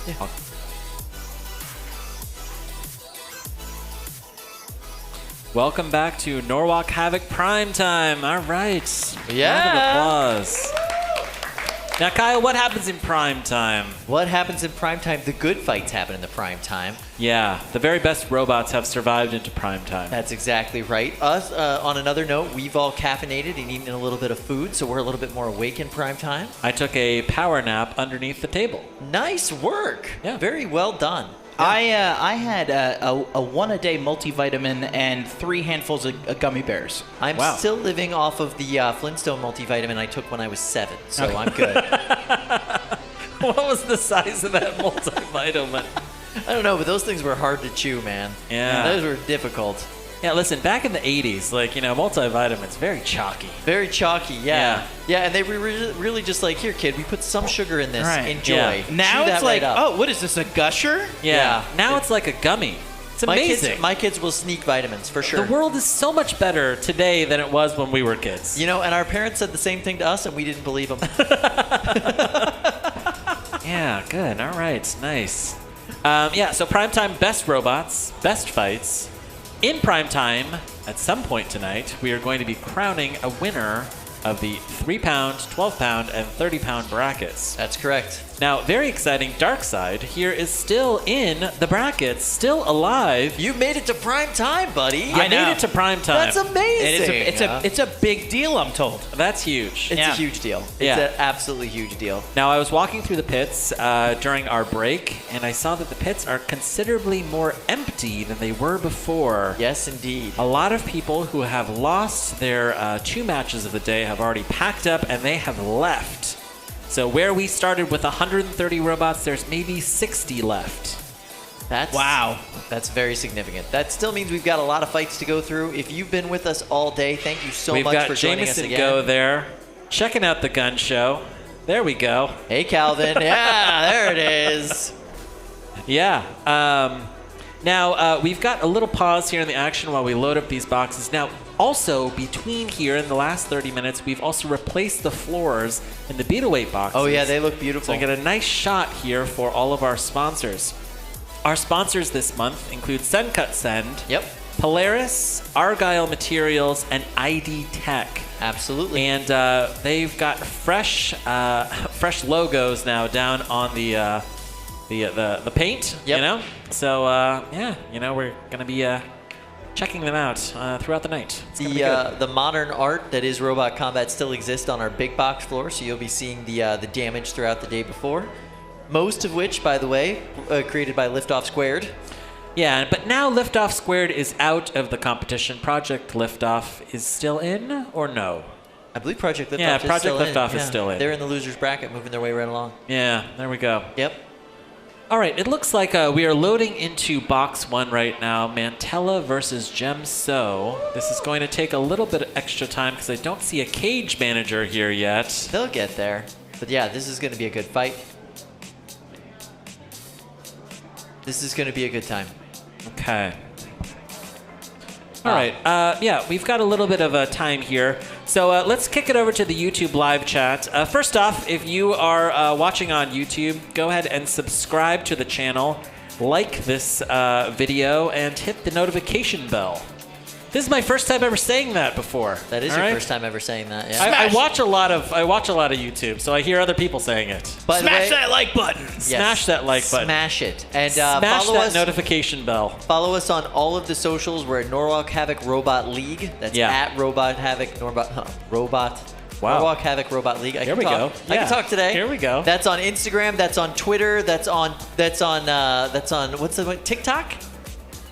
Yeah. Welcome back to Norwalk Havoc Primetime. All right. Yeah. Round of applause. Now, Kyle, what happens in primetime? What happens in primetime? The good fights happen in the primetime. Yeah, the very best robots have survived into primetime. That's exactly right. Us, on another note, we've all caffeinated and eaten a little bit of food, so we're a little bit more awake in primetime. I took a power nap underneath the table. Nice work. Yeah. Very well done. I had a one-a-day multivitamin and 3 handfuls of gummy bears. I'm still living off of the Flintstone multivitamin I took when I was 7, so Okay. I'm good. What was the size of that multivitamin? I don't know, but those things were hard to chew, man. Yeah. Those were difficult. Yeah, listen, back in the 80s, like, you know, multivitamins, very chalky. Very chalky, yeah. Yeah, and they were really just like, here, kid, we put some sugar in this. Right. Enjoy. Yeah. Now Chew it's that like, right up. oh, what is this, a gusher? Yeah. Now it's like a gummy. It's amazing. My kids will sneak vitamins, for sure. The world is so much better today than it was when we were kids. You know, and our parents said the same thing to us, and we didn't believe them. Yeah, good. All right. Nice. Yeah, so primetime, best robots, best fights. In primetime, at some point tonight, we are going to be crowning a winner of the 3-pound, 12-pound, and 30-pound brackets. That's correct. Now, very exciting, Darkside here is still in the brackets, still alive. You made it to prime time, buddy. You made it to primetime. That's amazing. It's a big deal, I'm told. That's huge. It's a huge deal. Yeah. It's an absolutely huge deal. Now, I was walking through the pits during our break, and I saw that the pits are considerably more empty than they were before. Yes, indeed. A lot of people who have lost their 2 matches of the day have already packed up, and they have left. So where we started with 130 robots, there's maybe 60 left. Wow. That's very significant. That still means we've got a lot of fights to go through. If you've been with us all day, thank you so much for joining us Jameson again. Go there, checking out the gun show. There we go. Hey, Calvin. Yeah, there it is. Yeah. Now, we've got a little pause here in the action while we load up these boxes. Now, also, between here in the last 30 minutes, we've also replaced the floors in the Beetaweight boxes. Oh, yeah, they look beautiful. So I get a nice shot here for all of our sponsors. Our sponsors this month include Send Cut Send, Yep. Polaris, Argyle Materials, and ID Tech. Absolutely. And they've got fresh logos now down on the paint. Yep. You know. So yeah, you know, we're gonna be checking them out throughout the night. It's gonna be good. The modern art that is Robot Combat still exists on our big box floor, so you'll be seeing the damage throughout the day before. Most of which, by the way, created by Liftoff Squared. Yeah, but now Liftoff Squared is out of the competition. Project Liftoff is still in, or no? I believe Project Liftoff Yeah, is Project still Liftoff in. is still in. They're in the loser's bracket, moving their way right along. Yeah, there we go. Yep. All right, it looks like we are loading into box 1 right now. Mantella versus Djem So. This is going to take a little bit of extra time because I don't see a cage manager here yet. They'll get there. But yeah, this is going to be a good fight. This is going to be a good time. Okay. All right. Yeah, we've got a little bit of time here. So let's kick it over to the YouTube live chat. First off, if you are watching on YouTube, go ahead and subscribe to the channel, like this video, and hit the notification bell. This is my first time ever saying that before. That is all your right? first time ever saying that, yeah. I watch a lot of YouTube, so I hear other people saying it. By the Smash way, that like button. yes, Smash that like button. Smash it. And Smash follow that us. notification bell. Follow us on all of the socials. We're at Norwalk Havoc Robot League. That's Yeah. at Robot Havoc Robot. Wow. Norwalk Havoc Robot League. I Here can we talk. go. I Yeah. can talk today. Here we go. That's on Instagram. That's on Twitter. That's on what's the one? TikTok?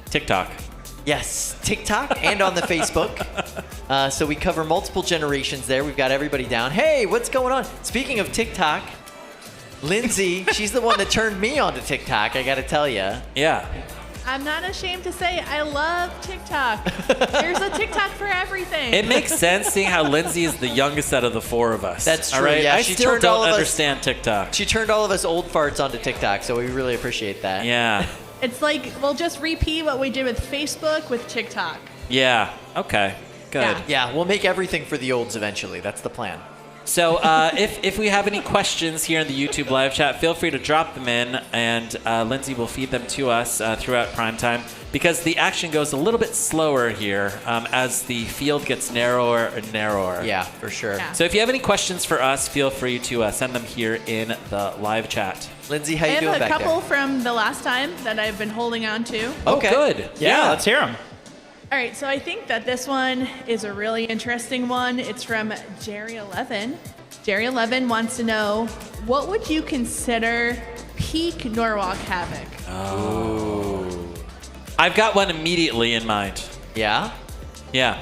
TikTok. Yes, TikTok and on the Facebook. So we cover multiple generations there. We've got everybody down. Hey, what's going on? Speaking of TikTok, Lindsay, she's the one that turned me on to TikTok, I got to tell you. Yeah. I'm not ashamed to say I love TikTok. There's a TikTok for everything. It makes sense seeing how Lindsay is the youngest out of the 4 of us. That's all true, right? yeah. I She still turned all don't of us- understand TikTok. She turned all of us old farts onto TikTok, so we really appreciate that. Yeah. It's like we'll just repeat what we did with Facebook with TikTok. Yeah. Okay. Good. Yeah. Yeah, we'll make everything for the olds eventually. That's the plan. So if we have any questions here in the YouTube live chat, feel free to drop them in, and Lindsay will feed them to us throughout primetime, because the action goes a little bit slower here as the field gets narrower and narrower. Yeah, for sure. Yeah. So if you have any questions for us, feel free to send them here in the live chat. Lindsay, how I you doing have a back couple there? from the last time that I've been holding on to. Okay. Good. Yeah, let's hear them. All right, so I think that this one is a really interesting one. It's from Jerry11. Jerry11 wants to know, what would you consider peak Norwalk Havoc? I've got one immediately in mind. Yeah? Yeah.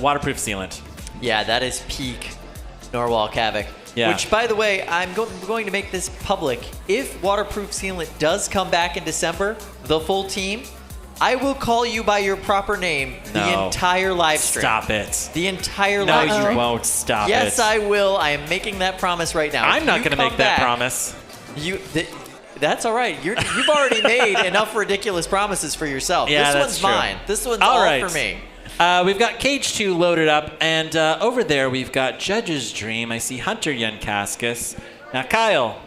Waterproof sealant. Yeah, that is peak Norwalk Havoc. Yeah. Which, by the way, I'm going to make this public. If Waterproof Sealant does come back in December, the full team, I will call you by your proper name the No. entire live stream. Stop it. The entire No, live you stream. won't. Stop Yes, it. I will. I am making that promise right now. I'm If not you going to come make that back, promise. That's all right. You've already made enough ridiculous promises for yourself. Yeah, this that's one's true. mine. This one's All all right. for me. We've got Cage 2 loaded up, and over there we've got Judge's Dream. I see Hunter Yankaskus. Now, Kyle,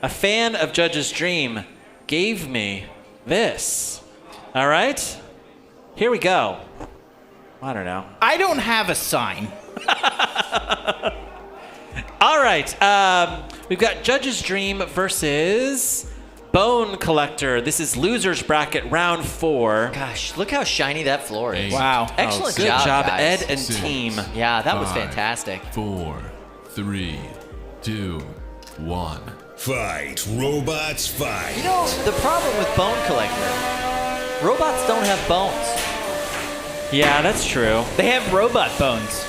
a fan of Judge's Dream, gave me this. All right? Here we go. I don't know. I don't have a sign. All right. We've got Judge's Dream versus Bone Collector. This is Loser's Bracket, round 4. Gosh, look how shiny that floor is. Wow. Excellent Good job, job, guys. Ed and Six. team. Yeah, that was 5, fantastic. 4, 3, 2, 1. Fight, robots, fight. You know, the problem with Bone Collector, robots don't have bones. Yeah, that's true. They have robot bones.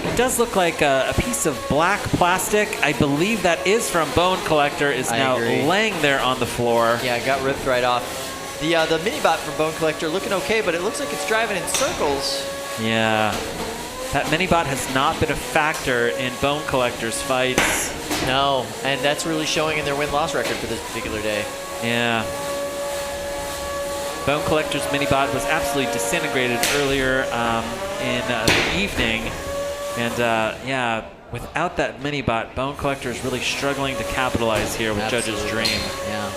It does look like a piece of black plastic. I believe that is from Bone Collector, is I now agree. laying there on the floor. Yeah, it got ripped right off. The mini-bot from Bone Collector looking okay, but it looks like it's driving in circles. Yeah. That mini-bot has not been a factor in Bone Collector's fights. No, and that's really showing in their win-loss record for this particular day. Yeah. Bone Collector's mini-bot was absolutely disintegrated earlier in the evening. And yeah, without that mini-bot, Bone Collector is really struggling to capitalize here with Judge's Absolutely. Dream. Yeah.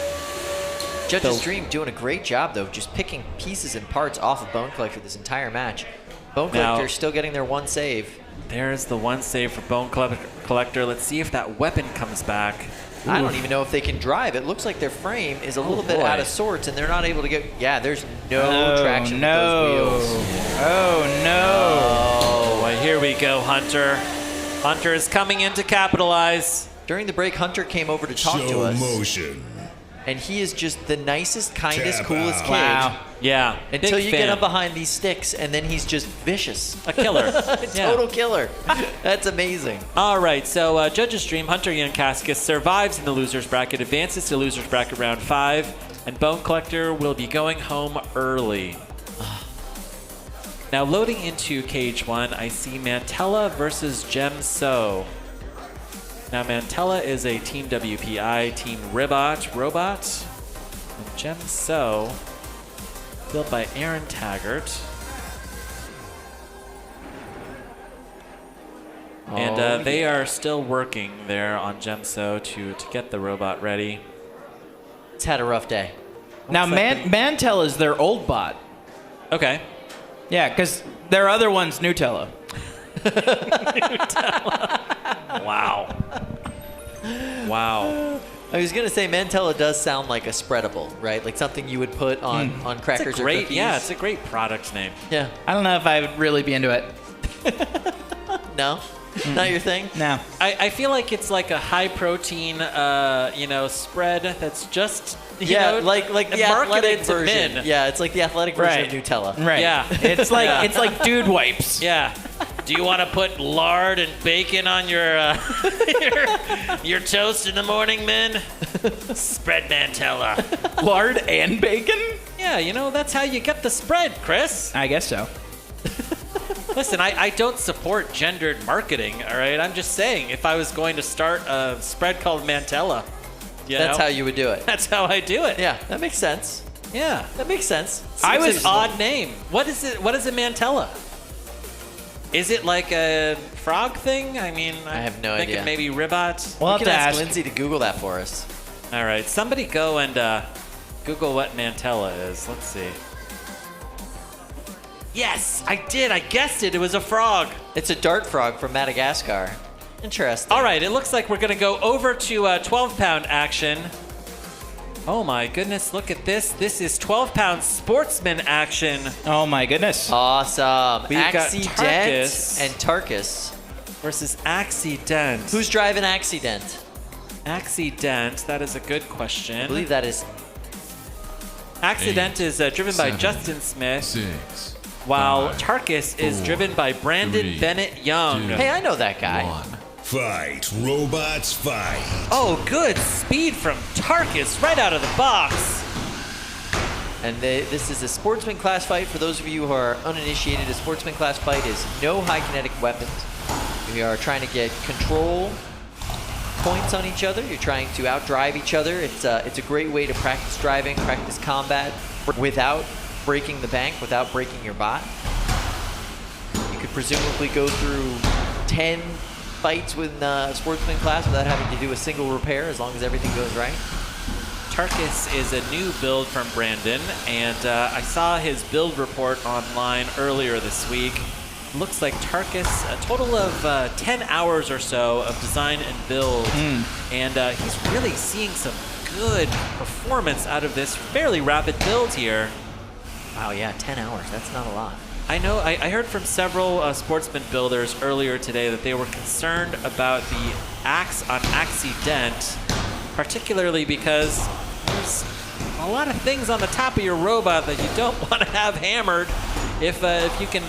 Judge's So- Dream doing a great job, though, just picking pieces and parts off of Bone Collector this entire match. Bone Now- Collector still getting their one save. There's the one save for Bone Collector. Let's see if that weapon comes back. I don't even know if they can drive. It looks like their frame is a little bit boy. out of sorts, and they're not able to get. Yeah, there's no traction no. with those wheels. Oh, no. Oh, well, here we go, Hunter. Hunter is coming in to capitalize. During the break, Hunter came over to talk to Show us, motion. and he is just the nicest, kindest, Tap coolest out. kid. Wow. Yeah, Until big you fan. get him behind these sticks, and then he's just vicious. A killer. Yeah. Total killer. That's amazing. All right, so Judge's Dream, Hunter Yankaskus survives in the loser's bracket, advances to loser's bracket round 5, and Bone Collector will be going home early. Now loading into Cage 1, I see Mantella versus Djem So. Now Mantella is a Team WPI, Team robot, and Djem So, built by Aaron Taggart. And they are still working there on Djem So to get the robot ready. It's had a rough day. Now, Mantella is their old bot. Okay. Yeah, because their other one's Nutella. Wow. Wow. I was gonna say Mantella does sound like a spreadable, right? Like something you would put on crackers It's a or great, cookies. yeah, it's a great product name. Yeah. I don't know if I would really be into it. No, not your thing. No. I feel like it's like a high protein, spread that's just, you Yeah, know, like the marketed athletic to version. men. Yeah, it's like the athletic version Right. of Nutella. Right. Yeah. It's like Yeah. it's like dude wipes. Yeah. Do you want to put lard and bacon on your your toast in the morning, men? Spread Mantella. Lard and bacon? Yeah, you know, that's how you get the spread, Chris. I guess so. Listen, I don't support gendered marketing, all right? I'm just saying, if I was going to start a spread called Mantella, That's how you would do it. That's how I do it. Yeah, that makes sense. Yeah. That makes sense. I Seems was like- an odd name. What is it? What is a Mantella? Is it like a frog thing? I mean, I have no thinking idea. maybe Ribot. We'll We have can to ask ask. Lindsay to Google that for us. All right, somebody go and Google what Mantella is. Let's see. Yes, I did. I guessed it. It was a frog. It's a dart frog from Madagascar. Interesting. All right, it looks like we're going to go over to 12-pound action. Oh my goodness, look at this. This is 12-pound sportsman action. Oh my goodness. Awesome. We've got Accident Tarkus. and Tarkus. Versus Accident. Who's driving Accident? Accident? That is a good question. I believe that is. Accident is driven by 7, Justin Smith, 6, while 5, Tarkus is 4, driven by Brandon 3, Bennett Young. 2, Hey, I know that guy. 1. Fight, robots, fight. Oh, good speed from Tarkus right out of the box. And this is a sportsman class fight. For those of you who are uninitiated, a sportsman class fight is no high kinetic weapons. We are trying to get control points on each other. You're trying to outdrive each other. It's a great way to practice driving, practice combat without breaking the bank, without breaking your bot. You could presumably go through 10 fights with sportsman class without having to do a single repair as long as everything goes right. Tarkus is a new build from Brandon, and I saw his build report online earlier this week. Looks like Tarkus, a total of 10 hours or so of design and build, and he's really seeing some good performance out of this fairly rapid build here. Wow, yeah, 10 hours. That's not a lot. I know, I heard from several sportsman builders earlier today that they were concerned about the axe on Accident, particularly because there's a lot of things on the top of your robot that you don't want to have hammered if you can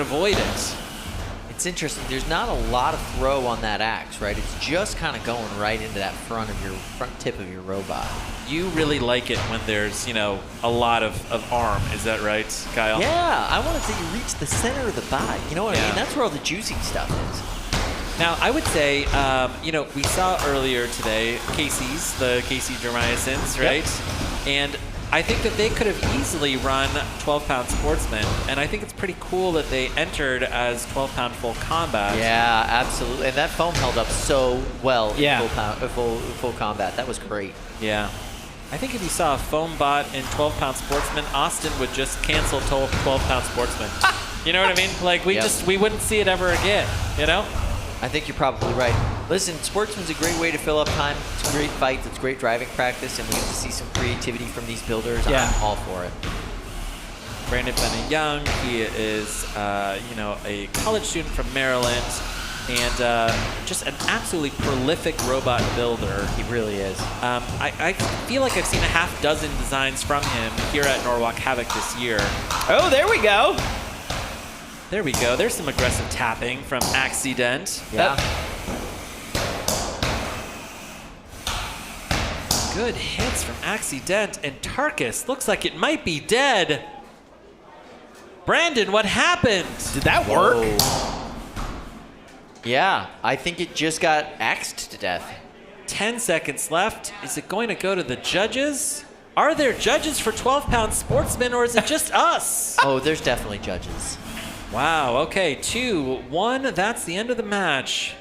avoid it. It's interesting. There's not a lot of throw on that axe, right? It's just kind of going right into that front tip of your robot. You really like it when there's, a lot of arm. Is that right, Kyle? Yeah, I want to reach the center of the bot. You know what I Yeah. mean? That's where all the juicy stuff is. Now, I would say, we saw earlier today the Casey Jeremiasons, right? And I think that they could have easily run 12-pound sportsmen, and I think it's pretty cool that they entered as 12-pound full combat. Yeah, absolutely. And that foam held up so well Yeah. in full combat. That was great. Yeah. I think if you saw a foam bot in 12-pound sportsman, Austin would just cancel 12-pound sportsman. You know what I mean? Like, we wouldn't see it ever again, I think you're probably right. Listen, Sportsman's a great way to fill up time. It's great fights. It's great driving practice, and we get to see some creativity from these builders. Yeah. I'm all for it. Brandon Bennett Young, he is, a college student from Maryland, and just an absolutely prolific robot builder. He really is. I feel like I've seen a half dozen designs from him here at Norwalk Havoc this year. Oh, there we go. There we go. There's some aggressive tapping from Accident. Yeah. Good hits from Accident, and Tarkus looks like it might be dead. Brandon, what happened? Did that work? Yeah, I think it just got axed to death. 10 seconds left. Is it going to go to the judges? Are there judges for 12-pound sportsmen, or is it just us? Oh, there's definitely judges. Wow, okay, 2-1. That's the end of the match.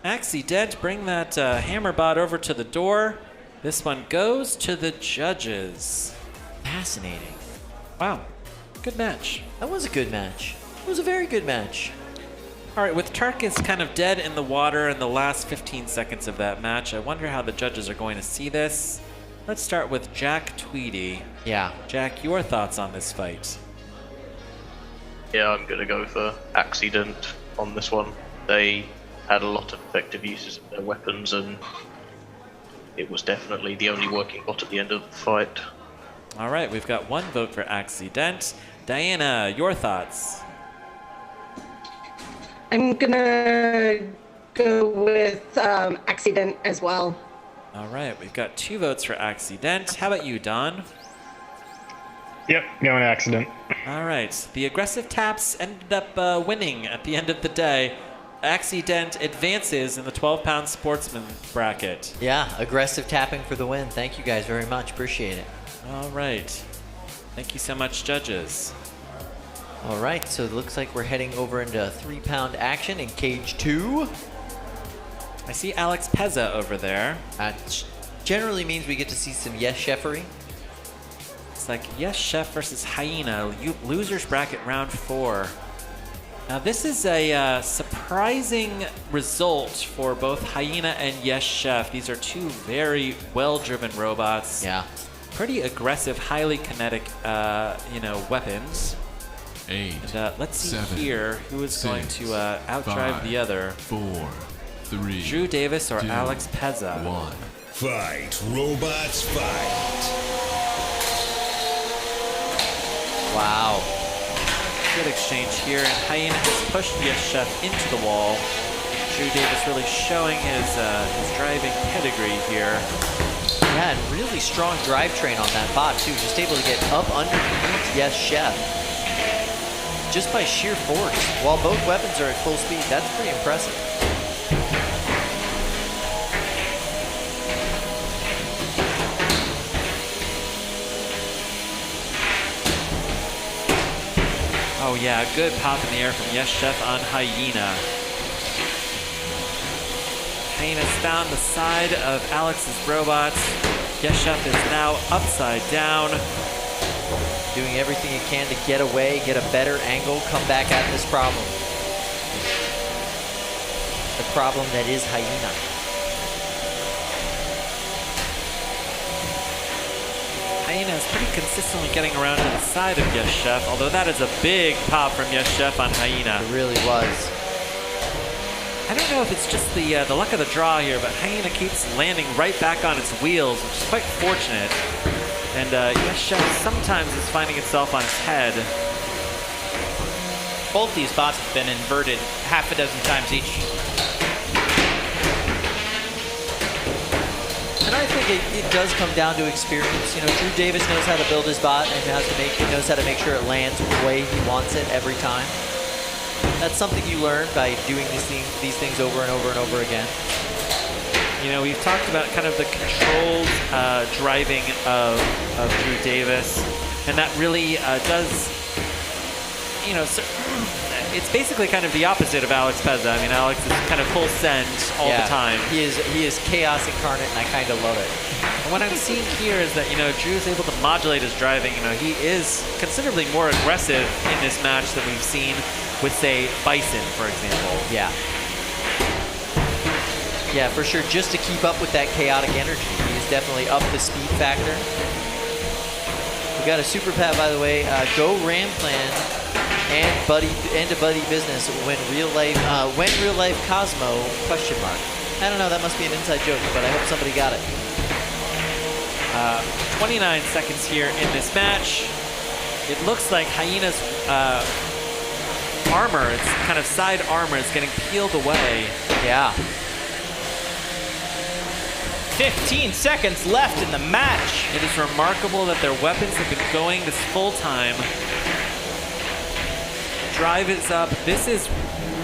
Accident, bring that hammer bot over to the door. This one goes to the judges. Fascinating. Wow, good match. That was a good match. It was a very good match. All right, with Tarkus kind of dead in the water in the last 15 seconds of that match, I wonder how the judges are going to see this. Let's start with Jack Tweedy. Yeah. Jack, your thoughts on this fight? Yeah, I'm going to go for Accident on this one. They had a lot of effective uses of their weapons, and it was definitely the only working bot at the end of the fight. All right, we've got one vote for Accident. Diana, your thoughts? I'm gonna go with Accident as well. All right, we've got 2 votes for Accident. How about you, Don? Yep, going Accident. All right, the aggressive taps ended up winning at the end of the day. Accident advances in the 12-pound sportsman bracket. Yeah, aggressive tapping for the win. Thank you guys very much. Appreciate it. All right. Thank you so much, judges. All right, so it looks like we're heading over into 3-pound action in cage 2. I see Alex Pezza over there. That generally means we get to see some Yes Chefery. It's like Yes Chef versus Hyena, losers bracket round 4. Now this is a surprising result for both Hyena and Yes Chef. These are two very well-driven robots. Yeah. Pretty aggressive, highly kinetic, weapons. 8. And, let's see 7, here who is going 6, to outdrive 5, the other. 4, 3. Drew Davis or 2, Alex Pezza? 1. Fight, robots, fight. Wow. Good exchange here, and Hyena has pushed Yes Chef into the wall. Drew Davis really showing his driving pedigree here. Yeah, and really strong drivetrain on that bot too. Just able to get up underneath Yes Chef. Just by sheer force. While both weapons are at full speed, that's pretty impressive. Oh yeah, good pop in the air from Yes Chef on Hyena. Hyena's found the side of Alex's robots. Yes Chef is now upside down. Doing everything he can to get away, get a better angle, come back at this problem. The problem that is Hyena. Hyena is pretty consistently getting around to the side of Yes Chef, although that is a big pop from Yes Chef on Hyena. It really was. I don't know if it's just the luck of the draw here, but Hyena keeps landing right back on its wheels, which is quite fortunate. And Yes Chef sometimes is finding itself on its head. Both these bots have been inverted half a dozen times each. And I think it does come down to experience. You know, Drew Davis knows how to build his bot and he knows how to make sure it lands the way he wants it every time. That's something you learn by doing these things over and over and over again. You know, we've talked about kind of the controlled driving of Drew Davis, and that really does, you know, it's basically kind of the opposite of Alex Pezza. I mean, Alex is kind of full send all the time. He is chaos incarnate, and I kind of love it. And what I'm seeing here is that, you know, Drew is able to modulate his driving. You know, he is considerably more aggressive in this match than we've seen with, say, Bison, for example. Yeah. Yeah, for sure. Just to keep up with that chaotic energy, he is definitely up the speed factor. We got a super pat, by the way. Go Ram Plan and a buddy business when real life Cosmo ? I don't know. That must be an inside joke, but I hope somebody got it. 29 seconds here in this match. It looks like Hyena's armor, its kind of side armor, is getting peeled away. Yeah. 15 seconds left in the match. It is remarkable that their weapons have been going this full time. Drive is up. This is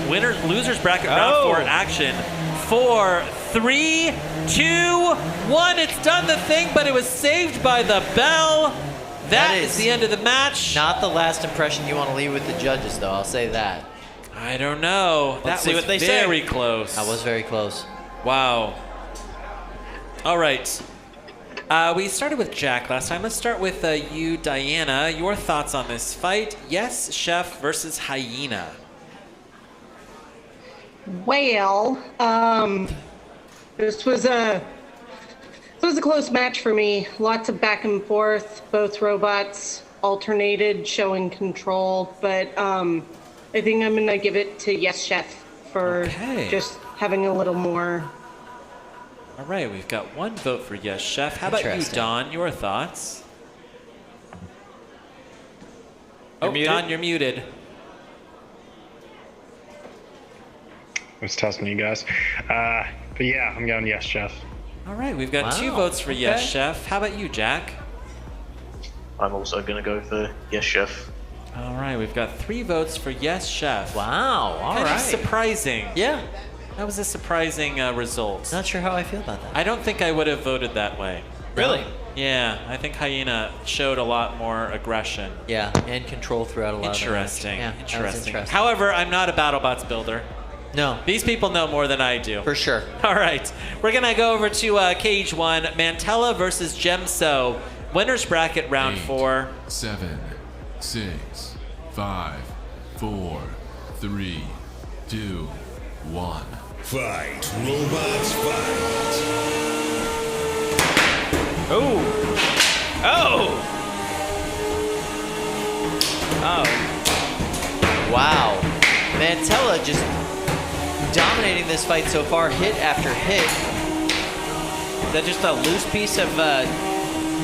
losers bracket round 4 action. 4, 3, 2, 1. It's done the thing, but it was saved by the bell. That is the end of the match. Not the last impression you want to leave with the judges, though. I'll say that. I don't know. Let's see what they say. Very close. That was very close. Wow. All right. We started with Jack last time. Let's start with you, Diana. Your thoughts on this fight? Yes Chef versus Hyena. Well, this was a close match for me. Lots of back and forth. Both robots alternated, showing control. But I think I'm gonna give it to Yes Chef for just having a little more. All right, we've got one vote for Yes Chef. How about you, Don? Your thoughts? Don, you're muted. I was testing you guys. But yeah, I'm going Yes Chef. All right, we've got 2 votes for Yes Chef. How about you, Jack? I'm also going to go for Yes Chef. All right, we've got 3 votes for Yes Chef. Wow, all kind right. of surprising. Yeah. That was a surprising result. Not sure how I feel about that. I don't think I would have voted that way. Really? Yeah, I think Hyena showed a lot more aggression. Yeah, and control throughout a lot Interesting. of the match. Yeah, that was Interesting. However, I'm not a BattleBots builder. No. These people know more than I do. For sure. All right. We're going to go over to Cage 1. Mantella versus Djem So. Winner's bracket round 4. 7, 6, 5, 4, 3, 2, 1. Fight, robots, fight. Oh! Wow. Mantella just dominating this fight so far, hit after hit. Is that just a loose piece of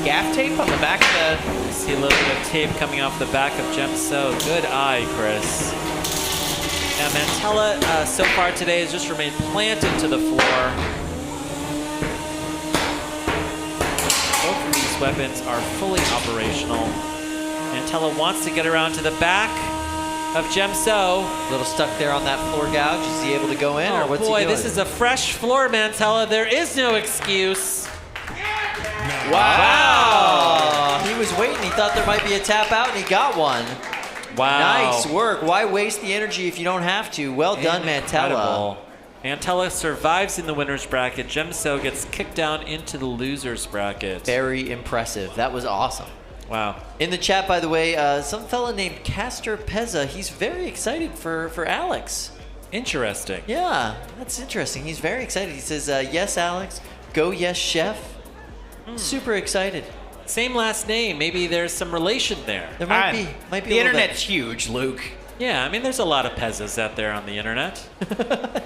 gaff tape on the back of the... I see a little bit of tape coming off the back of Djem So. Good eye, Chris. Now, Mantella so far today has just remained planted to the floor. Both of these weapons are fully operational. Mantella wants to get around to the back of Djem So. A little stuck there on that floor gouge. Is he able to go in, or what's he boy, doing? this is a fresh floor, Mantella. There is no excuse. Wow. He was waiting. He thought there might be a tap out, and he got one. Wow. Nice work. Why waste the energy if you don't have to? Well done, Mantella. Mantella survives in the winner's bracket. Djem So gets kicked down into the loser's bracket. Very impressive. That was awesome. Wow. In the chat, by the way, some fella named Castor Pezza, he's very excited for Alex. Interesting. Yeah, that's interesting. He's very excited. He says, yes, Alex. Go, yes, chef. Super excited. Same last name. Maybe there's some relation there. There might be. The internet's huge, Luke. Yeah, I mean, there's a lot of Pezzas out there on the internet.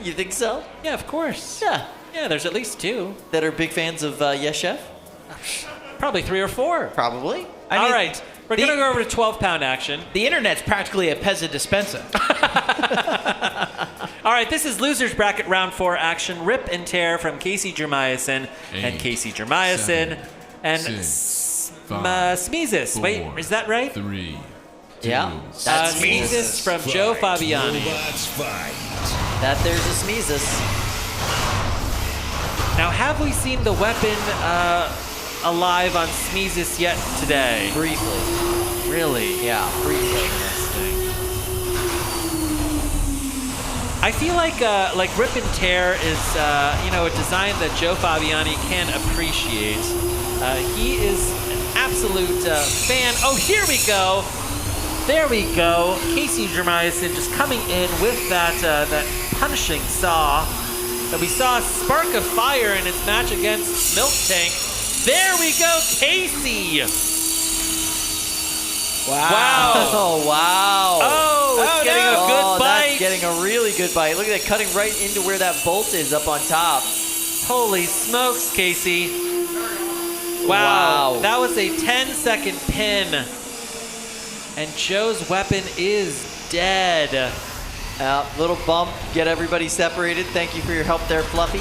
You think so? Yeah, of course. Yeah. Yeah, there's at least 2. That are big fans of Yes Chef? Probably 3 or 4. Probably. All right. We're going to go over to 12-pound action. The internet's practically a Pezza dispenser. All right, this is loser's bracket round 4 action. Rip and tear from Casey Jermiason and 8, Casey Jermiason 7, and 6, 5, Smeezus. 4, Wait, is that right? 3, 2, Yeah. That's Smeezus from Joe Fabiani. Robots, fight. That there's a Smeezus. Now, have we seen the weapon alive on Smeezus yet today? Briefly. Really? Yeah, briefly. I feel like Rip and Tear is a design that Joe Fabiani can appreciate. He is an absolute fan. Oh, here we go. There we go. Casey Jermiason just coming in with that punishing saw that we saw spark a fire in its match against Milk Tank. There we go, Casey. Wow. Oh, wow. Oh, it's getting a good bite. That's getting a really good bite. Look at that, cutting right into where that bolt is up on top. Holy smokes, Casey. Wow. That was a 10-second pin. And Joe's weapon is dead. Little bump, get everybody separated. Thank you for your help there, Fluffy.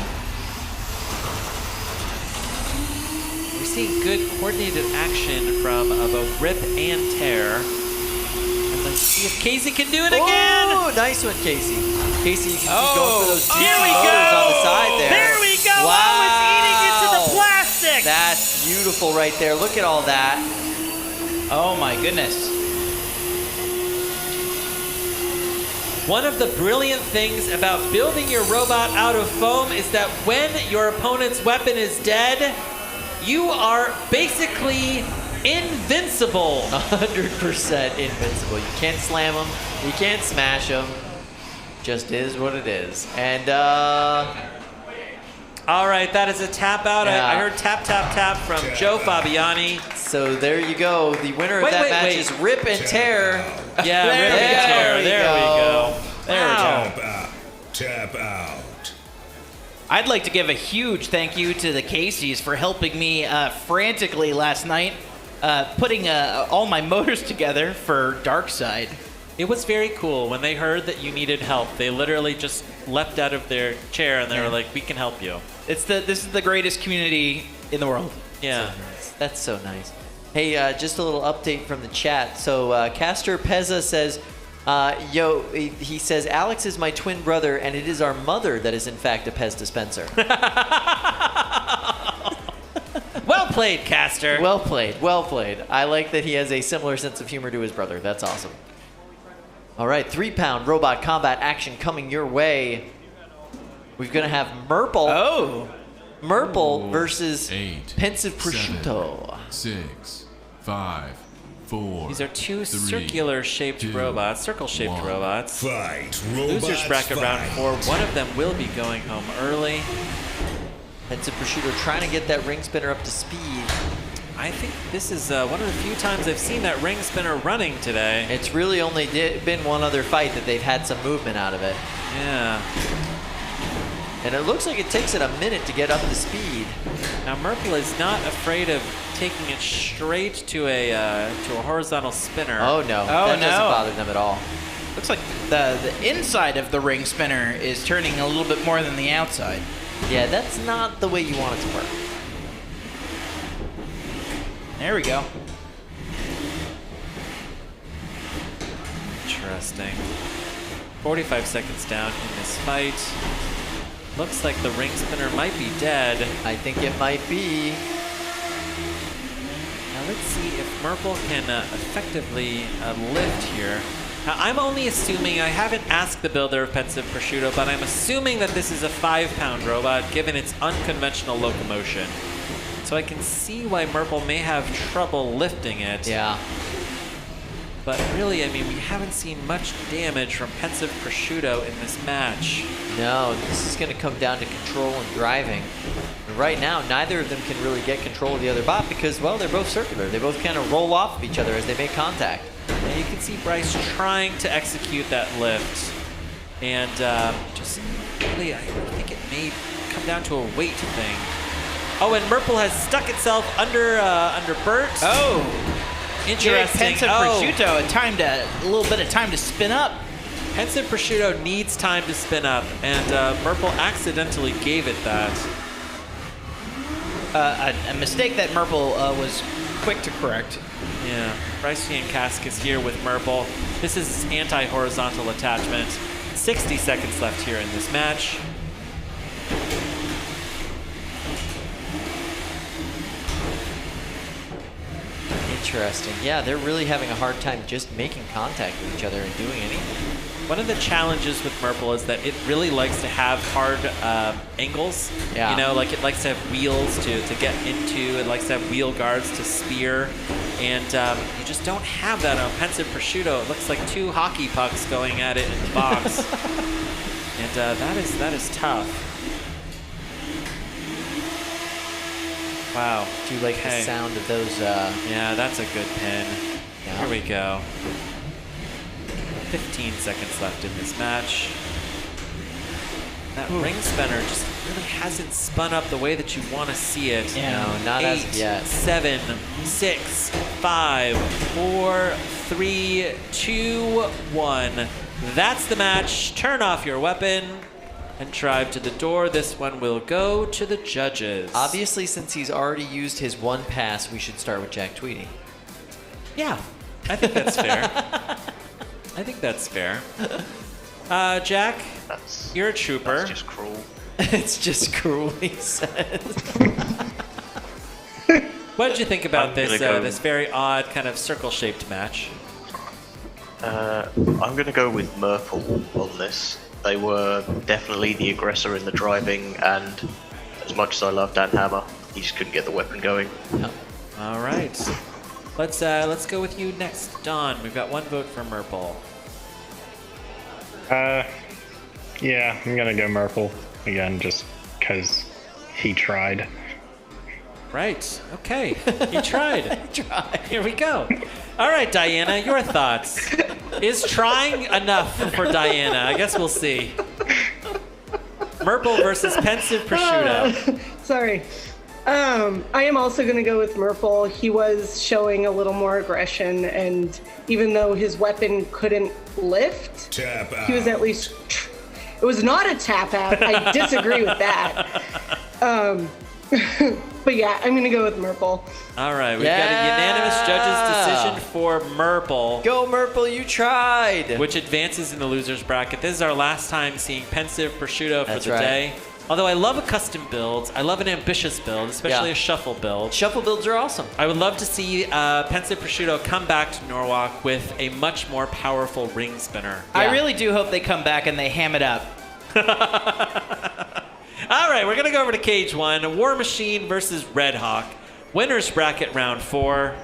We're seeing good coordinated action from both Rip and Tear. And let's see if Casey can do it again. Oh, nice one, Casey. Casey, you can keep going for those two here we motors go. on the side there. There we go. Wow. Oh, it's eating into the plastic. That's beautiful right there. Look at all that. Oh my goodness. One of the brilliant things about building your robot out of foam is that when your opponent's weapon is dead, you are basically invincible. 100% invincible. You can't slam them. You can't smash them. Just is what it is. And, all right, that is a tap out. Yeah. I heard tap, tap, tap from Joe Fabiani. So there you go. The winner of that match is Rip and Tear. Yeah, Rip and Tear. There we go. Tap out. Tap out. I'd like to give a huge thank you to the Caseys for helping me frantically last night, putting all my motors together for Darkside. It was very cool. When they heard that you needed help, they literally just leapt out of their chair and they were like, we can help you. This is the greatest community in the world. Yeah. So nice. That's so nice. Hey, just a little update from the chat. So Castor Pezza says, he says, Alex is my twin brother, and it is our mother that is in fact a Pez dispenser. Well played, Caster. Well played, well played. I like that he has a similar sense of humor to his brother. That's awesome. All right, 3-pound robot combat action coming your way. We're going to have Murple. Oh. Murple versus 8, Pensive Prosciutto. 7, 6, 5, 4. These are two 3, circular-shaped 2, robots, circle-shaped 1. robots. Fight. Losers Robots bracket round fight. 4. One of them will be going home early. Pensive Prosciutto trying to get that ring spinner up to speed. I think this is one of the few times I've seen that ring spinner running today. It's really only been one other fight that they've had some movement out of it. Yeah. And it looks like it takes it a minute to get up to speed. Now Murple is not afraid of taking it straight to a horizontal spinner. Oh no, that doesn't bother them at all. Looks like the inside of the ring spinner is turning a little bit more than the outside. Yeah, that's not the way you want it to work. There we go. Interesting. 45 seconds down in this fight. Looks like the ring spinner might be dead. I think it might be. Now let's see if Murple can effectively lift here. Now I'm only assuming, I haven't asked the builder of Pensive Prosciutto, but I'm assuming that this is a 5-pound robot given its unconventional locomotion. So I can see why Murple may have trouble lifting it. Yeah. But really, I mean, we haven't seen much damage from Pensive Prosciutto in this match. No, this is going to come down to control and driving. And right now, neither of them can really get control of the other bot because, well, they're both circular. They both kind of roll off of each other as they make contact. And you can see Bryce trying to execute that lift. And just really, I think it may come down to a weight thing. Oh, and Murple has stuck itself under Bert. Oh. Interesting. Pensive Prosciutto a little bit of time to spin up. Pensive Prosciutto needs time to spin up, and Murple accidentally gave it that. A mistake that Murple was quick to correct. Yeah, Brycean Cask is here with Murple. This is his anti-horizontal attachment. 60 seconds left here in this match. Interesting. Yeah, they're really having a hard time just making contact with each other and doing anything. One of the challenges with Murple is that it really likes to have hard angles. Yeah. You know, like it likes to have wheels to get into. It likes to have wheel guards to spear. And you just don't have that on Pensive Prosciutto. It looks like two hockey pucks going at it in the box. And that is tough. Wow. Do you like the sound of those? Yeah, that's a good pin. Yeah. Here we go. 15 seconds left in this match. That ring spinner just really hasn't spun up the way that you want to see it. Yeah. No, not 8, as of yet. 7, 6, 5, 4, 3, 2, 1. That's the match. Turn off your weapon and drive to the door. This one will go to the judges. Obviously, since he's already used his one pass, we should start with Jack Tweedy. Yeah, I think that's fair. I think that's fair. Jack, you're a trooper. That's just cruel. It's just cruel, he says. What did you think about I'm this gonna go- this very odd kind of circle-shaped match? I'm going to go with Murple on this. They were definitely the aggressor in the driving, and as much as I love Dan Hammer, he just couldn't get the weapon going. Yep. All right. Let's go with you next, Don. We've got one vote for Murple. Yeah, I'm gonna go Murple again, just because he tried. Right. Okay. You tried. He tried. Here we go. All right, Diana, your thoughts. Is trying enough for Diana? I guess we'll see. Murple versus Pensive Prosciutto. Sorry. I am also going to go with Murple. He was showing a little more aggression, and even though his weapon couldn't lift, Tap out. he was at least. It was not a tap out. I disagree with that. But yeah, I'm going to go with Murple. All right, we've got a unanimous judge's decision for Murple, Go, Murple, you tried! which advances in the losers bracket. This is our last time seeing Pensive Prosciutto for That's the right. day. Although I love a custom build, I love an ambitious build, especially Yeah. a shuffle build. Shuffle builds are awesome. I would love to see Pensive Prosciutto come back to Norwalk with a much more powerful ring spinner. I really do hope they come back and they ham it up. All right, we're going to go over to Cage 1. War Machine versus Red Hawk. Winner's bracket round 4.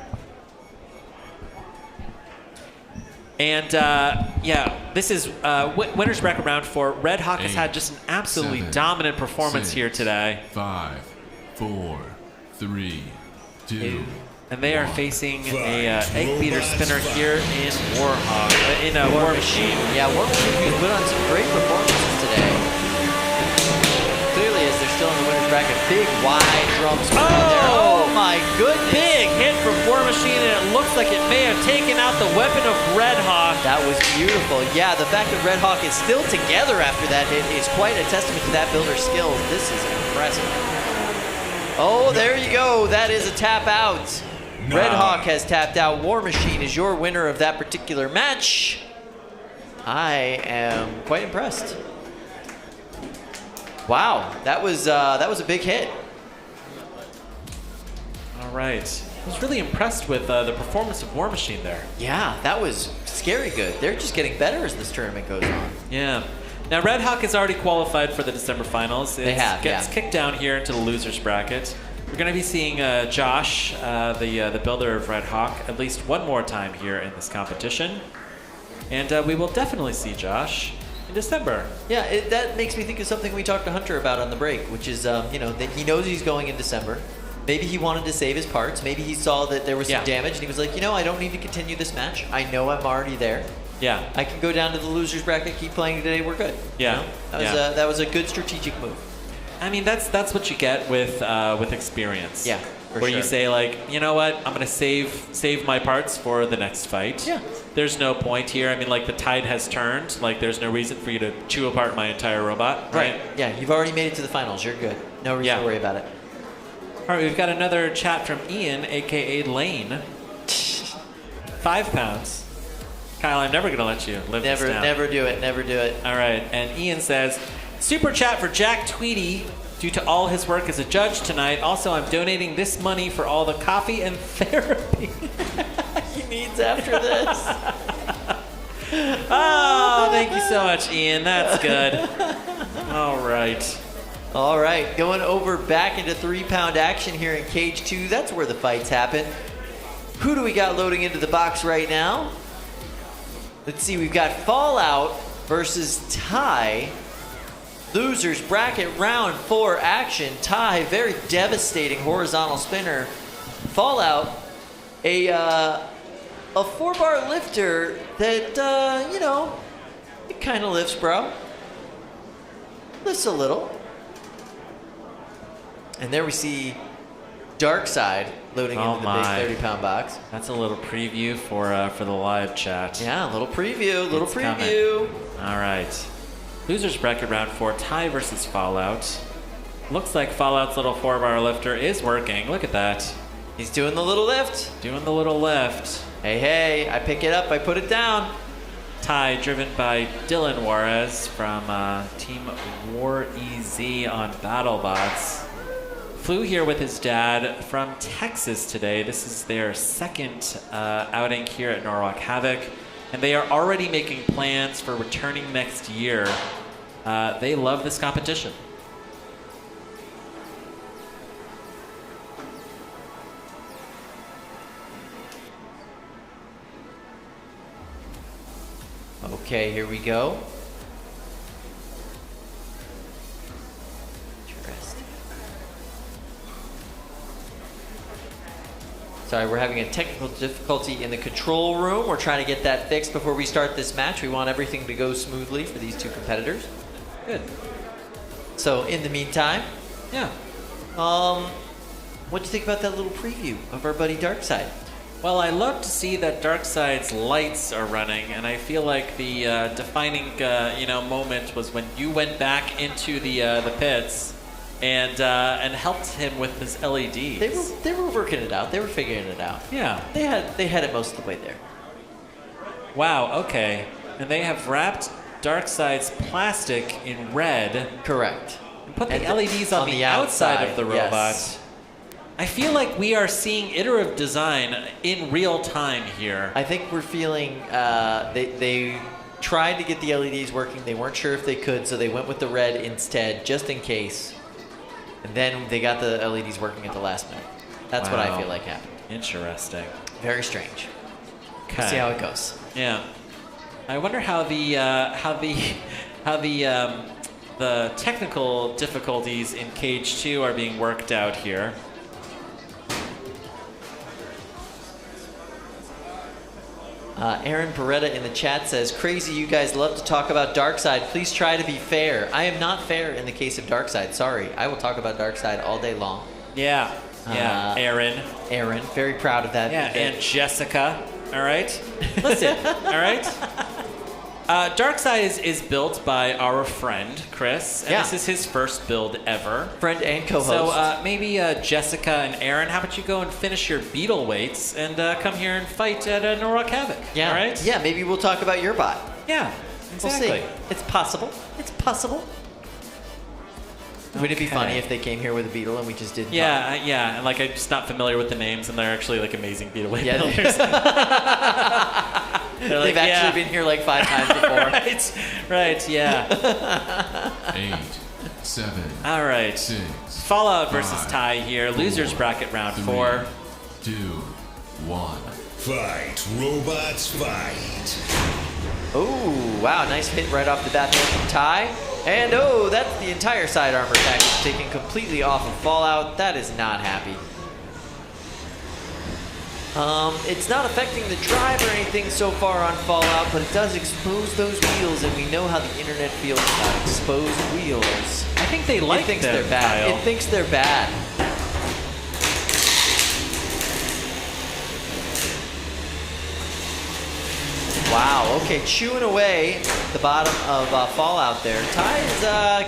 And, this is winner's bracket round 4. Red Hawk has had just an absolutely 7, dominant performance 6, here today. 5, 4, 3, 2. And they are facing a egg beater spinner here in War Machine. Yeah, War Machine has put on some great performances today. Clearly, as they're still in the winner's bracket, big wide drums. Oh my goodness! Big hit from War Machine, and it looks like it may have taken out the weapon of Red Hawk. That was beautiful. Yeah, the fact that Red Hawk is still together after that hit is quite a testament to that builder's skills. This is impressive. Oh, there you go. That is a tap out. Red Hawk has tapped out. War Machine is your winner of that particular match. I am quite impressed. Wow, that was a big hit. All right. I was really impressed with the performance of War Machine there. Yeah, that was scary good. They're just getting better as this tournament goes on. Yeah. Now, Red Hawk has already qualified for the December finals. They have, Gets kicked down here into the loser's bracket. We're going to be seeing Josh, the builder of Red Hawk, at least one more time here in this competition. And we will definitely see Josh in December. Yeah, that makes me think of something we talked to Hunter about on the break, which is, that he knows he's going in December. Maybe he wanted to save his parts. Maybe he saw that there was some damage, and he was like, I don't need to continue this match. I know I'm already there. Yeah. I can go down to the loser's bracket, keep playing today, we're good. Yeah. That was a good strategic move. I mean, that's what you get with experience. Yeah, for Where sure. you say, like, you know what, I'm going to save my parts for the next fight. Yeah. There's no point here. I mean, like, the tide has turned. Like, there's no reason for you to chew apart my entire robot. Right? Yeah, you've already made it to the finals. You're good. No reason to worry about it. All right, we've got another chat from Ian, a.k.a. Lane. 5 pounds. Kyle, I'm never going to let you live this down. Never do it. Never do it. All right, and Ian says, super chat for Jack Tweedy. Due to all his work as a judge tonight, also I'm donating this money for all the coffee and therapy he needs after this. Oh, thank you so much, Ian. That's good. All right, going over back into 3-pound action here in Cage 2. That's where the fights happen. Who do we got loading into the box right now? Let's see, we've got Fallout versus Ty. Losers bracket round 4 action. Ty, very devastating horizontal spinner. Fallout, a 4-bar lifter that, it kind of lifts, bro. Lifts a little. And there we see Darkside loading into the big 30-pound box. That's a little preview for the live chat. Yeah, a little preview, It's coming. All right. Losers bracket round 4, Ty versus Fallout. Looks like Fallout's little 4-bar lifter is working. Look at that. He's doing the little lift. Hey, I pick it up, I put it down. Ty, driven by Dylan Juarez from Team War EZ on BattleBots. Flew here with his dad from Texas today. This is their second outing here at Norwalk Havoc. And they are already making plans for returning next year. They love this competition. Okay, here we go. Sorry, we're having a technical difficulty in the control room. We're trying to get that fixed before we start this match. We want everything to go smoothly for these two competitors. Good. So, in the meantime, yeah. What'd you think about that little preview of our buddy Darkside? Well, I love to see that Darkside's lights are running, and I feel like the defining, moment was when you went back into the pits and helped him with his LEDs. They were working it out. They were figuring it out. Yeah. They had it most of the way there. Wow. Okay. And they have wrapped Darkside's plastic in red. Correct. And put the LEDs on the outside of the robot. yes. I feel like we are seeing iterative design in real time here. I think we're feeling they tried to get the LEDs working. They weren't sure if they could, so they went with the red instead, just in case. And then they got the LEDs working at the last minute. That's what I feel like happened. Interesting. Very strange. Okay. We'll see how it goes. Yeah. I wonder how the technical difficulties in Cage 2 are being worked out here. Aaron Beretta in the chat says, crazy you guys love to talk about Darkseid. Please try to be fair. I am not fair in the case of Darkseid. Sorry. I will talk about Darkseid all day long. Yeah. Yeah. Aaron. Very proud of that. Yeah. And Jessica. All right. Listen. All right. Darkseid is built by our friend, Chris. And this is his first build ever. Friend and co-host. So maybe Jessica and Aaron, how about you go and finish your beetle weights and come here and fight at Norok Havoc? Yeah. All right? Yeah, maybe we'll talk about your bot. Yeah, exactly. We'll see. It's possible. It's possible. Would it be funny if they came here with a beetle and we just didn't talk? Yeah. And like I'm just not familiar with the names, and they're actually like amazing beetle weight builders. They've actually been here like 5 times before. Right, yeah. 8, 7. All right. 6. Fallout versus Ty here. Losers bracket round 4. 2, 1. Fight, robots, fight. Oh, wow. Nice hit right off the bat there from Ty. And that's the entire side armor package taken completely off of Fallout. That is not happy. It's not affecting the drive or anything so far on Fallout, but it does expose those wheels, and we know how the internet feels about exposed wheels. I think they like it thinks them, they're bad. Kyle. It thinks they're bad. Wow, okay, chewing away the bottom of Fallout there. Ty is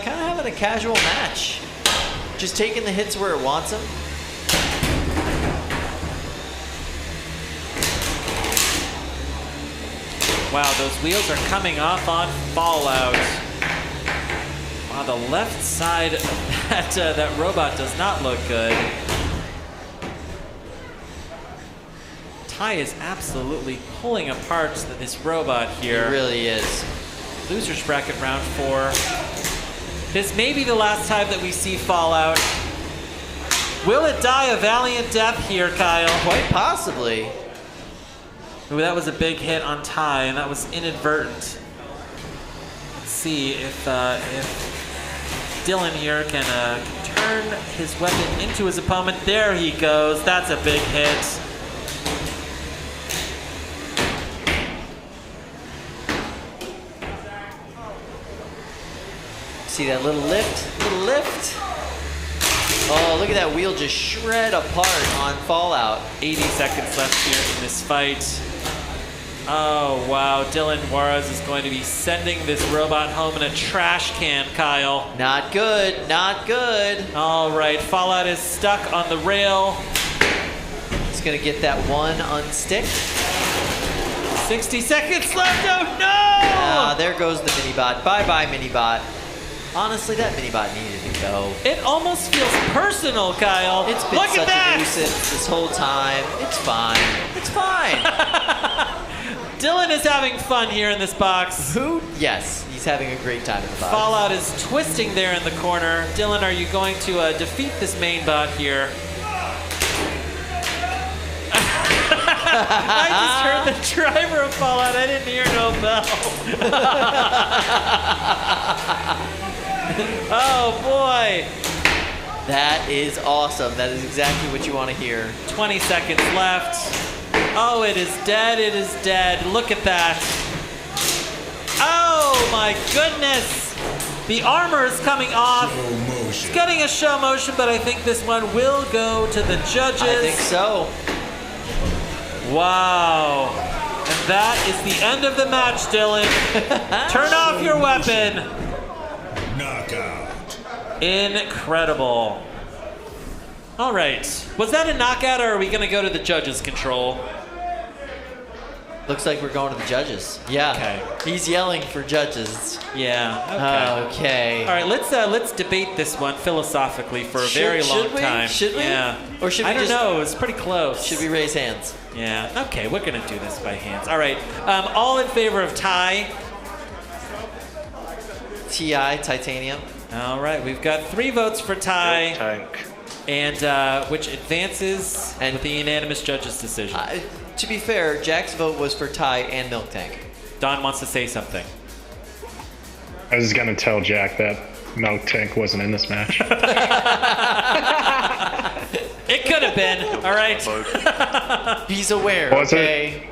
kind of having a casual match. Just taking the hits where it wants them. Wow, those wheels are coming off on Fallout. Wow, the left side of that robot does not look good. Ty is absolutely pulling apart this robot here. It really is. Losers bracket round 4. This may be the last time that we see Fallout. Will it die a valiant death here, Kyle? Quite possibly. Ooh, that was a big hit on Ty, and that was inadvertent. Let's see if Dylan here can turn his weapon into his opponent. There he goes. That's a big hit. See that little lift? Little lift. Oh, look at that wheel just shred apart on Fallout. 80 seconds left here in this fight. Oh, wow. Dylan Juarez is going to be sending this robot home in a trash can, Kyle. Not good. Not good. All right. Fallout is stuck on the rail. He's going to get that one unstick. 60 seconds left. Oh, no! There goes the Minibot. Bye-bye, Minibot. Honestly, that Minibot needed to go. It almost feels personal, Kyle. It's been Look such at that! a nuisance this whole time. It's fine. It's fine. Dylan is having fun here in this box. Who? Yes, he's having a great time in the box. Fallout is twisting there in the corner. Dylan, are you going to defeat this main bot here? I just heard the driver of Fallout. I didn't hear no bell. Oh, boy. That is awesome. That is exactly what you want to hear. 20 seconds left. Oh, it is dead. It is dead. Look at that. Oh, my goodness. The armor is coming off. Slow motion. It's getting a show motion, but I think this one will go to the judges. I think so. Wow. And that is the end of the match, Dylan. Turn off your weapon. Knockout. Incredible. All right. Was that a knockout, or are we going to go to the judges' control? Looks like we're going to the judges. Yeah. Okay. He's yelling for judges. Yeah. Okay. All right, let's debate this one philosophically for a very long should we? time. Should we? Yeah. Or should we I don't just- know. It's pretty close. Should we raise hands? Yeah. Okay, we're gonna do this by hands. All right. All in favor of tie. TI, titanium. All right. We've got 3 votes for tie, Tank. and which advances And- with the unanimous judges' decision. To be fair, Jack's vote was for tie and milk tank. Don wants to say something. I was gonna tell Jack that Milk Tank wasn't in this match. It could have been. All right. He's aware, Was it? okay?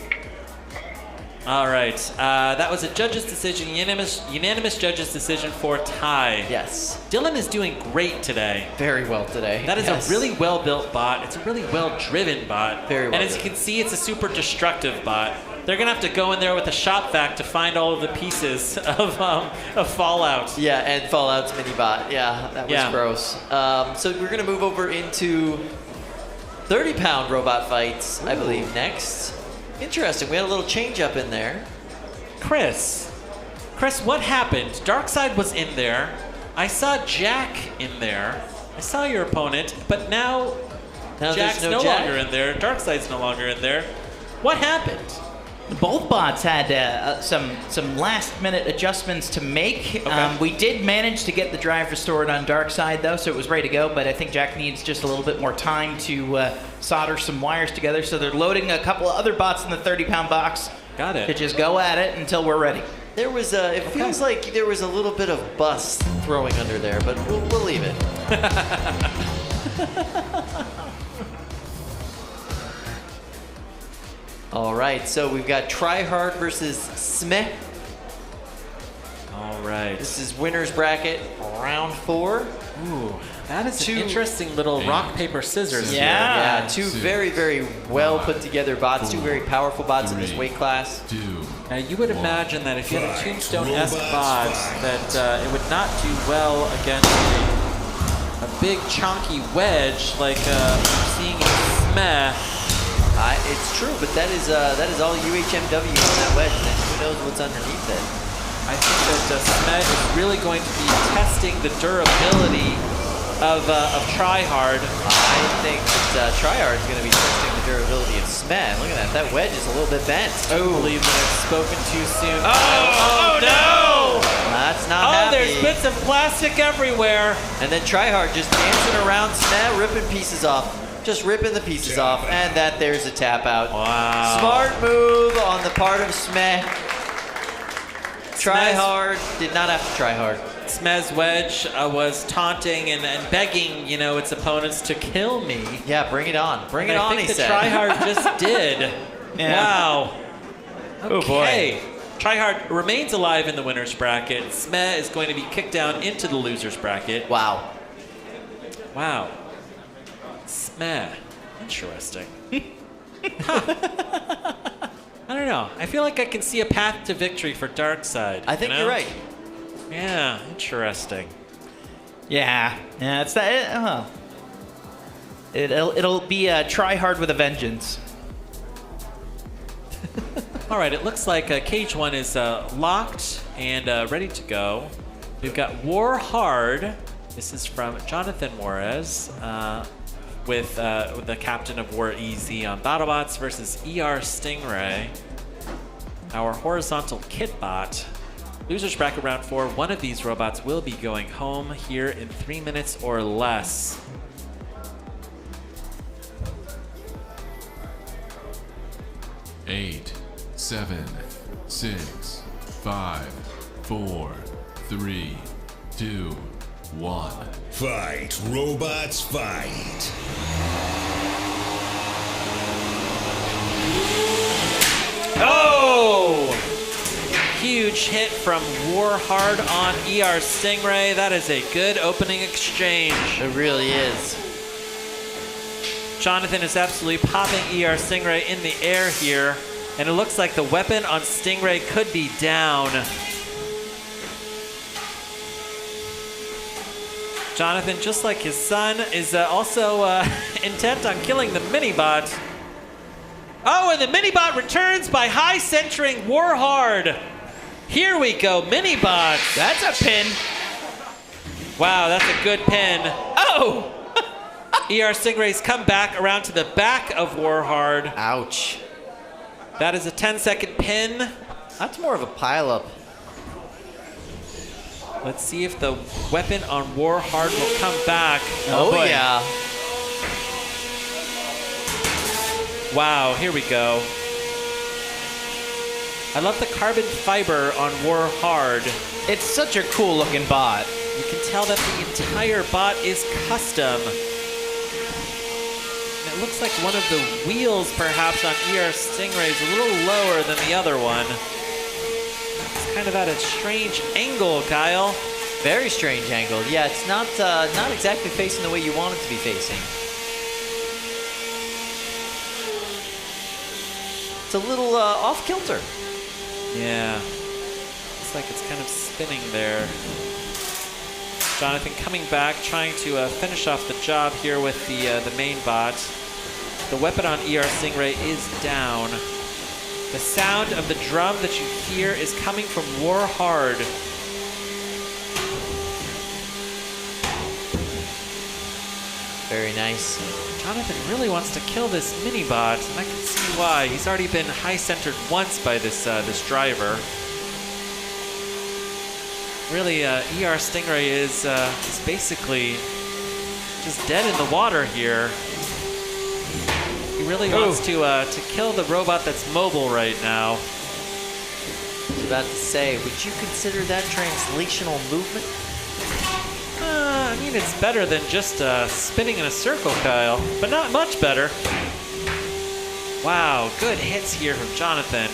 All right. That was a judge's decision, unanimous judge's decision for tie. Yes. Dylan is doing great today. Very well today. That is Yes. a really well-built bot. It's a really well-driven bot. Very And as you well-driven. can see, it's a super destructive bot. They're gonna have to go in there with a shop vac to find all of the pieces of Fallout. Yeah, and Fallout's mini bot. Yeah, that was Yeah. gross. So we're gonna move over into 30-pound robot fights, I believe, next. Interesting. We had a little change up in there. Chris, what happened? Darkseid was in there. I saw Jack in there. I saw your opponent, but now Now Jack's there's no Jack. longer in there. Darkseid's no longer in there. What happened? Both bots had some last-minute adjustments to make. We did manage to get the drive restored on Darkseid, though, so it was ready to go, but I think Jack needs just a little bit more time to solder some wires together, so they're loading a couple of other bots in the 30-pound box. Got it. To just go at it until we're ready. There was it feels like there was a little bit of bust throwing under there, but we'll leave it. All right, so we've got Tryhard versus SMEH. All right. This is winner's bracket, round 4. Ooh, that is Two- an interesting little rock, paper, scissors. Yeah. Yeah, two very, very well put together bots, two very powerful bots in this weight class. 2. Now you would imagine that if you had a Tombstone-esque bot, that it would not do well against a big chunky wedge like we're seeing in SMEH. It's true, but that is all UHMW on that wedge, and who knows what's underneath it. I think that SMEH is really going to be testing the durability of Tryhard. I think that Tryhard is going to be testing the durability of SMEH. Look at that. That wedge is a little bit bent. I believe that I've spoken too soon. Oh, no! That's not Oh, happy. there's bits of plastic everywhere. And then Tryhard just dancing around SMEH, ripping pieces off. Just ripping the pieces off. And there's a tap out. Wow. Smart move on the part of SMEH. Tryhard did not have to try hard. SMEH's wedge was taunting and begging, its opponents to kill me. Yeah, bring it on. Bring it And on, I he think said. Tryhard just did. Yeah. Wow. Oh, boy. Okay. Tryhard remains alive in the winner's bracket. SMEH is going to be kicked down into the loser's bracket. Wow. Wow. SMEH. Interesting. Huh. I don't know. I feel like I can see a path to victory for Darkseid. I think you're right. Yeah, interesting. Yeah, it's that. It'll be a Tryhard with a vengeance. All right, it looks like Cage 1 is locked and ready to go. We've got War Hard. This is from Jonathan Juarez with the captain of War Easy on BattleBots versus ER Stingray. Our horizontal kit bot. Losers bracket round 4. One of these robots will be going home here in 3 minutes or less. Eight, 7, 6, 5, 4, 3, 2, 1. Fight, robots, fight. Oh! Huge hit from Warhard on ER Stingray. That is a good opening exchange. It really is. Jonathan is absolutely popping ER Stingray in the air here. And it looks like the weapon on Stingray could be down. Jonathan, just like his son, is also intent on killing the mini-bot. Oh, and the Minibot returns by high centering Warhard. Here we go, Minibot. That's a pin. Wow, that's a good pin. Oh! ER Stingray's come back around to the back of Warhard. Ouch. That is a 10-second pin. That's more of a pileup. Let's see if the weapon on Warhard will come back. Oh, boy. yeah. Wow, here we go. I love the carbon fiber on Warhard. It's such a cool looking bot. You can tell that the entire bot is custom. And it looks like one of the wheels, perhaps, on ER Stingray is a little lower than the other one. It's kind of at a strange angle, Kyle. Very strange angle. Yeah, it's not exactly facing the way you want it to be facing. It's a little off kilter. Yeah. Looks like it's kind of spinning there. Jonathan coming back, trying to finish off the job here with the main bot. The weapon on ER Stingray is down. The sound of the drum that you hear is coming from Warhard. Very nice. Jonathan really wants to kill this mini-bot, and I can see why. He's already been high-centered once by this driver. Really, ER Stingray is basically just dead in the water here. He really wants to kill the robot that's mobile right now. I was about to say, would you consider that translational movement? I mean, it's better than just spinning in a circle, Kyle, but not much better. Wow, good hits here from Jonathan.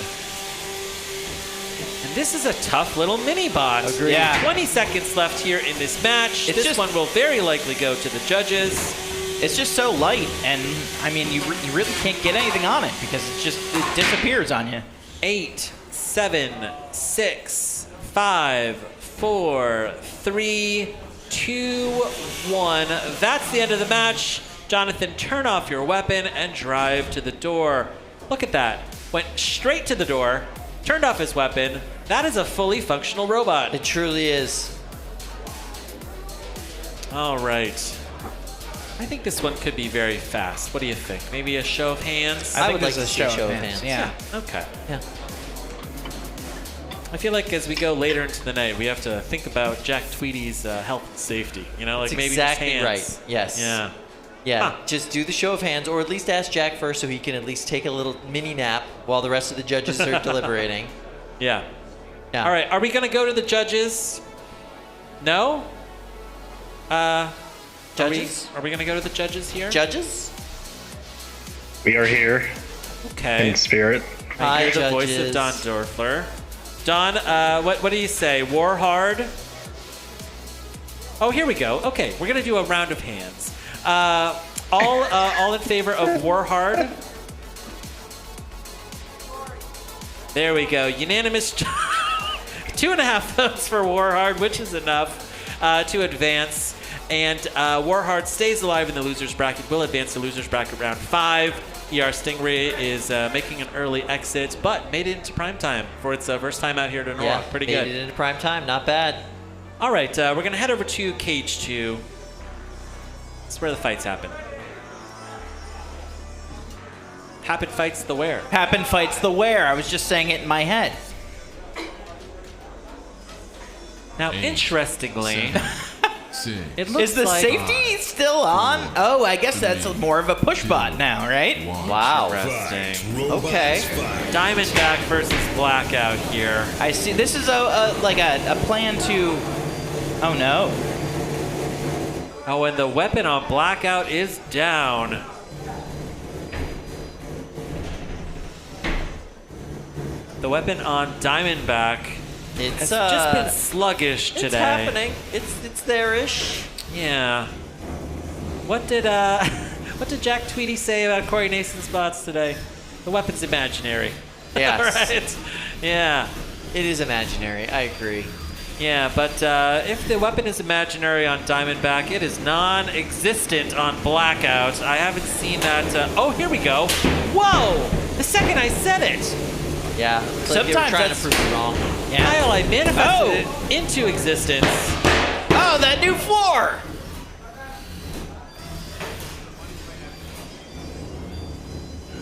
And this is a tough little mini-bot. Agreed. Yeah. 20 seconds left here in this match. This one will very likely go to the judges. It's just so light, and I mean, you really can't get anything on it because it disappears on you. 8, 7, 6, 5, 4, 3, 2, 1. That's the end of the match. Jonathan, turn off your weapon and drive to the door. Look at that. Went straight to the door, turned off his weapon. That is a fully functional robot. It truly is. All right. I think this one could be very fast. What do you think? Maybe a show of hands? I would like there's to a see a show of hands. Yeah. Okay. Yeah. I feel like as we go later into the night, we have to think about Jack Tweedy's health and safety. You know, like That's maybe exactly just hands. right. Yes. Yeah. Yeah, Huh. just do the show of hands, or at least ask Jack first so he can at least take a little mini nap while the rest of the judges are deliberating. Yeah. Yeah. All right. Are we going to go to the judges? No? Judges? Are we going to go to the judges here? Judges? We are here Okay. in spirit. I Hi, hear the voice judges. of Don Dorfler. Don, what do you say? Warhard? Oh, here we go. Okay, we're going to do a round of hands. All in favor of Warhard? There we go. Unanimous 2.5 votes for Warhard, which is enough to advance. And Warhard stays alive in the loser's bracket, will advance to loser's bracket round 5. ER Stingray is making an early exit, but made it into primetime for its first time out here to Norwalk. Yeah, Pretty made good. it into prime time. Not bad. All right, we're going to head over to Cage 2. That's where the fights happen. Happen fights the where. Happen fights the where. I was just saying it in my head. Now, 8, interestingly, 6, it looks Is the like safety still on? Oh, I guess that's more of a push bot now, right? 1. Wow. interesting. Robots Okay. fight. Diamondback versus Blackout here. I see. This is a plan to. Oh no. Oh, and the weapon on Blackout is down. The weapon on Diamondback It's has just been sluggish today. It's happening. It's there-ish. Yeah. What did Jack Tweedy say about Corey Nason's bots today? The weapon's imaginary. Yes. Right? Yeah. It is imaginary. I agree. Yeah, but if the weapon is imaginary on Diamondback, it is non-existent on Blackout. I haven't seen that. Oh, here we go. Whoa! The second I said it. Yeah. It's like they were Sometimes trying to that's- prove you wrong. Yeah. Kyle, I manifested it into existence. Oh, that new floor!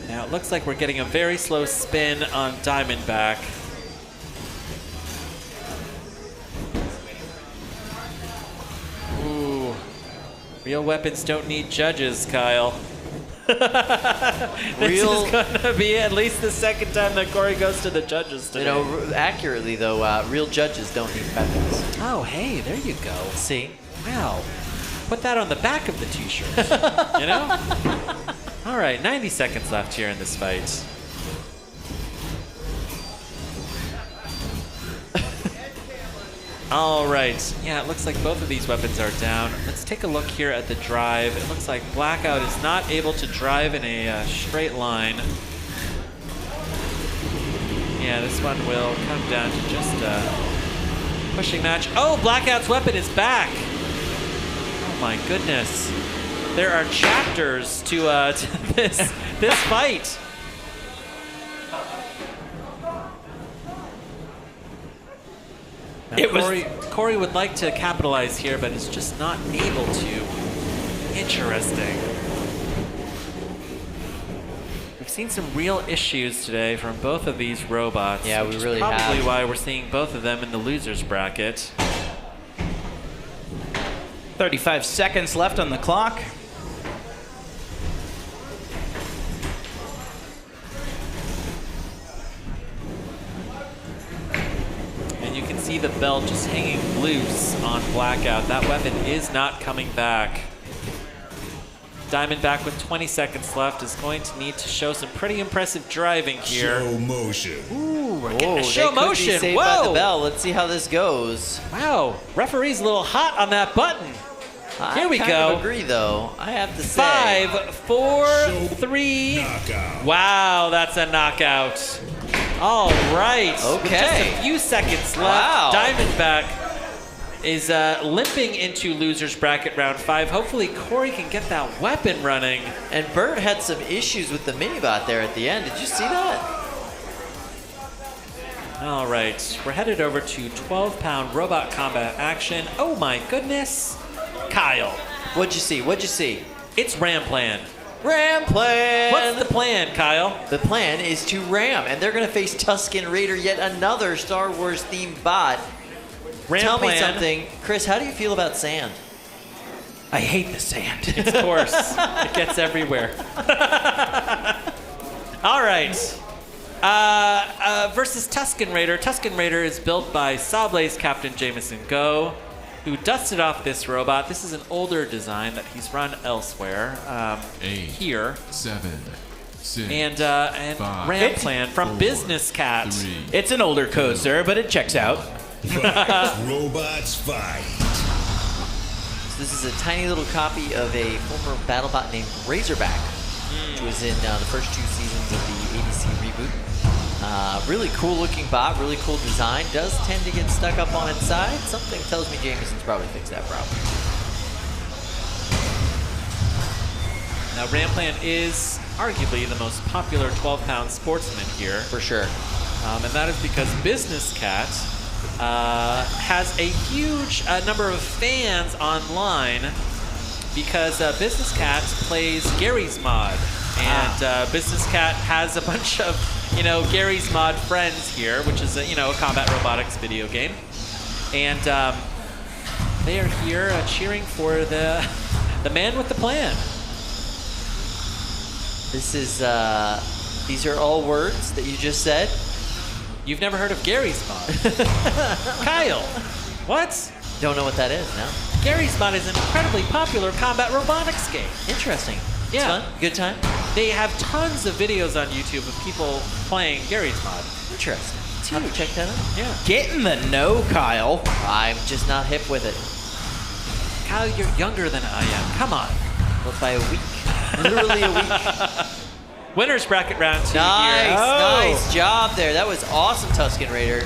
Now it looks like we're getting a very slow spin on Diamondback. Ooh. Real weapons don't need judges, Kyle. This is gonna be at least the second time that Corey goes to the judges today. You know, accurately though, real judges don't need weapons. Oh, hey, there you go. See? Wow. Put that on the back of the t-shirt. You know? All right, 90 seconds left here in this fight. All right. Yeah, it looks like both of these weapons are down. Let's take a look here at the drive. It looks like Blackout is not able to drive in a straight line. Yeah, this one will come down to just a pushing match. Oh, Blackout's weapon is back. Oh my goodness. There are chapters to this fight. Now, Corey would like to capitalize here, but is just not able to. Interesting. We've seen some real issues today from both of these robots. Yeah, we which really is probably have. why we're seeing both of them in the losers bracket. 35 seconds left on the clock. And you can see the belt just hanging loose on Blackout. That weapon is not coming back. Diamondback with 20 seconds left is going to need to show some pretty impressive driving here. Show motion. Ooh, we're getting a show they could motion. Be saved Whoa! by the bell. Let's see how this goes. Wow, referee's a little hot on that button. Here we I kind go. of agree, though. I have to say. 5, 4, 3. Knockout. Wow, that's a knockout. All right. With just Okay. a few seconds left. Wow. Diamondback is limping into losers bracket round 5. Hopefully Corey can get that weapon running. And Bert had some issues with the minibot there at the end. Did you see that? All right, we're headed over to 12-pound robot combat action. Oh my goodness. Kyle, What'd you see? What'd you see? it's Ram Plan. Ram plan. What's the plan, Kyle? The plan is to ram, and they're going to face Tuskin Raider, yet another Star Wars themed bot. Ram Tell Plan. me something, Chris. How do you feel about sand? I hate the sand. It's coarse. It gets everywhere. All right. Versus Tuskin Raider. Tuskin Raider is built by Sawblaze Captain Jameson Go, who dusted off this robot. This is an older design that he's run elsewhere. 8, Here. 7, 6, And 5, Ram Plan from 4, Business Cat. 3. It's an older code, sir, but it checks out. Fight. Robots fight. So this is a tiny little copy of a former BattleBot named Razorback, which was in the first 2 seasons of the ABC reboot. Really cool looking bot, really cool design. Does tend to get stuck up on its side. Something tells me Jameson's probably fixed that problem. Now, Ram Plan is arguably the most popular 12-pound sportsman here. For sure. And that is because Business Cat has a huge number of fans online because Business Cat plays Gary's Mod. And Business Cat has a bunch of, Gary's Mod friends here, which is a combat robotics video game. And they are here cheering for the man with the plan. This is, these are all words that you just said. You've never heard of Gary's Mod? Kyle, what? Don't know what that is, no? Gary's Mod is an incredibly popular combat robotics game. Interesting. It's Yeah. fun? Good time? They have tons of videos on YouTube of people playing Gary's Mod. Interesting. Have to check that out. Yeah. Get in the know, Kyle. I'm just not hip with it. Kyle, you're younger than I am. Come on. But by a week. Literally a week. Winners bracket round 2 Nice, here. nice job there. That was awesome, Tuskin Raider.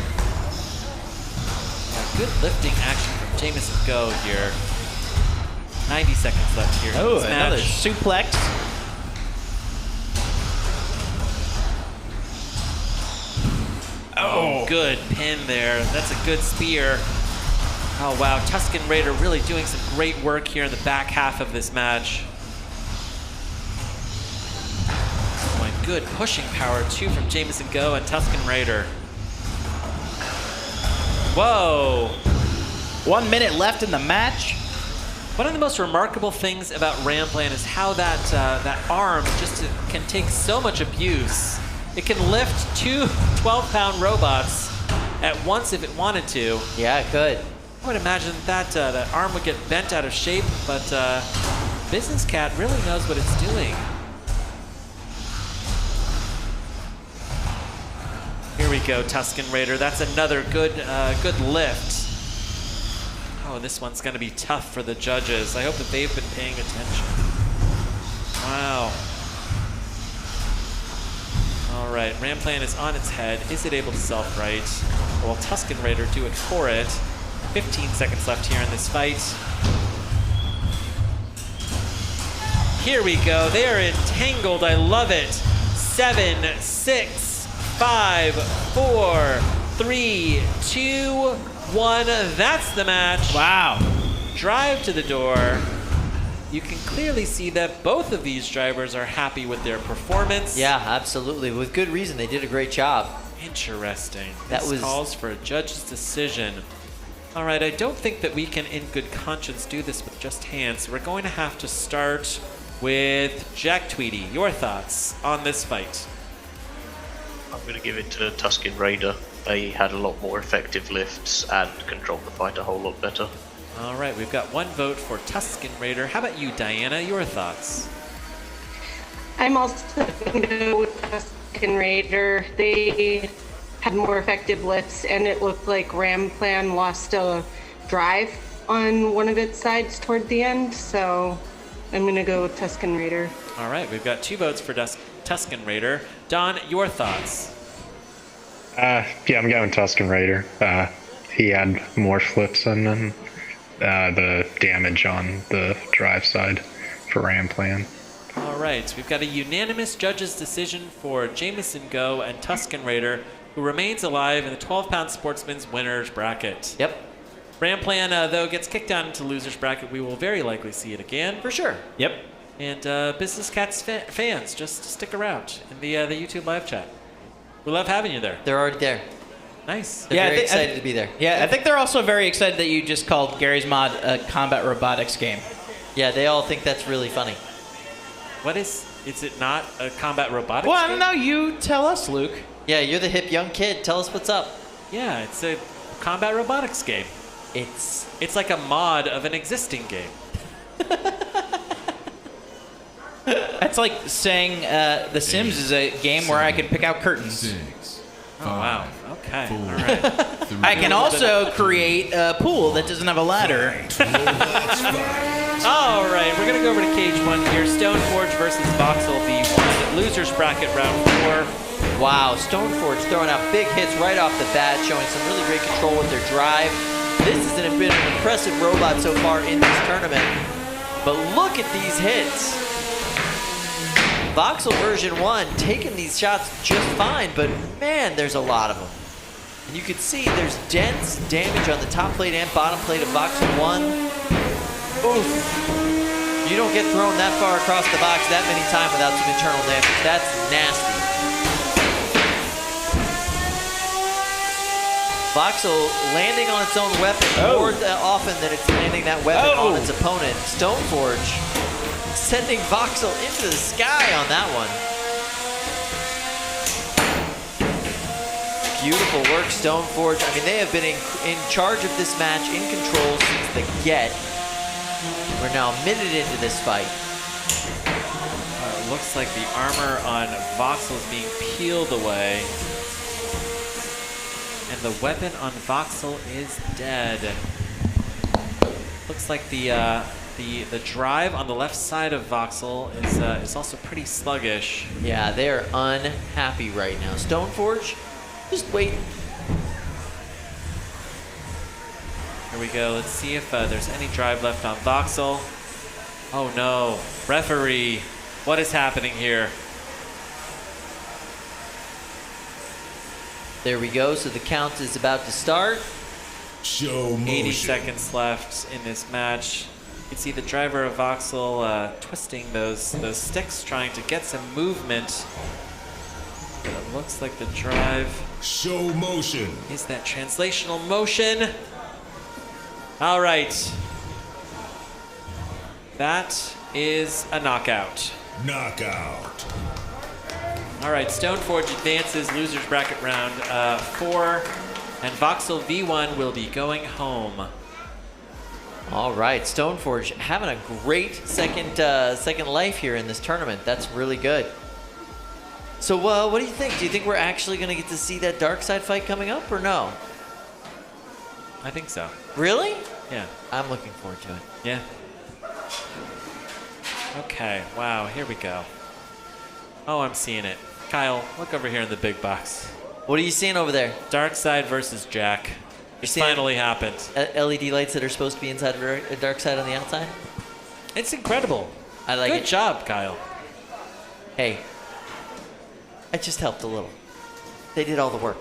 Good lifting action from Jameson Go here. 90 seconds left here. in Oh, this another match. suplex. Oh, good pin there. That's a good spear. Oh, wow. Tuskin Raider really doing some great work here in the back half of this match. Oh, my good pushing power, too, from Jameson Go and Tuskin Raider. Whoa. 1 minute left in the match. One of the most remarkable things about Ramplan is how that arm just can take so much abuse. It can lift two 12-pound robots at once if it wanted to. Yeah, it could. I would imagine that arm would get bent out of shape, but Business Cat really knows what it's doing. Here we go, Tuskin Raider. That's another good lift. Oh, this one's going to be tough for the judges. I hope that they've been paying attention. Wow. All right, Ramplan is on its head. Is it able to self-right? Will Tuskin Raider do it for it? 15 seconds left here in this fight. Here we go. They are entangled. I love it. 7, 6, 5, 4, 3, 2, 1. That's the match. Wow. Drive to the door. You can clearly see that both of these drivers are happy with their performance. Yeah, absolutely. With good reason. They did a great job. Interesting. That This was calls for a judge's decision. All right, I don't think that we can, in good conscience, do this with just hands. So we're going to have to start with Jack Tweedy. Your thoughts on this fight? I'm going to give it to Tuskin Raider. They had a lot more effective lifts and controlled the fight a whole lot better. All right, we've got one vote for Tuskin Raider. How about you, Diana? Your thoughts? I'm also going to go with Tuskin Raider. They had more effective lifts, and it looked like Ramplan lost a drive on one of its sides toward the end, so I'm going to go with Tuskin Raider. All right, we've got 2 votes for Tuskin Raider. Don, your thoughts? Yeah, I'm going Tuskin Raider. He had more flips than the damage on the drive side for Ramplan. All right, we've got a unanimous judge's decision for Jameson Go and Tuskin Raider, who remains alive in the 12-pound sportsman's winners bracket. Yep. Ramplan, though, gets kicked down into losers bracket. We will very likely see it again. For sure. Yep. And Business Cat's fans, just stick around in the YouTube live chat. We love having you there. They're already there. Nice. They're very excited to be there. Yeah, I think they're also very excited that you just called Gary's mod a combat robotics game. Yeah, they all think that's really funny. What is it not a combat robotics Well, I game? don't know. You tell us, Luke. Yeah, you're the hip young kid. Tell us what's up. Yeah, it's a combat robotics game. It's like a mod of an existing game. That's like saying The Sims is a game where I can pick out curtains. 6, Oh, wow. 5, Okay. 4, All right. 3, I can also create a pool that doesn't have a ladder. All right, we're going to go over to Cage 1 here. Stoneforge versus Voxel, the losers bracket round 4. Wow, Stoneforge throwing out big hits right off the bat, showing some really great control with their drive. This has been an impressive robot so far in this tournament. But look at these hits. Voxel version 1 taking these shots just fine, but man, there's a lot of them. And you can see there's dense damage on the top plate and bottom plate of Voxel 1. Oof. You don't get thrown that far across the box that many times without some internal damage. That's nasty. Voxel landing on its own weapon more often than it's landing that weapon on its opponent. Stoneforge sending Voxel into the sky on that one. Beautiful work, Stoneforge. I mean, they have been in charge of this match, in control since the get. We're now a minute into this fight. Looks like the armor on Voxel is being peeled away. And the weapon on Voxel is dead. Looks like the drive on the left side of Voxel is also pretty sluggish. Yeah, they are unhappy right now. Stoneforge, just wait. Here we go. Let's see if there's any drive left on Voxel. Oh no. Referee, what is happening here? There we go. So the count is about to start. Show 80 motion. seconds left in this match. You can see the driver of Voxel twisting those sticks, trying to get some movement. But it looks like the drive Show motion. is that translational motion. All right. That is a knockout. Knockout. All right, Stoneforge advances losers bracket round 4, and Voxel V1 will be going home. All right, Stoneforge having a great second life here in this tournament. That's really good. So what do you think? Do you think we're actually going to get to see that dark side fight coming up or no? I think so. Really? Yeah. I'm looking forward to it. Yeah. Okay, wow, here we go. Oh, I'm seeing it. Kyle, look over here in the big box. What are you seeing over there? Darkseid versus Jack. It seeing finally happened. LED lights that are supposed to be inside of a dark side on the outside? It's incredible. I like Good it. job, Kyle. Hey, I just helped a little. They did all the work.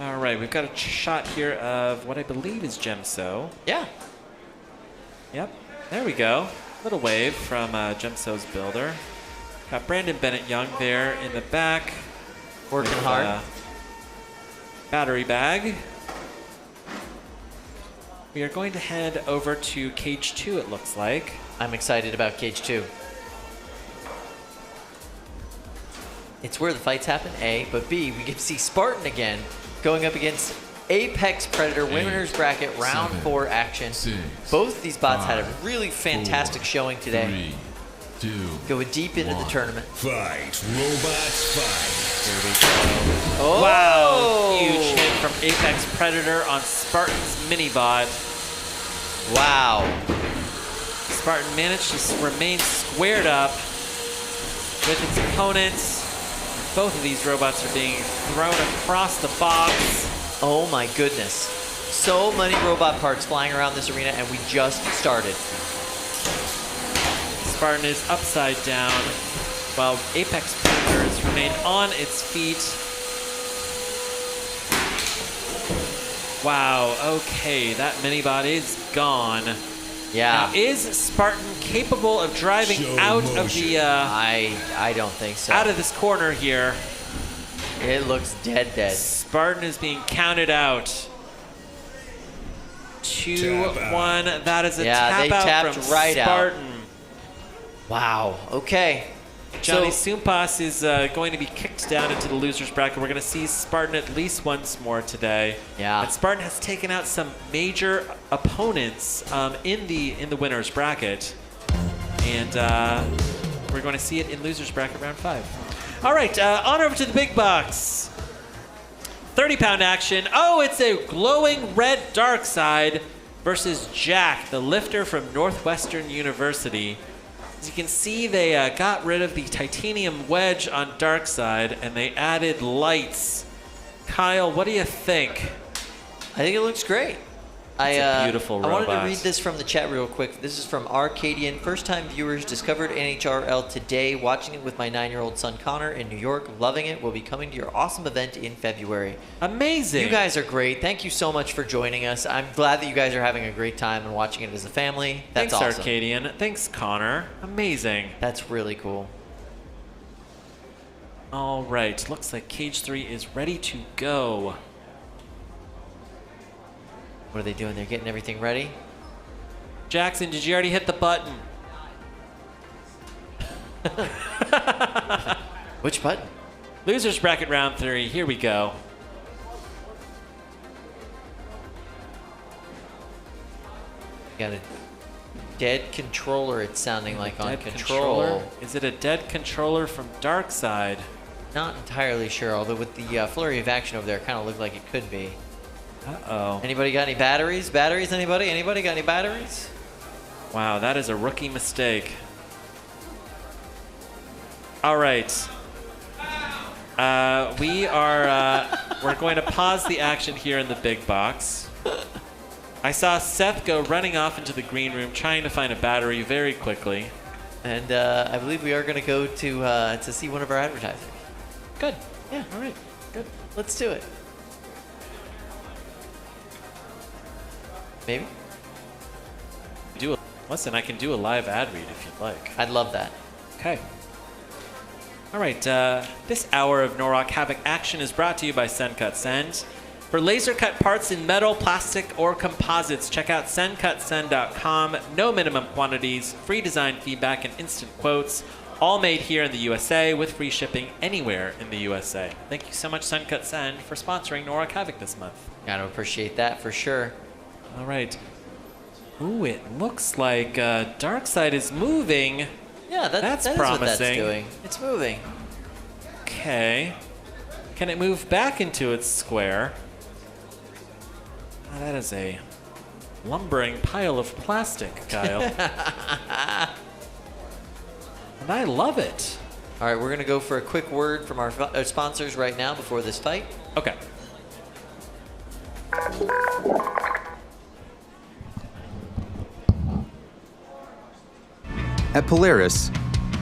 All right, we've got a shot here of what I believe is Djem So. Yeah. Yep, there we go. Little wave from Djem So's builder. Got Brandon Bennett Young there in the back. Working with, hard. Battery bag. We are going to head over to Cage 2, it looks like. I'm excited about Cage 2. It's where the fights happen, A, but B, we get to see Spartan again going up against Apex Predator, winners bracket, round 4 action. 6, Both these bots had a 5, really fantastic 4, showing today. 3, 2, Going deep into the 1. tournament. Fight. Robots fight. Here we go. Oh! Wow, huge hit from Apex Predator on Spartan's mini-bot. Wow. Spartan managed to remain squared up with its opponents. Both of these robots are being thrown across the box. Oh my goodness. So many robot parts flying around this arena, and we just started. Spartan is upside down, while Apex Predators remain on its feet. Wow, okay, that mini-bot is gone. Yeah. Now, is Spartan capable of driving Show out of motion. the I don't think so. out of this corner here? It looks dead. Spartan is being counted out. 2-1. That is a Yeah, they tap out tapped from right out. Spartan. Wow. Okay. Johnny So- Sumpas is going to be kicked down into the losers bracket. We're going to see Spartan at least once more today. Yeah. And Spartan has taken out some major opponents in the winners bracket, and we're going to see it in losers bracket round 5. All right, on over to the big box. 30-pound action. Oh, it's a glowing red Darkseid versus Jack, the lifter from Northwestern University. As you can see, they got rid of the titanium wedge on Darkseid, and they added lights. Kyle, what do you think? I think it looks great. It's a beautiful I wanted to robot. read this from the chat real quick. This is from Arcadian. First-time viewers discovered NHRL today. Watching it with my 9-year-old son Connor in New York. Loving it. Will be coming to your awesome event in February. Amazing. You guys are great. Thank you so much for joining us. I'm glad that you guys are having a great time and watching it as a family. That's Thanks, awesome. Arcadian. Thanks, Connor. Amazing. That's really cool. All right, looks like Cage 3 is ready to go. What are they doing? They're getting everything ready. Jackson, did you already hit the button? Which button? Losers bracket round 3, here we go. Got a dead controller, it's sounding like, on Dead control. controller? Is it a dead controller from Darkseid? Not entirely sure, although with the flurry of action over there, it kind of looked like it could be. Uh-oh. Anybody got any batteries? Batteries, anybody? Anybody got any batteries? Wow, that is a rookie mistake. All right. We're going to pause the action here in the big box. I saw Seth go running off into the green room trying to find a battery very quickly. And I believe we are going to go to see one of our advertisers. Good. Yeah. All right. Good. Let's do it. Maybe? Listen, I can do a live ad read if you'd like. I'd love that. Okay. All right, this hour of Norrock Havoc action is brought to you by SendCut Send. For laser cut parts in metal, plastic, or composites, check out sendcutsend.com. No minimum quantities, free design feedback, and instant quotes. All made here in the USA with free shipping anywhere in the USA. Thank you so much, SendCut Send, for sponsoring Norrock Havoc this month. Gotta appreciate that for sure. All right. Ooh, it looks like Darkseid is moving. Yeah, that's promising. what that's doing. It's moving. Okay. Can it move back into its square? Oh, that is a lumbering pile of plastic, Kyle. And I love it. All right, we're going to go for a quick word from our sponsors right now before this fight. Okay. At Polaris,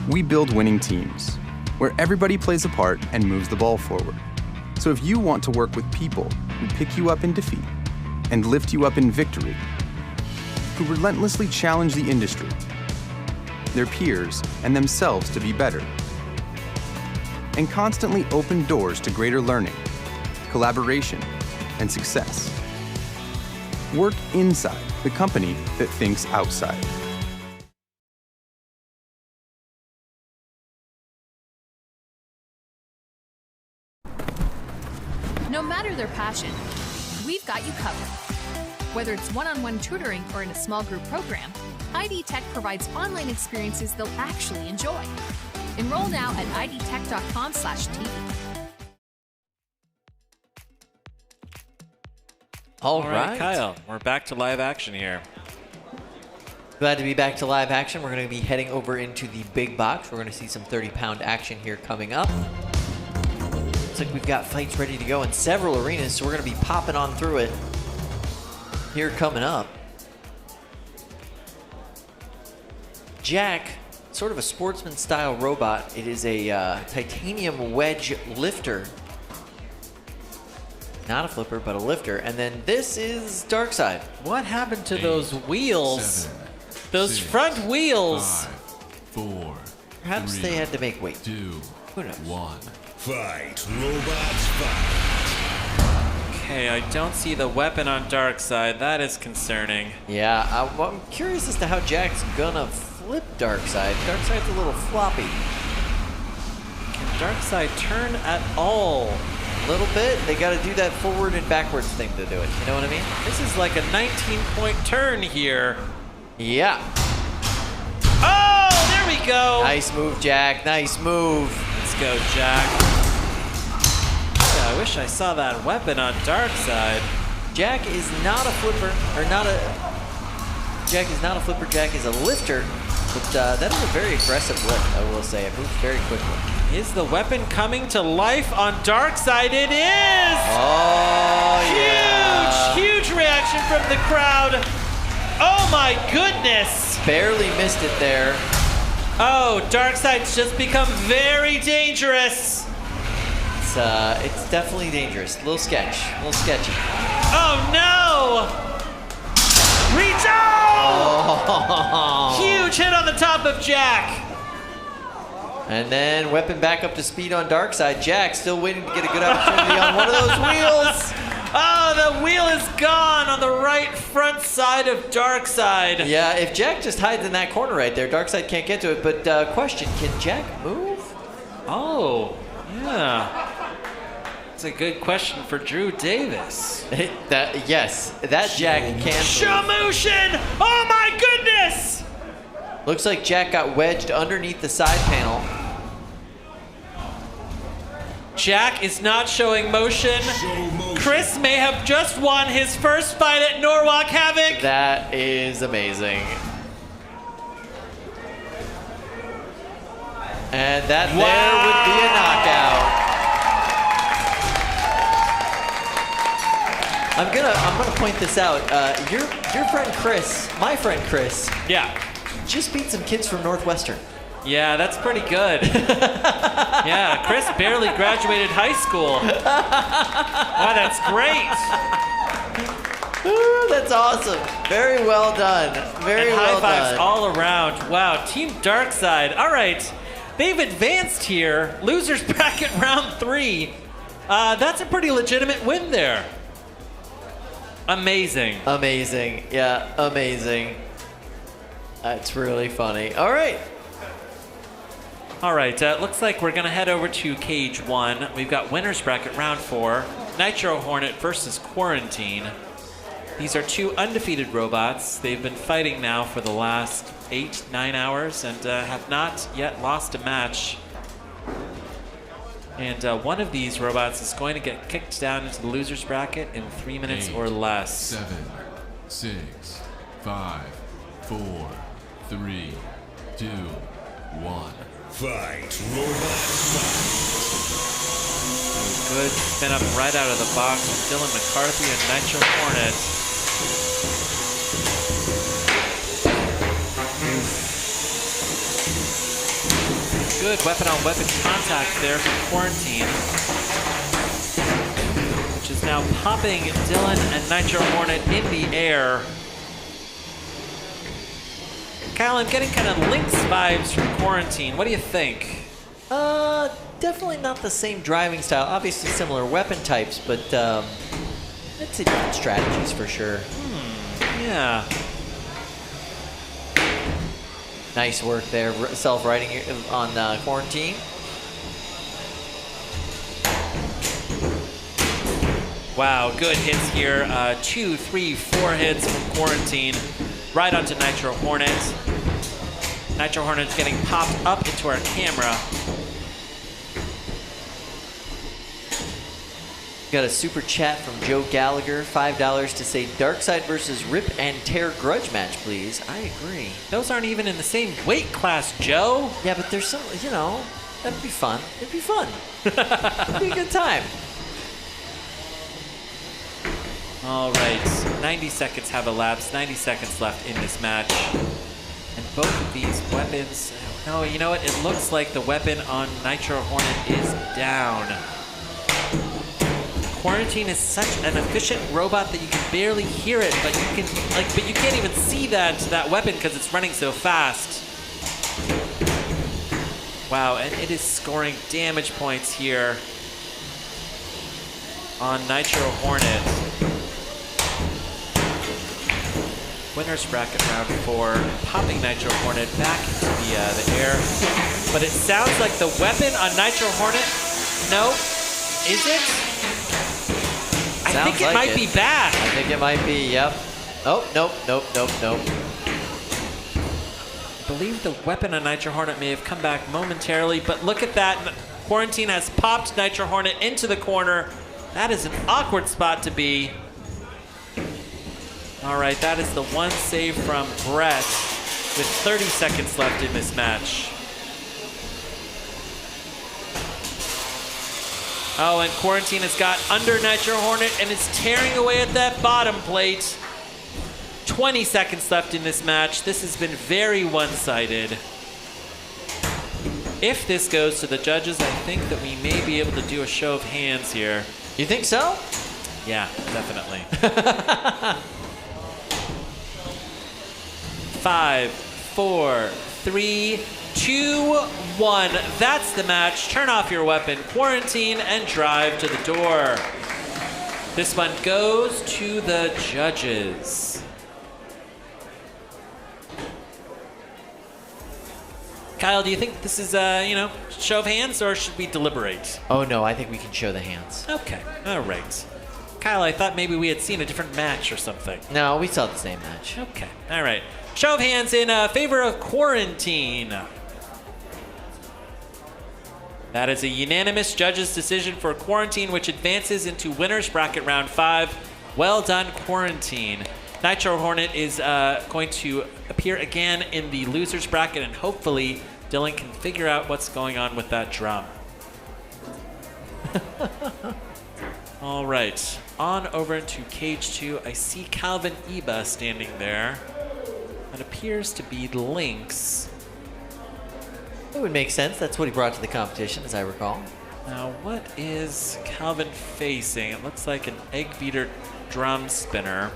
we build winning teams, where everybody plays a part and moves the ball forward. So if you want to work with people who pick you up in defeat and lift you up in victory, who relentlessly challenge the industry, their peers, and themselves to be better, and constantly open doors to greater learning, collaboration, and success. Work inside the company that thinks outside. No matter their passion, we've got you covered. Whether it's one-on-one tutoring or in a small group program, ID Tech provides online experiences they'll actually enjoy. Enroll now at idtech.com/TV. All right, Kyle, we're back to live action here. Glad to be back to live action. We're going to be heading over into the big box. We're going to see some 30-pound action here coming up. Looks like we've got fights ready to go in several arenas, so we're going to be popping on through it here coming up. Jack, sort of a sportsman-style robot. It is a titanium wedge lifter. Not a flipper, but a lifter. And then this is Darkseid. What happened to those wheels? 7, Those 6, front wheels. 5, 4, Perhaps 3, they had to make weight. 2, Who knows? 1. Fight, robots, fight. Okay, I don't see the weapon on Darkseid. That is concerning. Yeah, I'm curious as to how Jack's gonna flip Darkseid. Darkseid's a little floppy. Can Darkseid turn at all? A little bit. They gotta do that forward and backwards thing to do it. You know what I mean? This is like a 19-point turn here. Yeah. Oh, there we go. Nice move, Jack. Nice move. Let's go, Jack. Yeah, I wish I saw that weapon on Darkseid. Jack is not a flipper, or not a... Jack is not a flipper. Jack is a lifter. But that is a very aggressive lift, I will say. It moves very quickly. Is the weapon coming to life on Darkseid? It is! Oh, yeah. Huge reaction from the crowd. Oh my goodness! Barely missed it there. Oh, Darkseid's just become very dangerous. It's definitely dangerous. A little sketchy. Oh no! Reach out! Oh. Huge hit on the top of Jack. And then weapon back up to speed on Darkseid. Jack still waiting to get a good opportunity on one of those wheels. Oh, the wheel is gone on the right front side of Darkseid. Yeah, if Jack just hides in that corner right there, Darkseid can't get to it. But question, can Jack move? Oh, yeah. That's a good question for Drew Davis. Yes, that Jack can move. Shamooshin! Oh my goodness! Looks like Jack got wedged underneath the side panel. Jack is not showing motion. Chris may have just won his first fight at Norrock Havoc. That is amazing. And that there would be a knockout. I'm gonna point this out. Your friend Chris, my friend Chris, yeah, just beat some kids from Northwestern. Yeah, that's pretty good. Yeah, Chris barely graduated high school. Wow, that's great. That's awesome. Very well done. Very and well high fives done. all around. Wow, Team Darkside. All right, they've advanced here. Losers bracket round 3. That's a pretty legitimate win there. Amazing. Amazing. Yeah, amazing. That's really funny. All right. All right, looks like we're going to head over to Cage 1. We've got winners bracket round 4. Nitro Hornet versus Quarantine. These are 2 undefeated robots. They've been fighting now for the last 8-9 hours and have not yet lost a match. And one of these robots is going to get kicked down into the losers bracket in 3 minutes 8, or less. 7, 6, 5, 4, 3, 2, 1. Fight, robots, Good spin up right out of the box with Dylan McCarthy and Nitro Hornet. Good weapon on weapon contact there from Quarantine, which is now popping Dylan and Nitro Hornet in the air. Kyle, I'm getting kind of Lynx vibes from Quarantine. What do you think? Definitely not the same driving style. Obviously similar weapon types, but I'd say different strategies for sure. Yeah. Nice work there, self-riding on Quarantine. Wow, good hits here. 2, 3, 4 hits from Quarantine. Right onto Nitro Hornet. Nitro Hornet's getting popped up into our camera. Got a super chat from Joe Gallagher, $5 to say Darkside versus Rip and Tear grudge match, please. I agree. Those aren't even in the same weight class, Joe. Yeah, but there's some, you know, that'd be fun. It'd be fun. It'd be a good time. All right, 90 seconds have elapsed, 90 seconds left in this match. And both of these weapons, no, you know what? It looks like the weapon on Nitro Hornet is down. Quarantine is such an efficient robot that you can barely hear it, but you can but you can't even see that weapon because it's running so fast. Wow, and it is scoring damage points here on Nitro Hornet. Winners bracket round 4, popping Nitro Hornet back into the air. But it sounds like the weapon on Nitro Hornet, no, is it? I think it might be back. I think it might be, yep. Oh, nope. I believe the weapon on Nitro Hornet may have come back momentarily, but look at that. Quarantine has popped Nitro Hornet into the corner. That is an awkward spot to be. All right, that is the one save from Brett with 30 seconds left in this match. Oh, and Quarantine has got under Nitro Hornet and is tearing away at that bottom plate. 20 seconds left in this match. This has been very one-sided. If this goes to the judges, I think that we may be able to do a show of hands here. You think so? Yeah, definitely. 5, 4, 3, 2, 1. That's the match. Turn off your weapon, Quarantine, and drive to the door. This one goes to the judges. Kyle, do you think this is show of hands, or should we deliberate? Oh no, I think we can show the hands. Okay, all right. Kyle, I thought maybe we had seen a different match or something. No, we saw the same match. Okay, all right. Show of hands in favor of Quarantine. That is a unanimous judges' decision for Quarantine, which advances into winners bracket round 5. Well done, Quarantine. Nitro Hornet is going to appear again in the losers bracket, and hopefully Dylan can figure out what's going on with that drum. All right, on over to Cage 2. I see Calvin Eba standing there. That appears to be Lynx. It would make sense. That's what he brought to the competition, as I recall. Now, what is Calvin facing? It looks like an egg beater drum spinner.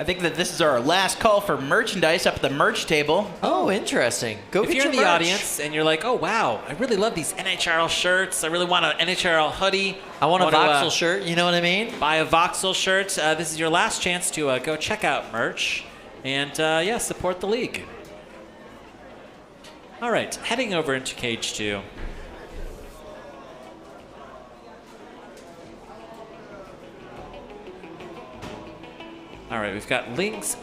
I think that this is our last call for merchandise up at the merch table. Oh, interesting. Go If get you're your in the merch. audience and you're like, oh, wow, I really love these NHRL shirts. I really want an NHRL hoodie. I want a wanna, Voxel shirt, you know what I mean? Buy a Voxel shirt. This is your last chance to go check out merch and, yeah, support the league. All right, heading over into Cage 2. All right, we've got Lynx,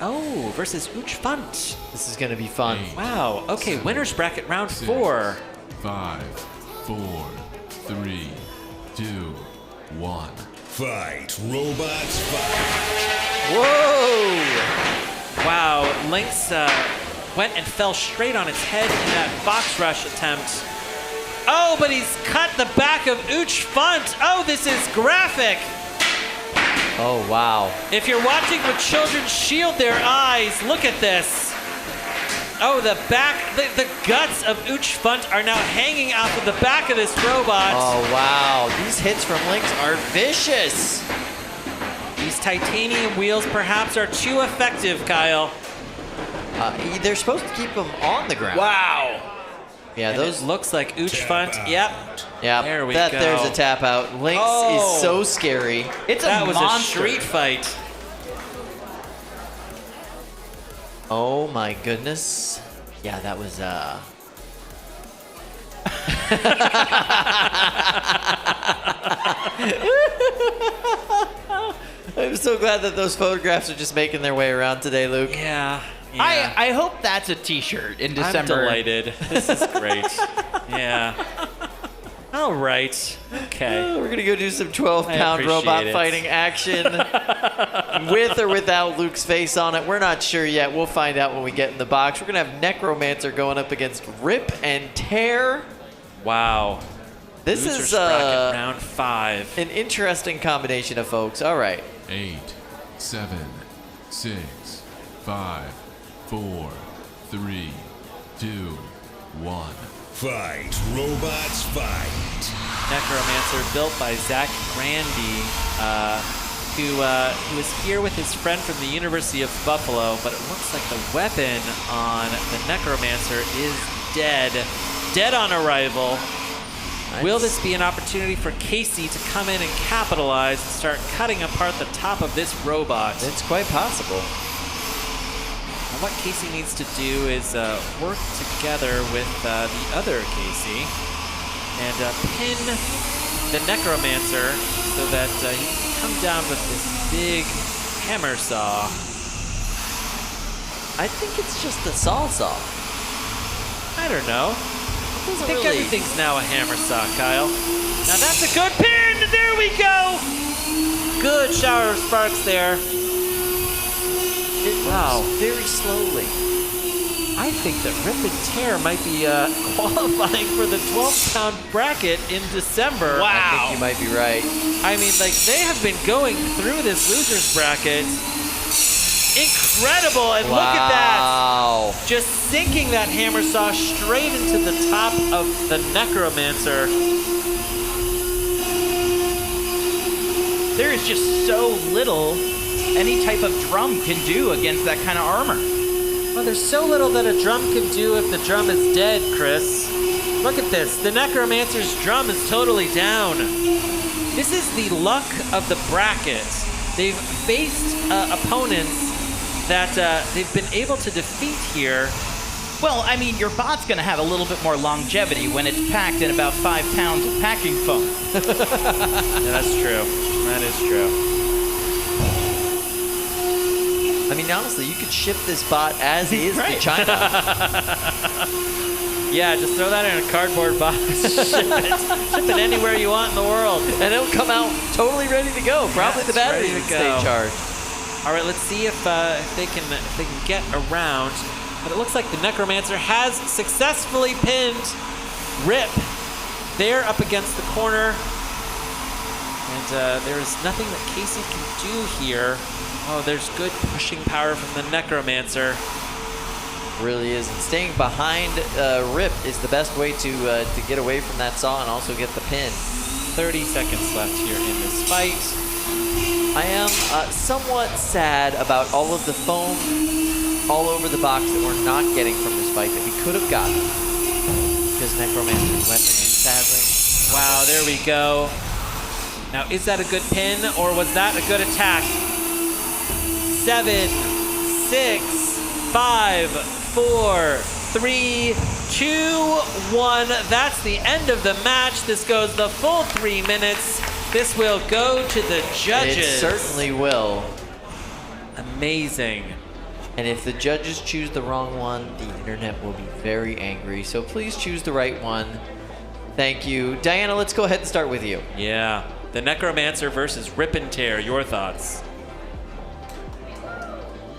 versus Uch Funt. This is going to be fun. Wow, okay, 7, winner's bracket round 6, 4. 5, 4, 3, 2, 1. Fight, robots, fight. Whoa! Wow, Lynx went and fell straight on its head in that Fox Rush attempt. Oh, but he's cut the back of Uch Funt. Oh, this is graphic. Oh, wow. If you're watching with children, shield their eyes. Look at this. Oh, the guts of Uch Funt are now hanging out of the back of this robot. Oh, wow. These hits from Lynx are vicious. These titanium wheels perhaps are too effective, Kyle. They're supposed to keep them on the ground. Wow. Yeah, And those it looks like Uch Funt. Yep. Yeah, There we there's go. a tap out. Lynx is so scary. It's That a was monster. a street fight. Oh my goodness. Yeah, that was I'm so glad that those photographs are just making their way around today, Luke. Yeah. I hope that's a T-shirt in December. I'm delighted. This is great. Yeah. All right. Okay. We're gonna go do some 12-pound appreciate robot it. fighting action with or without Luke's face on it. We're not sure yet. We'll find out when we get in the box. We're gonna have Necromancer going up against Rip and Tear. Wow. This Losers is bracket round 5. an interesting combination of folks. All right. 8, 7, 6, 5, 4, 3, 2, 1. Fight, robots, fight. Necromancer built by Zach Grandy, who was here with his friend from the University of Buffalo, but it looks like the weapon on the Necromancer is dead. Dead on arrival. Nice. Will this be an opportunity for Casey to come in and capitalize and start cutting apart the top of this robot? It's quite possible. And what Casey needs to do is work together with the other Casey and pin the Necromancer so that he can come down with this big hammer saw. I think it's just a saw. I don't know. I think really- everything's now a hammer saw, Kyle. Now that's a good pin! There we go! Good shower of sparks there. It Wow. moves very slowly. I think that Rip and Tear might be qualifying for the 12-pound bracket in December. I think you might be right. I mean, like, they have been going through this loser's bracket. Incredible, and look at that. Wow. Just sinking that hammer saw straight into the top of the Necromancer. There is just so little any type of drum can do against that kind of armor. Well, there's so little that a drum can do if the drum is dead, Chris. Look at this. The Necromancer's drum is totally down. This is the luck of the bracket. They've faced opponents that they've been able to defeat here. Well, I mean, your bot's going to have a little bit more longevity when it's packed in about 5 pounds of packing foam. Yeah, that's true. That is true. I mean, honestly, you could ship this bot as is to Right. China. Yeah, just throw that in a cardboard box. Ship it anywhere you want in the world. And it'll come out totally ready to go. Probably the Yes, battery ready would to stay go. charged. All right, let's see if they can get around. But it looks like the Necromancer has successfully pinned Rip. They're up against the corner. And there is nothing that Casey can do here. Oh, there's good pushing power from the Necromancer. Really is. And staying behind Rip is the best way to get away from that saw and also get the pin. 30 seconds left here in this fight. I am somewhat sad about all of the foam all over the box that we're not getting from this fight that we could have gotten. Because Necromancer's weapon is sadly... Wow, there we go. Now, is that a good pin, or was that a good attack? 7, 6, 5, 4, 3, 2, 1. That's the end of the match. This goes the full 3 minutes. This will go to the judges. It certainly will. Amazing. And if the judges choose the wrong one, the internet will be very angry. So please choose the right one. Thank you. Diana, let's go ahead and start with you. Yeah. The Necromancer versus Rip and Tear. Your thoughts?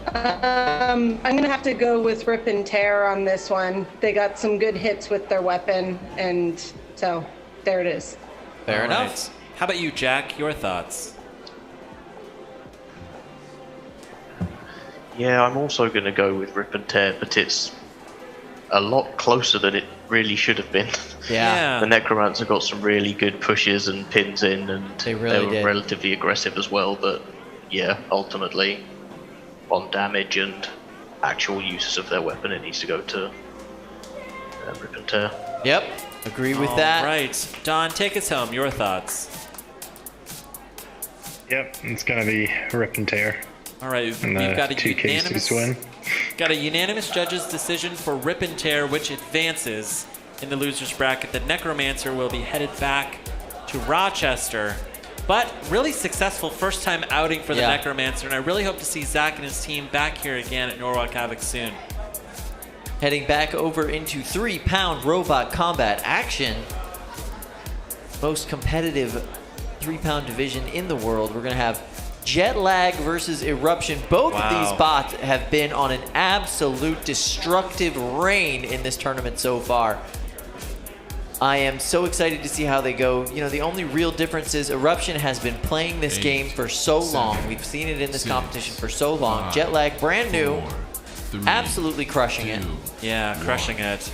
I'm going to have to go with Rip and Tear on this one. They got some good hits with their weapon, and so there it is. Fair enough. Right. How about you, Jack? Your thoughts? Yeah, I'm also going to go with Rip and Tear, but it's a lot closer than it really should have been. Yeah. The Necromancer got some really good pushes and pins in, and they were relatively aggressive as well, but yeah, ultimately, on damage and actual uses of their weapon, it needs to go to Rip and Tear. Yep, agree with that. Right. Don, take us home. Your thoughts? Yep, it's going to be Rip and Tear. All right, And we've got a two cases win. Got a unanimous judges' decision for Rip and Tear, which advances in the losers bracket. The Necromancer will be headed back to Rochester, but really successful first-time outing for the Necromancer, and I really hope to see Zach and his team back here again at Norwalk Havoc soon. Heading back over into 3-pound robot combat action. Most competitive 3-pound division in the world. We're going to have Jetlag versus Eruption. Both of these bots have been on an absolute destructive reign in this tournament so far. I am so excited to see how they go. You know, the only real difference is Eruption has been playing this game for so long. We've seen it in this competition for so long. Jetlag, brand new, absolutely crushing it. Yeah, crushing it.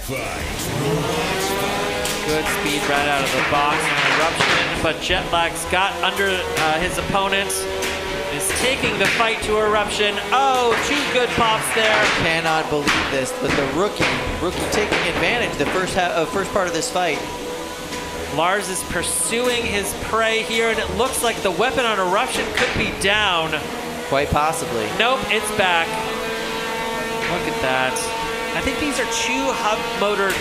Good speed right out of the box from Eruption, but Jetlag's got under his opponent. Is taking the fight to Eruption. Oh, 2 good pops there. I cannot believe this, but the rookie taking advantage the first part of this fight. Lars is pursuing his prey here, and it looks like the weapon on Eruption could be down. Quite possibly. Nope, it's back. Look at that. I think these are 2 hub-motored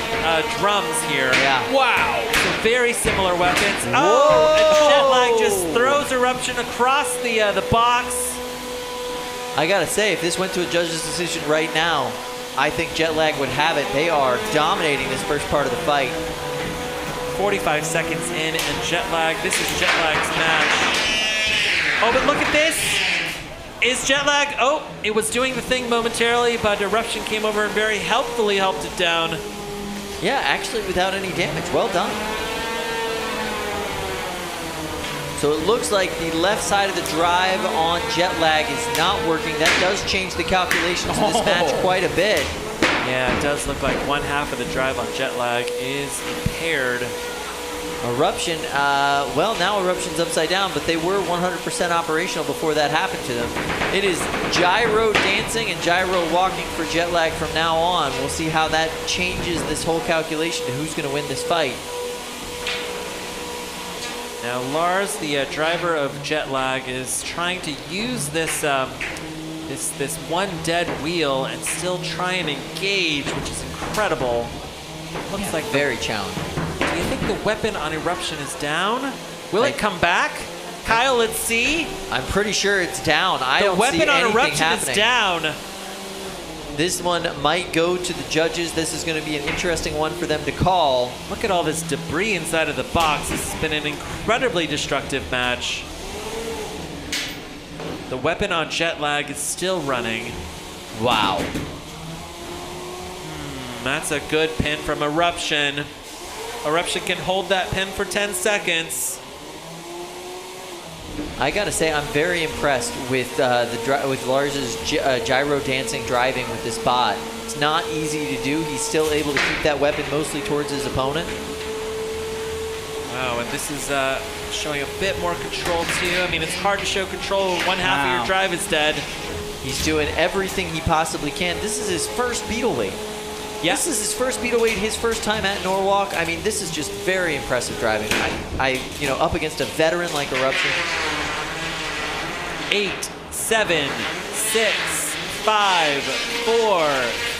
drums here. Yeah. Wow. So very similar weapons. Oh, and Jetlag just throws Eruption across the box. I gotta say, if this went to a judge's decision right now, I think Jetlag would have it. They are dominating this first part of the fight. 45 seconds in, and Jetlag, this is Jetlag's match. Oh, but look at this. Is Jetlag, oh, it was doing the thing momentarily, but Eruption came over and very helpfully helped it down. Yeah, actually without any damage. Well done. So it looks like the left side of the drive on Jetlag is not working. That does change the calculations of this match quite a bit. Yeah, it does look like 1/2 of the drive on Jetlag is impaired. Eruption, well, now Eruption's upside down, but they were 100% operational before that happened to them. It is gyro dancing and gyro walking for Jetlag from now on. We'll see how that changes this whole calculation to who's going to win this fight. Now Lars, the driver of Jetlag, is trying to use this this one dead wheel and still try and engage, which is incredible. Looks like very challenging. Do you think the weapon on Eruption is down? Will it come back? Kyle, let's see. I'm pretty sure it's down. I don't see anything happening. The weapon on Eruption is down. This one might go to the judges. This is going to be an interesting one for them to call. Look at all this debris inside of the box. This has been an incredibly destructive match. The weapon on Jetlag is still running. Wow. That's a good pin from Eruption. Eruption can hold that pin for 10 seconds. I gotta say, I'm very impressed with with Lars's gyro dancing driving with this bot. It's not easy to do. He's still able to keep that weapon mostly towards his opponent. Wow, and this is showing a bit more control too. I mean, it's hard to show control when one half of your drive is dead. He's doing everything he possibly can. This is his first beetle weight. Yeah. This is his first beetle weight, his first time at Norwalk. I mean, this is just very impressive driving. You know, up against a veteran like Eruption. 8, 7, 6, 5, 4,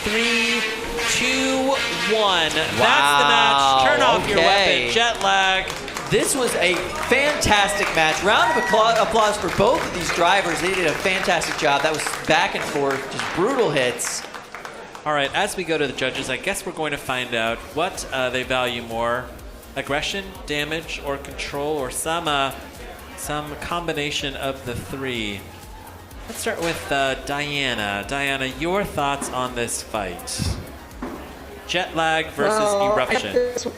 3, 2, 1. That's the match. Turn off your weapon. Jet lag. This was a fantastic match. Round of applause for both of these drivers. They did a fantastic job. That was back and forth, just brutal hits. All right, as we go to the judges, I guess we're going to find out what they value more: aggression, damage, or control, or some combination of the three. Let's start with Diana. Diana, your thoughts on this fight? Jet lag versus Eruption.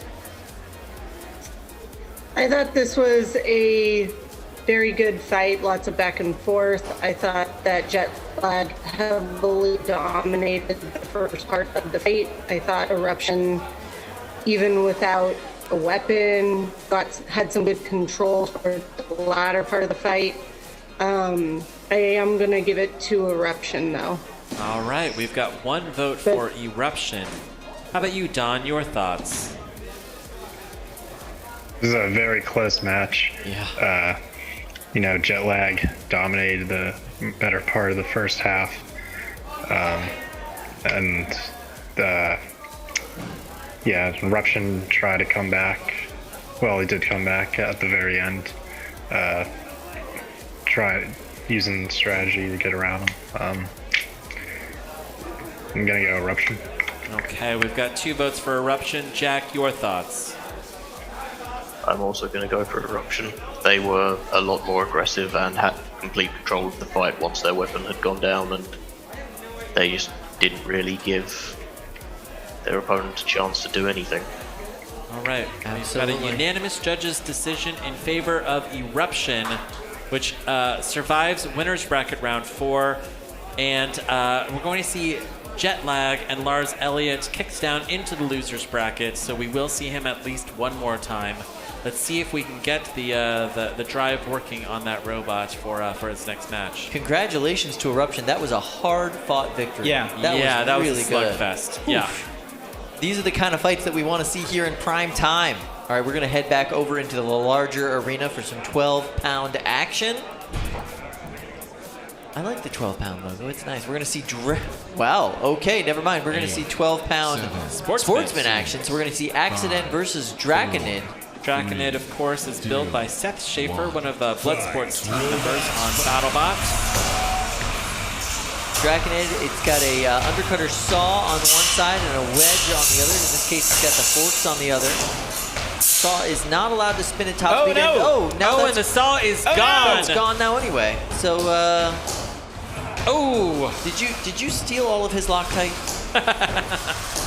I thought this was a very good fight, lots of back and forth. I thought that Jet lag heavily dominated the first part of the fight. I thought Eruption, even without a weapon, had some good control for the latter part of the fight. I am going to give it to Eruption, though. All right, we've got one vote for Eruption. How about you, Don? Your thoughts? This is a very close match. Yeah. You know, Jet lag dominated the better part of the first half. Eruption tried to come back. Well, he did come back at the very end. Try using strategy to get around him. I'm gonna go Eruption. Okay, we've got 2 votes for Eruption. Jack, your thoughts? I'm also going to go for Eruption. They were a lot more aggressive and had complete control of the fight once their weapon had gone down, and they just didn't really give their opponent a chance to do anything. All right, we've got a unanimous judges' decision in favor of Eruption, which survives winner's bracket round 4, and we're going to see Jet lag and Lars Elliott kicks down into the losers bracket, so we will see him at least one more time. Let's see if we can get the drive working on that robot for his next match. Congratulations to Eruption. That was a hard-fought victory. Yeah, that was really a slugfest. Yeah. These are the kind of fights that we want to see here in prime time. All right, we're going to head back over into the larger arena for some 12-pound action. I like the 12-pound logo. It's nice. We're going to see... Wow. Okay, never mind. We're going to see 12-pound sportsman action. So we're going to see Accident versus Draconid. Draconid, of course, is built by Seth Schaefer, one of Bloodsport's team members on BattleBot. Draconid, it's got a undercutter saw on one side and a wedge on the other. In this case, it's got the forks on the other. Saw is not allowed to spin at top speed. Oh, and the saw is gone. It's gone now anyway. So, did you steal all of his Loctite?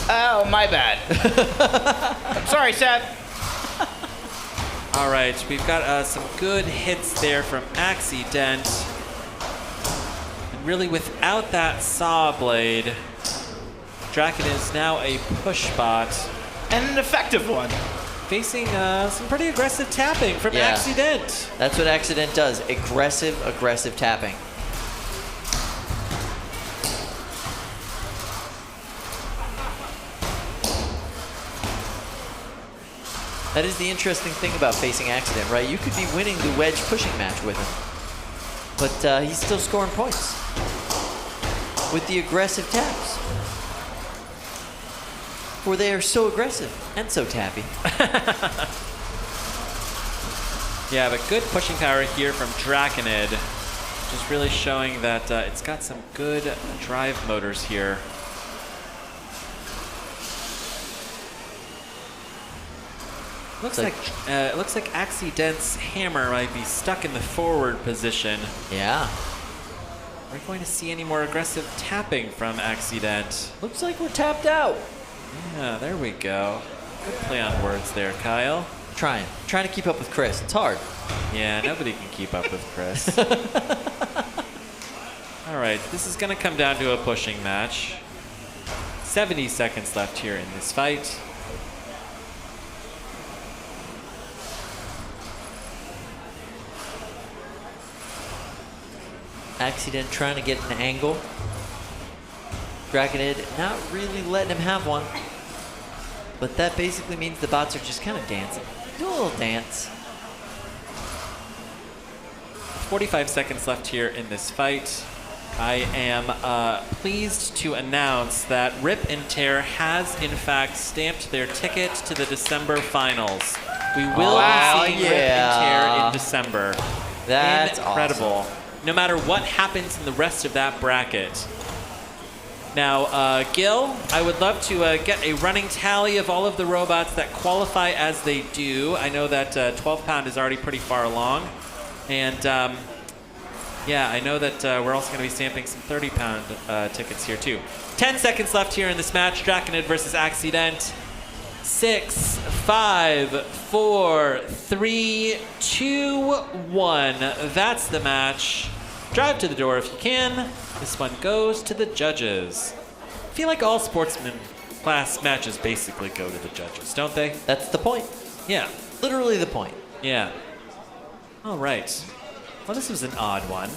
Oh, my bad. I'm sorry, Seth. All right, we've got some good hits there from Accident. And really, without that saw blade, Draconid is now a push bot. And an effective one. Facing some pretty aggressive tapping from Accident. That's what Accident does. Aggressive tapping. That is the interesting thing about facing Accident, right? You could be winning the wedge pushing match with him. But he's still scoring points with the aggressive taps. For they are so aggressive and so tappy. Yeah, but good pushing power here from Draconid. Just really showing that it's got some good drive motors here. Looks like Accident's hammer might be stuck in the forward position. Yeah. Are we going to see any more aggressive tapping from Accident? Looks like we're tapped out. Yeah, there we go. Good play on words there, Kyle. Trying to keep up with Chris. It's hard. Yeah, nobody can keep up with Chris. All right, this is going to come down to a pushing match. 70 seconds left here in this fight. Accident trying to get an angle. Draconid not really letting him have one. But that basically means the bots are just kind of dancing. Do a little dance. 45 seconds left here in this fight. I am pleased to announce that Rip and Tear has, in fact, stamped their ticket to the December finals. We will be seeing Rip and Tear in December. That's incredible. awesome. No matter what happens in the rest of that bracket. Now, Gil, I would love to get a running tally of all of the robots that qualify as they do. I know that 12 pound is already pretty far along. And yeah, I know that we're also going to be stamping some 30 pound tickets here too. 10 seconds left here in this match. Draconid versus Accident. 6, 5, 4, 3, 2, 1. That's the match. Drive to the door if you can. This one goes to the judges. I feel like all sportsman class matches basically go to the judges, don't they? That's the point. Yeah. Literally the point. Yeah. All right. Well, this was an odd one.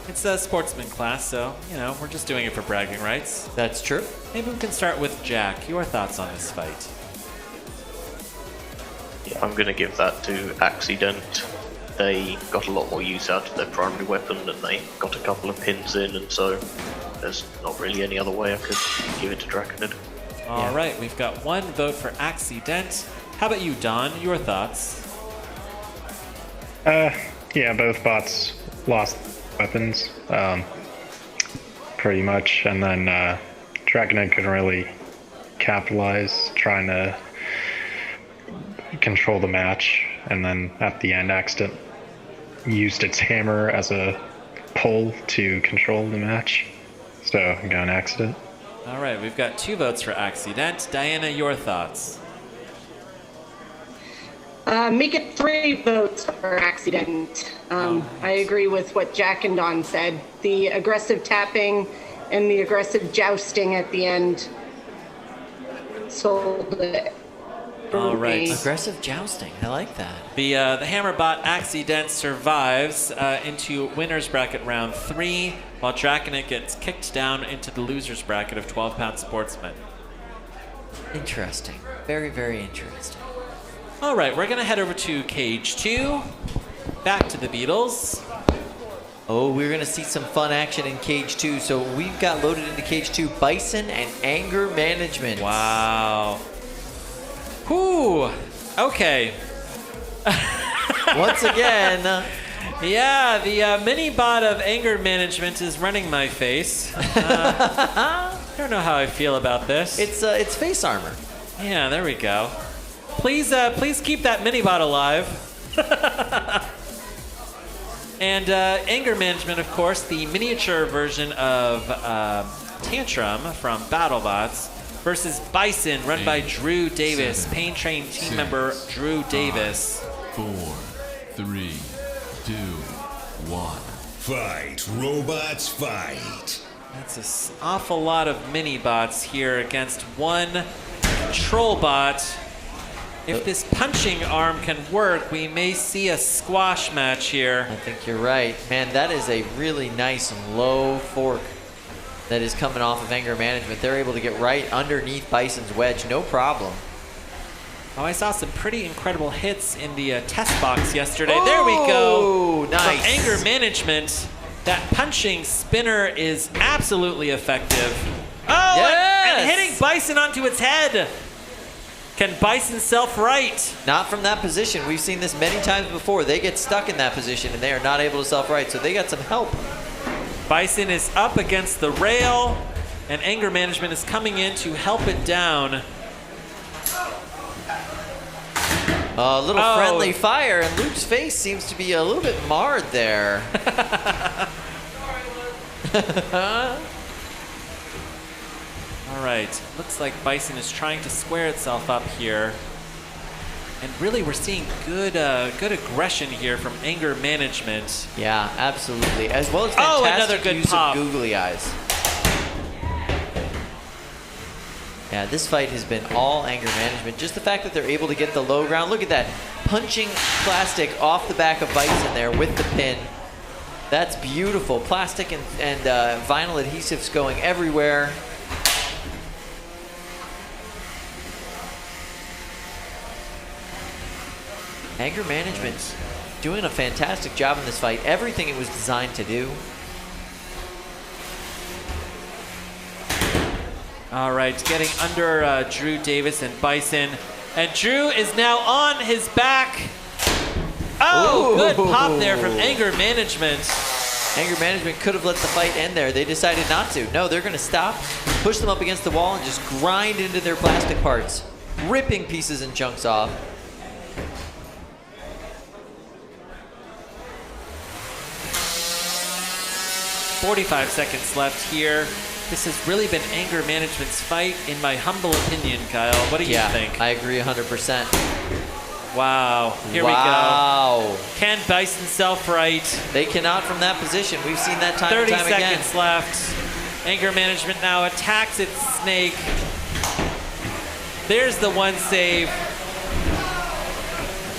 It's a sportsman class, so, you know, we're just doing it for bragging rights. That's true. Maybe we can start with Jack. Your thoughts on this fight? Yeah, I'm going to give that to Accident. They got a lot more use out of their primary weapon and they got a couple of pins in, and so there's not really any other way I could give it to Draconid. All right, we've got one vote for Accident. How about you, Don? Your thoughts? Yeah, both bots lost weapons, pretty much, and then Draconid couldn't really capitalize, trying to control the match, and then at the end, Accident used its hammer as a pull to control the match. So I'm going Accident. All right, we've got 2 votes for Accident. Diana, your thoughts? Make it 3 votes for Accident. I agree with what Jack and Don said. The aggressive tapping and the aggressive jousting at the end sold it. All right. Aggressive jousting. I like that. The Hammerbot Accident survives into winner's bracket round 3, while Draconid gets kicked down into the loser's bracket of 12 pound sportsman. Interesting. Very, very interesting. All right, we're going to head over to Cage 2. Back to the Beatles. Oh, we're going to see some fun action in Cage 2. So we've got loaded into Cage 2 Bison and Anger Management. Wow. Whew. Okay. Once again. Yeah, the mini bot of Anger Management is running my face. I don't know how I feel about this. It's face armor. Yeah, there we go. Please keep that mini bot alive. And Anger Management, of course, the miniature version of Tantrum from BattleBots versus Bison, run by Drew Davis, 7, Pain Train team 6, member Drew 5, Davis. 4, 3, 2, 1. Fight, robots, fight. That's an awful lot of mini bots here against one control bot. If this punching arm can work, we may see a squash match here. I think you're right. Man, that is a really nice and low fork that is coming off of Anger Management. They're able to get right underneath Bison's wedge, no problem. Oh, I saw some pretty incredible hits in the test box yesterday. Oh, there we go. Nice. From Anger Management, that punching spinner is absolutely effective. Oh, yes! and hitting Bison onto its head. Can Bison self-right? Not from that position. We've seen this many times before. They get stuck in that position and they are not able to self-right, so they got some help. Bison is up against the rail, and Anger Management is coming in to help it down. A little friendly fire, and Luke's face seems to be a little bit marred there. All right, looks like Bison is trying to square itself up here. And really, we're seeing good aggression here from Anger Management. Yeah, absolutely. As well as fantastic another good use pop. of googly eyes. Yeah, this fight has been all Anger Management. Just the fact that they're able to get the low ground. Look at that. Punching plastic off the back of Bison there with the pin. That's beautiful. Plastic and vinyl adhesives going everywhere. Anger Management's doing a fantastic job in this fight. Everything it was designed to do. All right, getting under Drew Davis and Bison. And Drew is now on his back. Oh, Ooh. good pop there from Anger Management. Anger Management could have let the fight end there. They decided not to. No, they're going to stop, push them up against the wall, and just grind into their plastic parts, ripping pieces and chunks off. "45 seconds left here. This has really been Anger Management's fight, in my humble opinion, Kyle. What do you think? I agree 100%. Wow. Here we go. Can Bison self-right? They cannot from that position. We've seen that time and 30 time again. seconds left. Anger Management now attacks its snake. There's the one save.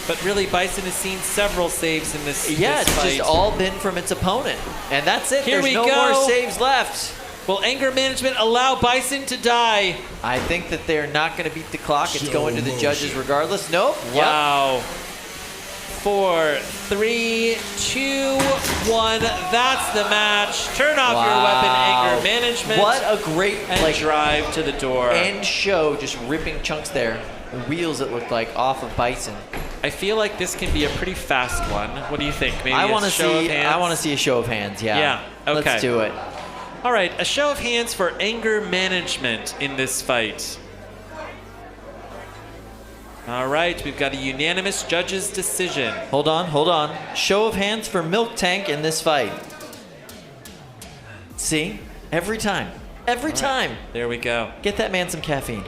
But really, Bison has seen several saves in this Yeah, this it's fight. just all been from its opponent. And that's it. Here There's we no go. more saves left. Will Anger Management allow Bison to die? I think that they're not going to beat the clock. It's going to the judges regardless. Nope. Wow. 4, 3, 2, 1. That's the match. Turn off your weapon, Anger Management. What a great and drive to the door. end show, just ripping chunks there. Wheels, it looked like, off of Bison. I feel like this can be a pretty fast one. What do you think? Maybe I want to see a show of hands. Yeah. Yeah. Okay. Let's do it. All right, a show of hands for Anger Management in this fight. All right, we've got a unanimous judge's decision. Hold on. Show of hands for Milk Tank in this fight. See? Every time. Every time. There we go. Get that man some caffeine.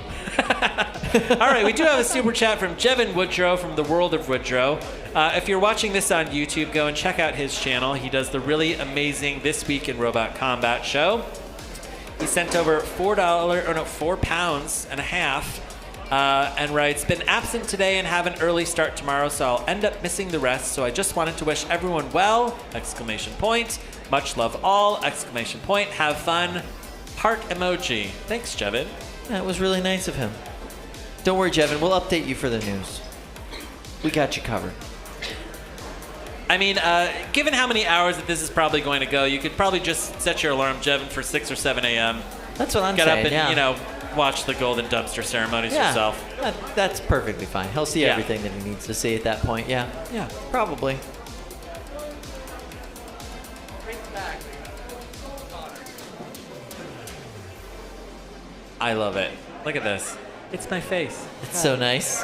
All right, we do have a super chat from Jevin Woodrow from the World of Woodrow. If you're watching this on YouTube, go and check out his channel. He does the really amazing This Week in Robot Combat show. He sent over £4.5 and writes, "Been absent today and have an early start tomorrow, so I'll end up missing the rest. So I just wanted to wish everyone well! Exclamation point. Much love all! Exclamation point. Have fun. Heart emoji." Thanks, Jevin. That was really nice of him. Don't worry, Jevin. We'll update you for the news. We got you covered. I mean, given how many hours that this is probably going to go, you could probably just set your alarm, Jevin, for 6 or 7 a.m. That's what I'm Get saying, up and, yeah. Watch the Golden Dumpster ceremonies Yeah, yourself. that's perfectly fine. He'll see Yeah. everything that he needs to see at that point. Yeah. Yeah. Probably. I love it. Look at this. It's my face. It's so nice.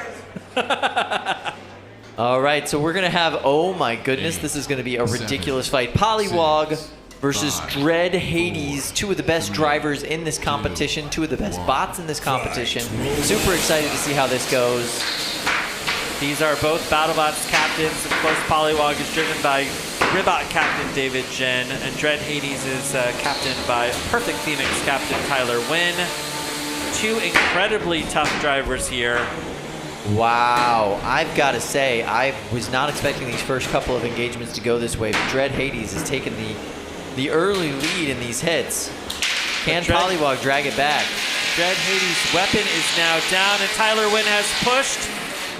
All right, so we're going to have, oh my goodness, this is going to be a ridiculous fight. Polywog versus Dread Hades, two of the best drivers in this competition, two of the best bots in this competition. Super excited to see how this goes. These are both BattleBots captains. Of course, Polywog is driven by Ribot captain David Jen, and Dread Hades is captained by Perfect Phoenix captain Tyler Wynn. Two incredibly tough drivers here. Wow, I've got to say, I was not expecting these first couple of engagements to go this way, but Dread Hades has taken the early lead in these hits. Can Polywog drag it back? Dread Hades' weapon is now down, and Tyler Wynn has pushed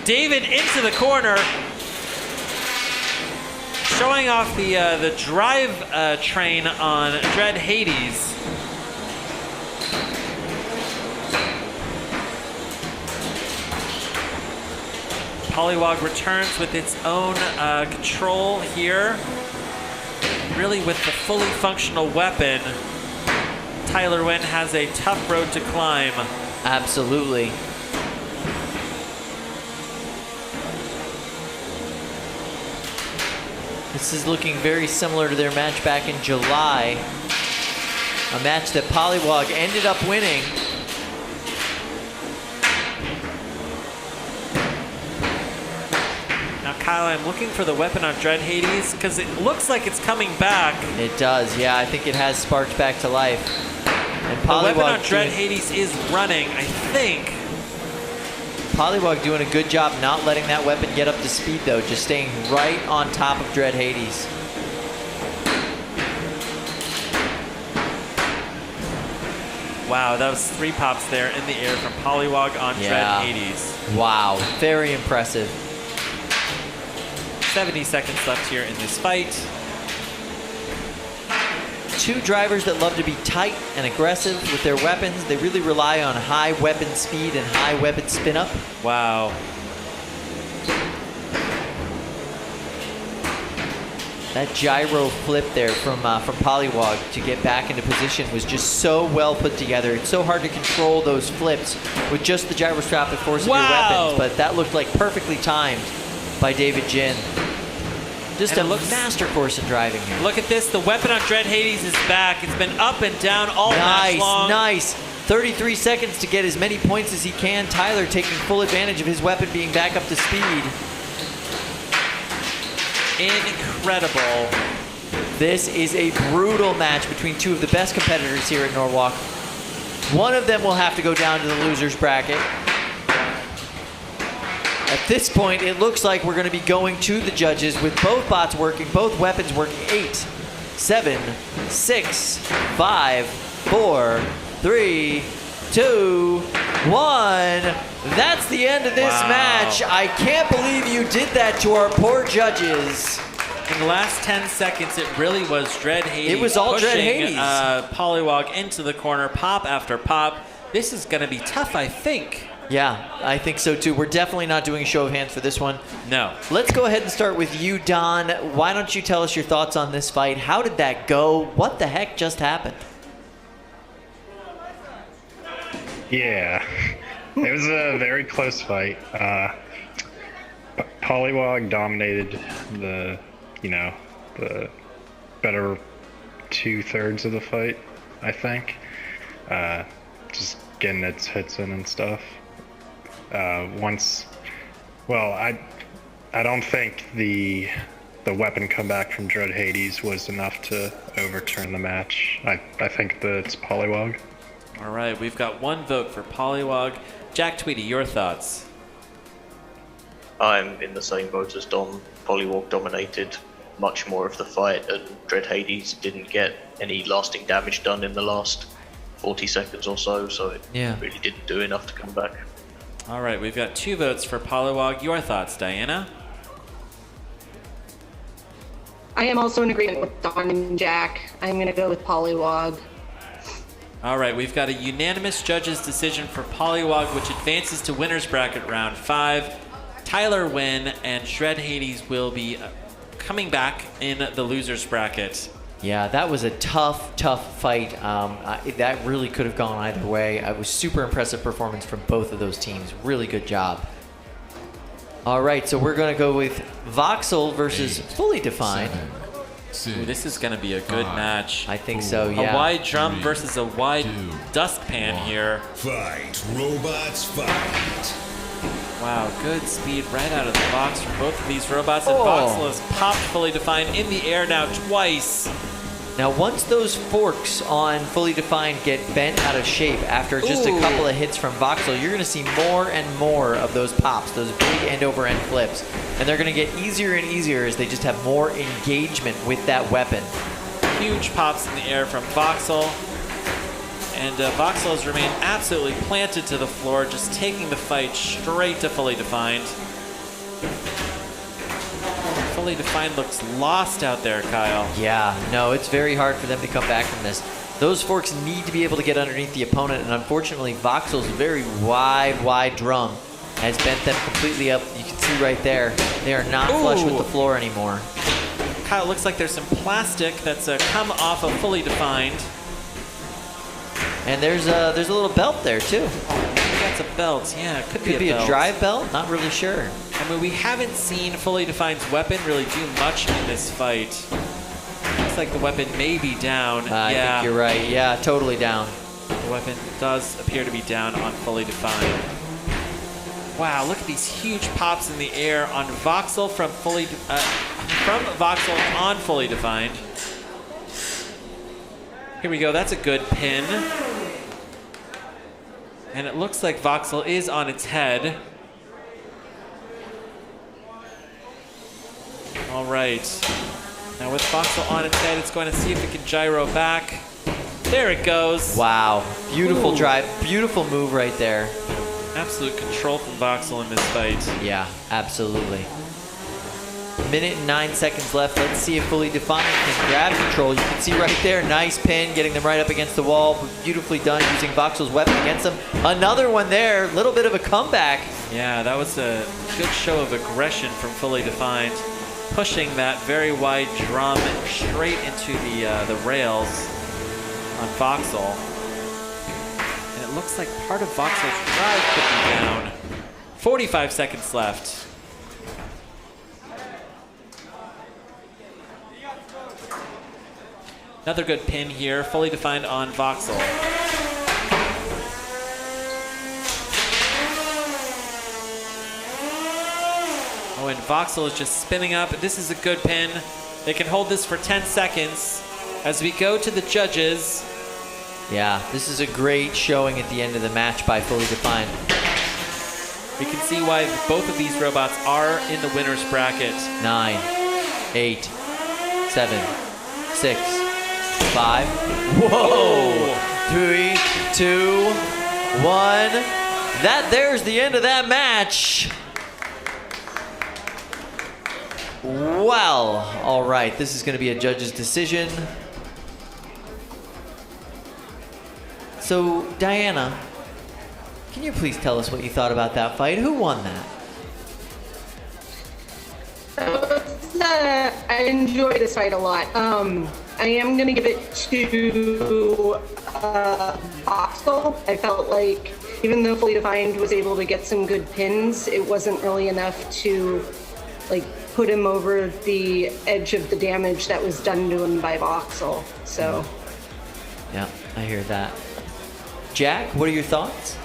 David into the corner, showing off the drive train on Dread Hades. Polywog returns with its own control here. Really, with the fully functional weapon, Tyler Wynn has a tough road to climb. Absolutely. This is looking very similar to their match back in July. A match that Polywog ended up winning. Now, Kyle, I'm looking for the weapon on Dread Hades because it looks like it's coming back. It does, yeah. I think it has sparked back to life. And The weapon on Polywog Dread Hades is running, I think. Polywog doing a good job not letting that weapon get up to speed, though. Just staying right on top of Dread Hades. Wow, that was 3 pops there in the air from Polywog on Yeah. Dread Hades. Wow, very impressive. 70 seconds left here in this fight. 2 drivers that love to be tight and aggressive with their weapons. They really rely on high weapon speed and high weapon spin up. Wow. That gyro flip there from Polywog to get back into position was just so well put together. It's so hard to control those flips with just the gyro strap at force of your weapons, but that looked like perfectly timed by David Jin. Just a master course in driving here. Look at this. The weapon on Dread Hades is back. It's been up and down all match long. Nice. 33 seconds to get as many points as he can. Tyler taking full advantage of his weapon being back up to speed. Incredible. This is a brutal match between 2 of the best competitors here at Norwalk. One of them will have to go down to the losers bracket. At this point, it looks like we're going to be going to the judges with both bots working, both weapons working. 8, 7, 6, 5, 4, 3, 2, 1. That's the end of this match. I can't believe you did that to our poor judges. In the last 10 seconds, it really was Dread Hades. It was all Dread pushing, Hades. Polywog into the corner, pop after pop. This is going to be tough, I think. Yeah, I think so too. We're definitely not doing a show of hands for this one. No. Let's go ahead and start with you, Don. Why don't you tell us your thoughts on this fight? How did that go? What the heck just happened? Yeah, it was a very close fight. Polywog dominated the better 2/3 of the fight, I think. Just getting its hits in and stuff. I don't think the weapon comeback from Dread Hades was enough to overturn the match. I think that it's Polywog. All right, we've got 1 vote for Polywog. Jack Tweedy, your thoughts? I'm in the same boat as Dom. Polywog dominated much more of the fight, and Dread Hades didn't get any lasting damage done in the last 40 seconds or so, it really didn't do enough to come back. All right, we've got 2 votes for Polywog. Your thoughts, Diana? I am also in agreement with Don and Jack. I'm going to go with Polywog. All right, we've got a unanimous judges' decision for Polywog, which advances to winner's bracket round 5. Tyler Wynn and Dread Hades will be coming back in the loser's bracket. Yeah, that was a tough fight. That really could have gone either way. It was super impressive performance from both of those teams. Really good job. All right, so we're going to go with Voxel versus Fully Defined. 7, 6, Ooh, this is going to be a good match. I think so, yeah. A wide drum versus a wide dustpan here. Fight, robots, fight. Wow, good speed right out of the box from both of these robots. And Voxel has popped Fully Defined in the air now twice. Now, once those forks on Fully Defined get bent out of shape after just a couple of hits from Voxel, you're going to see more and more of thover pops, those big end-over-end flips. And they're going to get easier and easier as they just have more engagement with that weapon. Huge pops in the air from Voxel. And Voxel has remained absolutely planted to the floor, just taking the fight straight to Fully Defined. Fully Defined looks lost out there, Kyle. Yeah, no, it's very hard for them to come back from this. Those forks need to be able to get underneath the opponent, and unfortunately, Voxel's very wide drum has bent them completely up. You can see right there, they are not flush with the floor anymore. Kyle, it looks like there's some plastic that's come off of Fully Defined. And there's a little belt there too. Maybe that's a belt. Yeah, it could be a belt. A drive belt. Not really sure. I mean, we haven't seen Fully Defined's weapon really do much in this fight. Looks like the weapon may be down. I think you're right. Yeah, totally down. The weapon does appear to be down on Fully Defined. Wow, look at these huge pops in the air on Voxel from Voxel on Fully Defined. Here we go. That's a good pin. And it looks like Voxel is on its head. All right. Now with Voxel on its head, it's going to see if it can gyro back. There it goes. Wow. Beautiful Ooh. drive. Beautiful move right there. Absolute control from Voxel in this fight. Yeah, absolutely. Minute and 9 seconds left. Let's see if Fully Defined can grab control. You can see right there, nice pin, getting them right up against the wall. Beautifully done using Voxel's weapon against them. Another one there. Little bit of a comeback. Yeah, that was a good show of aggression from Fully Defined, pushing that very wide drum straight into the rails on Voxel. And it looks like part of Voxel's drive could be down. 45 seconds left. Another good pin here, Fully Defined on Voxel. Oh, and Voxel is just spinning up. This is a good pin. They can hold this for 10 seconds as we go to the judges. Yeah, this is a great showing at the end of the match by Fully Defined. We can see why both of these robots are in the winner's bracket. 9, 8, 7, 6, 5. Whoa! 3, 2, 1. There's the end of that match. Well, all right. This is going to be a judge's decision. So, Diana, can you please tell us what you thought about that fight? Who won that? I enjoyed this fight a lot. I am going to give it to Voxel. I felt like even though Fully Defined was able to get some good pins, it wasn't really enough to put him over the edge of the damage that was done to him by Voxel. So. Yeah, I hear that. Jack, what are your thoughts?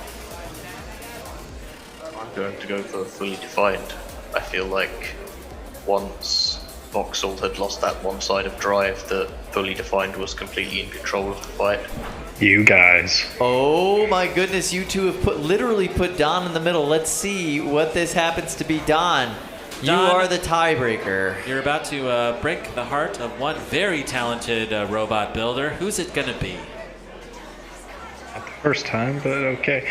I'm going to go for Fully Defined. I feel like once Voxel had lost that one side of drive, that Fully Defined was completely in control of the fight. You guys. Oh my goodness, you two have literally put Don in the middle. Let's see what this happens to be. Don, you are the tiebreaker. You're about to break the heart of one very talented robot builder. Who's it gonna be? Not the first time, but okay.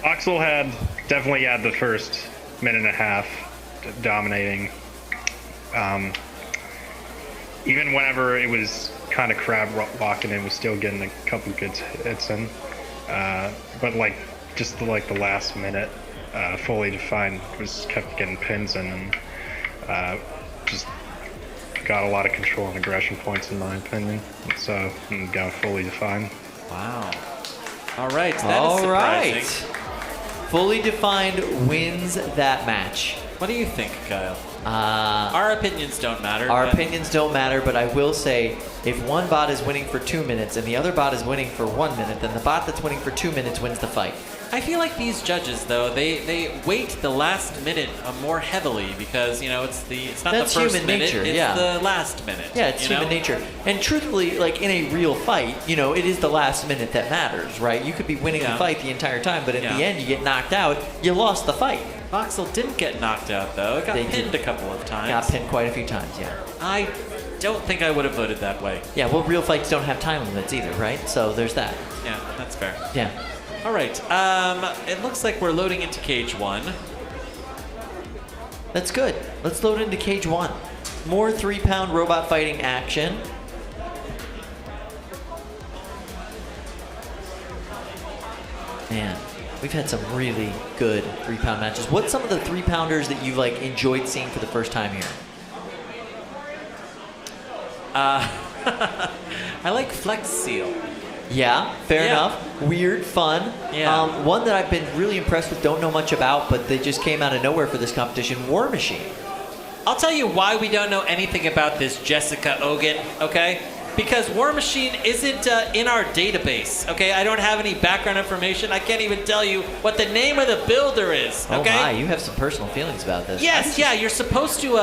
Voxel definitely had the first minute and a half dominating. Even whenever it was kind of crab walking, it was still getting a couple good hits in. But just the last minute, Fully Defined kept getting pins in and just got a lot of control and aggression points in my opinion. So I'm going Fully Defined. Wow. All right. That is surprising. Fully Defined wins that match. What do you think, Kyle? Our opinions don't matter. Our opinions don't matter, but I will say, if one bot is winning for 2 minutes and the other bot is winning for 1 minute, then the bot that's winning for 2 minutes wins the fight. I feel like these judges, though, they weight the last minute more heavily because, it's not That's the first human minute, nature, it's yeah. the last minute. Yeah, it's human nature. And truthfully, in a real fight, it is the last minute that matters, right? You could be winning the fight the entire time, but in the end, you get knocked out, you lost the fight. Voxel didn't get knocked out, though. It got pinned a couple of times. Got pinned quite a few times, yeah. I don't think I would have voted that way. Yeah, well, real fights don't have time limits either, right? So there's that. Yeah, that's fair. Yeah. All right. It looks like we're loading into Cage 1. That's good. Let's load into Cage 1. More 3-pound robot fighting action. Man, we've had some really good 3-pound matches. What's some of the 3-pounders that you've enjoyed seeing for the first time here? I like Flex Seal. Yeah, fair enough. Weird, fun. Yeah. One that I've been really impressed with, don't know much about, but they just came out of nowhere for this competition, War Machine. I'll tell you why we don't know anything about this Jessica Ogan, okay? Because War Machine isn't in our database, okay? I don't have any background information. I can't even tell you what the name of the builder is, okay? Oh my, you have some personal feelings about this. Yes, yeah, you're supposed to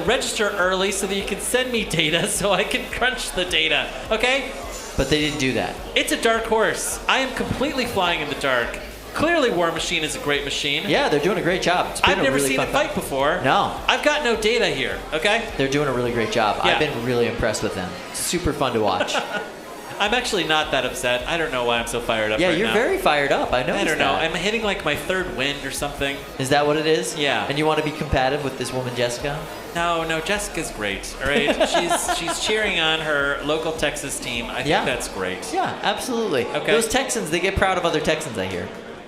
register early so that you can send me data so I can crunch the data, okay? But they didn't do that. It's a dark horse. I am completely flying in the dark. Clearly, War Machine is a great machine. Yeah, they're doing a great job. It's been I've a never really seen fun it fight before. No. I've got no data here, okay? They're doing a really great job. Yeah. I've been really impressed with them. Super fun to watch. I'm actually not that upset. I don't know why I'm so fired up right now. Yeah, you're very fired up. I noticed I don't know. that. I'm hitting like my third wind or something. Is that what it is? Yeah. And you want to be competitive with this woman, Jessica? No, Jessica's great, all right? she's cheering on her local Texas team. I think that's great. Yeah, absolutely. Okay. Those Texans, they get proud of other Texans, I hear.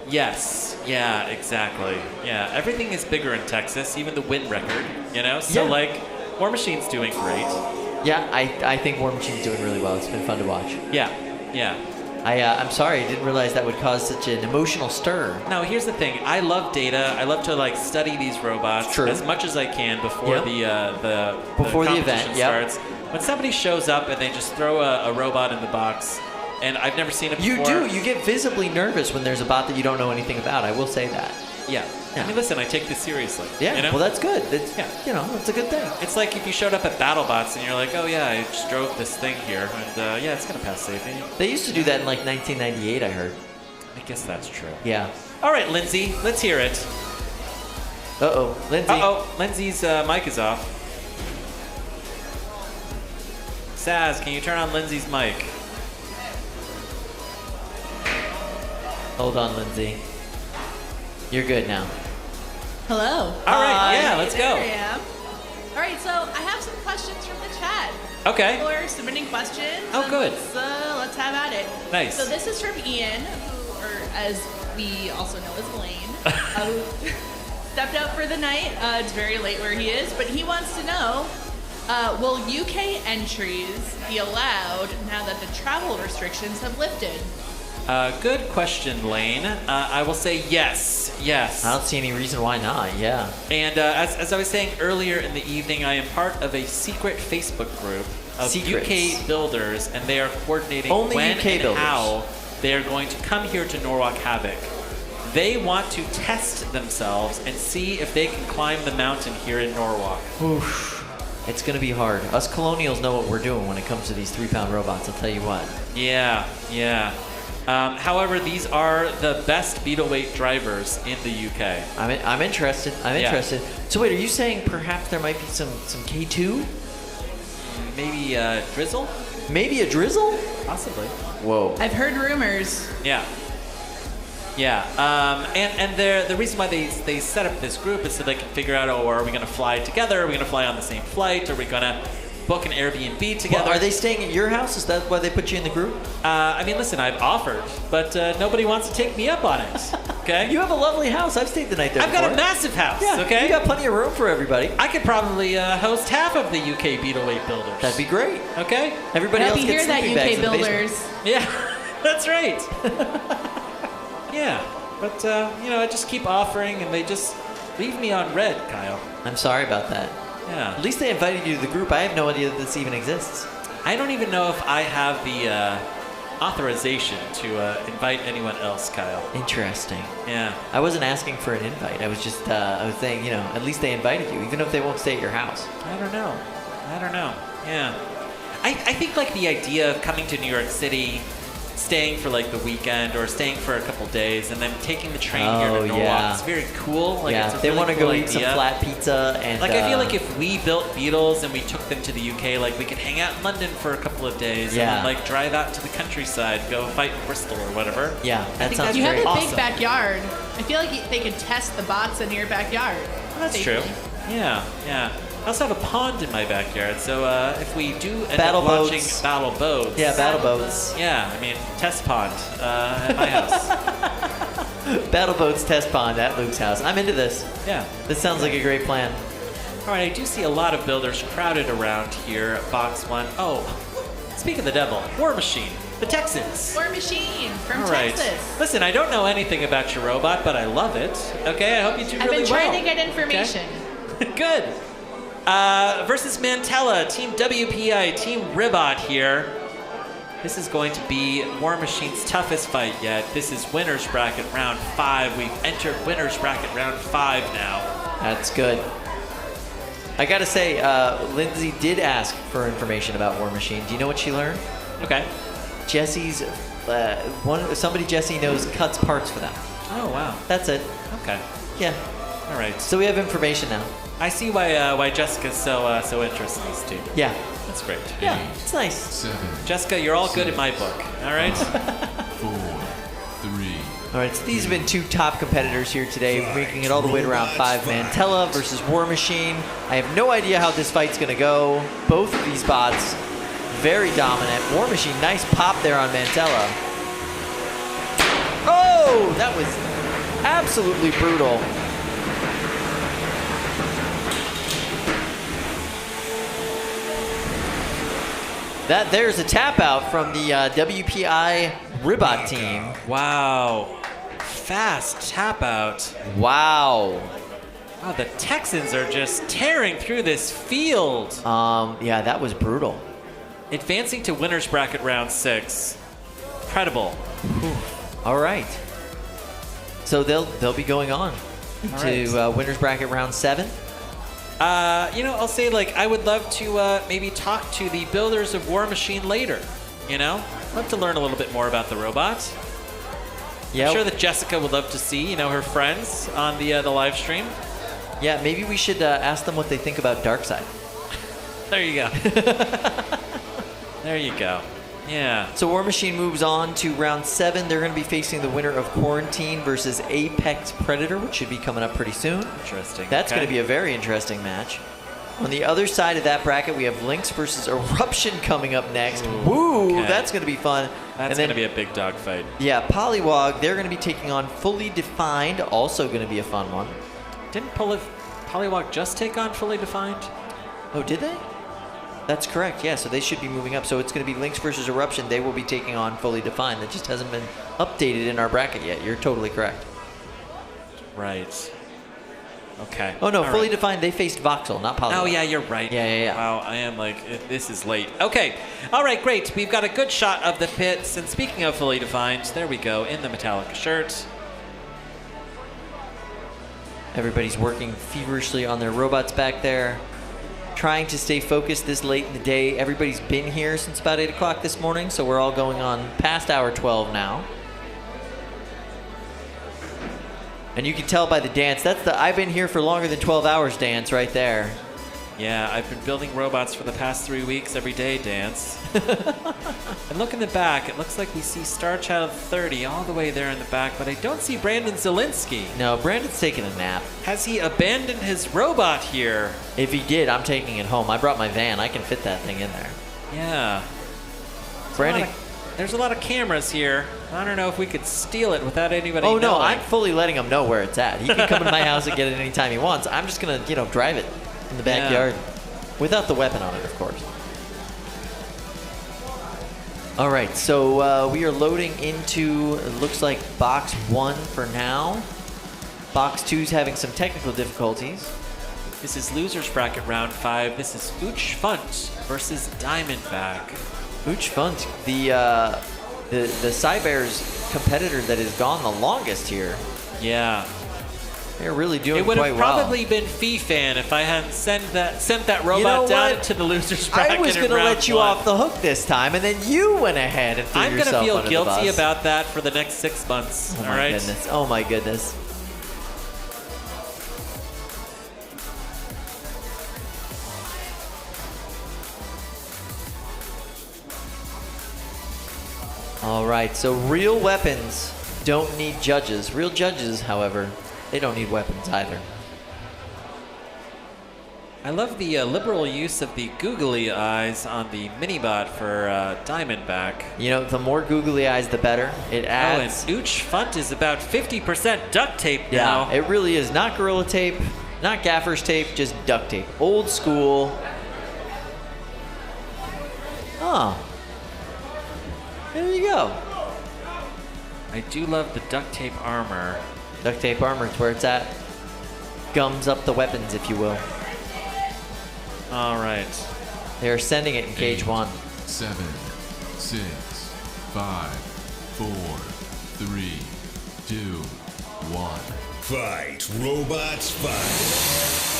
Yes. Yeah, exactly. Yeah, everything is bigger in Texas, even the win record, you know? So, like, War Machine's doing great. Yeah, I think War Machine's doing really well. It's been fun to watch. Yeah. I'm sorry, I didn't realize that would cause such an emotional stir. No, here's the thing. I love data. I love to like study these robots as much as I can before the event competition starts. When somebody shows up and they just throw a robot in the box, and I've never seen it before. You do. You get visibly nervous when there's a bot that you don't know anything about. I will say that. Yeah. I mean, listen, I take this seriously. Yeah. You know? Well, that's good. It's, it's a good thing. It's like if you showed up at BattleBots and you're like, oh yeah, I just drove this thing here, and yeah, it's gonna pass safety. They used to do that in like 1998, I heard. I guess that's true. Yeah. All right, Lindsay, let's hear it. Lindsay. Lindsay's mic is off. Saz, can you turn on Lindsay's mic? Hold on, Lindsay. You're good now. Hello. All right, yeah, let's go. There I am. All right, so I have some questions from the chat. Okay. People are submitting questions. Oh, good. Let's have at it. Nice. So this is from Ian, or as we also know as Blaine, who stepped out for the night. It's very late where he is, but he wants to know, will UK entries be allowed now that the travel restrictions have lifted? Good question, Lane. I will say yes. Yes. I don't see any reason why not, yeah. And as I was saying earlier in the evening, I am part of a secret Facebook group of UK builders, and they are coordinating when and how they are going to come here to Norwalk Havoc. They want to test themselves and see if they can climb the mountain here in Norwalk. Oof. It's going to be hard. Us Colonials know what we're doing when it comes to these 3-pound robots, I'll tell you what. Yeah. However, these are the best beetleweight drivers in the UK. I'm interested. Interested. So wait, are you saying perhaps there might be some K2? Maybe a drizzle? Maybe a drizzle? Possibly. Whoa. I've heard rumors. Yeah. And the reason why they set up this group is so they can figure out, are we going to fly together? Are we going to fly on the same flight? Are we going to book an Airbnb together? Well, are they staying at your house? Is that why they put you in the group? I mean, listen, I've offered, but nobody wants to take me up on it. Okay? You have a lovely house. I've stayed the night there I've got a massive house, okay? You got plenty of room for everybody. I could probably host half of the UK beetleweight builders. That'd be great. Okay? Everybody else gets sleeping bags in the basement. Yeah, that's right. Yeah, but, I just keep offering, and they just leave me on red, Kyle. I'm sorry about that. Yeah. At least they invited you to the group. I have no idea that this even exists. I don't even know if I have the authorization to invite anyone else, Kyle. Interesting. Yeah. I wasn't asking for an invite. I was just, I was saying, at least they invited you, even if they won't stay at your house. I don't know. Yeah. I think, like, the idea of coming to New York City, staying for, like, the weekend or staying for a couple days and then taking the train here to Norwalk is very cool. Like, it's a they really want to cool go idea. eat some flat pizza and like, I feel like if we built Beetles and we took them to the UK, like, we could hang out in London for a couple of days and then, like, drive out to the countryside, go fight in Bristol or whatever. Yeah, that sounds You great. have a big backyard. I feel like they could test the bots in your backyard. That's safely. true. Yeah. I also have a pond in my backyard, so if we do end Battle up launching boats. Battle Boats... Yeah, Battle Boats. Yeah, I mean, test pond at my house. Battle Boats test pond at Luke's house. I'm into this. Yeah. This sounds like a great plan. All right, I do see a lot of builders crowded around here at Box 1. Oh, speak of the devil, War Machine, the Texans. War Machine from All right. Texas. Listen, I don't know anything about your robot, but I love it. Okay, I hope you do I've really been well. trying to get information. Okay. Good. Versus Mantella, Team WPI, Team Ribot here. This is going to be War Machine's toughest fight yet. This is winner's bracket round 5. We've entered winner's bracket round 5 now. That's good. I gotta say, Lindsay did ask for information about War Machine. Do you know what she learned? Okay. Jesse's, somebody Jesse knows cuts parts for them. Oh, wow. That's it. Okay. Yeah. All right. So we have information now. I see why Jessica's so interested in this team. Yeah. That's great. Yeah, it's nice. 7, Jessica, you're all good in my book. All right? 4, 3. All right, so these have been two top competitors here today, making it all the way to round 5. Mantella versus War Machine. I have no idea how this fight's going to go. Both of these bots, very dominant. War Machine, nice pop there on Mantella. Oh, that was absolutely brutal. There's a tap out from the WPI Ribot team. Wow. Fast tap out. Wow. Wow, the Texans are just tearing through this field. Yeah, that was brutal. Advancing to winner's bracket round 6. Incredible. All right. So they'll be going on to winner's bracket round 7. I'll say, I would love to maybe talk to the builders of War Machine later. Love to learn a little bit more about the robot. Yeah. I'm sure that Jessica would love to see, her friends on the live stream. Yeah, maybe we should ask them what they think about Darkseid. There you go. There you go. Yeah. So War Machine moves on to round 7. They're going to be facing the winner of Quarantine versus Apex Predator, which should be coming up pretty soon. Interesting. That's going to be a very interesting match. On the other side of that bracket, we have Lynx versus Eruption coming up next. Woo! Okay. That's going to be fun. That's going to be a big dog fight. Yeah, Polywog, they're going to be taking on Fully Defined, also going to be a fun one. Didn't Polywog just take on Fully Defined? Oh, did they? That's correct, yeah, so they should be moving up. So it's going to be Lynx versus Eruption. They will be taking on Fully Defined. That just hasn't been updated in our bracket yet. You're totally correct. Right. Okay. Oh, no, All Fully right. Defined, they faced Voxel, not Polywog. Oh, yeah, you're right. Yeah. Wow, I am this is late. Okay. All right, great. We've got a good shot of the pits. And speaking of Fully Defined, there we go, in the Metallica shirt. Everybody's working feverishly on their robots back there, trying to stay focused this late in the day. Everybody's been here since about 8 o'clock this morning, so we're all going on past hour 12 now. And you can tell by the dance, that's the I've been here for longer than 12 hours dance right there. Yeah, I've been building robots for the past 3 weeks every day dance. And look in the back, it looks like we see Star Child 30 all the way there in the back, but I don't see Brandon Zielinski. No, Brandon's taking a nap. Has he abandoned his robot here? If he did, I'm taking it home. I brought my van. I can fit that thing in there. Yeah. Brandon, there's a lot of cameras here. I don't know if we could steal it without anybody oh no, knowing. I'm fully letting him know where it's at. He can come into my house and get it anytime he wants. I'm just gonna, drive it in the backyard. Without the weapon on it, of course. All right, so we are loading into, it looks like box 1 for now. Box 2's having some technical difficulties. This is losers bracket round 5. This is Uch Funt versus Diamondback. Uch Funt, the Cybears competitor that has gone the longest here. Yeah. They're really doing quite well. It would have probably well. been Fee-Fan if I hadn't sent that robot down into the losers bracket. I was going to let you off the hook this time, and then you went ahead and threw yourself under the bus. I'm going to feel guilty about that for the next 6 months. Oh all right? Goodness. Oh my goodness. All right, so real weapons don't need judges. Real judges, however, they don't need weapons either. I love the liberal use of the googly eyes on the minibot for Diamondback. The more googly eyes, the better. It adds. Oh, and Uch Funt is about 50% duct tape now. Yeah, it really is. Not Gorilla Tape, not Gaffer's Tape, just duct tape. Old school. Oh. There you go. I do love the duct tape armor. Duct tape armor is where it's at. Gums up the weapons, if you will. All right. They're sending it in cage 1. 7, 6, 5, 4, 3, 2, 1. Fight, robots, fight.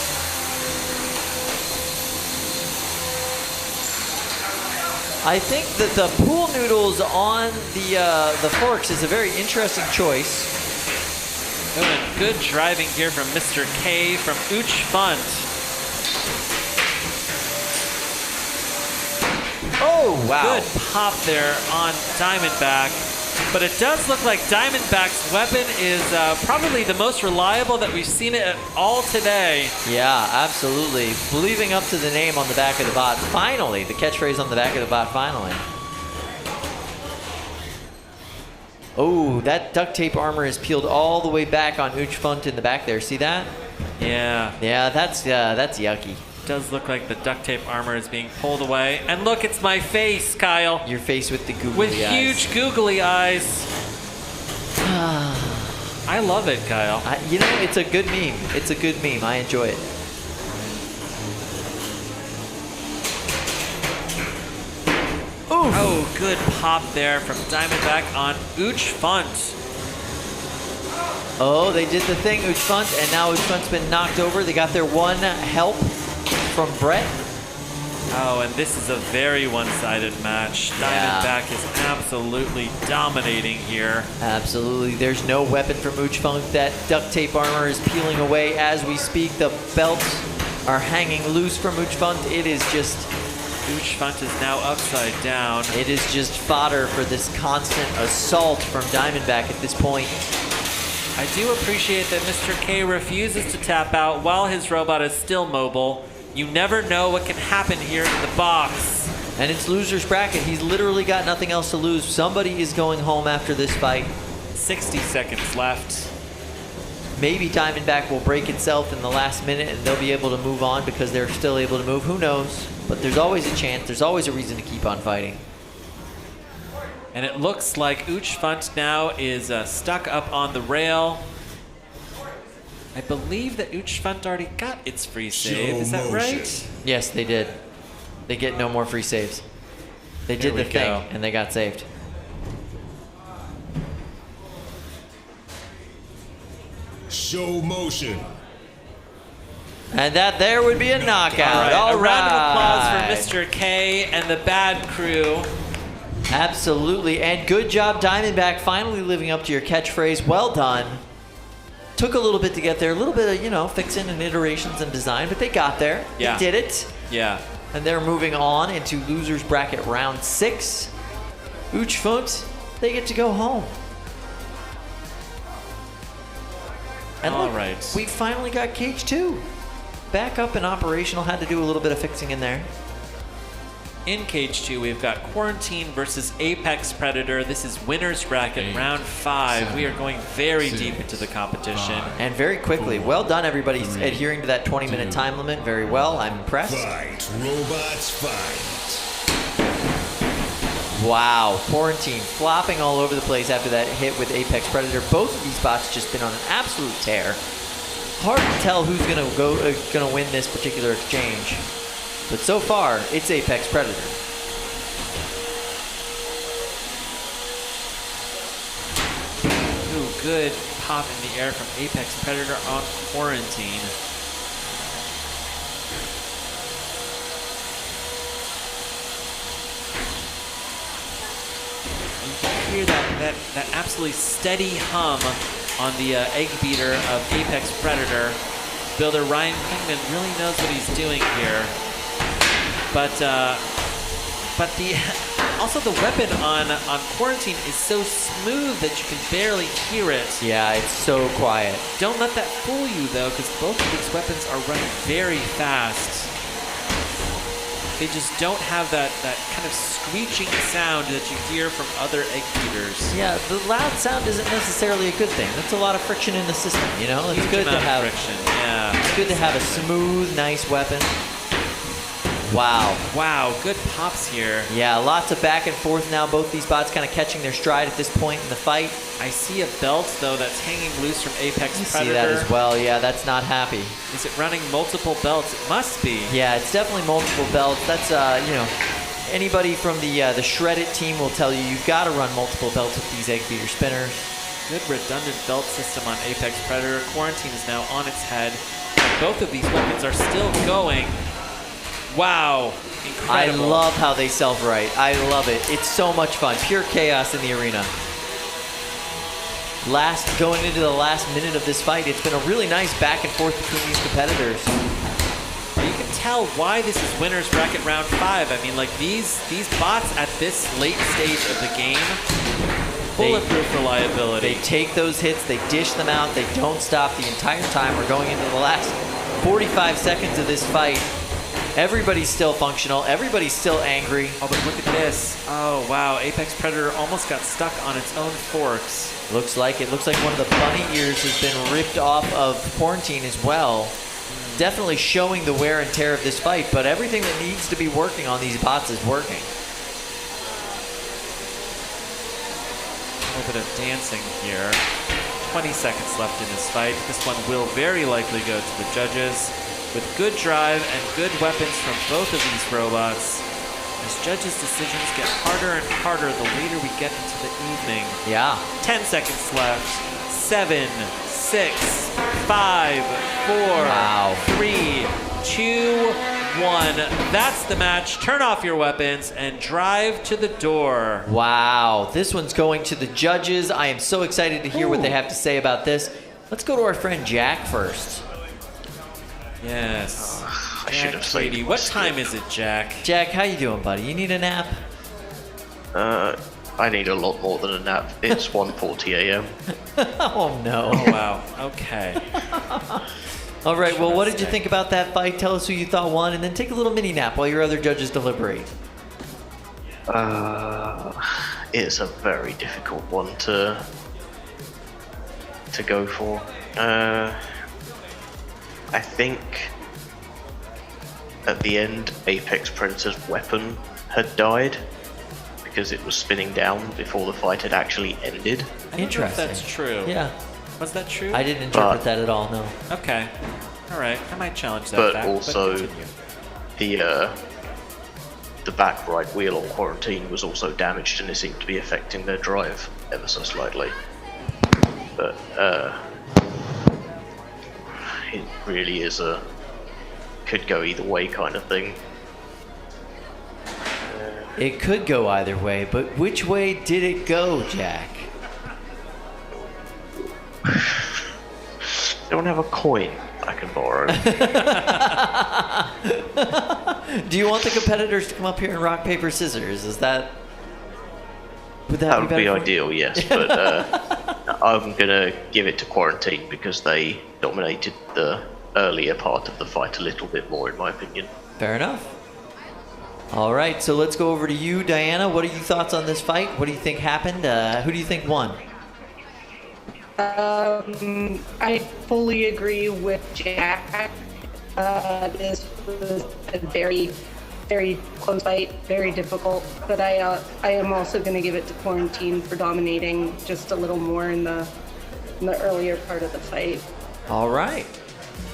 I think that the pool noodles on the forks is a very interesting choice. Oh, and good driving here from Mr. K from Uch Funt. Oh, wow. Good pop there on Diamondback. But it does look like Diamondback's weapon is probably the most reliable that we've seen it at all today. Yeah, absolutely. Believing up to the name on the back of the bot. Finally, the catchphrase on the back of the bot, finally. Oh, that duct tape armor is peeled all the way back on Uch Funt in the back there. See that? Yeah. Yeah, that's yucky. Does look like the duct tape armor is being pulled away. And look, it's my face, Kyle. Your face with the googly with eyes. Huge googly eyes. I love it, Kyle. You know, it's a good meme. It's a good meme. I enjoy it. Oof. Oh, good pop there from Diamondback on Uch Funt. Oh, they did the thing, Uch Funt, and now Uch Funt's been knocked over. They got their one help from Bert. Oh, and this is a very one-sided match. Diamondback is absolutely dominating here. Absolutely. There's no weapon from Uch Funt. That duct tape armor is peeling away as we speak. The belts are hanging loose from Uch Funt. It is just... Uch Funt is now upside down. It is just fodder for this constant assault from Diamondback at this point. I do appreciate that Mr. K refuses to tap out while his robot is still mobile. You never know what can happen here in the box. And it's loser's bracket. He's literally got nothing else to lose. Somebody is going home after this fight. 60 seconds left. Maybe Diamondback will break itself in the last minute and they'll be able to move on because they're still able to move. Who knows? But there's always a chance. There's always a reason to keep on fighting. And it looks like Uch Funt now is stuck up on the rail. I believe that Uch Funt already got its free save. Is that right? Yes, they did. They get no more free saves. They did the thing, and they got saved. Show motion. And that there would be a knockout. All right. A round of applause for Mr. K and the bad crew. Absolutely. And good job, Diamondback, finally living up to your catchphrase. Well done. Took a little bit to get there. A little bit of, you know, fixing and iterations and design, but they got there. Yeah. They did it. Yeah. And they're moving on into losers bracket round 6. Uch Funt, they get to go home. And all look, right. We finally got Cage 2. Back up and operational. Had to do a little bit of fixing in there. In Cage 2, we've got Quarantine versus Apex Predator. This is winner's bracket, round 5. We are going very deep into the competition. And very quickly. Well done, everybody, adhering to that 20-minute time limit. Very well. I'm impressed. Fight, robots, fight. Wow. Quarantine flopping all over the place after that hit with Apex Predator. Both of these bots just been on an absolute tear. Hard to tell who's gonna win this particular exchange. But so far, it's Apex Predator. Ooh, good pop in the air from Apex Predator on Quarantine. You can hear that absolutely steady hum on the egg beater of Apex Predator. Builder Ryan Kingman really knows what he's doing here. But also the weapon on Quarantine is so smooth that you can barely hear it. Yeah, it's so quiet. Don't let that fool you though, because both of these weapons are running very fast. They just don't have that kind of screeching sound that you hear from other egg beaters. Yeah, the loud sound isn't necessarily a good thing. That's a lot of friction in the system, you know? It's good to have friction. Yeah. It's good to have a smooth, nice weapon. Wow. Wow, good pops here. Yeah, lots of back and forth now. Both these bots kind of catching their stride at this point in the fight. I see a belt, though, that's hanging loose from Apex Predator. See that as well. Yeah, that's not happy. Is it running multiple belts? It must be. Yeah, it's definitely multiple belts. That's, you know, anybody from the Shredded team will tell you you've got to run multiple belts with these egg beater spinners. Good redundant belt system on Apex Predator. Quarantine is now on its head. And both of these weapons are still going. Wow, incredible. I love how they self-right. I love it. It's so much fun. Pure chaos in the arena. Going into the last minute of this fight. It's been a really nice back and forth between these competitors. You can tell why this is winner's bracket round 5. I mean, like these bots at this late stage of the game, bulletproof reliability. They take those hits, they dish them out, they don't stop the entire time. We're going into the last 45 seconds of this fight. Everybody's still functional. Everybody's still angry. Oh, but look at this. Oh, wow. Apex Predator almost got stuck on its own forks. Looks like it. Looks like one of the bunny ears has been ripped off of Quarantine as well. Definitely showing the wear and tear of this fight, but everything that needs to be working on these bots is working. A little bit of dancing here. 20 seconds left in this fight. This one will very likely go to the judges. With good drive and good weapons from both of these robots, as judges' decisions get harder and harder the later we get into the evening. Yeah. 10 seconds left. 7, 6, 5, 4, 3, 2, 1. That's the match. Turn off your weapons and drive to the door. Wow. This one's going to the judges. I am so excited to hear what they have to say about this. Let's go to our friend Jack first. Yes. I should have saved Katie, my what skill. time is it, Jack? Jack, how you doing, buddy? You need a nap? I need a lot more than a nap. It's 1:40 a.m. Oh, no. Oh, wow. Okay. All right, well, what did you think about that fight? Tell us who you thought won, and then take a little mini nap while your other judges deliberate. It's a very difficult one to go for. I think at the end, Apex Predator's weapon had died because it was spinning down before the fight had actually ended. I don't know if that's true. Yeah. Was that true? I didn't interpret that at all, no. Okay. All right. I might challenge that But fact, also, continue. the back right wheel on Quarantine was also damaged, and it seemed to be affecting their drive ever so slightly. But it really is a could go either way kind of thing. It could go either way, but which way did it go, Jack? Don't have a coin I can borrow. Do you want the competitors to come up here and rock, paper, scissors? Is that... That would better be for you? ideal, yes, but I'm gonna give it to Quarantine because they dominated the earlier part of the fight a little bit more, in my opinion. Fair enough. All right, so let's go over to you, Diana. What are your thoughts on this fight? What do you think happened? Who do you think won? I fully agree with Jack. This was a very, very close fight, very difficult. But I am also going to give it to Quarantine for dominating just a little more in the earlier part of the fight. All right.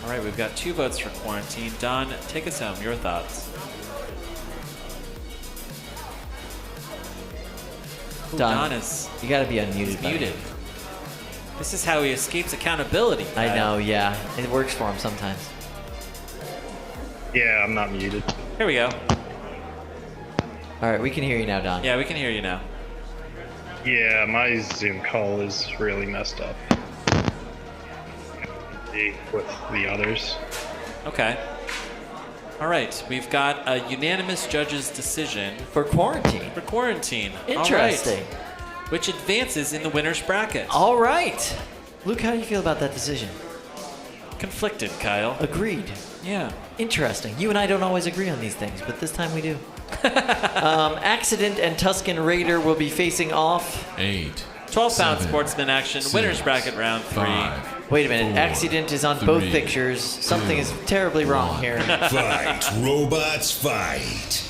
All right, we've got 2 votes for Quarantine. Don, take us home. Your thoughts? Ooh, Don is... You got to be unmuted. He's muted. This is how he escapes accountability. I know, yeah. It works for him sometimes. Yeah, I'm not muted. Here we go. All right, we can hear you now, Don. Yeah, we can hear you now. Yeah, my Zoom call is really messed up. With the others. Okay. All right, we've got a unanimous judge's decision. For Quarantine. For Quarantine. Interesting. All right. Which advances in the winner's bracket. All right. Luke, how do you feel about that decision? Conflicted, Kyle. Agreed. Yeah. Interesting. You and I don't always agree on these things, but this time we do. Accident and Tuskin Raider will be facing off. 8. 12-pound 7, sportsman action, 6, winner's bracket round 3. 5, Wait a minute. 4, Accident is on both 3, pictures. Something is terribly wrong here. Fight, robots, fight.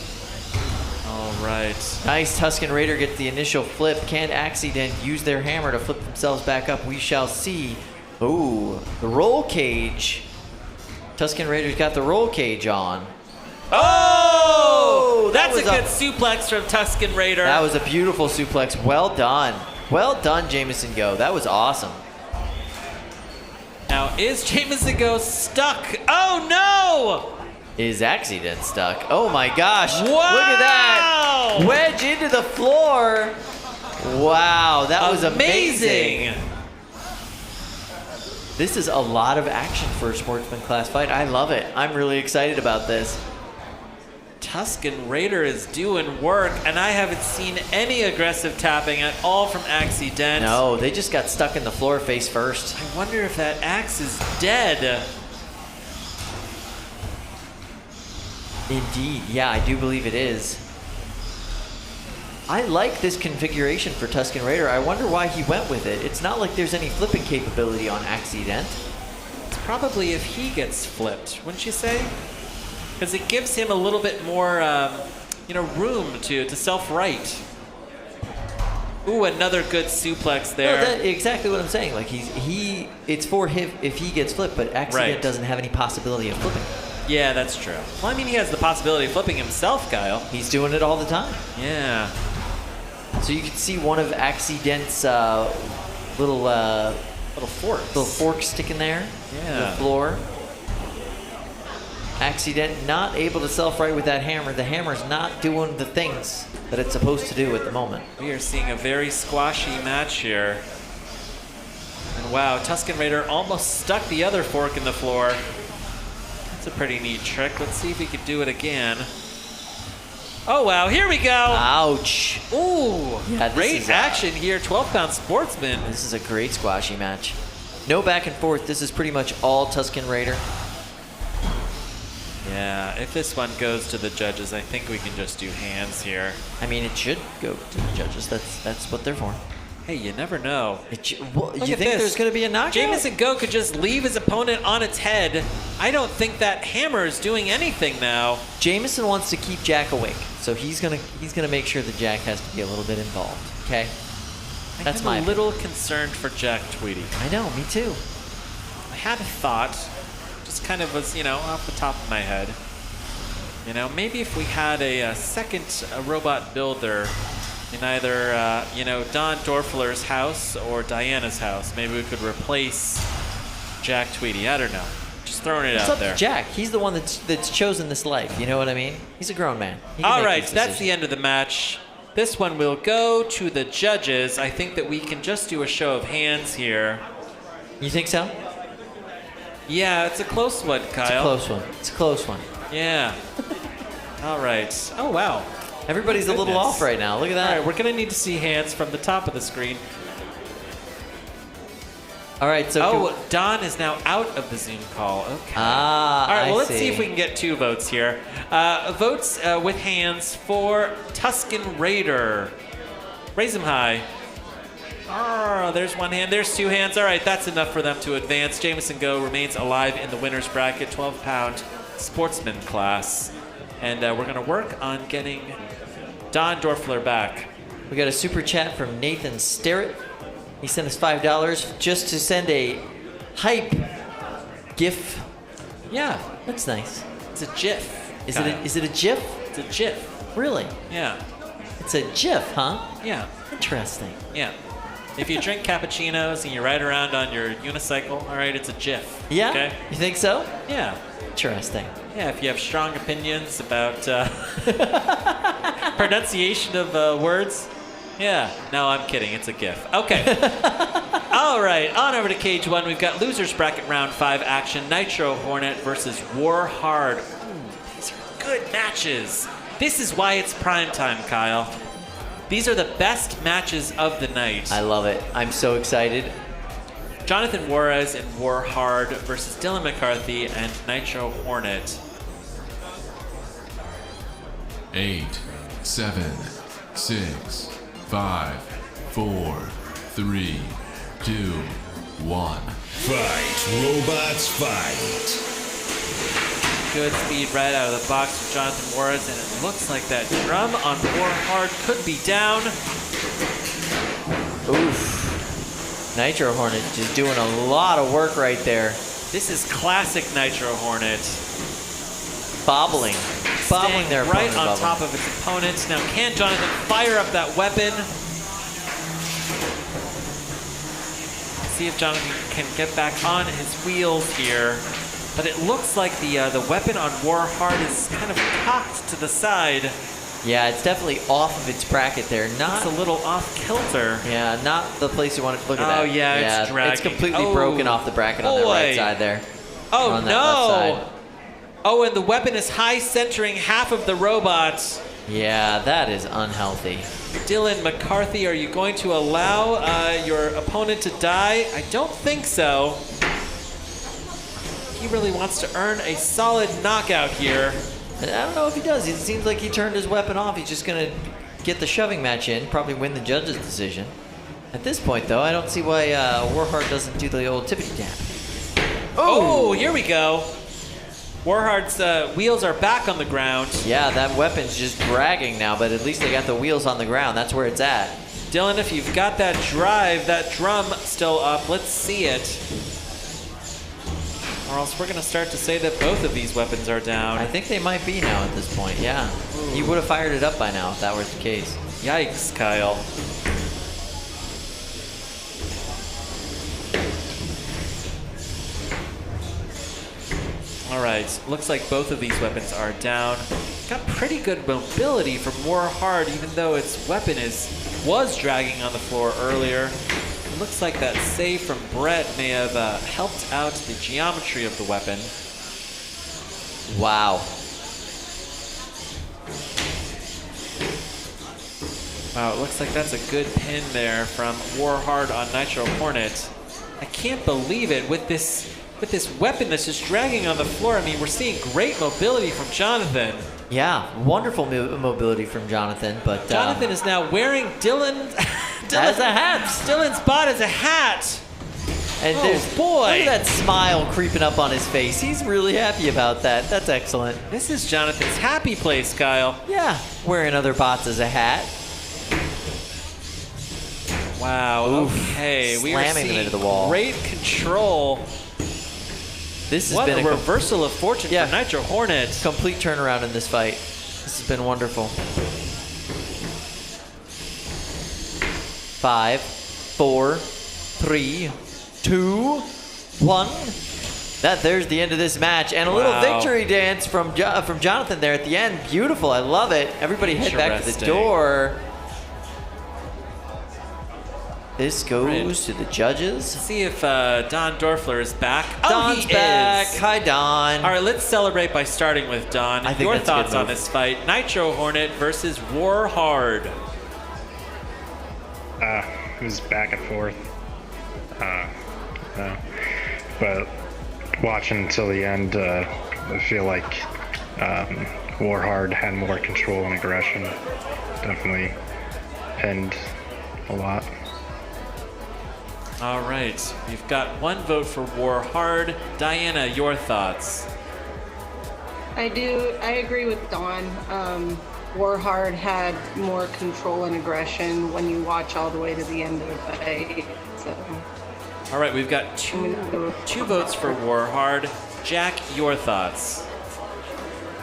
All right. Nice. Tuskin Raider gets the initial flip. Can Accident use their hammer to flip themselves back up? We shall see. Ooh, the roll cage. Tuskin Raider's got the roll cage on. Oh! That's a was good suplex from Tuskin Raider. That was a beautiful suplex. Well done. Well done, Jameson Go. That was awesome. Now, is Jameson Go stuck? Oh, no! Is Accident stuck? Oh, my gosh. Wow! Look at that. Wedge into the floor. Wow, that was amazing. This is a lot of action for a Sportsman class fight. I love it. I'm really excited about this. Tuskin Raider is doing work, and I haven't seen any aggressive tapping at all from Axie Dent. No, they just got stuck in the floor face first. I wonder if that axe is dead. Indeed. Yeah, I do believe it is. I like this configuration for Tuskin Raider. I wonder why he went with it. It's not like there's any flipping capability on Axie Dent. It's probably if he gets flipped, wouldn't you say? Because it gives him a little bit more, room to self-right. Ooh, another good suplex there. No, that's exactly what I'm saying. Like it's for him if he gets flipped, but Axie Dent doesn't have any possibility of flipping. Yeah, that's true. Well, I mean, he has the possibility of flipping himself, Kyle. He's doing it all the time. Yeah. So you can see one of Axie Dent's little forks sticking there. Yeah. The floor. Axie Dent not able to self-right with that hammer. The hammer's not doing the things that it's supposed to do at the moment. We are seeing a very squashy match here. And wow, Tuskin Raider almost stuck the other fork in the floor. That's a pretty neat trick. Let's see if he can do it again. Oh wow, here we go! Ouch! Ooh, Yeah, great action here, 12-pound Sportsman. This is a great squashy match. No back and forth. This is pretty much all Tuskin Raider. Yeah, if this one goes to the judges, I think we can just do hands here. I mean, it should go to the judges. That's what they're for. Hey, you never know. You think there's going to be a knockout? Jamison Go could just leave his opponent on its head. I don't think that hammer is doing anything now. Jamison wants to keep Jack awake, so he's gonna make sure that Jack has to be a little bit involved. Okay, that's my I'm a little concerned for Jack Tweedy. I know, me too. I had a thought, just kind of was off the top of my head. Maybe if we had a second robot builder in either, Don Dorfler's house or Diana's house. Maybe we could replace Jack Tweedy. I don't know. Just throwing it out there. It's up to Jack. He's the one that's chosen this life. You know what I mean? He's a grown man. All right, that's the end of the match. This one will go to the judges. I think that we can just do a show of hands here. You think so? Yeah, it's a close one, Kyle. It's a close one. Yeah. All right. Oh, wow. Everybody's a little off right now. Look at that. All right, we're going to need to see hands from the top of the screen. All right, so... Don is now out of the Zoom call. Okay. Ah, all right, well, let's see if we can get 2 votes here. Votes with hands for Tuskin Raider. Raise them high. Oh, there's 1 hand. There's 2 hands. All right, that's enough for them to advance. Jamison Go remains alive in the winner's bracket, 12-pound Sportsman class. And we're going to work on getting Don Dorfler back. We got a super chat from Nathan Sterrett. He sent us $5 just to send a hype GIF. Yeah, that's nice. It's a GIF. Is it a GIF? It's a GIF. Really? Yeah. It's a GIF, huh? Yeah. Interesting. Yeah. If you drink cappuccinos and you ride around on your unicycle, all right, it's a GIF. Yeah? Okay? You think so? Yeah. Interesting. Yeah, if you have strong opinions about pronunciation of words. Yeah. No, I'm kidding. It's a GIF. Okay. All right. On over to Cage 1. We've got losers bracket round 5 action. Nitro Hornet versus War Hard. Ooh, these are good matches. This is why it's prime time, Kyle. These are the best matches of the night. I love it. I'm so excited. Jonathan Juarez and War Hard versus Dylan McCarthy and Nitro Hornet. 8, 7, 6, 5, 4, 3, 2, 1. Fight, robots, fight. Good speed right out of the box from Jonathan Juarez, and it looks like that drum on War Hard could be down. Oof. Nitro Hornet just doing a lot of work right there. This is classic Nitro Hornet. Bobbling their right on above top him. of his opponent. Now, can Jonathan fire up that weapon? See if Jonathan can get back on his wheels here. But it looks like the weapon on War Hard is kind of cocked to the side. Yeah, it's definitely off of its bracket there. Not It's a little off kilter. Yeah, not the place you want to look at that. Oh, yeah, it's dragging. It's completely broken off the bracket on the right side there. Oh, on that left no. side. Oh, and the weapon is high centering half of the robots. Yeah, that is unhealthy. Dylan McCarthy, are you going to allow your opponent to die? I don't think so. He really wants to earn a solid knockout here. I don't know if he does. It seems like he turned his weapon off. He's just going to get the shoving match in, probably win the judge's decision. At this point, though, I don't see why Warhard doesn't do the old tippity tap. Oh, here we go. Warhard's wheels are back on the ground. Yeah, that weapon's just dragging now, but at least they got the wheels on the ground. That's where it's at. Dylan, if you've got that drive, that drum still up, let's see it. Or else we're going to start to say that both of these weapons are down. I think they might be now at this point, yeah. He would have fired it up by now if that was the case. Yikes, Kyle. All right, looks like both of these weapons are down. Got pretty good mobility from Warhard, even though its weapon was dragging on the floor earlier. It looks like that save from Bert may have helped out the geometry of the weapon. Wow. Wow, it looks like that's a good pin there from Warhard on Nitro Hornet. I can't believe it with this weapon that's just dragging on the floor. I mean, we're seeing great mobility from Jonathan. Yeah, wonderful mobility from Jonathan, but Jonathan is now wearing Dylan's as a hat. Dylan's bot as a hat. And boy, look at that smile creeping up on his face. He's really happy about that. That's excellent. This is Jonathan's happy place, Kyle. Yeah, wearing other bots as a hat. Wow. Okay, we are slamming them seeing into the wall. Great control. This has What been a reversal of fortune for Nitro Hornet. Complete turnaround in this fight. This has been wonderful. 5, 4, 3, 2, 1. There's the end of this match, and a little victory dance from Jonathan there at the end. Beautiful, I love it. Everybody head back to the door. This goes to the judges. Let's see if Don Dorfler is back. Don's back. Hi, Don. All right, let's celebrate by starting with Don. I think Your that's a good thoughts on move. this fight? Nitro Hornet versus Warhard. It was back and forth. But watching until the end, I feel like Warhard had more control and aggression. Definitely pinned a lot. All right, we've got one vote for Warhard. Diana, your thoughts? I agree with Don. Warhard had more control and aggression when you watch all the way to the end of the fight. So. All right, we've got two votes for Warhard. Jack, your thoughts?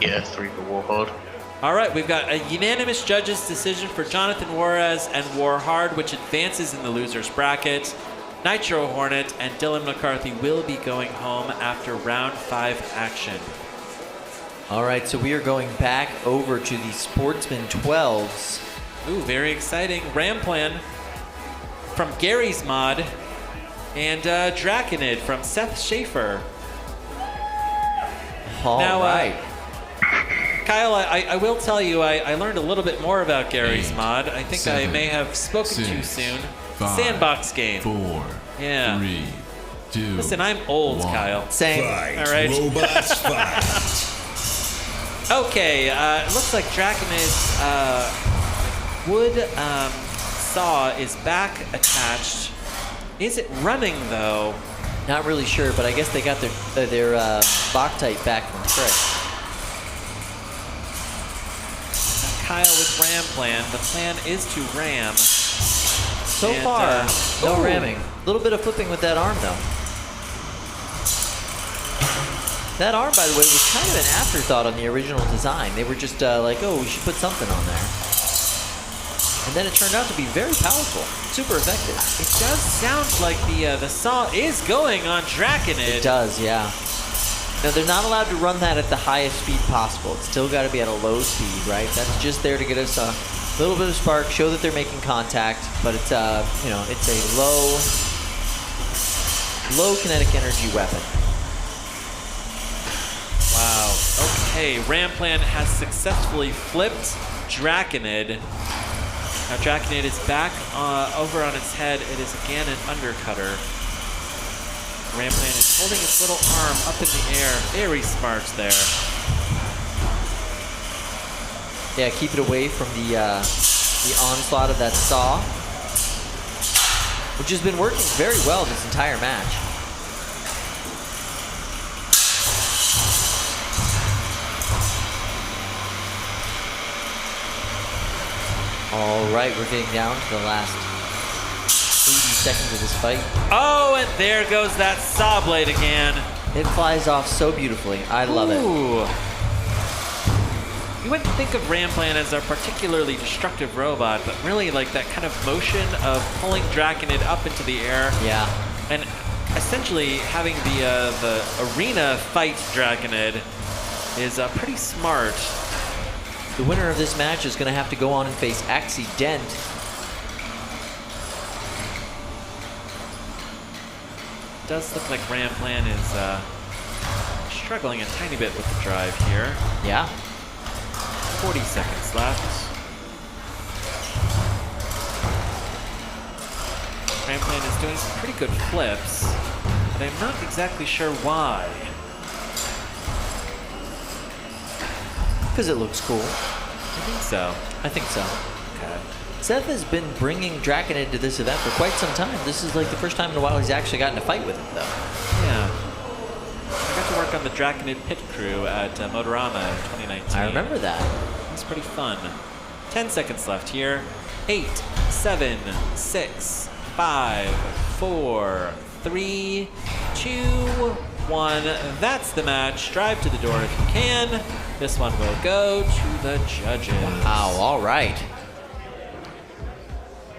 Yeah, 3 for Warhard. All right, we've got a unanimous judges' decision for Jonathan Juarez and Warhard, which advances in the losers bracket. Nitro Hornet and Dylan McCarthy will be going home after round 5 action. All right, so we are going back over to the Sportsman 12s. Ooh, very exciting. Ram Plan from Gary's Mod and Draconid from Seth Schaefer. All right. Kyle, I will tell you, I learned a little bit more about Gary's Mod. I think I may have spoken too soon. 5, Sandbox game. 4, Yeah. 3, 2. Listen, I'm old, 1. Kyle. Same. Fight, All right. robots, fight. Okay, it looks like Draconid's wood saw is back attached. Is it running, though? Not really sure, but I guess they got their Boctite back from Trick. Kyle with Ram Plan. The plan is to ram. So far, no ramming. A little bit of flipping with that arm, though. That arm, by the way, was kind of an afterthought on the original design. They were just like, oh, we should put something on there. And then it turned out to be very powerful. Super effective. It does sound like the saw is going on Draconid. It does, yeah. Now, they're not allowed to run that at the highest speed possible. It's still got to be at a low speed, right? That's just there to get us a little bit of spark, show that they're making contact, but it's it's a low kinetic energy weapon. Wow. Okay, Ramplan has successfully flipped Draconid. Now Draconid is back over on its head. It is again an undercutter. Ramplan is holding its little arm up in the air. Very smart there. Yeah, keep it away from the onslaught of that saw, which has been working very well this entire match. All right, we're getting down to the last 80 seconds of this fight. Oh, and there goes that saw blade again. It flies off so beautifully. I love it. You wouldn't think of Ramplan as a particularly destructive robot, but really like that kind of motion of pulling Draconid up into the air. Yeah. And essentially having the arena fight Draconid is pretty smart. The winner of this match is going to have to go on and face Dent. It does look like Ramplan is struggling a tiny bit with the drive here. Yeah. 40 seconds left. Ramplan is doing some pretty good flips, but I'm not exactly sure why. Because it looks cool. I think so. I think so. Okay. Seth has been bringing Draconid to this event for quite some time. This is like the first time in a while he's actually gotten to fight with it, though. Yeah. I got to work on the Draconid pit crew at Motorama in 2019. I remember that. It was pretty fun. 10 seconds left here. 8, 7, 6, 5, 4, 3, 2, 1. That's the match. Drive to the door if you can. This one will go to the judges. Wow, all right.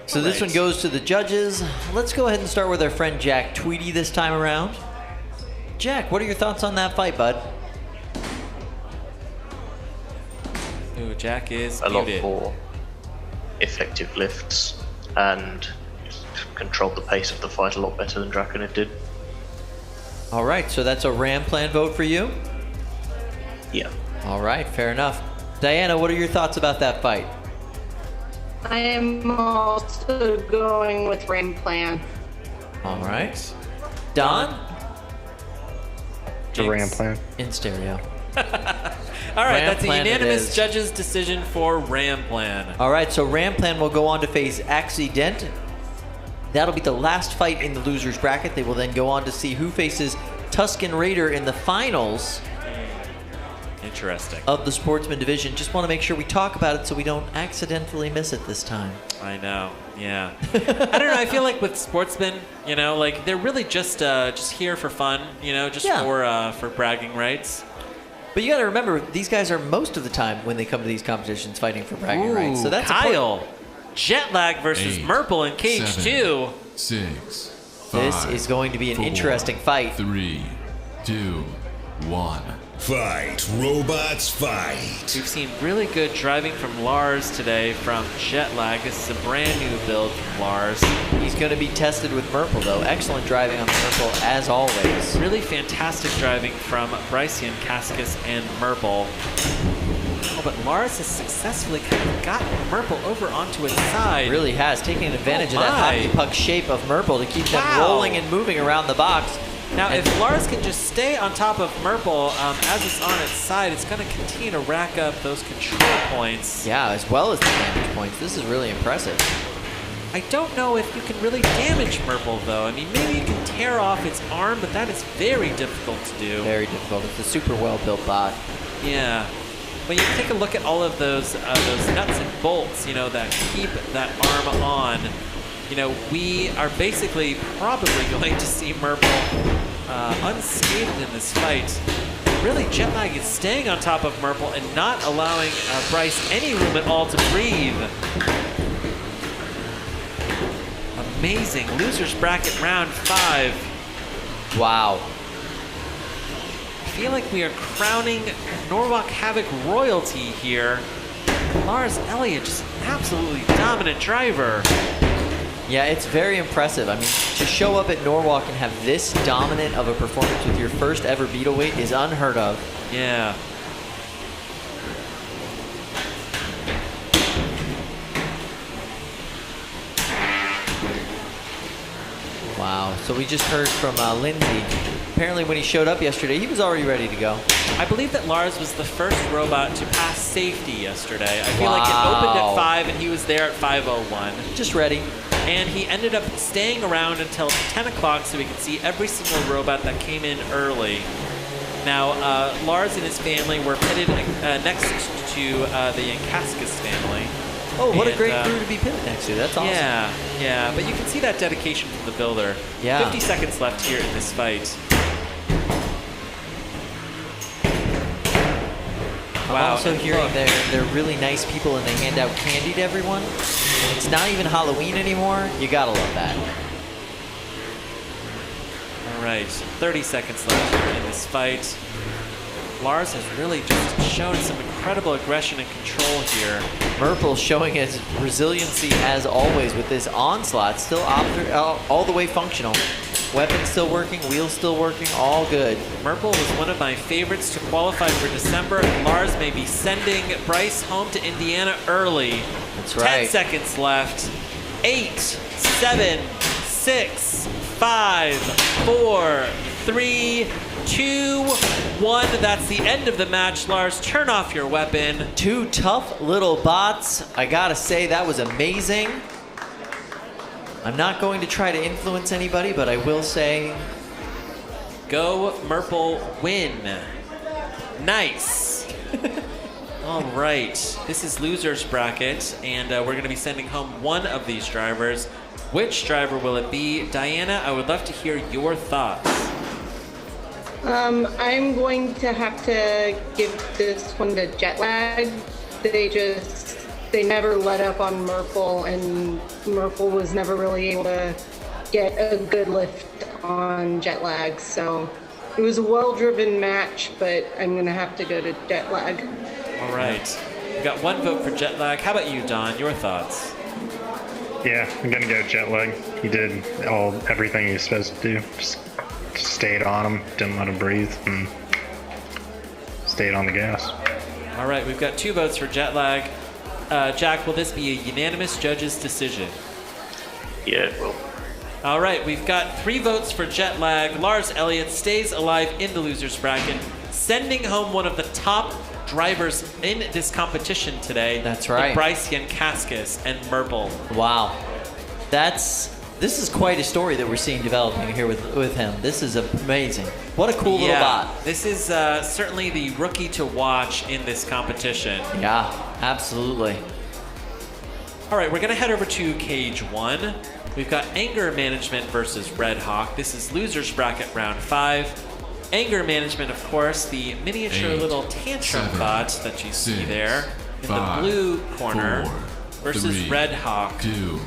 So this one goes to the judges. Let's go ahead and start with our friend Jack Tweedy this time around. Jack, what are your thoughts on that fight, bud? Ooh, Jack is a lot muted. more effective lifts and controlled the pace of the fight a lot better than Draconid did. All right, so that's a Ramplan vote for you? Yeah. All right, fair enough. Diana, what are your thoughts about that fight? I am also going with Ramplan. All right. Don? The Ramplan. In stereo. All right, that's a Ramplan it unanimous is. judges' decision for Ramplan. All right, so Ramplan will go on to face Dent. That'll be the last fight in the loser's bracket. They will then go on to see who faces Tuskin Raider in the finals Interesting. of the Sportsman division. Just want to make sure we talk about it so we don't accidentally miss it this time. I know. Yeah. I don't know. I feel like with Sportsmen, you know, like they're really just here for fun, you know, just for bragging rights. But you got to remember, these guys are most of the time when they come to these competitions fighting for bragging rights. So that's Kyle. Jet lag versus 8, Murple in Cage 7, 2. 6, 5, This is going to be an 4, interesting fight. 3, 2, 1. Fight, robots, fight. We've seen really good driving from Lars today from Jetlag. This is a brand new build from Lars. He's going to be tested with Murple, though. Excellent driving on the Murple, as always. Really fantastic driving from Brycian, Cascus, and Murple. Oh, but Lars has successfully kind of gotten Murple over onto its side. Really has, taking advantage of that my. hockey puck shape of Murple to keep them rolling and moving around the box. Now, if Lars can just stay on top of Murple as it's on its side, it's going to continue to rack up those control points. Yeah, as well as the damage points. This is really impressive. I don't know if you can really damage Murple, though. I mean, maybe you can tear off its arm, but that is very difficult to do. Very difficult. It's a super well-built bot. Yeah. When you take a look at all of those nuts and bolts, you know, that keep that arm on, you know, we are basically probably going to see Murple unscathed in this fight. Really, Jetlag is staying on top of Murple and not allowing Bryce any room at all to breathe. Amazing. Losers bracket round 5. Wow. feel like we are crowning Norwalk Havoc royalty here. Lars Elliott, just an absolutely dominant driver. Yeah, it's very impressive. I mean, to show up at Norwalk and have this dominant of a performance with your first ever beetle weight is unheard of. Yeah. Wow. So we just heard from Lindsay. Apparently when he showed up yesterday, he was already ready to go. I believe that Lars was the first robot to pass safety yesterday. I feel like it opened at 5 and he was there at 5:01. Just ready. And he ended up staying around until 10 o'clock so we could see every single robot that came in early. Now, Lars and his family were pitted next to the Yankaskis family. Oh, what a great crew to be pitted next to. That's awesome. Yeah, yeah. But you can see that dedication from the builder. Yeah. 50 seconds left here in this fight. I'm also hearing they're really nice people and they hand out candy to everyone. It's not even Halloween anymore. You gotta love that. All right, 30 seconds left here in this fight. Lars has really just shown some incredible aggression and control here. Murple showing his resiliency as always with this onslaught, still all the way functional. Weapons still working, wheels still working, all good. Murple was one of my favorites to qualify for December. Lars may be sending Bryce home to Indiana early. That's right. 10 seconds left. 8, 7, 6, 5, 4, 3, 2, 1. That's the end of the match. Lars, turn off your weapon. 2 tough little bots. I gotta say, that was amazing. I'm not going to try to influence anybody, but I will say... Go Murple, win. Nice. All right. This is loser's bracket, and we're going to be sending home one of these drivers. Which driver will it be? Diana, I would love to hear your thoughts. I'm going to have to give this one to Jetlag. They never let up on Murple, and Murple was never really able to get a good lift on Jetlag. So it was a well-driven match, but I'm going to have to go to Jetlag. All right. We got 1 vote for Jetlag. How about you, Don? Your thoughts? Yeah, I'm going to go Jetlag. He did everything he was supposed to do. Just stayed on him, didn't let him breathe, and stayed on the gas. All right, we've got 2 votes for Jetlag. Jack, will this be a unanimous judge's decision? Yeah, it will. All right, we've got 3 votes for Jetlag. Lars Elliott stays alive in the loser's bracket, sending home one of the top drivers in this competition today. That's right. Bryce Yankaskis and Murple. Wow. This is quite a story that we're seeing developing here with him. This is amazing. What a cool little bot. This is certainly the rookie to watch in this competition. Yeah, absolutely. All right, we're going to head over to Cage 1. We've got Anger Management versus Red Hawk. This is loser's bracket round 5. Anger Management, of course, the miniature little tantrum bot that you see there in the blue corner versus Red Hawk. 2,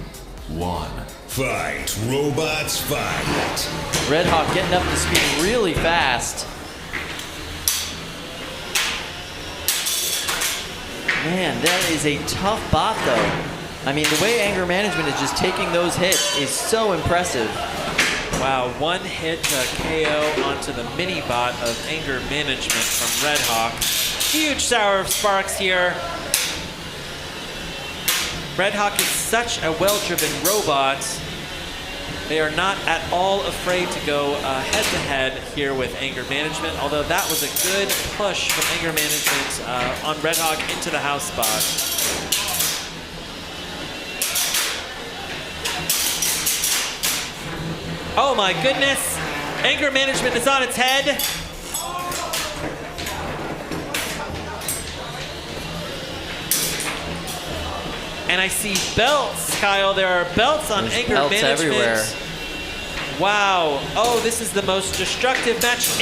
1. Fight, robots, fight. Red Hawk getting up to speed really fast. Man, that is a tough bot though. I mean, the way Anger Management is just taking those hits is so impressive. Wow, 1 hit KO onto the mini bot of Anger Management from Red Hawk. Huge shower of sparks here. Red Hawk is such a well-driven robot. They are not at all afraid to go head-to-head here with Anger Management, although that was a good push from Anger Management on Red Hawk into the house spot. Oh my goodness! Anger Management is on its head. And I see belts, Kyle. There are belts on Anger Management. Everywhere. Wow. Oh, this is the most destructive match.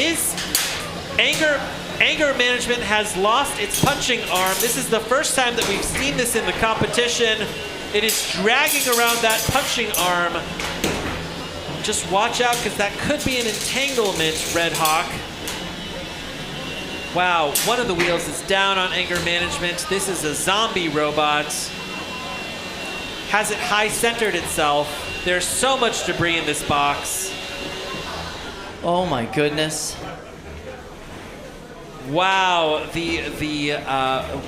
Anger Management has lost its punching arm. This is the first time that we've seen this in the competition. It is dragging around that punching arm. Just watch out, because that could be an entanglement, Red Hawk. Wow, one of the wheels is down on anger management. This is a zombie robot. Has it high-centered itself. There's so much debris in this box. Oh my goodness. Wow, the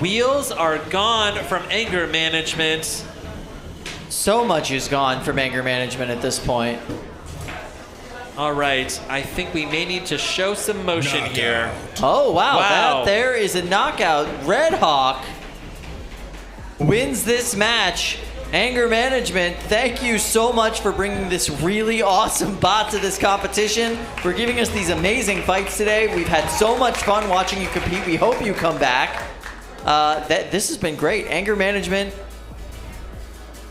wheels are gone from anger management. So much is gone from anger management at this point. All right, I think we may need to show some motion here. Oh, wow. Wow. There is a knockout. Red Hawk wins this match. Anger management, thank you so much for bringing this really awesome bot to this competition, for giving us these amazing fights today. We've had so much fun watching you compete. We hope you come back. This has been great. Anger management,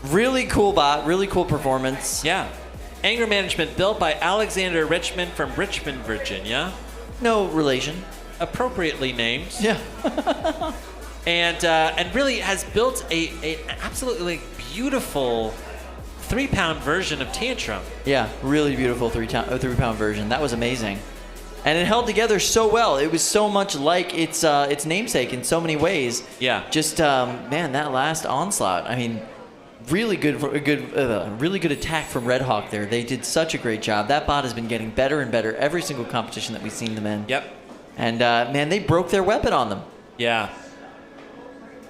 really cool bot, really cool performance. Yeah. Anger management built by Alexander Richmond from Richmond, Virginia. No relation. Appropriately named. Yeah. and really has built a absolutely beautiful 3-pound version of Tantrum. Yeah, really beautiful 3-pound version. That was amazing. And it held together so well. It was so much like its namesake in so many ways. Yeah. Just man, that last onslaught. I mean, really good attack from Red Hawk there. They did such a great job. That bot has been getting better and better every single competition that we've seen them in. Yep. And man, they broke their weapon on them. Yeah.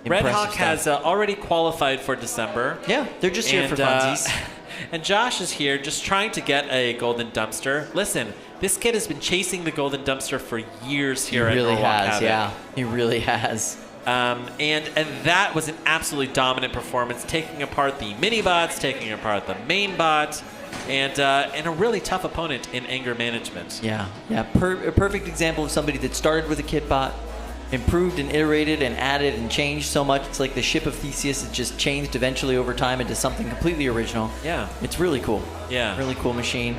Red Hawk has already qualified for December. Yeah, they're just here for funsies. And Josh is here just trying to get a golden dumpster. Listen, this kid has been chasing the golden dumpster for years here at Really Norwalk has, Havoc. yeah. He really has. And that was an absolutely dominant performance, taking apart the mini bots, taking apart the main bot, and a really tough opponent in anger management. Yeah, yeah. A perfect example of somebody that started with a kit bot, improved and iterated and added and changed so much. It's like the ship of Theseus. It just changed eventually over time into something completely original. Yeah. It's really cool. Yeah. Really cool machine.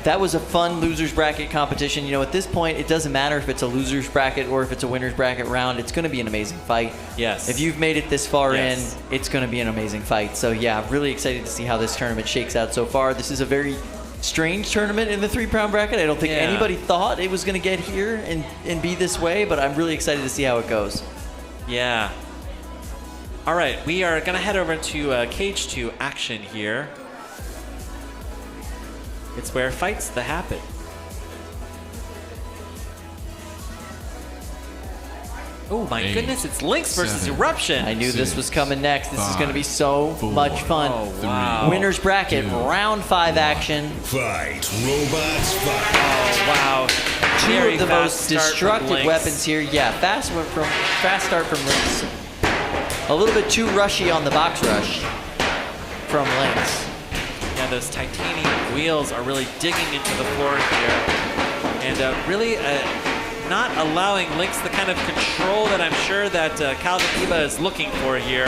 That was a fun losers bracket competition. You know, at this point, it doesn't matter if it's a losers bracket or if it's a winners bracket round. It's going to be an amazing fight. Yes. If you've made it this far Yes. in, it's going to be an amazing fight. So yeah, really excited to see how this tournament shakes out so far. This is a very strange tournament in the 3-pound bracket. I don't think anybody thought it was going to get here and be this way, but I'm really excited to see how it goes. Yeah. All right, we are going to head over to Cage 2 action here. It's where fights that happen. Oh my goodness, it's Lynx versus Eruption. I knew this was coming next. This is going to be so much fun. Oh, wow. Winners bracket, round 5 action. Fight, robots, fight. Oh, wow. Two Very of the fast most start from destructive Lynx. weapons here. Yeah, fast start from Lynx. A little bit too rushy on the box rush from Lynx. Yeah, those titanium wheels are really digging into the floor here. And really not allowing Lynx the kind of control that I'm sure that Calvin Eba is looking for here.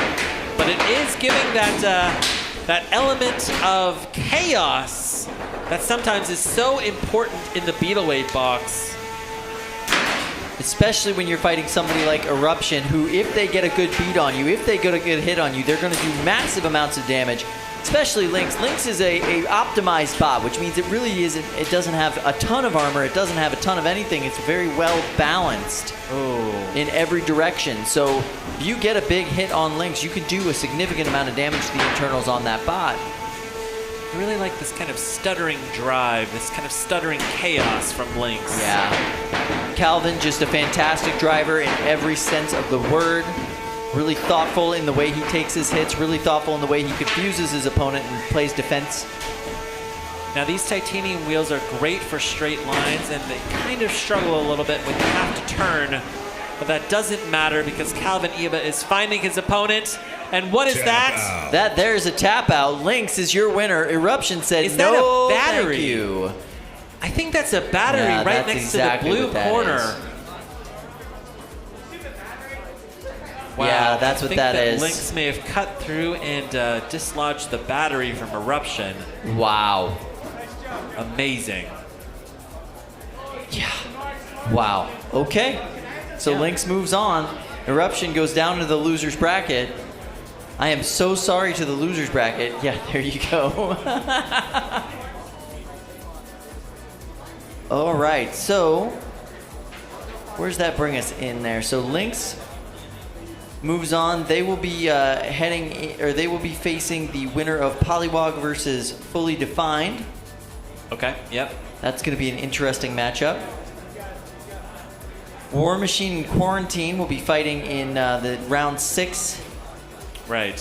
But it is giving that element of chaos that sometimes is so important in the Beetleweight box. Especially when you're fighting somebody like Eruption, who, if they get a good beat on you, if they get a good hit on you, they're going to do massive amounts of damage. Especially Lynx. Lynx is a optimized bot, which means it really isn't. It doesn't have a ton of armor. It doesn't have a ton of anything. It's very well balanced in every direction. So if you get a big hit on Lynx, you can do a significant amount of damage to the internals on that bot. I really like this kind of stuttering drive, this kind of stuttering chaos from Lynx. Yeah. Calvin, just a fantastic driver in every sense of the word. Really thoughtful in the way he takes his hits, really thoughtful in the way he confuses his opponent and plays defense. Now these titanium wheels are great for straight lines, and they kind of struggle a little bit when you have to turn. But that doesn't matter because Calvin Eba is finding his opponent. And what is that? There's a tap out. Lynx is your winner. Eruption said Is that no, a battery? thank you. I think that's a battery right that's next exactly to the blue what that corner. is. Wow, Yeah, that's what that is. Lynx may have cut through and dislodged the battery from Eruption. Wow. Amazing. Yeah. Wow. Okay. So Lynx moves on. Eruption goes down to the loser's bracket. I am so sorry to the loser's bracket. Yeah, there you go. All right, so Where's that bring us in there? So Lynx moves on. They will be they will be facing the winner of Polywog versus Fully Defined. Okay. Yep. That's going to be an interesting matchup. War Machine and Quarantine will be fighting in the round 6. Right.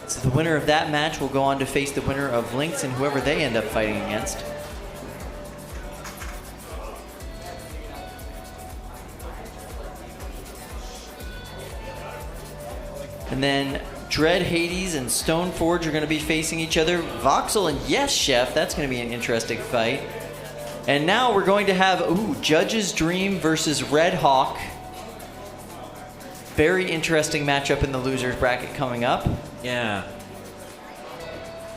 So the winner of that match will go on to face the winner of Lynx and whoever they end up fighting against. And then Dread Hades and Stoneforge are going to be facing each other. Voxel and Yes Chef, that's going to be an interesting fight. And now we're going to have, Judge's Dream versus Red Hawk. Very interesting matchup in the losers bracket coming up. Yeah.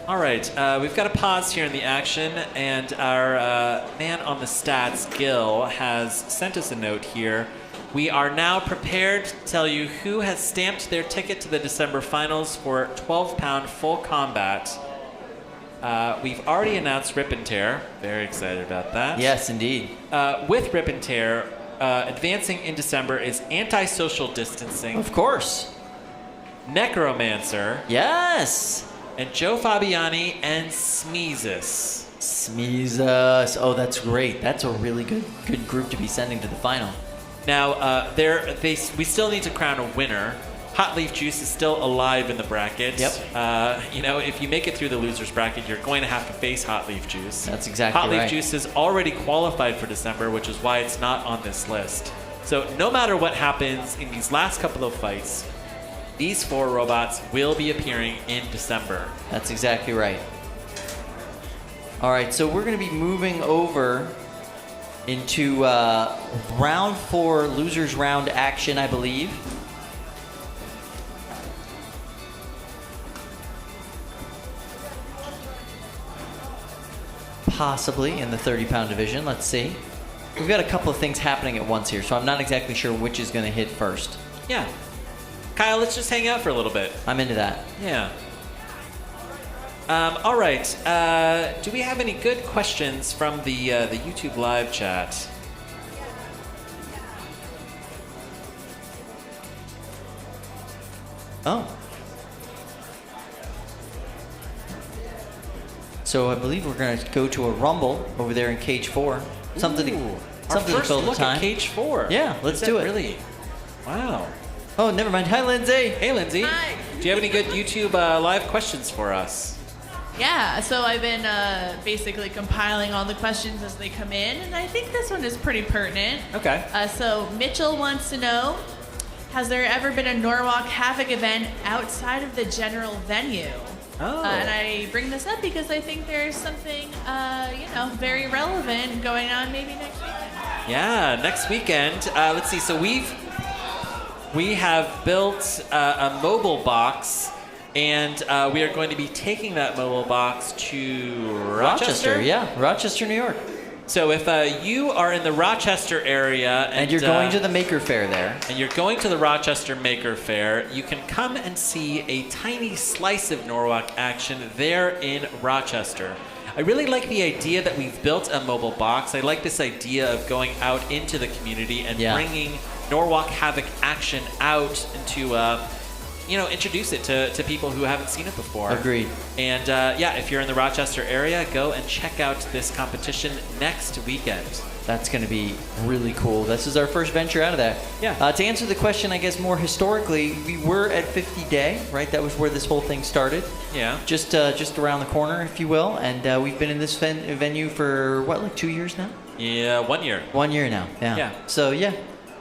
All right, we've got a pause here in the action, and our man on the stats, Gil, has sent us a note here. We are now prepared to tell you who has stamped their ticket to the December finals for 12-pound full combat. We've already announced Rip and Tear. Very excited about that. Yes, indeed. With Rip and Tear, advancing in December is Antisocial Distancing. Of course. Necromancer. Yes. And Joe Fabiani and Smeezus. Smeezus. Oh, that's great. That's a really good group to be sending to the final. Now, we still need to crown a winner. Hot Leaf Juice is still alive in the bracket. Yep. If you make it through the losers bracket, you're going to have to face Hot Leaf Juice. That's exactly right. Hot Leaf Juice is already qualified for December, which is why it's not on this list. So no matter what happens in these last couple of fights, these 4 robots will be appearing in December. That's exactly right. All right, so we're going to be moving over into round 4 losers round action, I believe. Possibly in the 30-pound division. Let's see. We've got a couple of things happening at once here, so I'm not exactly sure which is going to hit first. Yeah. Kyle, let's just hang out for a little bit. I'm into that. Yeah. All right. Do we have any good questions from the YouTube live chat? Oh. So I believe we're going to go to a rumble over there in cage 4. Something Our to first fill the look time. at cage 4. Yeah, let's do it. Really? Wow. Oh, never mind. Hi, Lindsay. Hey, Lindsay. Hi. Do you have any good YouTube live questions for us? Yeah, so I've been basically compiling all the questions as they come in, and I think this one is pretty pertinent. Okay. So Mitchell wants to know, has there ever been a Norwalk Havoc event outside of the general venue? Oh. And I bring this up because I think there's something, very relevant going on maybe next weekend. Yeah, next weekend. Let's see. So we have built a mobile box, and we are going to be taking that mobile box to Rochester. Yeah, Rochester, New York. So if you are in the Rochester area And you're going to the Maker Faire there. and you're going to the Rochester Maker Faire, you can come and see a tiny slice of Norwalk action there in Rochester. I really like the idea that we've built a mobile box. I like this idea of going out into the community and bringing Norwalk Havoc action out into, introduce it to people who haven't seen it before. Agreed. And if you're in the Rochester area, go and check out this competition next weekend. That's going to be really cool. This is our first venture out of that. Yeah. To answer the question, I guess more historically, we were at 50 Day, right? That was where this whole thing started. Yeah. Just around the corner, if you will. And we've been in this venue for, 2 years now? Yeah, 1 year. 1 year now, yeah. So, yeah.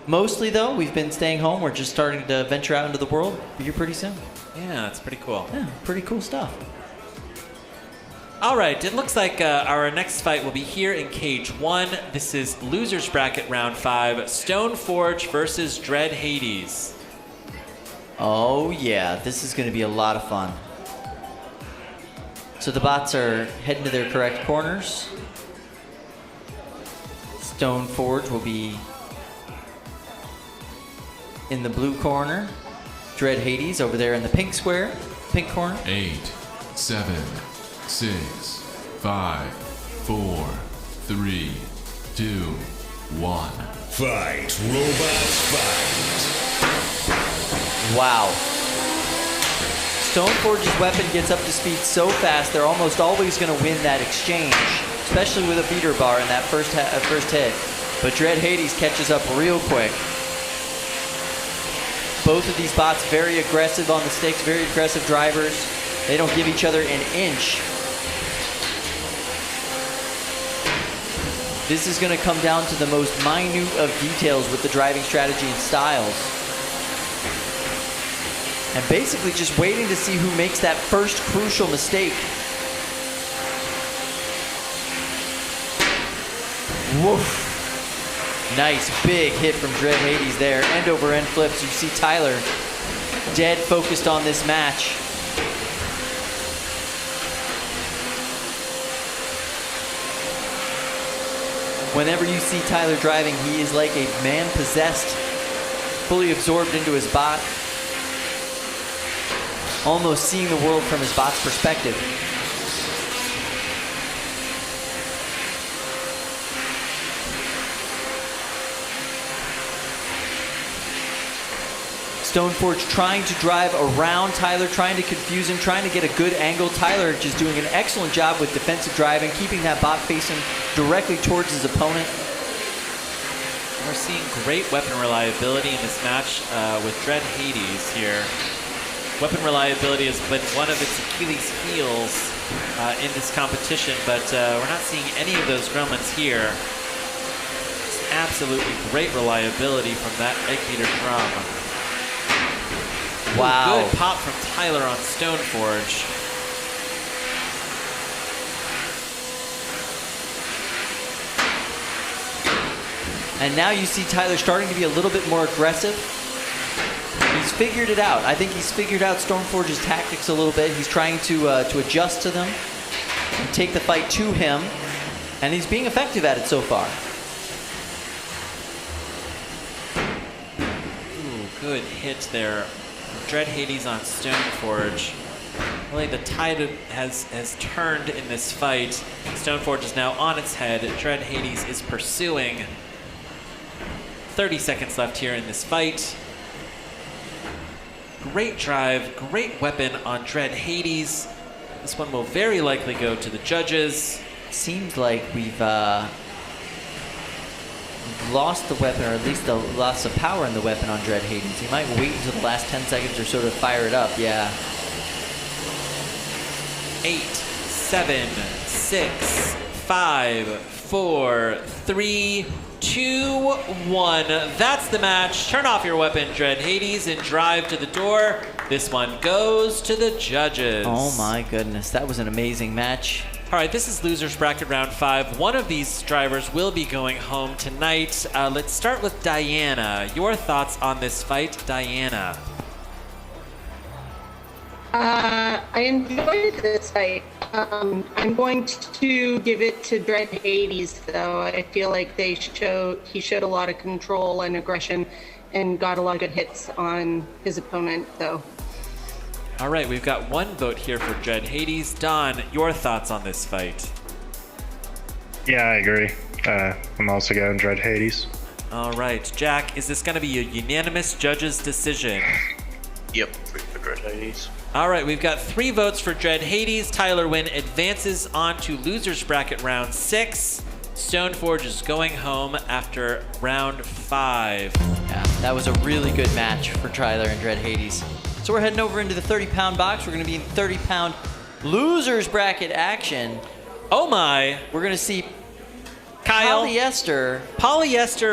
Mostly, though, we've been staying home. We're just starting to venture out into the world here pretty soon. Yeah, that's pretty cool. Yeah, pretty cool stuff. All right, it looks like our next fight will be here in Cage 1. This is Losers Bracket Round 5, Stoneforge versus Dread Hades. Oh, yeah, this is going to be a lot of fun. So the bots are heading to their correct corners. Stoneforge will be in the blue corner. Dread Hades over there in the pink corner. 8, 7, 6, 5, 4, 3, 2, 1. Fight, robots, fight. Wow. Stoneforge's weapon gets up to speed so fast, they're almost always going to win that exchange, especially with a beater bar in that first hit. But Dread Hades catches up real quick. Both of these bots very aggressive on the sticks, very aggressive drivers. They don't give each other an inch. This is going to come down to the most minute of details with the driving strategy and styles. And basically just waiting to see who makes that first crucial mistake. Woof. Nice big hit from Dread Hades there. End over end flips. You see Tyler dead focused on this match. Whenever you see Tyler driving, he is like a man possessed, fully absorbed into his bot. Almost seeing the world from his bot's perspective. Stoneforge trying to drive around Tyler, trying to confuse him, trying to get a good angle. Tyler just doing an excellent job with defensive driving, keeping that bot facing directly towards his opponent. We're seeing great weapon reliability in this match with Dread Hades here. Weapon reliability has been one of its Achilles heels in this competition, but we're not seeing any of those gremlins here. Just absolutely great reliability from that Egg Beater drum. Wow. Good pop from Tyler on Stoneforge. And now you see Tyler starting to be a little bit more aggressive. He's figured it out. I think he's figured out Stoneforge's tactics a little bit. He's trying to adjust to them and take the fight to him. And he's being effective at it so far. Ooh, good hit there. Dread Hades on Stoneforge. Really, the tide has turned in this fight. Stoneforge is now on its head. Dread Hades is pursuing. 30 seconds left here in this fight. Great drive, great weapon on Dread Hades. This one will very likely go to the judges. Seems like we've lost the weapon, or at least lost the power in the weapon on Dread Hades. He might wait until the last 10 seconds or so to fire it up, yeah. 8, 7, 6, 5, 4, 3, 2, 1. That's the match. Turn off your weapon, Dread Hades, and drive to the door. This one goes to the judges. Oh my goodness, that was an amazing match. All right, this is Losers Bracket Round 5. One of these drivers will be going home tonight. Let's start with Diana. Your thoughts on this fight, Diana? I enjoyed this fight. I'm going to give it to Dread Hades, though. I feel like he showed a lot of control and aggression and got a lot of good hits on his opponent, though. All right, we've got one vote here for Dread Hades. Don, your thoughts on this fight? Yeah, I agree. I'm also going Dread Hades. All right, Jack, is this going to be a unanimous judge's decision? Yep, for Dread Hades. All right, we've got 3 votes for Dread Hades. Tyler Wynn advances on to Losers Bracket Round 6. Stoneforge is going home after Round 5. Yeah, that was a really good match for Tyler and Dread Hades. So we're heading over into the 30-pound box. We're going to be in 30-pound Losers Bracket action. Oh my! We're going to see Kyle. Polyester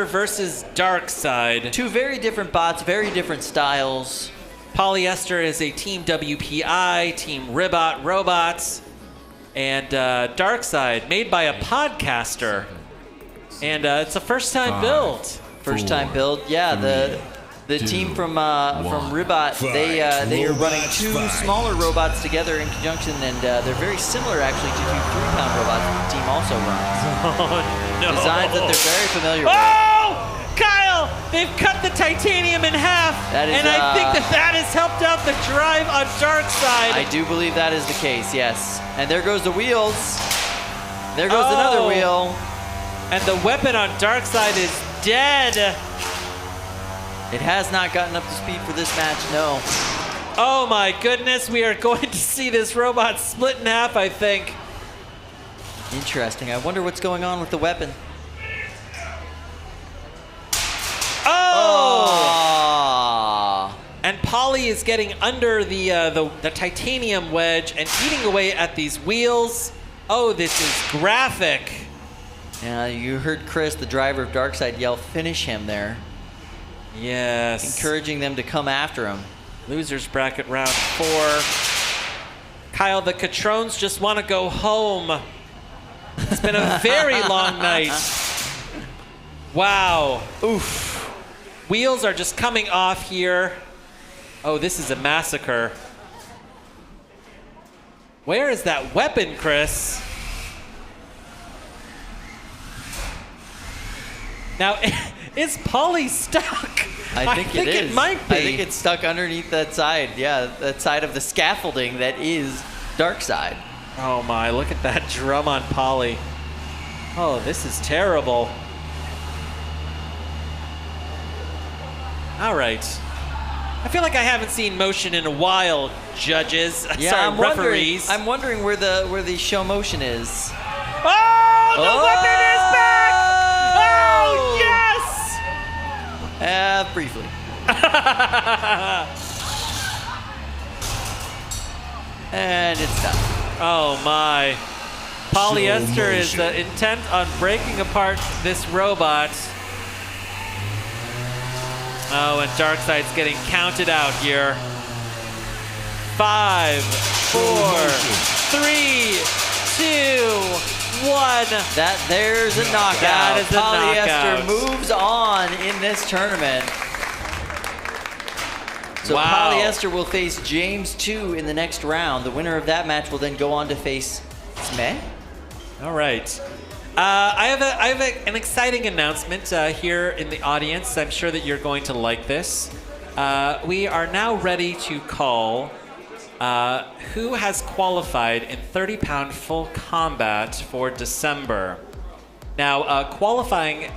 versus Darkside. 2 very different bots, very different styles. Polyester is a Team WPI, Team Ribot Robots, and Darkside, made by a podcaster. And it's a first-time build. First-time build, yeah. The team from Ribot, they are running 2 smaller robots together in conjunction, and they're very similar actually to 2 3-pound robots that the team also runs. Oh no! Designs that they're very familiar with. Oh! Kyle, they've cut the titanium in half, and I think that has helped out the drive on Darkside. I do believe that is the case, yes. And there goes the wheels. There goes another wheel. And the weapon on Darkseid is dead. It has not gotten up to speed for this match, no. Oh my goodness, we are going to see this robot split in half, I think. Interesting. I wonder what's going on with the weapon. Oh! And Poly is getting under the titanium wedge and eating away at these wheels. Oh, this is graphic. Yeah, you heard Chris, the driver of Darkseid, yell, "Finish him" there. Yes. Encouraging them to come after him. Losers bracket round 4. Kyle, the Catrones just want to go home. It's been a very long night. Wow. Oof. Wheels are just coming off here. Oh, this is a massacre. Where is that weapon, Chris? Now, is Polly stuck? I think it is. It might be. I think it's stuck underneath that side. Yeah, that side of the scaffolding that is Darkseid. Oh my, look at that drum on Polly. Oh, this is terrible. All right. I feel like I haven't seen motion in a while, judges. Yeah, Sorry, referees. I'm wondering where the show motion is. Oh, the weapon is back! Oh, yes! Briefly. And it's done. Oh my. Polyester is intent on breaking apart this robot. Oh, and Darkseid's getting counted out here. 5, 4, 3, 2, 1. There's a knockout. That is a Polyester knockout. moves on in this tournament. So Wow. Polyester will face James 2 in the next round. The winner of that match will then go on to face SMEH. All right. I have an exciting announcement here in the audience. I'm sure that you're going to like this. We are now ready to call who has qualified in 30-pound full combat for December. Now, qualifying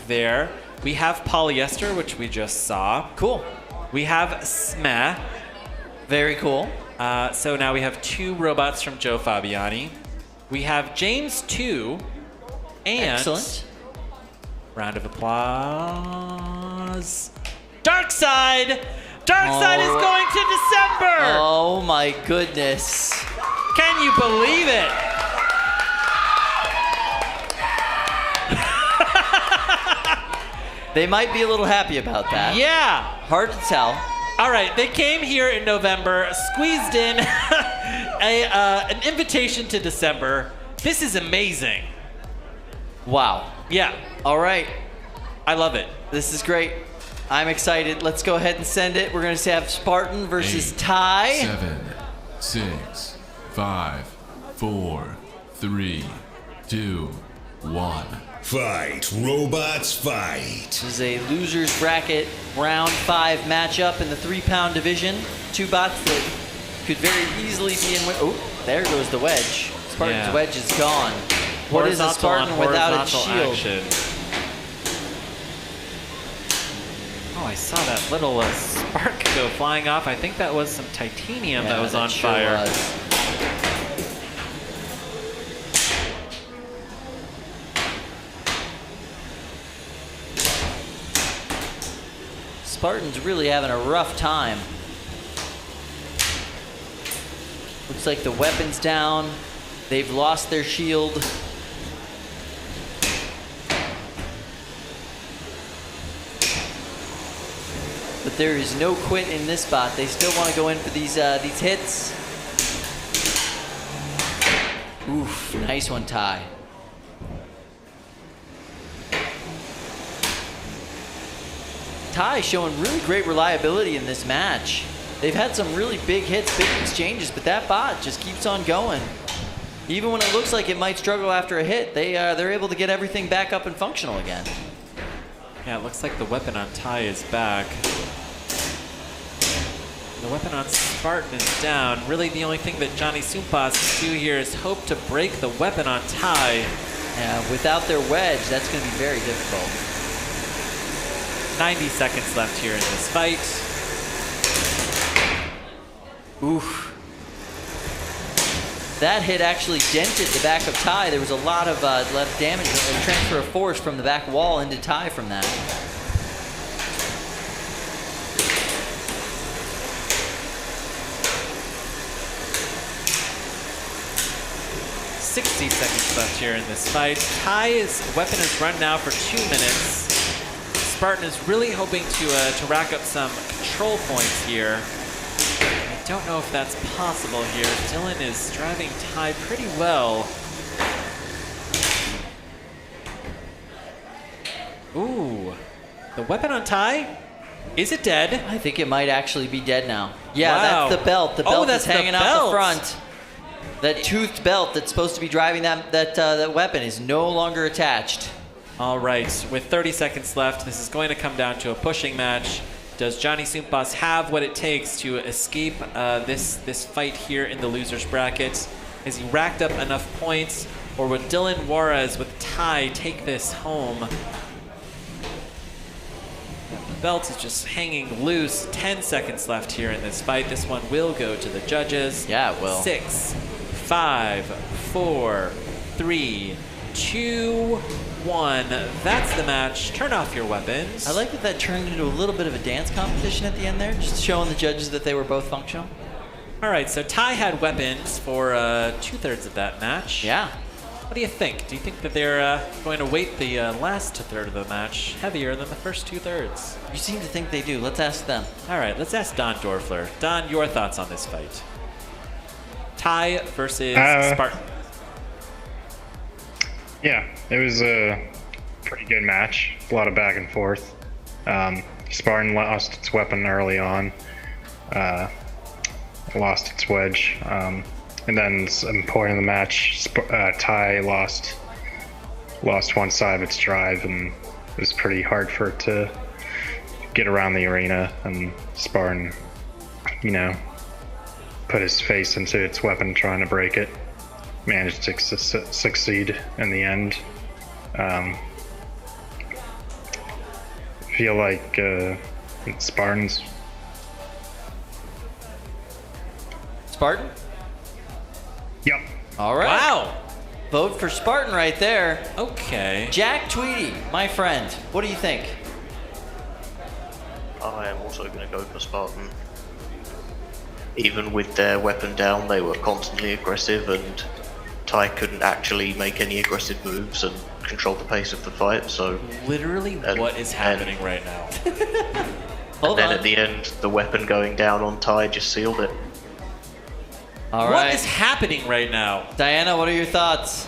there, we have Polyester, which we just saw. Cool. We have SMEH. Very cool. So now we have 2 robots from Joe Fabiani. We have James 2. And excellent. Round of applause. Darkseid! Darkseid is going to December! Oh my goodness. Can you believe it? They might be a little happy about that. Yeah. Hard to tell. All right, they came here in November, squeezed in an invitation to December. This is amazing. Wow. Yeah. All right. I love it. This is great. I'm excited. Let's go ahead and send it. We're going to have Spartan versus 8, Ty. 7, 6, 5, 4, 3, 2, 1. Fight, robots, fight. This is a loser's bracket round 5 matchup in the 3-pound division. 2 bots that could very easily be in. Oh, there goes the wedge. Spartan's wedge is gone. What is a Spartan without its shield? Action. Oh, I saw that little spark go flying off. I think that was some titanium that was on sure fire. was. Spartan's really having a rough time. Looks like the weapon's down. They've lost their shield. But there is no quit in this spot. They still want to go in for these hits. Oof, nice one, Ty. Ty showing really great reliability in this match. They've had some really big hits, big exchanges, but that bot just keeps on going. Even when it looks like it might struggle after a hit, they're able to get everything back up and functional again. Yeah, it looks like the weapon on Ty is back. The weapon on Spartan is down. Really, the only thing that Johnny Sumpas can do here is hope to break the weapon on Ty. Yeah, without their wedge, that's going to be very difficult. 90 seconds left here in this fight. Oof. That hit actually dented the back of Ty. There was a lot of damage, a transfer of force from the back wall into Ty from that. $60 seconds left here in this fight. Ty's weapon is run now for 2 minutes. Spartan is really hoping to rack up some control points here. I don't know if that's possible here. Dylan is driving Ty pretty well. Ooh, the weapon on Ty? Is it dead? I think it might actually be dead now. Yeah, Wow. that's the belt. The belt that's is hanging the out belt. the front. That toothed belt that's supposed to be driving that weapon is no longer attached. All right, with 30 seconds left, this is going to come down to a pushing match. Does Johnny Soompas have what it takes to escape this fight here in the loser's bracket? Has he racked up enough points, or would Dylan Juarez with Ty take this home? The belt is just hanging loose. 10 seconds left here in this fight. This one will go to the judges. Yeah, it will. 6, 5, 4, 3, 2, 1. That's the match. Turn off your weapons. I like that turned into a little bit of a dance competition at the end there, just showing the judges that they were both functional. All right, so Ty had weapons for 2/3 of that match. Yeah. What do you think? Do you think that they're going to weight the last 2/3 of the match heavier than the first 2/3? You seem to think they do. Let's ask them. All right, let's ask Don Dorfler. Don, your thoughts on this fight? Ty versus Spartan. Yeah, it was a pretty good match. A lot of back and forth. Spartan lost its weapon early on. Lost its wedge. And then at some point in the match, Ty lost one side of its drive, and it was pretty hard for it to get around the arena. And Spartan, put his face into its weapon trying to break it. Managed to succeed in the end. Feel like it's Spartan's. Spartan? Yep. All right. Wow. Vote for Spartan right there. Okay. Jack Tweedy, my friend, what do you think? I am also going to go for Spartan. Even with their weapon down, they were constantly aggressive, and Ty couldn't actually make any aggressive moves and control the pace of the fight. So literally, what is happening right now? And then at the end, the weapon going down on Ty just sealed it. All What right. is happening right now? Diana, what are your thoughts?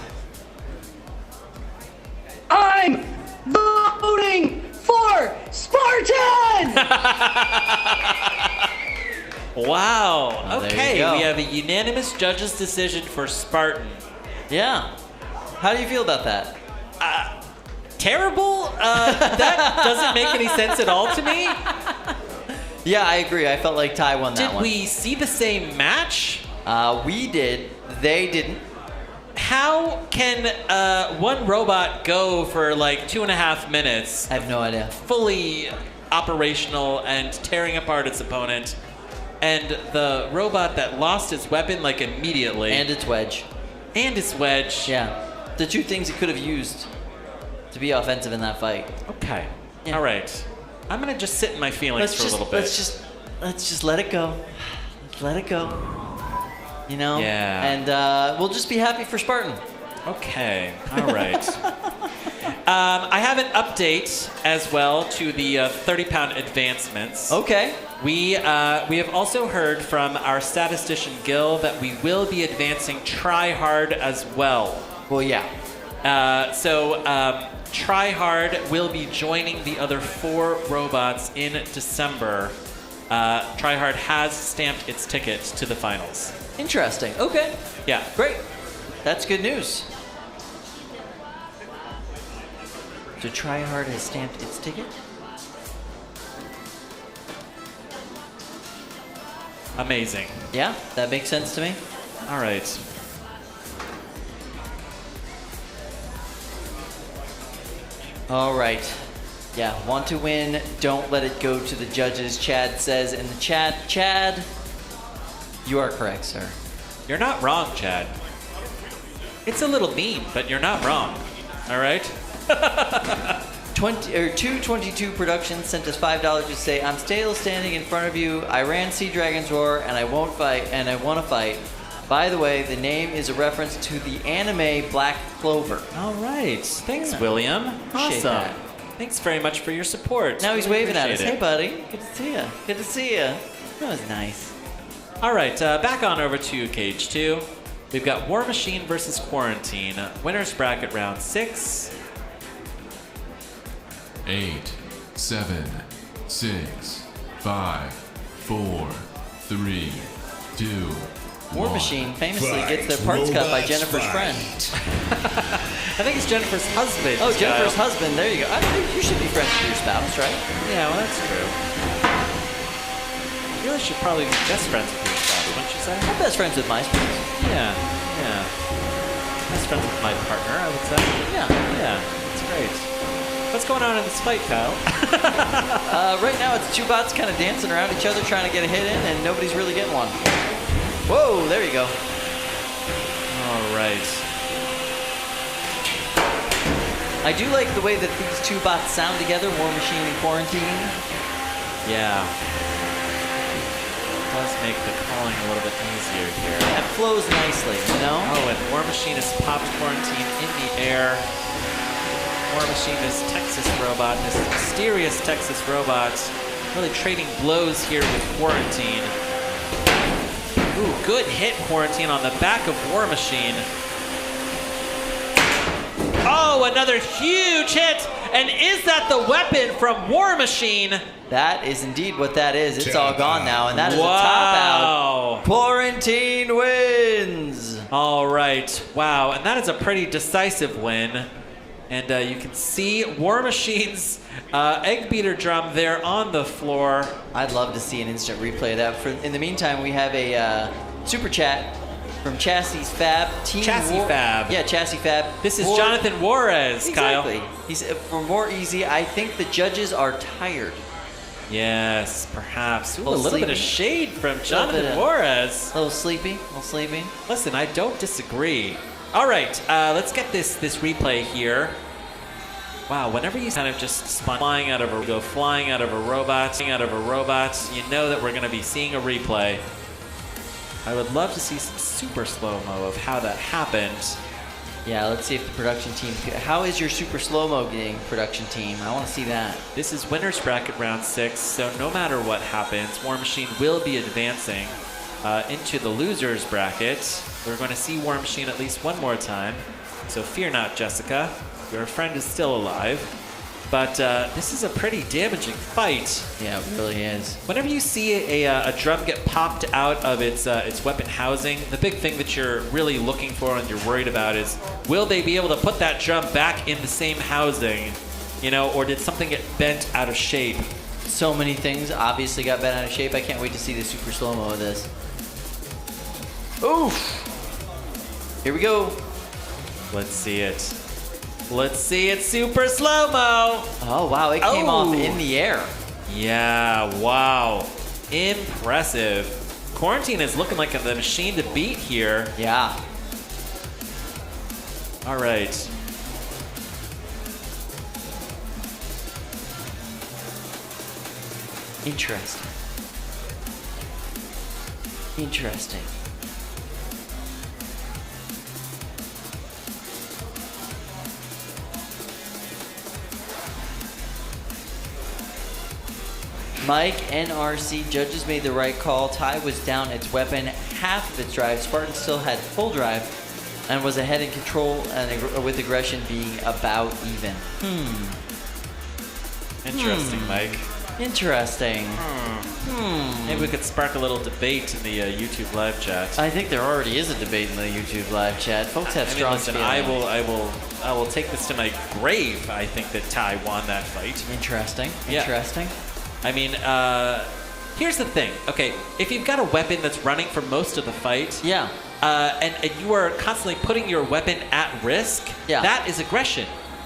I'm voting for Spartan! Wow. Oh, there you Okay, go. we have a unanimous judge's decision for Spartan. Yeah. How do you feel about that? Terrible? That doesn't make any sense at all to me. Yeah, I agree. I felt like Ty won that Did one. we see the same match? We did. They didn't. How can one robot go for like 2.5 minutes, I have no idea. fully operational and tearing apart its opponent, and the robot that lost its weapon like immediately And its wedge. and its wedge? Yeah. The two things he could have used to be offensive in that fight. Okay. Yeah. All right. I'm gonna just sit in my feelings for a little bit. Let's just let it go. Let's let it go. Yeah. And we'll just be happy for Spartan. Okay. All right. I have an update as well to the 30-pound advancements. Okay. We have also heard from our statistician Gil that we will be advancing Tryhard as well. Well, yeah. So Tryhard will be joining the other 4 robots in December. Tryhard has stamped its ticket to the finals. Interesting. Okay. Yeah. Great. That's good news. So Tryhard has stamped its ticket? Amazing. Yeah, that makes sense to me. All right. All right. Yeah, want to win, don't let it go to the judges, Chad says in the chat. Chad, you are correct, sir. You're not wrong, Chad. It's a little mean, but you're not wrong. All right? 222 Productions sent us $5 to say, I'm still standing in front of you. I ran Sea Dragon's Roar, and I won't fight, and I want to fight. By the way, the name is a reference to the anime Black Clover. All right. Thanks, William. Appreciate Awesome. that. Thanks very much for your support. Now he's Really waving at us. appreciate Hey, it. buddy. Good to see you. Good to see you. That was nice. All right, back on over to Cage 2. We've got War Machine versus Quarantine. Winners bracket round 6. 8, 7, 6, 5, 4, 3, 2, War 1. Machine famously Fight. gets their parts cut by Robots Jennifer's fight. friend. I think it's Jennifer's husband. Oh, Kyle. Jennifer's husband. There you go. I think you should be friends with your spouse, right? Yeah, well, that's true. You really should probably be best friends with your spouse, wouldn't you say? I'm best friends with my spouse. Yeah, yeah. Best friends with my partner, I would say. Yeah. Yeah, that's great. What's going on in this fight, Kyle? Right now, it's two bots kind of dancing around each other, trying to get a hit in, and nobody's really getting one. Whoa, there you go. All right. I do like the way that these two bots sound together, War Machine and Quarantine. Yeah. Does make the calling a little bit easier here. That flows nicely, you know? Oh, and War Machine has popped Quarantine in the air. War Machine, this Texas robot, this mysterious Texas robot, really trading blows here with Quarantine. Ooh, good hit, Quarantine, on the back of War Machine. Oh, another huge hit! And is that the weapon from War Machine? That is indeed what that is. It's all gone now, and that is Wow. a top out. Quarantine wins! All right, wow, and that is a pretty decisive win. And you can see War Machine's egg beater drum there on the floor. I'd love to see an instant replay of that. In the meantime, we have a super chat from Chassis Fab. Chassis Fab. Yeah, Chassis Fab. This is Jonathan Juarez, Exactly. Kyle. He's for more easy. I think the judges are tired. Yes, perhaps. Ooh, a Little little bit of sleepy. shade from bit Jonathan of- Juarez. A little sleepy. Listen, I don't disagree. All right, let's get this replay here. Wow, whenever you kind of just flying out of a robot, you know that we're going to be seeing a replay. I would love to see some super slow-mo of how that happened. Yeah, let's see if the production team... How is your super slow-mo getting, production team? I want to see that. This is winner's bracket round 6, so no matter what happens, War Machine will be advancing into the loser's bracket. We're going to see War Machine at least one more time, so fear not, Jessica. Your friend is still alive. But this is a pretty damaging fight. Yeah, it really is. Whenever you see a drum get popped out of its weapon housing, the big thing that you're really looking for and you're worried about is, will they be able to put that drum back in the same housing? You know, or did something get bent out of shape? So many things obviously got bent out of shape. I can't wait to see the super slow-mo of this. Oof! Here we go. Let's see it. Let's see it super slow-mo. Oh, wow. It came off in the air. Yeah, wow. Impressive. Quarantine is looking like the machine to beat here. Yeah. All right. Interesting. Interesting. Mike, NRC, judges made the right call. Ty was down its weapon, half of its drive. Spartan still had full drive and was ahead in control and with aggression being about even. Interesting, Mike. Interesting. Maybe we could spark a little debate in the YouTube live chat. I think there already is a debate in the YouTube live chat. Folks have strong listen, feelings. I will take this to my grave. I think that Ty won that fight. Interesting. Yeah. Interesting. I mean, here's the thing. Okay, if you've got a weapon that's running for most of the fight, Yeah. and you are constantly putting your weapon at risk, Yeah. that is aggression.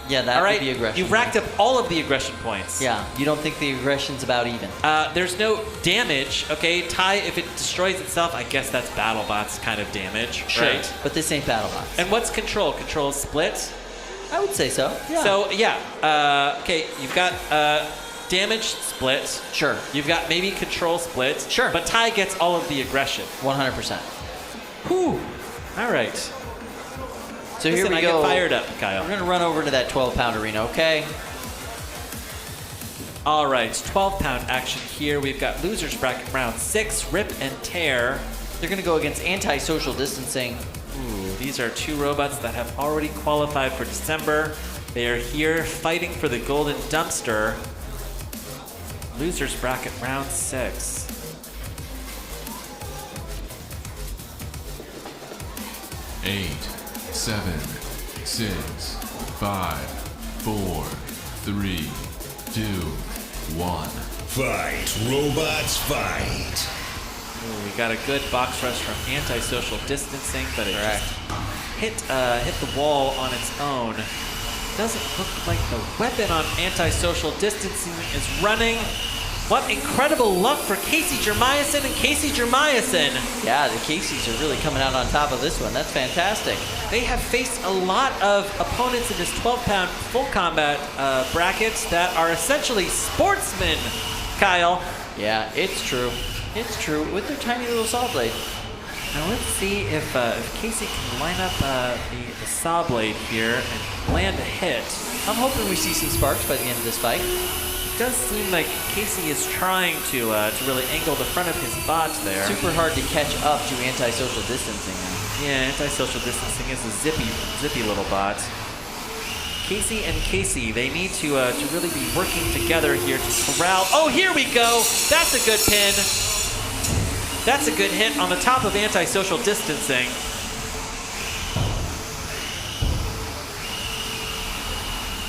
Yeah, that All right, would be aggression. you've racked up all of the aggression points. Yeah, you don't think the aggression's about even. There's no damage, okay? Ty, if it destroys itself, I guess that's BattleBot's kind of damage, right? But this ain't BattleBots. And what's control? Control is split? I would say so. Yeah. So, yeah, okay, you've got damage split. Sure. You've got maybe control split. Sure. But Ty gets all of the aggression. 100%. Whew. All right. So Listen, here we I go. get fired up, Kyle. We're going to run over to that 12-pound arena, okay? All right, 12-pound action here. We've got losers bracket round 6, rip and tear. They're going to go against anti-social distancing. Ooh, these are two robots that have already qualified for December. They are here fighting for the golden dumpster. Losers bracket round 6. Eight, 7, 6, 5, 4, 3, 2, 1. Fight, robots, fight. Ooh, we got a good box rush from antisocial distancing, but it just hit the wall on its own. Doesn't look like the weapon on antisocial distancing is running. What incredible luck for Casey Jermiason and Casey Jermiason. Yeah, the Caseys are really coming out on top of this one. That's fantastic. They have faced a lot of opponents in this 12-pound full combat bracket that are essentially sportsmen, Kyle. Yeah, it's true. It's true. With their tiny little saw blade. Now let's see if Casey can line up the saw blade here and land a hit. I'm hoping we see some sparks by the end of this fight. It does seem like Casey is trying to really angle the front of his bot there. Super hard to catch up to anti-social distancing. Yeah, anti-social distancing is a zippy little bot. Casey and Casey, they need to really be working together here to corral. Oh, here we go. That's a good pin. That's a good hit on the top of anti-social distancing.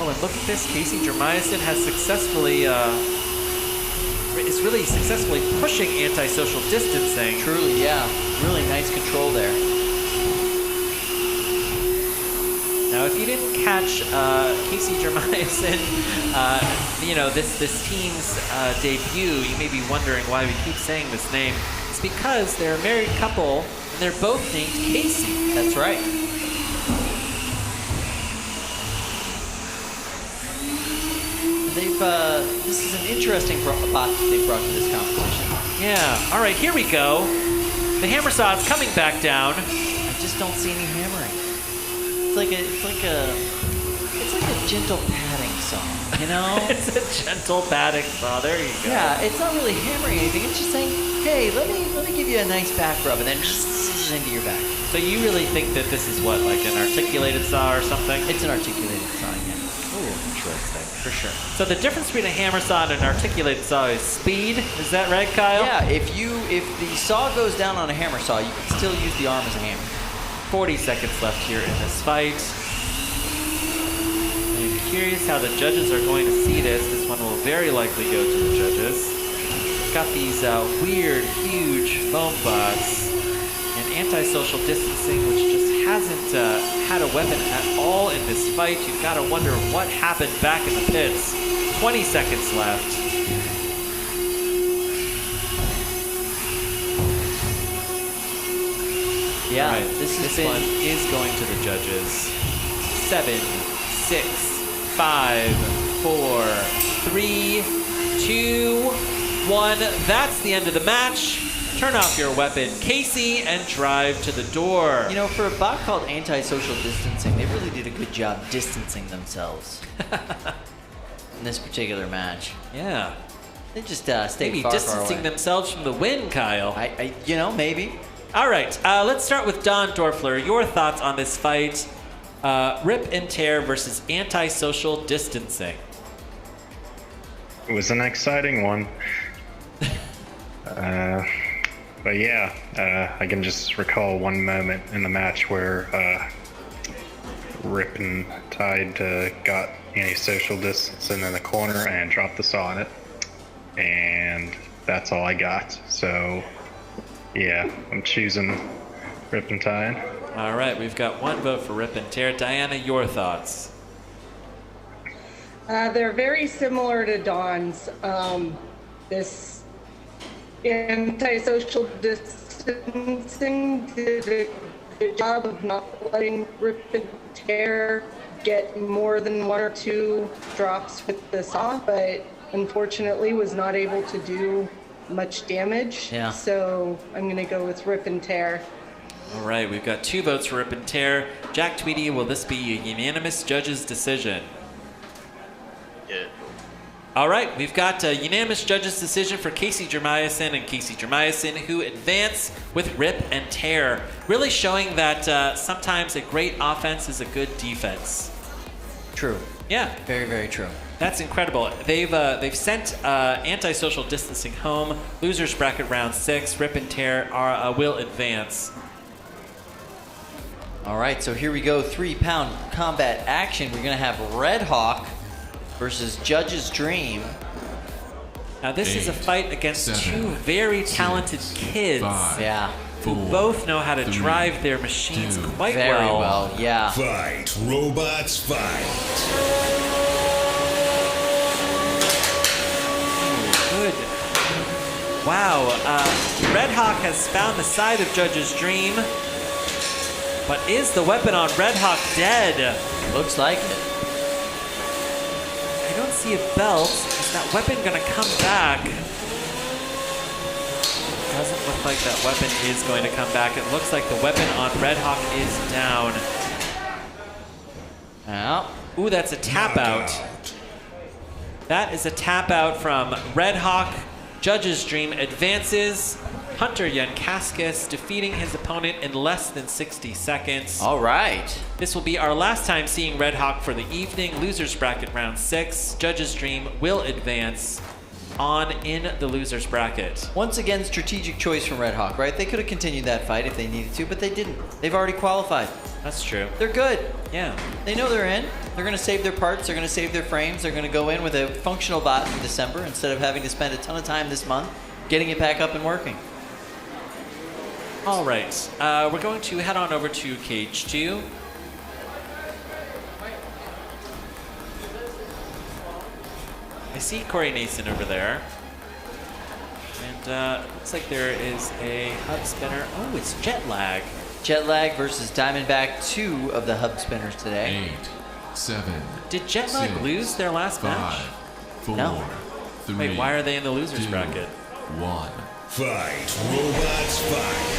Oh, and look at this. Casey Jermiason has successfully, is really successfully pushing anti-social distancing. Truly, yeah. Really nice control there. Now, if you didn't catch Casey Jermiason, this team's debut, you may be wondering why we keep saying this name. It's because they're a married couple, and they're both named Casey. That's right. This is an interesting bot that they've brought to this competition. Yeah. All right, here we go. The hammer saw's coming back down. I just don't see any hammering. It's like a gentle patting saw, you know? It's a gentle patting saw. There you go. Yeah, it's not really hammering anything. It's just saying, hey, let me give you a nice back rub, and then just into your back. So you really think that this is what, like an articulated saw or something? It's an articulated saw, yeah. Ooh, interesting. For sure. So the difference between a hammer saw and an articulated saw is speed. Is that right, Kyle? Yeah, if the saw goes down on a hammer saw, you can still use the arm as a hammer. 40 seconds left here in this fight. I'm curious how the judges are going to see this. This one will very likely go to the judges. Got these weird, huge foam bots and antisocial distancing, which just hasn't had a weapon at all in this fight. You've got to wonder what happened back in the pits. 20 seconds left. Yeah, right. this one is going to the judges. 7, 6, 5, 4, 3, 2, 1. That's the end of the match. Turn off your weapon, Casey, and drive to the door. You know, for a bot called Antisocial Distancing, they really did a good job distancing themselves in this particular match. Yeah. They just stayed maybe far, distancing far away. themselves from the win, Kyle. Maybe. All right, let's start with Don Dorfler. Your thoughts on this fight, Rip and Tear versus Antisocial Distancing. It was an exciting one. But yeah, I can just recall one moment in the match where Rip and Tide got anti-social distancing in the corner and dropped the saw on it. And that's all I got. So, yeah, I'm choosing Rip and Tide. All right, we've got one vote for Rip and Tear. Diana, your thoughts? They're very similar to Dawn's. This antisocial distancing did a good job of not letting Rip and Tear get more than 1 or 2 drops with the saw, but unfortunately was not able to do much damage. Yeah. So I'm going to go with Rip and Tear. All right, we've got 2 votes for Rip and Tear. Jack Tweedy, will this be a unanimous judge's decision? Yeah. All right, we've got a unanimous judge's decision for Casey Jermiason and Casey Jermiason, who advance with Rip and Tear, really showing that sometimes a great offense is a good defense. True. Yeah. Very, very true. That's incredible. They've sent Antisocial Distancing home. Losers bracket round 6. Rip and Tear will advance. All right, so here we go. 3-pound combat action. We're going to have Red Hawk versus Judge's Dream. Now this is a 8, fight against 7, 2 very talented 6, kids 5, Yeah. who 4, both know how to 3, drive their machines 2, quite Very well. well, yeah. Fight, robots, fight. Good. Wow. Red Hawk has found the side of Judge's Dream. But is the weapon on Red Hawk dead? Looks like it. I don't see a belt. Is that weapon going to come back? Doesn't look like that weapon is going to come back. It looks like the weapon on Red Hawk is down. Yeah. Ooh, that's a tap out. That is a tap out from Red Hawk. Judge's Dream advances. Hunter Yankaskis defeating his opponent in less than 60 seconds. All right. This will be our last time seeing Red Hawk for the evening. Losers bracket round 6. Judge's Dream will advance on in the losers bracket. Once again, strategic choice from Red Hawk, right? They could have continued that fight if they needed to, but they didn't. They've already qualified. That's true. They're good. Yeah. They know they're in. They're going to save their parts. They're going to save their frames. They're going to go in with a functional bot in December instead of having to spend a ton of time this month getting it back up and working. All right. We're going to head on over to Cage 2. I see Corey Nason over there. And looks like there is a hub spinner. Oh, it's Jet Lag. Jet Lag versus Diamondback, 2 of the hub spinners today. 8, 7. Did Jet Lag 6, lose their last 5, match? 4, No. 3. Wait, why are they in the losers 2, bracket? 1. Fight, robots, fight.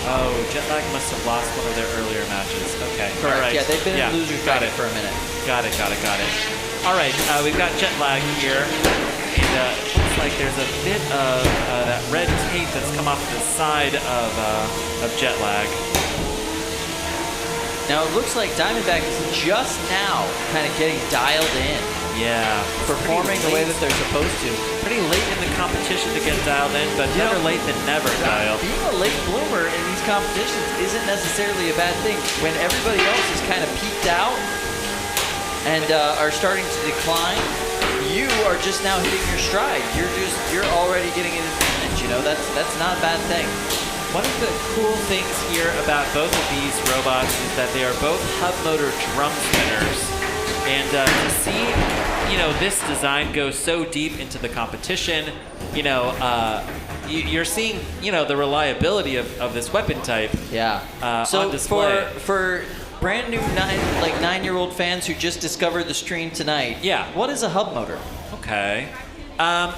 Oh, Jet Lag must have lost one of their earlier matches. Okay. Correct. All right. Yeah, they've been in the losers got bracket it. for a minute. Got it. All right, we've got Jet Lag here. And it looks like there's a bit of that red tape that's come off the side of Jet Lag. Now, it looks like Diamondback is just now kind of getting dialed in. Yeah. Performing the way that they're supposed to. Pretty late in the competition to get dialed in, but never late than never, Kyle. Being a late bloomer in these competitions isn't necessarily a bad thing. When everybody else is kind of peaked out and are starting to decline, you are just now hitting your stride. You're already getting an advantage. You know, that's not a bad thing. One of the cool things here about both of these robots is that they are both hub motor drum spinners. And to see, this design go so deep into the competition, you're seeing, the reliability of this weapon type. Yeah. So on display. for brand new 9-year-old fans who just discovered the stream tonight, what is a hub motor? Okay.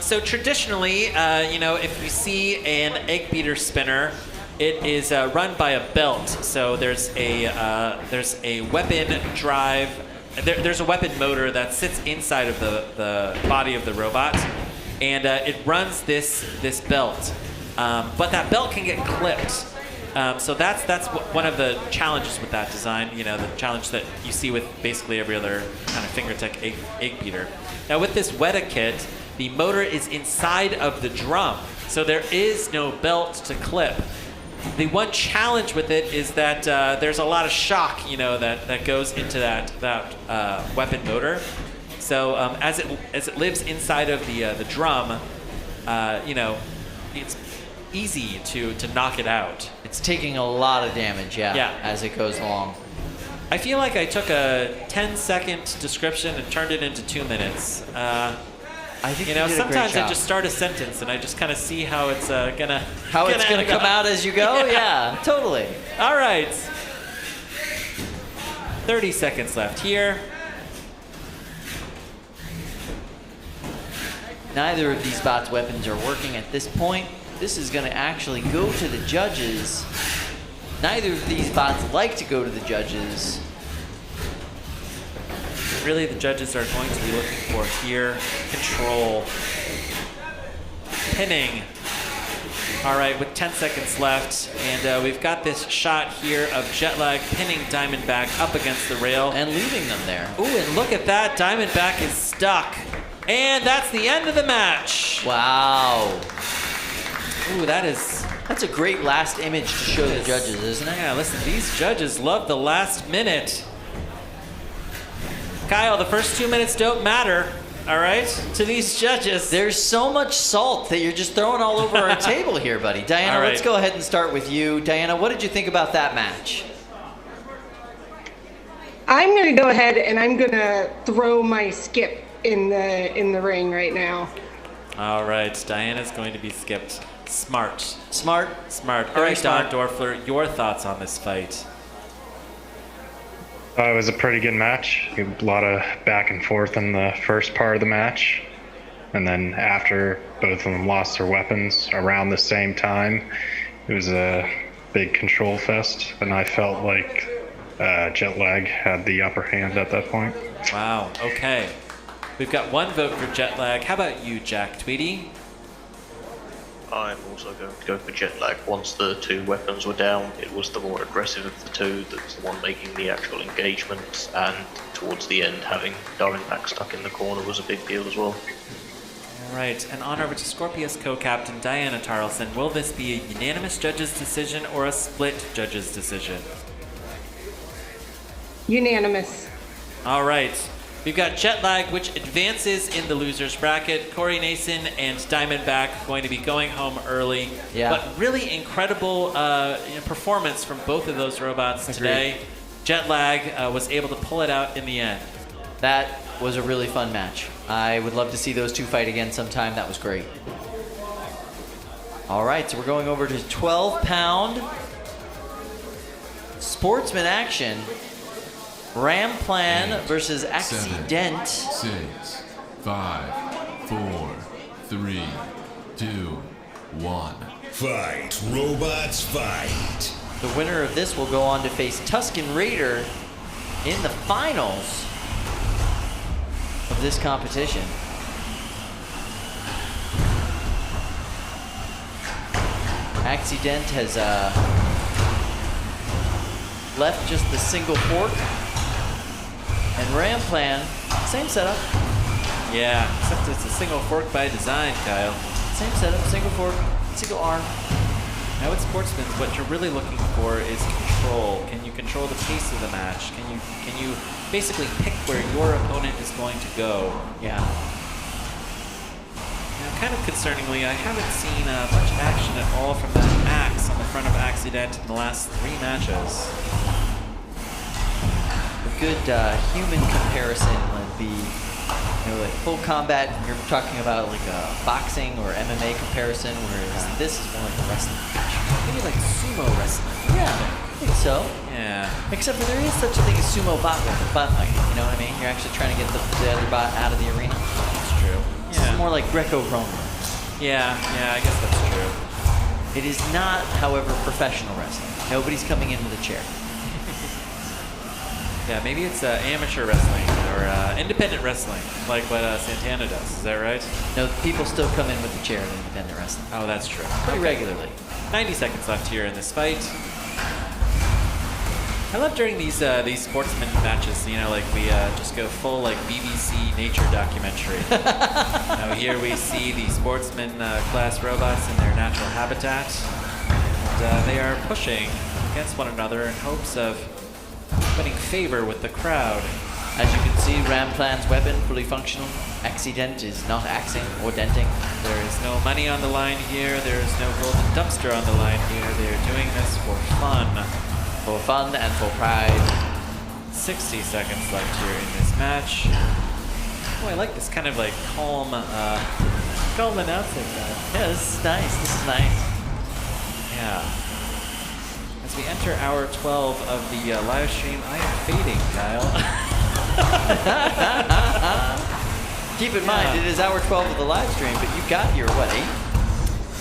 So traditionally, if you see an egg beater spinner, it is run by a belt. So there's a weapon drive. There's a weapon motor that sits inside of the body of the robot, and it runs this belt. But that belt can get clipped. So that's one of the challenges with that design. The challenge that you see with basically every other kind of fingertech egg beater. Now with this Weta kit, the motor is inside of the drum, so there is no belt to clip. The one challenge with it is that there's a lot of shock, that goes into that weapon motor. So as it lives inside of the drum, it's easy to knock it out. It's taking a lot of damage, as it goes along. I feel like I took a 10-second description and turned it into 2 minutes. I think you did a great sometimes I job. just start a sentence and I just kind of see how it's gonna come out as you go. Yeah, totally. All right. 30 seconds left here. Neither of these bots' weapons are working at this point. This is going to actually go to the judges. Neither of these bots like to go to the judges. Really, the judges are going to be looking for here control. Pinning. All right, with 10 seconds left, and we've got this shot here of Jetlag pinning Diamondback up against the rail. And leaving them there. Ooh, and look at that. Diamondback is stuck. And that's the end of the match. Wow. Ooh, that's a great last image to show the judges, isn't it? Yeah, listen, these judges love the last minute. Kyle, the first 2 minutes don't matter, all right, to these judges. There's so much salt that you're just throwing all over our table here, buddy. Diana, let's go ahead and start with you. Diana, what did you think about that match? I'm going to go ahead and I'm going to throw my skip in the ring right now. All right, Diana's going to be skipped. Smart. Smart? Smart. All Very right, smart. Don Dorfler, your thoughts on this fight? It was a pretty good match. A lot of back and forth in the first part of the match. And then after both of them lost their weapons around the same time, it was a big control fest. And I felt like Jetlag had the upper hand at that point. Wow, okay. We've got 1 vote for Jetlag. How about you, Jack Tweedy? I'm also going to go for Jetlag. Once the 2 weapons were down, it was the more aggressive of the 2 that's the one making the actual engagement, and towards the end, having Diamondback stuck in the corner was a big deal as well. All right, and on over to Scorpius co-captain Diana Tarleson. Will this be a unanimous judge's decision or a split judge's decision? Unanimous. All right. We've got Jetlag, which advances in the loser's bracket. Corey Nason and Diamondback going to be going home early. Yeah. But really incredible performance from both of those robots today. Jetlag was able to pull it out in the end. That was a really fun match. I would love to see those 2 fight again sometime. That was great. All right, so we're going over to 12-pound sportsman action. Ram Plan versus Accident. 6, 5, 4, 3, 2, 1. Fight, robots, fight. The winner of this will go on to face Tuskin Raider in the finals of this competition. Accident has left just the single fork. And Ram Plan, same setup. Yeah, except it's a single fork by design, Kyle. Same setup, single fork, single arm. Now with Sportsman, what you're really looking for is control. Can you control the pace of the match? Can you basically pick where your opponent is going to go? Yeah. Now, kind of concerningly, I haven't seen much action at all from that axe on the front of Accident in the last 3 matches. A good human comparison would be, like full combat. You're talking about like a boxing or MMA comparison, whereas this is more like a wrestling match. Maybe like sumo wrestling. Yeah, I think so. Yeah. Except for there is such a thing as sumo bot fighting. You know what I mean? You're actually trying to get the other bot out of the arena. That's true. This is more like Greco-Roman. Yeah, I guess that's true. It is not, however, professional wrestling. Nobody's coming in with a chair. Yeah, maybe it's amateur wrestling or independent wrestling, like what Santana does. Is that right? No, people still come in with a chair in independent wrestling. Oh, that's true. Pretty regularly. 90 seconds left here in this fight. I love during these sportsman matches, like we just go full like BBC nature documentary. Now here we see the sportsman class robots in their natural habitat, and they are pushing against one another in hopes of winning favor with the crowd. As you can see, Ramplan's weapon, fully functional. Accident is not axing or denting. There is no money on the line here. There is no golden dumpster on the line here. They're doing this for fun. For fun and for pride. 60 seconds left here in this match. Oh, I like this kind of like calm announcing guy. Yeah, this is nice. This is nice. Yeah. As we enter hour 12 of the live stream, I am fading, Kyle. Keep in mind, it is hour 12 of the live stream, but you got here, what, 8?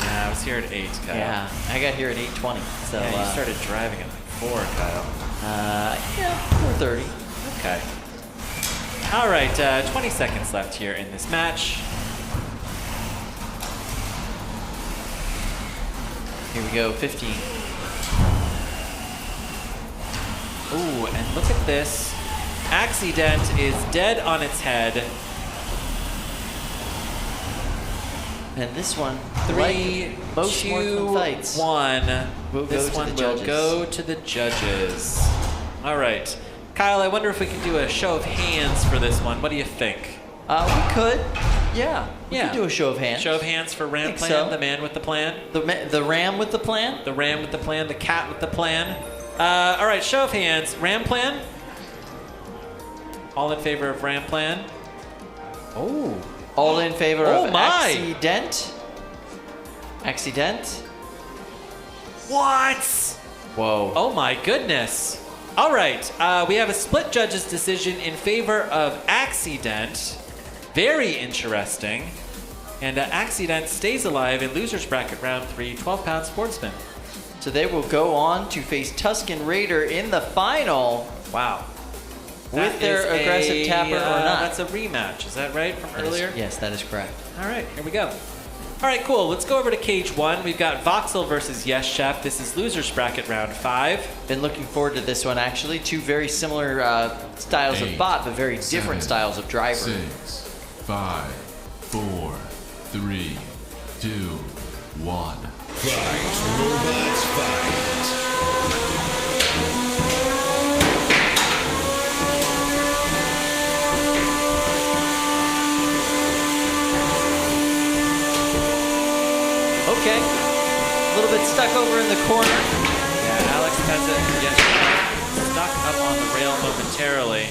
Yeah, I was here at 8, Kyle. Yeah, I got here at 8:20. So yeah, you started driving at like 4, Kyle. Yeah, 4:30. Okay. All right, 20 seconds left here in this match. Here we go, 15. Ooh, and look at this. Accident is dead on its head. And this one, 3, like most 2, Marksman fights, 1. will This go one to the will judges. go to the judges. All right. Kyle, I wonder if we can do a show of hands for this one. What do you think? We could. Yeah. We Yeah. could do a show of hands. Show of hands for Ramplan, so. the man with the plan. The ram with the plan? The ram with the plan, the cat with the plan. All right, show of hands. Ramplan? All in favor of Ramplan? Oh. All in favor Oh of my. Accident. Accident. What? Whoa. Oh my goodness. All right, we have a split judges decision in favor of Accident. Very interesting. And Accident stays alive in loser's bracket round 3, 12-pound sportsman. So they will go on to face Tuskin Raider in the final. Wow. With That their is aggressive tapper or not. That's a rematch, is that right, from earlier? Yes, that is correct. All right, here we go. All right, cool. Let's go over to cage 1. We've got Voxel versus Yes Chef. This is loser's bracket round 5. Been looking forward to this one, actually. Two very similar styles of 8, bot, but very different 7, styles of driver. 6, 5, 4, 3, 2, 1. Fight, robots, fight. Okay. A little bit stuck over in the corner. Yeah, Alex Pensive, yes, stuck up on the rail momentarily.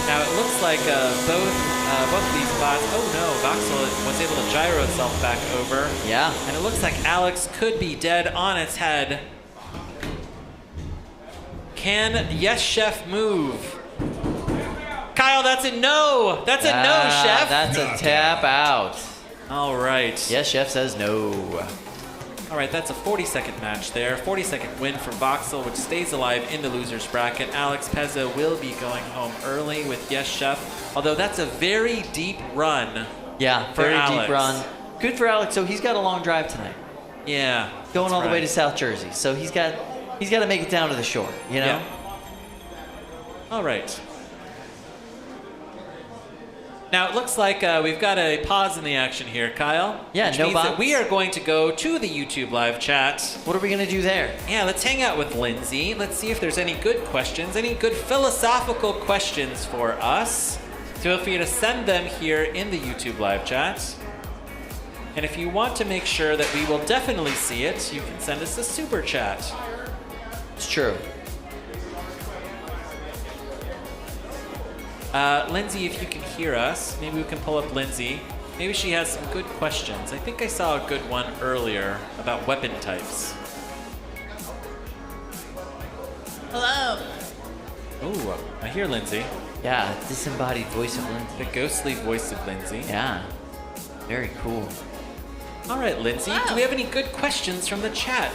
Now it looks like both of these bots. Oh no, Voxel was able to gyro itself back over. Yeah. And it looks like Alex could be dead on its head. Can Yes Chef move? Kyle, that's a no. That's a no, Chef. That's a tap out. All right. Yes, Chef says no. All right, that's a 40-second match there. 40-second win for Voxel, which stays alive in the loser's bracket. Alex Pezza will be going home early with Yes Chef, although that's a very deep run. Yeah, for very Alex. deep run. Good for Alex. So he's got a long drive tonight. Yeah. Going all the way to right. South Jersey. So he's got to make it down to the shore, you know? Yeah. All right. Now it looks like we've got a pause in the action here, Kyle. Yeah, which no means that bots. we are going to go to the YouTube live chat. What are we going to do there? Yeah, let's hang out with Lindsay. Let's see if there's any good questions, any good philosophical questions for us. Feel free to send them here in the YouTube live chat. And if you want to make sure that we will definitely see it, you can send us a super chat. It's true. Lindsay, if you can hear us, maybe we can pull up Lindsay. Maybe she has some good questions. I think I saw a good one earlier about weapon types. Hello. Ooh, I hear Lindsay. Yeah, disembodied voice of Lindsay. The ghostly voice of Lindsay. Yeah. Very cool. All right, Lindsay, Wow. do we have any good questions from the chat?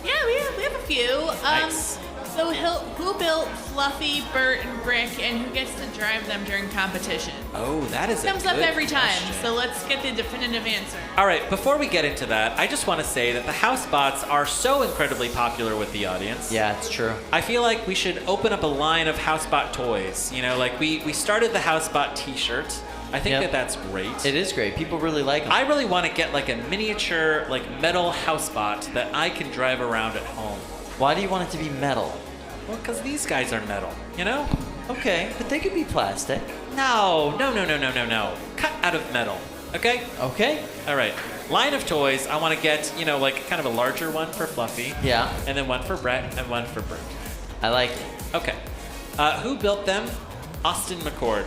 Yeah, we have a few. Nice. So who built Fluffy, Bert, and Brick, and who gets to drive them during competition? Oh, that is a Comes up good every time, question. so let's get the definitive answer. All right, before we get into that, I just want to say that the house bots are so incredibly popular with the audience. Yeah, it's true. I feel like we should open up a line of housebot toys. You know, like we started the housebot t-shirt. I think Yep. that that's great. It is great. People really like them. I really want to get like a miniature, like metal housebot that I can drive around at home. Why do you want it to be metal? Well, because these guys are metal, you know? Okay, but they could be plastic. No. Cut out of metal. Okay? Okay. All right. Line of toys, I want to get, like kind of a larger one for Fluffy. Yeah. And then one for Brett and one for Bert. I like it. Okay. Who built them? Austin McCord.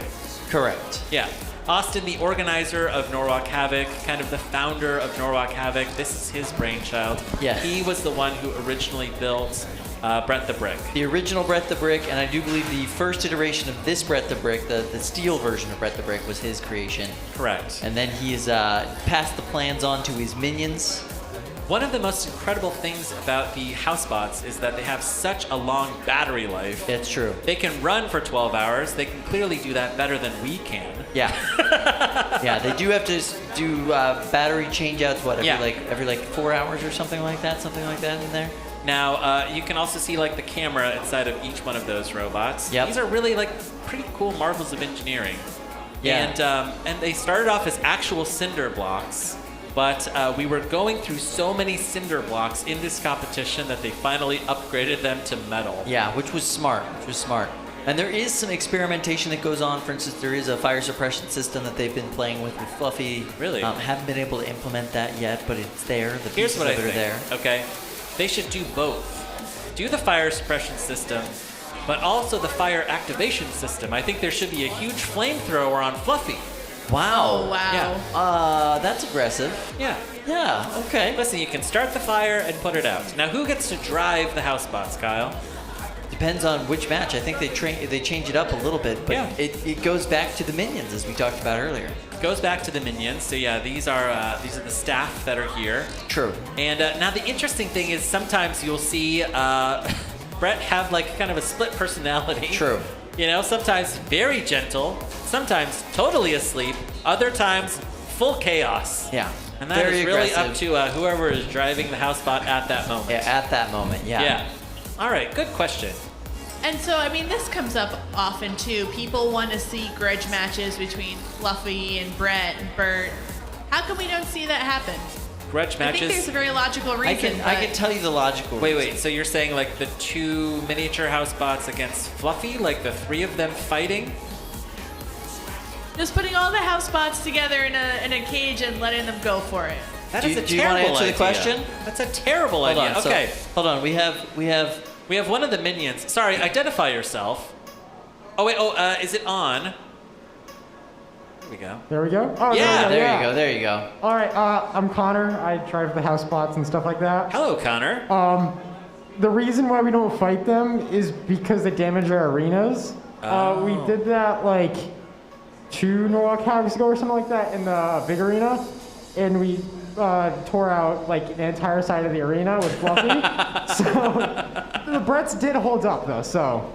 Correct. Yeah. Austin, the organizer of Norwalk Havoc, kind of the founder of Norwalk Havoc. This is his brainchild. Yes. He was the one who originally built Brett the Brick. The original Brett the Brick, and I do believe the first iteration of this Brett the Brick, the steel version of Brett the Brick, was his creation. Correct. And then he has passed the plans on to his minions. One of the most incredible things about the housebots is that they have such a long battery life. It's true. They can run for 12 hours. They can clearly do that better than we can. Yeah. Yeah, they do have to do battery changeouts, every 4 hours or something like that in there. Now, you can also see like the camera inside of each one of those robots. Yep. These are really like pretty cool marvels of engineering. Yeah. And they started off as actual cinder blocks, but we were going through so many cinder blocks in this competition that they finally upgraded them to metal. Yeah, which was smart. And there is some experimentation that goes on. For instance, there is a fire suppression system that they've been playing with Fluffy. Really? Haven't been able to implement that yet, but it's there. The Here's pieces what I of it are think. there. Okay, they should do both. Do the fire suppression system, but also the fire activation system. I think there should be a huge flamethrower on Fluffy. Wow. Oh, wow. Yeah. That's aggressive. Yeah. Yeah, okay. Listen, you can start the fire and put it out. Now, who gets to drive the housebots, Kyle? Depends on which match. I think they change it up a little bit, but Yeah. it goes back to the minions as we talked about earlier. Goes back to the minions. So yeah, these are the staff that are here. True. And now the interesting thing is sometimes you'll see Brett have like kind of a split personality. True. Sometimes very gentle, sometimes totally asleep, other times full chaos. Yeah. And that Very is really aggressive. up to whoever is driving the housebot at that moment. Yeah, at that moment, yeah. Yeah. All right, good question. And so, I mean, this comes up often too. People want to see grudge matches between Fluffy and Brett and Bert. How come we don't see that happen? Grudge I think there's matches. a very logical reason. I can tell you the logical reason. Wait. So you're saying like the two miniature housebots against Fluffy, like the three of them fighting? Just putting all the housebots together in a cage and letting them go for it. That Do is you- a do you wanna terrible answer the idea. question? That's a terrible Hold idea. on, Okay. hold on. We have We have one of the minions. Sorry, identify yourself. Oh wait. Is it on? There we go. There we go. Oh, Yeah, there you go. All right, I'm Connor. I drive the housebots and stuff like that. Hello, Connor. The reason why we don't fight them is because they damage our arenas. We did that like 2 Norwalk Havocs ago or something like that in the big arena, and we tore out like an entire side of the arena with Fluffy. So the Bretts did hold up though, so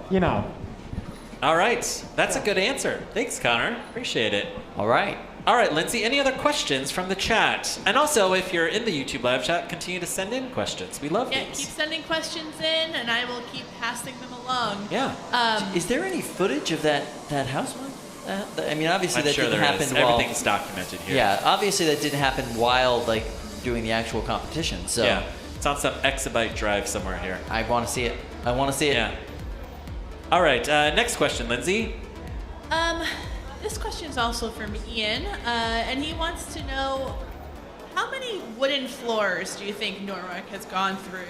All right, that's a good answer. Thanks, Connor. Appreciate it. All right. All right, Lindsay. Any other questions from the chat? And also, if you're in the YouTube live chat, continue to send in questions. We love Yeah, these. keep sending questions in, and I will keep passing them along. Yeah. Is there any footage of that house one? I mean, obviously I'm that sure didn't there happen is. while. Everything's documented here. Yeah, obviously that didn't happen while like doing the actual competition. So Yeah. It's on some exabyte drive somewhere here. I want to see it. Yeah. All right. Next question, Lindsay. This question is also from Ian, and he wants to know how many wooden floors do you think Norwalk has gone through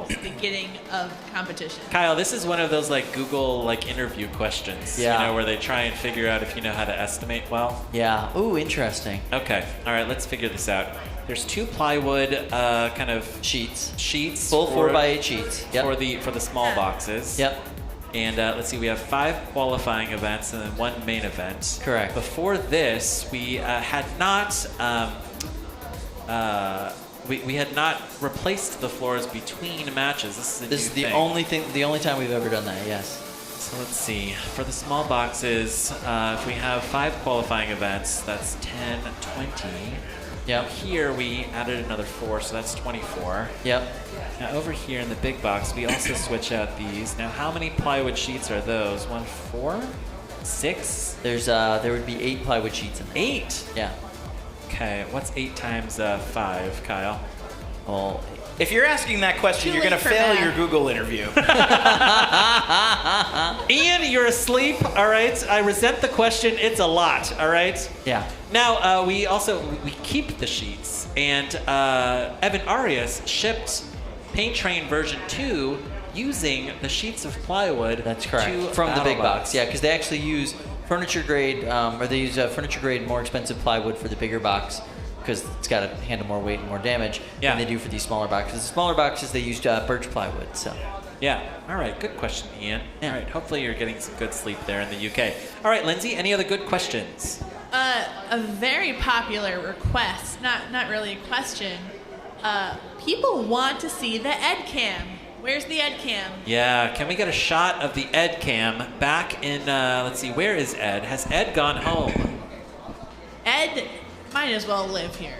since the beginning of the competition? Kyle, this is one of those like Google like interview questions. Yeah. Where they try and figure out if you know how to estimate well. Yeah. Ooh, interesting. Okay. All right. Let's figure this out. There's 2 plywood kind of sheets. for- Full 4x8 sheets. Yep. for the small boxes. Yep. And let's see, we have 5 qualifying events and then 1 main event. Correct. Before this, we had not we had not replaced the floors between matches. This is a This new is the thing. the only time we've ever done that. Yes. So let's see. For the small boxes, if we have 5 qualifying events, that's 10, 20. Yep. Here we added another 4, so that's 24. Yep. Now over here in the big box, we also switch out these. Now how many plywood sheets are those? 1, 4, 6? There would be 8 plywood sheets in there. 8? Yeah. Okay, what's 8 times 5, Kyle? Well, If you're asking that question, Too you're going to late for fail that. your Google interview. Ian, you're asleep. All right. I resent the question. It's a lot. All right. Yeah. Now we keep the sheets, and Evan Arias shipped Paint Train version 2 using the sheets of plywood. That's correct. to From the Battle big box. Yeah, because they actually use furniture grade, or they use furniture grade more expensive plywood for the bigger box, because it's got to handle more weight and more damage than they do for these smaller boxes. The smaller boxes, they used birch plywood, so. Yeah. All right. Good question, Ian. All right. Hopefully you're getting some good sleep there in the UK. All right, Lindsay, any other good questions? A very popular request, not really a question. People want to see the Ed Cam. Where's the Ed Cam? Yeah. Can we get a shot of the Ed Cam back in, let's see, where is Ed? Has Ed gone home? Ed might as well live here.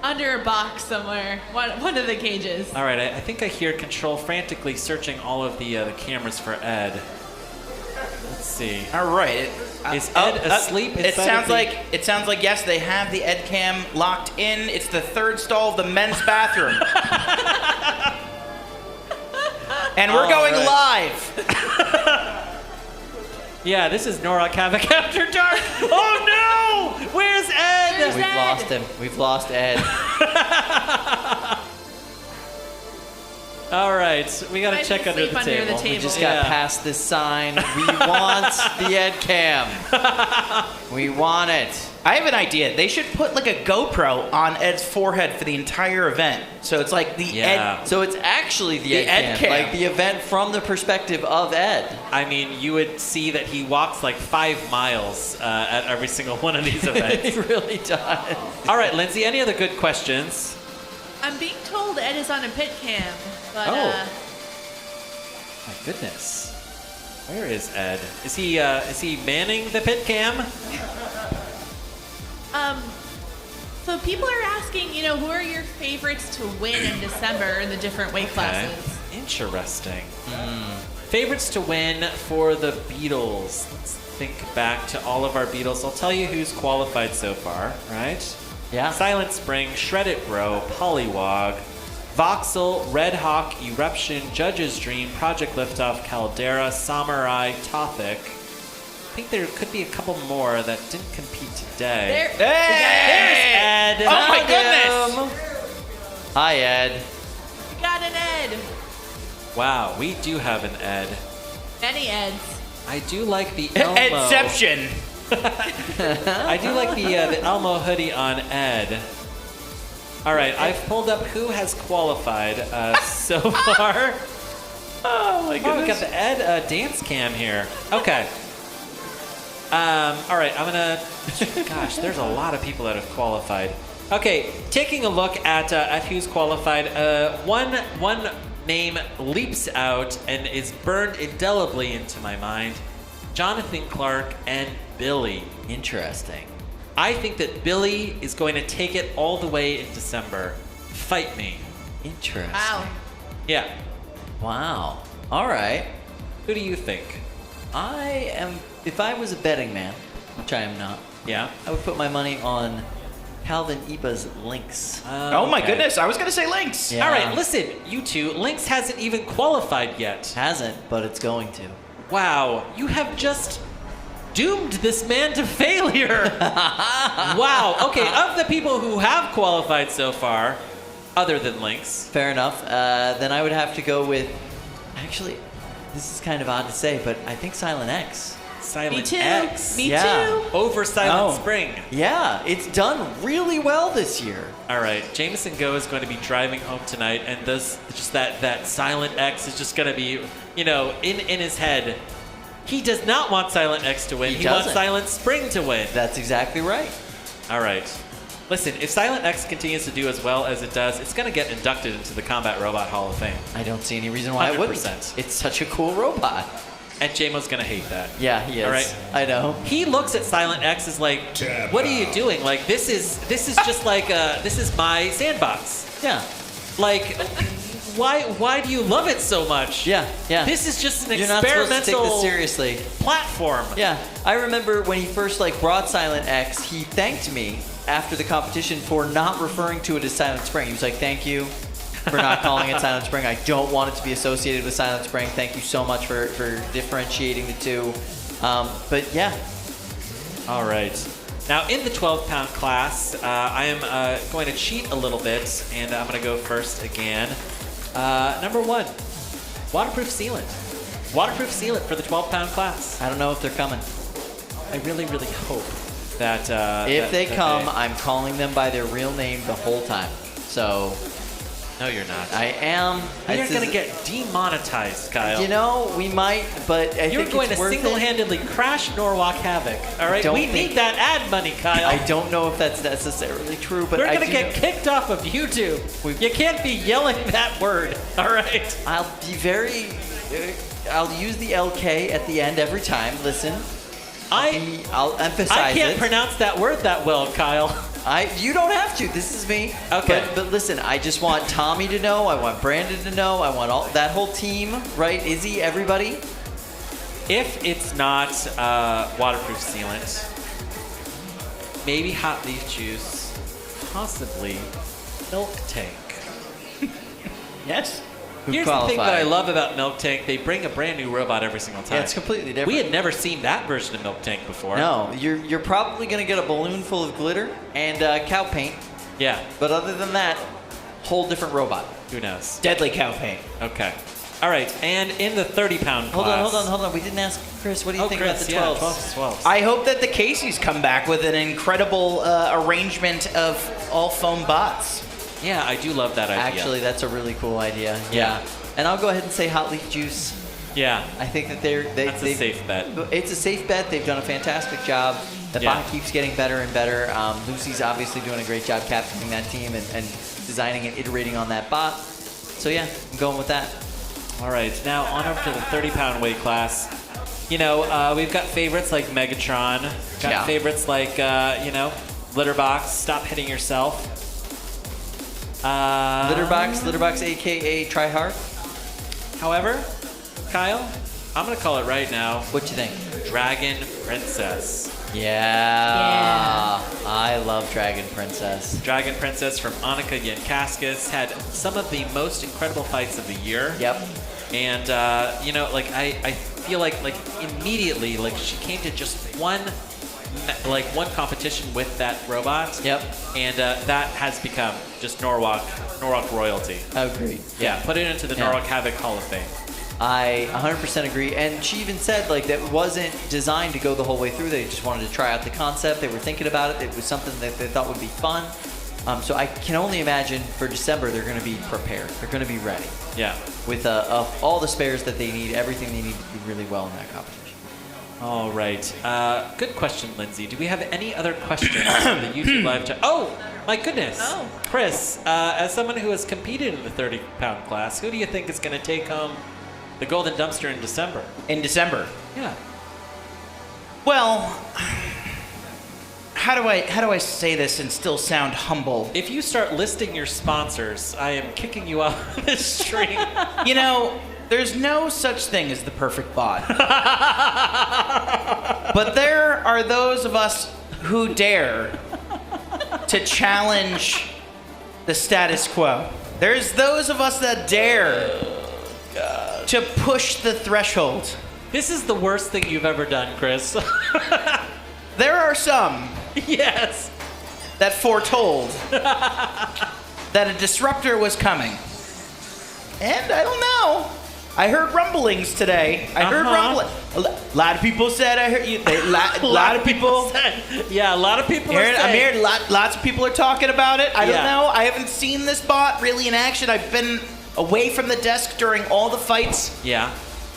Under a box somewhere. One of the cages. All right. I think I hear Control frantically searching all of the cameras for Ed. Let's see. All right. Is Ed asleep? It sounds like yes, they have the Ed Cam locked in. It's the third stall of the men's bathroom. And we're going live. Yeah, this is Norok Havoc After Dark. Oh no! Where's Ed? We've lost him. We've lost Ed. All right, we gotta Might check be under asleep the under table. the table. We just got past this sign. We want the Ed Cam. We want it. I have an idea. They should put like a GoPro on Ed's forehead for the entire event. So it's like the Ed. So it's actually the Ed Ed Cam, Cam. like the event from the perspective of Ed. I mean, you would see that he walks like 5 miles at every single one of these events. He really does. All right, Lindsay, any other good questions? I'm being told Ed is on a pit cam, but My goodness. Where is Ed? Is he manning the pit cam? so people are asking, who are your favorites to win in December in the different weight classes? Interesting. Favorites to win for the Beatles. Let's think back to all of our Beatles. I'll tell you who's qualified so far, right? Yeah. Silent Spring, Shred It Bro, Polywog, Voxel, Red Hawk, Eruption, Judge's Dream, Project Liftoff, Caldera, Samurai, Tothic. I think there could be a couple more that didn't compete today. There's Ed. Oh my goodness! Hi, Ed. We got an Ed. Wow, we do have an Ed. Many Eds. I do like the Elmo. Edception. I do like the Elmo hoodie on Ed. All right, I've pulled up who has qualified so far. Oh my Oh, we got the Ed dance cam here. Okay. All right, I'm gonna. Gosh, there's a lot of people that have qualified. Okay, taking a look at who's qualified. One name leaps out and is burned indelibly into my mind. Jonathan Clark and Billy. Interesting. I think that Billy is going to take it all the way in December. Fight me. Interesting. Wow. Yeah. Wow. All right. Who do you think? If I was a betting man, which I am not, Yeah. I would put my money on Calvin Iba's Lynx. Oh my goodness! I was gonna say Lynx. Yeah. All right, listen, you two. Lynx hasn't even qualified yet. Hasn't, but it's going to. Wow, you have just doomed this man to failure. Wow. Okay, of the people who have qualified so far, other than Lynx. Fair enough. Then I would have to go with. Actually, this is kind of odd to say, but I think Silent X. Silent Me too. X. Me Yeah. too. Over Silent Spring. Yeah, it's done really well this year. All right, Jameson Go is going to be driving home tonight, and does just that Silent X is just going to be, in his head. He does not want Silent X to win. He wants doesn't. Silent Spring to win. That's exactly right. All right. Listen, if Silent X continues to do as well as it does, it's going to get inducted into the Combat Robot Hall of Fame. I don't see any reason why it wouldn't. 100%. It's such a cool robot. And JMO's going to hate that. Yeah, he is. All right. I know. He looks at Silent X as like, what are you doing? Like, this is just like, this is my sandbox. Yeah. Like, Why do you love it so much? Yeah. This is just an You're not supposed to experimental take this seriously. platform. Yeah, I remember when he first brought Silent X, he thanked me after the competition for not referring to it as Silent Spring. He was like, "Thank you for not calling it Silent Spring. I don't want it to be associated with Silent Spring. Thank you so much for differentiating the two." But yeah. All right. Now, in the 12-pound class, I am going to cheat a little bit, and I'm going to go first again. Number 1, waterproof sealant. Waterproof sealant for the 12-pound class. I don't know if they're coming. I really, really hope that... if they come, I'm calling them by their real name the whole time. So... No, you're not. I am. We are going to get demonetized, Kyle. You know, we might, but I You're think going it's to worth single-handedly crash Norwalk Havoc. All right, don't we think- need that ad money, Kyle. I don't know if that's necessarily true, but We're I going to do get kicked off of YouTube. You can't be yelling that word. All right. I'll be very. I'll use the LK at the end every time. Listen. I'll emphasize it. I can't pronounce that word that well, Kyle. You don't have to. This is me. Okay. But listen, I just want Tommy to know. I want Brandon to know. I want that whole team, right? Izzy, everybody. If it's not waterproof sealant, maybe hot leaf juice, possibly milk tank. Yes. Here's the thing that I love about Milk Tank. They bring a brand new robot every single time. Yeah, it's completely different. We had never seen that version of Milk Tank before. No, you're probably going to get a balloon full of glitter and cow paint. Yeah. But other than that, whole different robot. Who knows? Deadly cow paint. Okay. All right, and in the 30-pound class. Hold on. We didn't ask Chris. What do you think about the 12s? 12s. I hope that the Caseys come back with an incredible arrangement of all foam bots. Yeah, I do love that idea. Actually, that's a really cool idea. Yeah. And I'll go ahead and say hot leaf juice. Yeah. I think that that's a safe bet. It's a safe bet. They've done a fantastic job. The bot keeps getting better and better. Lucy's obviously doing a great job captaining that team and designing and iterating on that bot. So yeah, I'm going with that. All right, now on over to the 30-pound weight class. You know, we've got favorites like Megatron. Got favorites like, Litterbox, Stop Hitting Yourself. Litterbox, a.k.a. Tryhard. However, Kyle, I'm going to call it right now. What you think? Dragon Princess. Yeah. I love Dragon Princess. Dragon Princess from Annika Yankaskis had some of the most incredible fights of the year. Yep. And, I feel like immediately, she came to just one competition with that robot. Yep. And that has become just Norwalk royalty. Agreed. Yeah, put it into the Norwalk Havoc Hall of Fame. I 100% agree. And she even said, that wasn't designed to go the whole way through. They just wanted to try out the concept. They were thinking about it. It was something that they thought would be fun. So I can only imagine for December they're going to be prepared. They're going to be ready. Yeah. With all the spares that they need, everything they need to do really well in that competition. All right. Good question, Lindsay. Do we have any other questions on the YouTube live chat? Oh, my goodness. Oh. Chris, as someone who has competed in the 30-pound class, who do you think is going to take home the Golden Dumpster in December? In December? Yeah. Well, how do I say this and still sound humble? If you start listing your sponsors, I am kicking you off the stream. You know, there's no such thing as the perfect bot. But there are those of us who dare to challenge the status quo. There's those of us that dare to push the threshold. This is the worst thing you've ever done, Chris. There are some yes, that foretold that a disruptor was coming. And I don't know. I heard rumblings today. I heard rumblings. A lot of people said I heard you. A lot of people said. Yeah, a lot of people are saying. I'm here. Lots of people are talking about it. I don't know. I haven't seen this bot really in action. I've been away from the desk during all the fights. Yeah.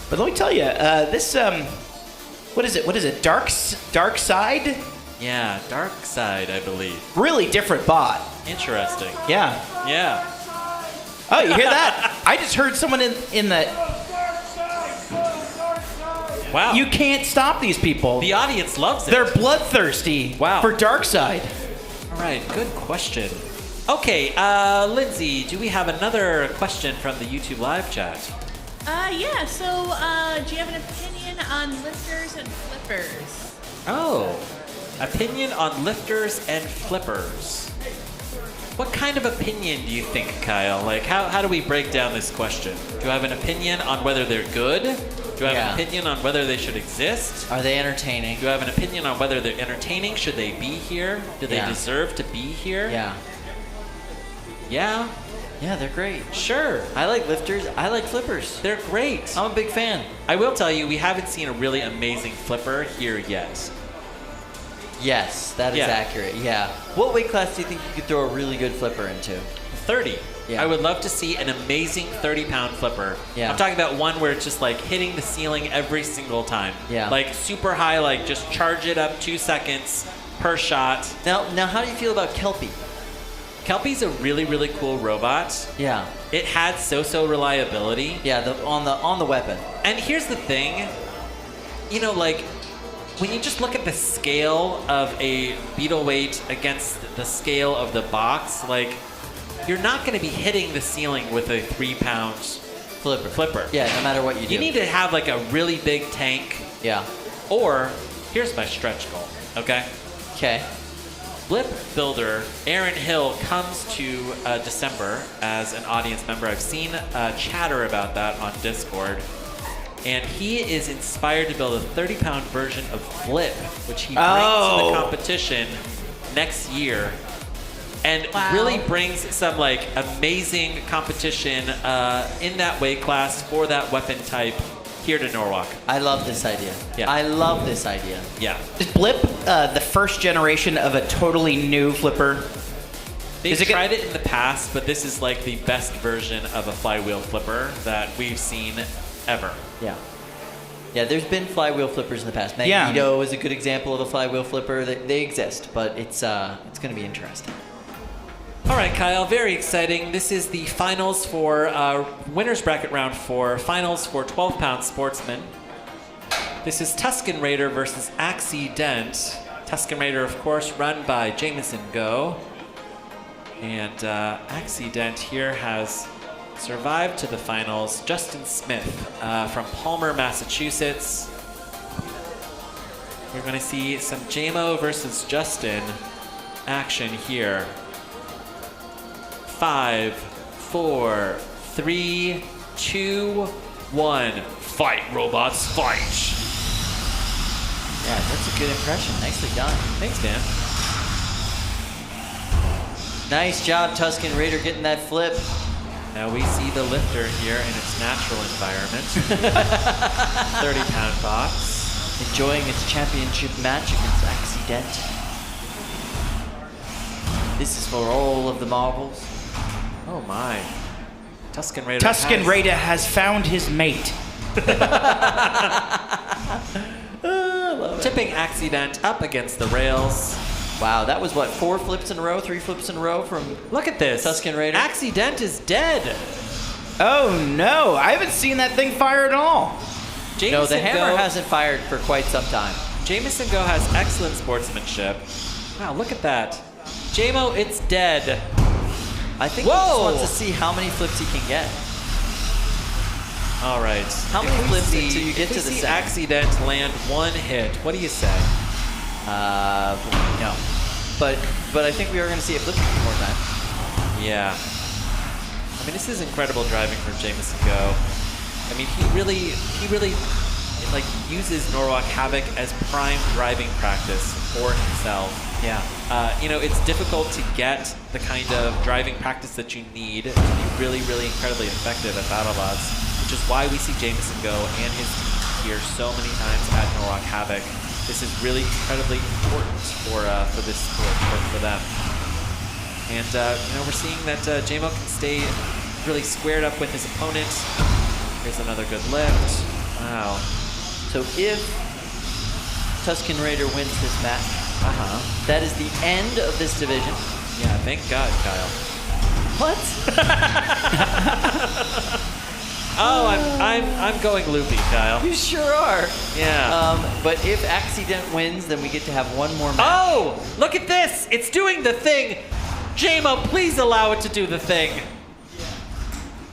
But let me tell you, this what is it? Dark Side? Yeah, Dark Side, I believe. Really different bot. Interesting. Yeah. Yeah. Oh, you hear that? I just heard someone in the... Wow. You can't stop these people. The audience loves it. They're bloodthirsty for Dark Side. All right, good question. Okay, Lindsay, do we have another question from the YouTube live chat? Yeah, so do you have an opinion on lifters and flippers? Oh, opinion on lifters and flippers. What kind of opinion do you think, Kyle? Like, how do we break down this question? Do I have an opinion on whether they're good? Do I have an opinion on whether they should exist? Are they entertaining? Do I have an opinion on whether they're entertaining? Should they be here? Do they deserve to be here? Yeah. Yeah? Yeah, they're great. Sure. I like lifters. I like flippers. They're great. I'm a big fan. I will tell you, we haven't seen a really amazing flipper here yet. Yes, that is accurate. Yeah. What weight class do you think you could throw a really good flipper into? 30. Yeah. I would love to see an amazing 30-pound flipper. Yeah. I'm talking about one where it's just like hitting the ceiling every single time. Yeah. Like super high, like just charge it up 2 seconds per shot. Now, how do you feel about Kelpie? Kelpie's a really, really cool robot. Yeah. It had so-so reliability. Yeah, on the weapon. And here's the thing, you know, like when you just look at the scale of a beetle weight against the scale of the box, like you're not going to be hitting the ceiling with a 3-pound flipper. Yeah, no matter what you do. You need to have like a really big tank. Yeah. Or here's my stretch goal. Okay. Okay. Flip Builder Aaron Hill comes to December as an audience member. I've seen chatter about that on Discord. And he is inspired to build a 30-pound version of Flip, which he brings to the competition next year. And really brings some like amazing competition in that weight class for that weapon type here to Norwalk. I love this idea. Yeah. I love this idea. Yeah. Is Blip the first generation of a totally new flipper? They've tried it in the past, but this is like the best version of a flywheel flipper that we've seen ever. Yeah. Yeah, there's been flywheel flippers in the past. Magneto is a good example of a flywheel flipper. They exist, but it's going to be interesting. All right, Kyle, very exciting. This is the finals for Winners Bracket Round 4, finals for 12-pound sportsmen. This is Tuskin Raider versus Dent. Tuskin Raider, of course, run by Jameson Go. And Dent here has survived to the finals. Justin Smith from Palmer, Massachusetts. We're going to see some JMO versus Justin action here. 5, 4, 3, 2, 1. Fight, robots, fight! Yeah, that's a good impression. Nicely done. Thanks, Dan. Nice job, Tuskin Raider, getting that flip. Now we see the lifter here in its natural environment. 30-pound box. Enjoying its championship match against Dent. This is for all of the marbles. Oh my. Tuskin Raider Raider has found his mate. Tipping Dent up against the rails. Wow, that was what, 4 flips in a row, 3 flips in a row from Look at this. Tuskin Raider? Dent is dead. Oh no, I haven't seen that thing fire at all. No, the hammer hasn't fired for quite some time. Jameson Go has excellent sportsmanship. Wow, look at that. JMO, it's dead. I think he just wants to see how many flips he can get. All right. How many flips until you get to the center? Accident land 1 hit. What do you say? No. But I think we are going to see a flip a few more times. Yeah. I mean, this is incredible driving from Jameson Go. I mean, he really like uses Norwalk Havoc as prime driving practice for himself. Yeah. You know, it's difficult to get the kind of driving practice that you need to be really, really incredibly effective at Battle Bots, which is why we see Jameson Go and his team here so many times at Norwalk Havoc. This is really incredibly important for this sport, for them. And you know, we're seeing that JMO can stay really squared up with his opponent. Here's another good lift. Wow. So if Tuskin Raider wins this match, that is the end of this division. Yeah, thank God, Kyle. What? Oh, I'm going loopy, Kyle. You sure are. Yeah. But if Dent wins, then we get to have one more match. Oh, look at this! It's doing the thing. JMO, please allow it to do the thing.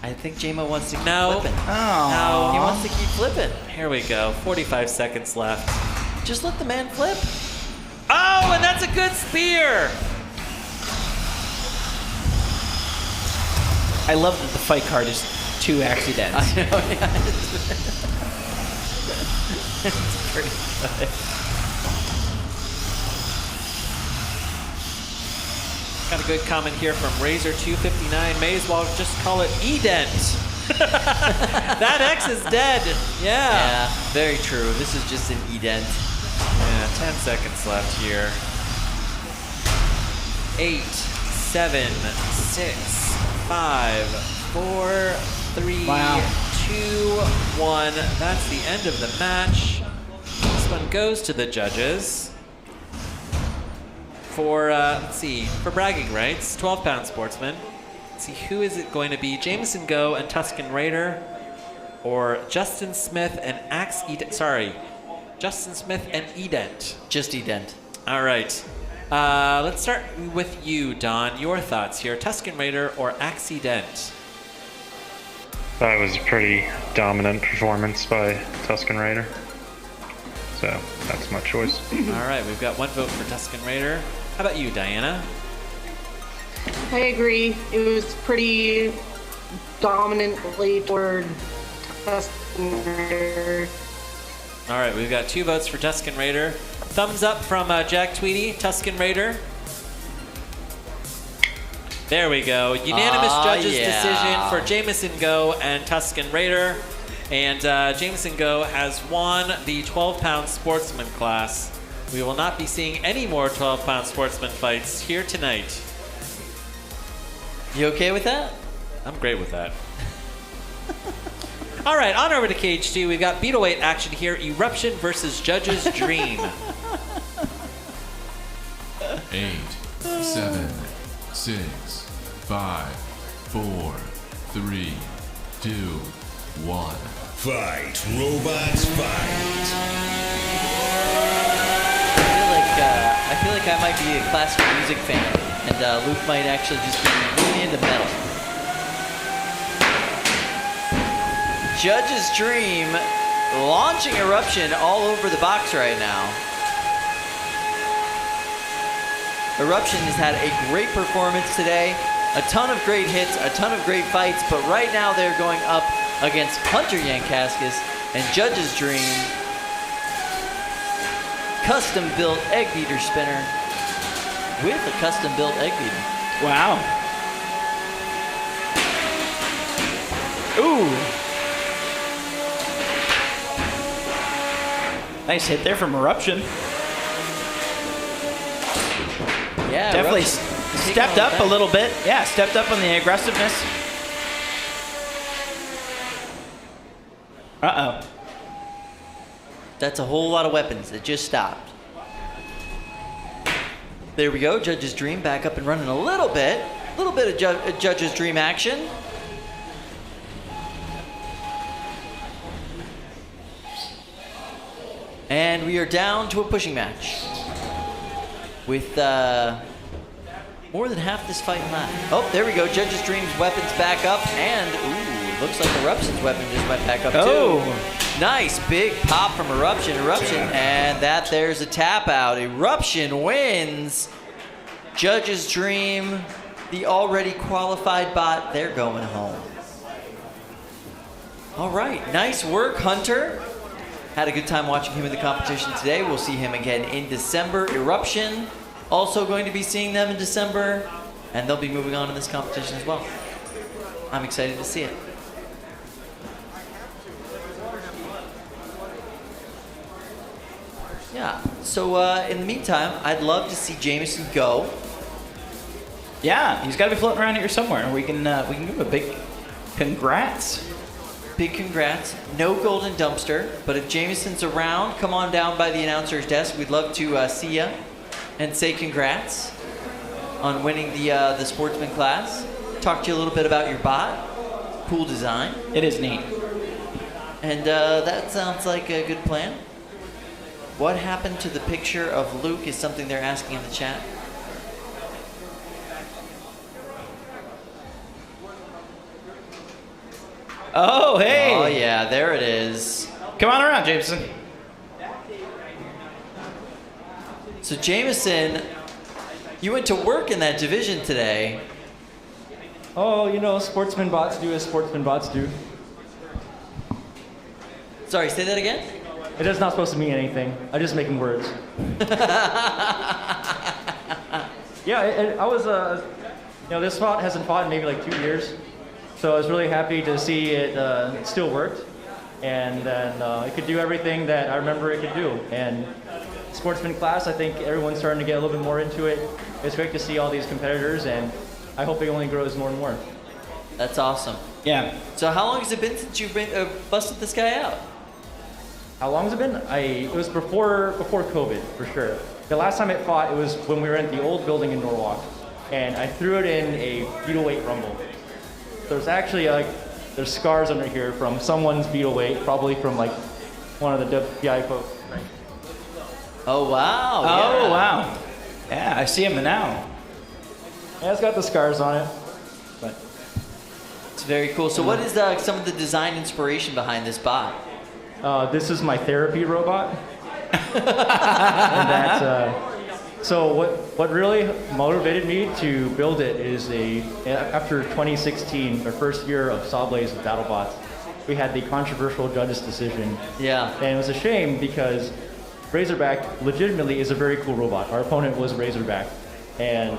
I think JMO wants to keep No. flipping. Oh. He wants to keep flipping. Here we go. 45 seconds left. Just let the man flip. Oh, and that's a good spear. I love that the fight card is 2 accidents. I know, yeah. It's pretty good. Got a good comment here from Razor259. May as well just call it E-Dent. That X is dead. Yeah, very true. This is just an E-Dent. Yeah, 10 seconds left here. 8, 7, 6, 5, 4, 3, Wow. 2, 1. That's the end of the match. This one goes to the judges for, let's see, for bragging rights. 12-pound sportsman. Let's see, who is it going to be? Jameson Go and Tuskin Raider, or Justin Smith and Justin Smith and E-Dent. Just E-Dent. All right. Let's start with you, Don. Your thoughts here. Tuskin Raider or Dent? That was a pretty dominant performance by Tuskin Raider. So that's my choice. All right, we've got 1 vote for Tuskin Raider. How about you, Diana? I agree. It was pretty dominantly toward Tuskin Raider. All right, we've got 2 votes for Tuskin Raider. Thumbs up from Jack Tweedy, Tuskin Raider. There we go. Unanimous judges' decision for Jameson Go and Tuskin Raider. And Jameson Go has won the 12-pound sportsman class. We will not be seeing any more 12-pound sportsman fights here tonight. You okay with that? I'm great with that. All right, on over to Cage 2. We've got beetleweight action here. Eruption versus Judge's Dream. 8, 7, 6, 5, 4, 3, 2, 1. Fight, robots, fight. I feel like I might be a classical music fan, and Luke might actually just be really into metal. Judge's Dream launching Eruption all over the box right now. Eruption has had a great performance today, a ton of great hits, a ton of great fights, but right now they're going up against Hunter Yankaskis and Judge's Dream. Custom-built egg beater spinner with a custom-built egg beater. Wow. Ooh. Nice hit there from Eruption. Yeah, definitely Eruption stepped up a little bit. Yeah, stepped up on the aggressiveness. Uh-oh. That's a whole lot of weapons that just stopped. There we go, Judge's Dream back up and running a little bit. A little bit of Judge's Dream action. And we are down to a pushing match. With more than half this fight left. Oh, there we go, Judge's Dream's weapons back up, and ooh, looks like Eruption's weapon just went back up too. Nice big pop from Eruption, and there's a tap out. Eruption wins. Judge's Dream, the already qualified bot, they're going home. All right, nice work, Hunter. Had a good time watching him in the competition today. We'll see him again in December. Eruption, also going to be seeing them in December, and they'll be moving on in this competition as well. I'm excited to see it. Yeah, so in the meantime, I'd love to see Jameson go. Yeah, he's got to be floating around here somewhere. We can give him a big congrats. Big congrats. No golden dumpster, but if Jameson's around, come on down by the announcer's desk. We'd love to see ya and say congrats on winning the sportsman class. Talk to you a little bit about your bot. Cool design. It is neat. And that sounds like a good plan. What happened to the picture of Luke is something they're asking in the chat. Oh, hey. Oh, yeah, there it is. Come on around, Jameson. So, Jameson, you went to work in that division today. Oh, you know, sportsman bots do as sportsman bots do. Sorry, say that again? It is not supposed to mean anything. I'm just making words. Yeah, I was, you know, this spot hasn't fought in maybe like 2 years. So I was really happy to see it still worked. And then it could do everything that I remember it could do. And sportsman class, I think everyone's starting to get a little bit more into it. It's great to see all these competitors, and I hope it only grows more and more. That's awesome. Yeah. So how long has it been since you've been, busted this guy out? How long has it been? It was before COVID, for sure. The last time it fought, it was when we were in the old building in Norwalk, and I threw it in a beetle weight rumble. There's actually there's scars under here from someone's beetle weight, probably from like one of the WPI folks. Right? Oh wow! Oh yeah. wow! Yeah, I see him now. Yeah, it's got the scars on it. But it's very cool. So what is some of the design inspiration behind this bot? This is my therapy robot. And that's, so what really motivated me to build it is after 2016, our first year of Sawblaze with BattleBots, we had the controversial judges decision. Yeah. And it was a shame because Razorback legitimately is a very cool robot. Our opponent was Razorback. And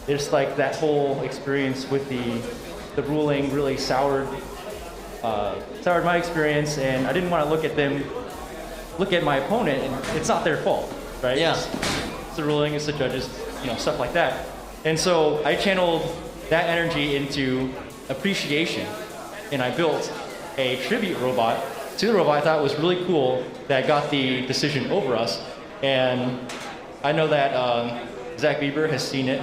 it's like that whole experience with the ruling really soured my experience, and I didn't want to look at my opponent, and it's not their fault, right? Yeah. It's the ruling, it's the judges, stuff like that. And so I channeled that energy into appreciation, and I built a tribute robot to the robot I thought was really cool that got the decision over us. And I know that Zach Bieber has seen it,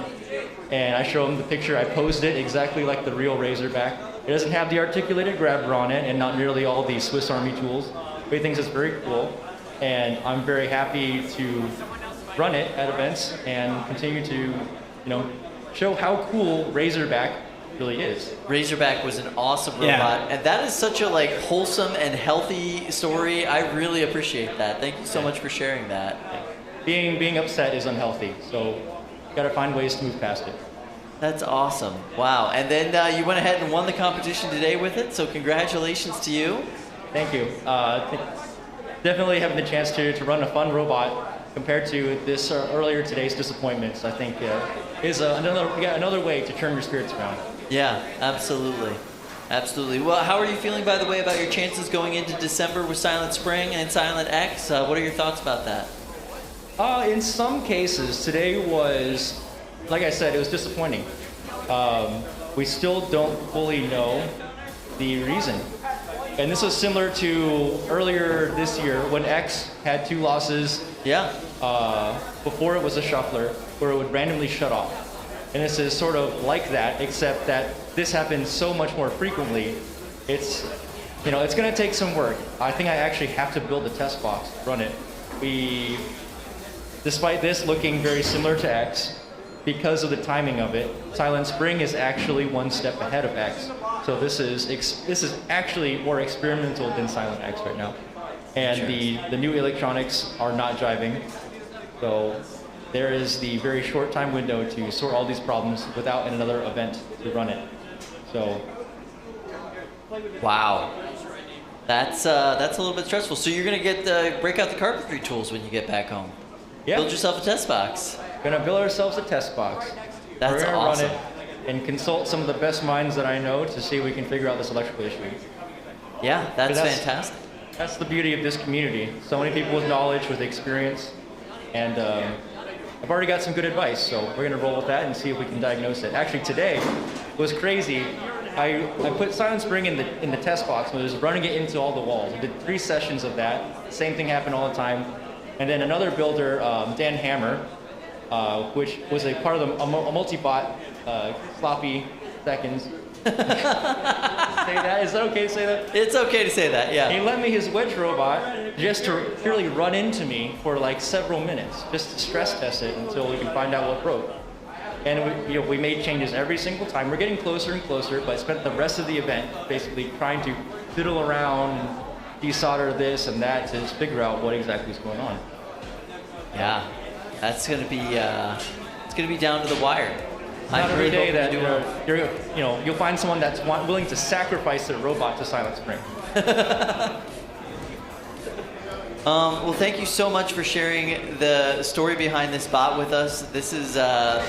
and I show him the picture. I posed it exactly like the real Razorback. It doesn't have the articulated grabber on it and not nearly all the Swiss Army tools, but he thinks it's very cool. And I'm very happy to run it at events and continue to, show how cool Razorback really is. Razorback was an awesome robot, and that is such a wholesome and healthy story. I really appreciate that. Thank you so much for sharing that. Being upset is unhealthy, so you gotta find ways to move past it. That's awesome. Wow. And then you went ahead and won the competition today with it, so congratulations to you. Thank you. Definitely having the chance to run a fun robot compared to this earlier today's disappointments, I think is another way to turn your spirits around. Yeah, absolutely. Absolutely. Well, how are you feeling, by the way, about your chances going into December with Silent Spring and Silent X? What are your thoughts about that? In some cases, today was, like I said, it was disappointing. We still don't fully know the reason. And this was similar to earlier this year when X had 2 losses. Yeah. Before it was a shuffler, where it would randomly shut off. And this is sort of like that, except that this happens so much more frequently. It's going to take some work. I think I actually have to build a test box to run it. Despite this looking very similar to X, because of the timing of it, Silent Spring is actually 1 step ahead of X. So this is actually more experimental than Silent X right now. And the new electronics are not jiving. So there is the very short time window to sort all these problems without another event to run it. So. Wow. That's a little bit stressful. So you're gonna break out the carpentry tools when you get back home. Yeah. Build yourself a test box. Gonna build ourselves a test box. That's We're gonna awesome. run it and consult some of the best minds that I know to see if we can figure out this electrical issue. Yeah, that's fantastic. That's the beauty of this community. So many people with knowledge, with experience, and I've already got some good advice, so we're gonna roll with that and see if we can diagnose it. Actually, today was crazy. I put Silent Spring in the test box and was running it into all the walls. I did 3 sessions of that. Same thing happened all the time. And then another builder, Dan Hammer, which was a part of a multi-bot, sloppy seconds. Say that? Is that okay to say that? It's okay to say that, yeah. He lent me his wedge robot just to purely run into me for several minutes, just to stress test it until we can find out what broke. And we made changes every single time. We're getting closer and closer, but I spent the rest of the event basically trying to fiddle around and desolder this and that to figure out what exactly is going on. Yeah, that's gonna be it's gonna be down to the wire. Not every day that you'll find someone that's willing to sacrifice their robot to silence Spring. Well, thank you so much for sharing the story behind this bot with us. This is a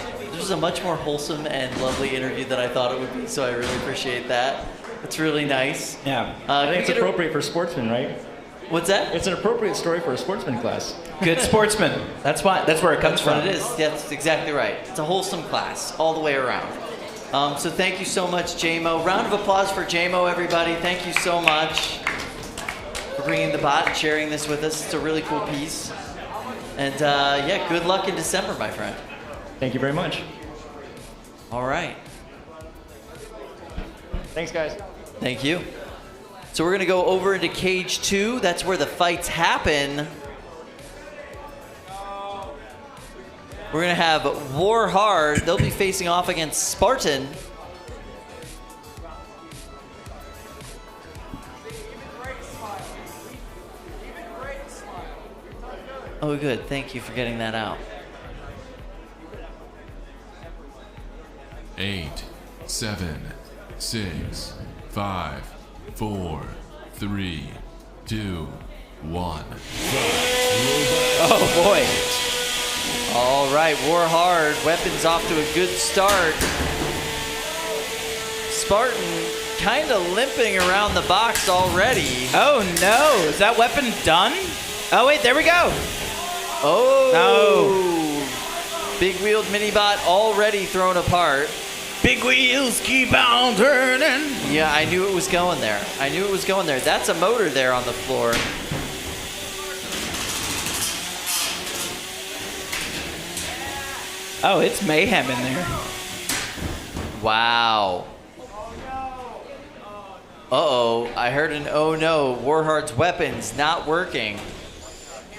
much more wholesome and lovely interview than I thought it would be, so I really appreciate that. It's really nice. Yeah. I think it's appropriate for sportsmen, right? What's that? It's an appropriate story for a sportsman class. Good sportsman. That's where it comes from. It is. That's exactly right. It's a wholesome class all the way around. So thank you so much, JMO. Round of applause for JMO, everybody. Thank you so much for bringing the bot and sharing this with us. It's a really cool piece. And yeah, good luck in December, my friend. Thank you very much. All right. Thanks, guys. Thank you. So we're going to go over into Cage 2. That's where the fights happen. We're going to have Warhard. They'll be facing off against Spartan. Oh, good. Thank you for getting that out. 8, 7, 6, 5, 4, 3, 2, 1. Oh boy. All right, Warhard. Weapons off to a good start. Spartan kind of limping around the box already. Oh no, is that weapon done? Oh wait, there we go. Oh. No. Big wheeled minibot already thrown apart. Big wheels keep on turning. Yeah, I knew it was going there. I knew it was going there. That's a motor there on the floor. Oh, it's mayhem in there. Wow. Uh-oh, I heard an oh no. Warhard's weapon's not working.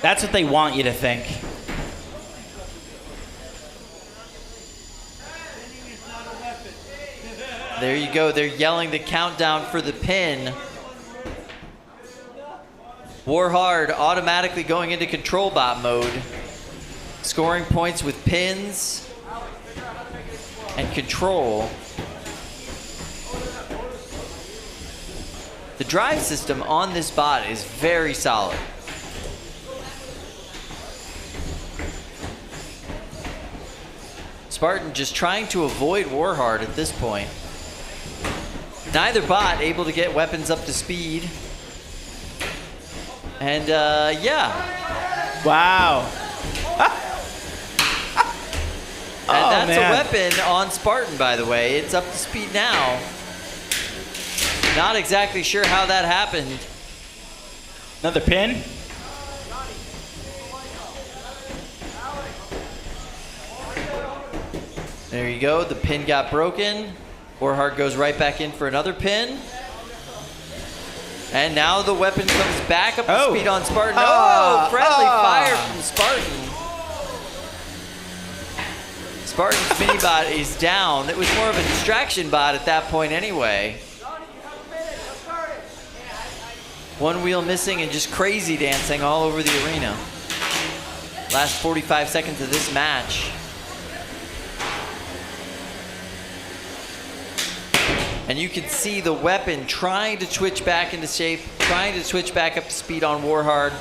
That's what they want you to think. There you go. They're yelling the countdown for the pin. Warhard automatically going into control bot mode. Scoring points with pins and control. The drive system on this bot is very solid. Spartan just trying to avoid Warhard at this point. Neither bot able to get weapons up to speed. And yeah. Wow. And that's a weapon on Spartan, by the way. It's up to speed now. Not exactly sure how that happened. Another pin? There you go. The pin got broken. Warhard goes right back in for another pin. And now the weapon comes back up to speed on Spartan. Friendly fire from Spartan. Spartan's minibot is down. It was more of a distraction bot at that point anyway. One wheel missing and just crazy dancing all over the arena. Last 45 seconds of this match. And you can see the weapon trying to twitch back into shape, trying to twitch back up to speed on Warhard.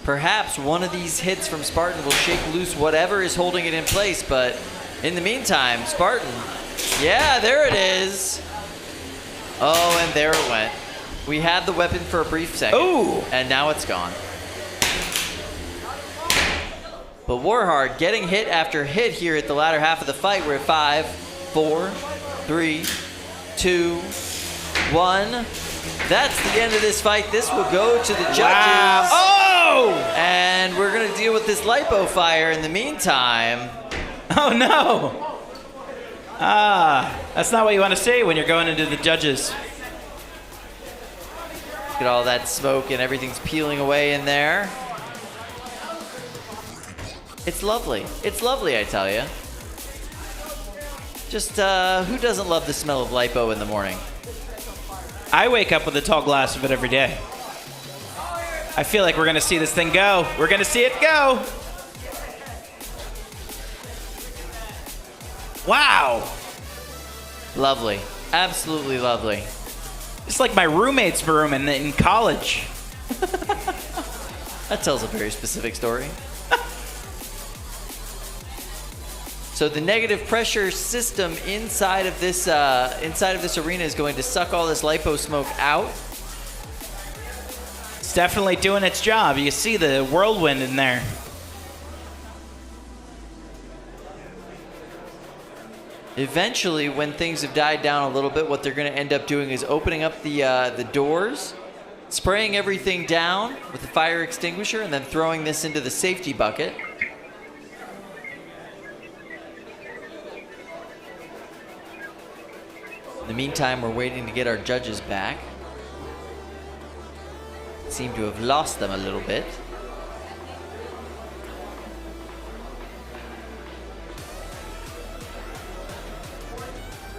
Perhaps one of these hits from Spartan will shake loose whatever is holding it in place, but in the meantime, Spartan, yeah, there it is. Oh, and there it went. We had the weapon for a brief second, and now it's gone. But Warhard getting hit after hit here at the latter half of the fight. We're at 5, 4, 3, 2, 1. That's the end of this fight. This will go to the judges. Wow. Oh! And we're going to deal with this lipo fire in the meantime. Oh, no. That's not what you want to say when you're going into the judges. Look at all that smoke and everything's peeling away in there. It's lovely. It's lovely, I tell you. Just, who doesn't love the smell of lipo in the morning? I wake up with a tall glass of it every day. I feel like we're going to see this thing go. We're going to see it go. Wow. Lovely. Absolutely lovely. It's like my roommate's room in college. That tells a very specific story. So the negative pressure system inside of this arena is going to suck all this lipo smoke out. It's definitely doing its job. You see the whirlwind in there. Eventually, when things have died down a little bit, what they're going to end up doing is opening up the doors, spraying everything down with the fire extinguisher, and then throwing this into the safety bucket. In the meantime, we're waiting to get our judges back. Seem to have lost them a little bit.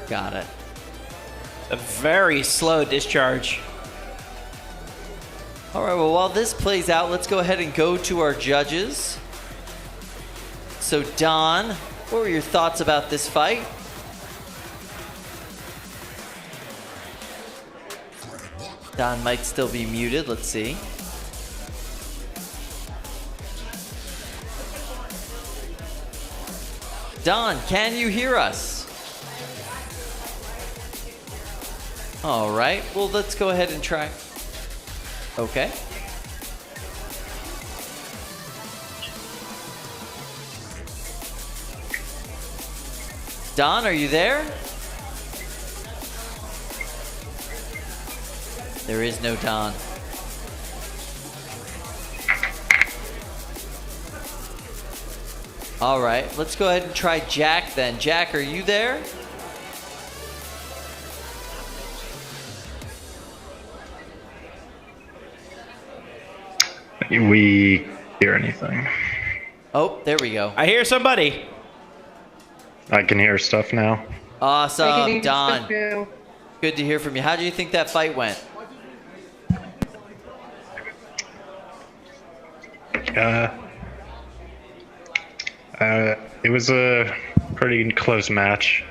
Got it. A very slow discharge. All right, well, while this plays out, let's go ahead and go to our judges. So, Don, what were your thoughts about this fight? Don might still be muted. Let's see. Don, can you hear us? All right. Well, let's go ahead and try. Okay. Don, are you there? There is no Don. All right, let's go ahead and try Jack then. Jack, are you there? We hear anything? Oh, there we go. I hear somebody. I can hear stuff now. Awesome, Don. Good to hear from you. How do you think that fight went? It was a pretty close match.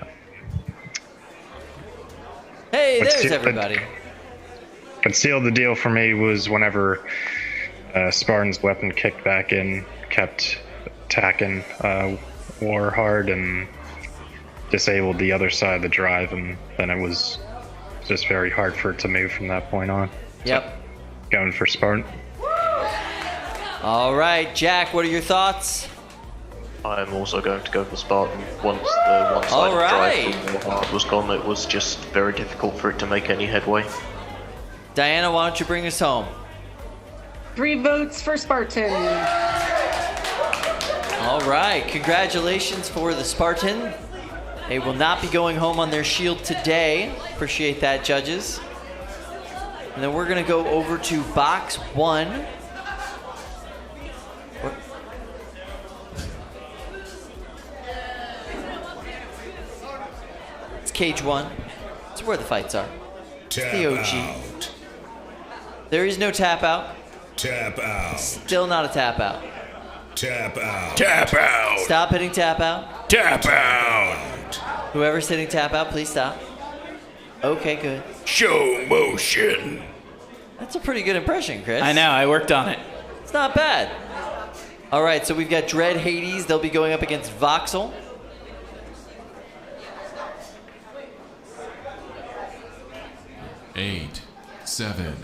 Hey, there's everybody. What sealed the deal for me was whenever Spartan's weapon kicked back in, kept attacking War hard and disabled the other side of the drive, and then it was just very hard for it to move from that point on. Yep. So, going for Spartan. All right, Jack, what are your thoughts? I'm also going to go for Spartan. Once the one-sided drive from Warhard was gone, it was just very difficult for it to make any headway. Diana, why don't you bring us home? 3 votes for Spartan. All right, congratulations for the Spartan. They will not be going home on their shield today. Appreciate that, judges. And then we're going to go over to box 1. It's cage 1. It's where the fights are. It's the OG. Out. There is no tap out. Tap out. Still not a tap out. Tap out. Tap out. Stop hitting tap out. Tap out. Whoever's hitting tap out, please stop. Okay, good. Show motion. That's a pretty good impression, Chris. I know, I worked on it. It's not bad. All right, so we've got Dread Hades. They'll be going up against Voxel. Eight, 7,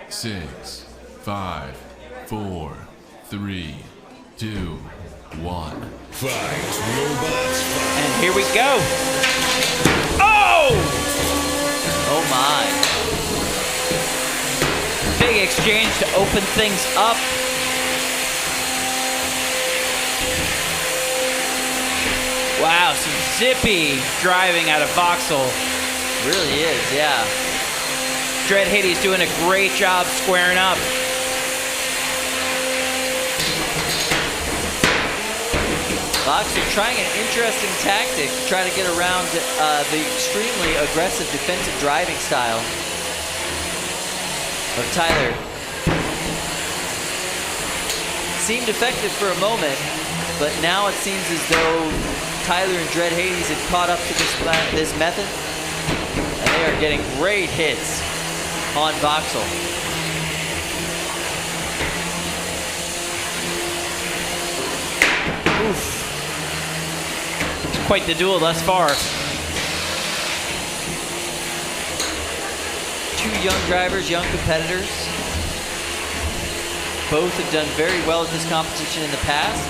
6, 5, 4, 3, 2, 1. Fight, robots, fight. And here we go. Oh! Oh my. Big exchange to open things up. Wow, some zippy driving out of Voxel. Really is, yeah. Dread Hades doing a great job squaring up. Voxel trying an interesting tactic to try to get around the extremely aggressive defensive driving style of Tyler. Seemed effective for a moment, but now it seems as though Tyler and Dread Hades had caught up to this method, and they are getting great hits on Voxel. Oof. It's quite the duel thus far. Two young drivers, young competitors. Both have done very well at this competition in the past.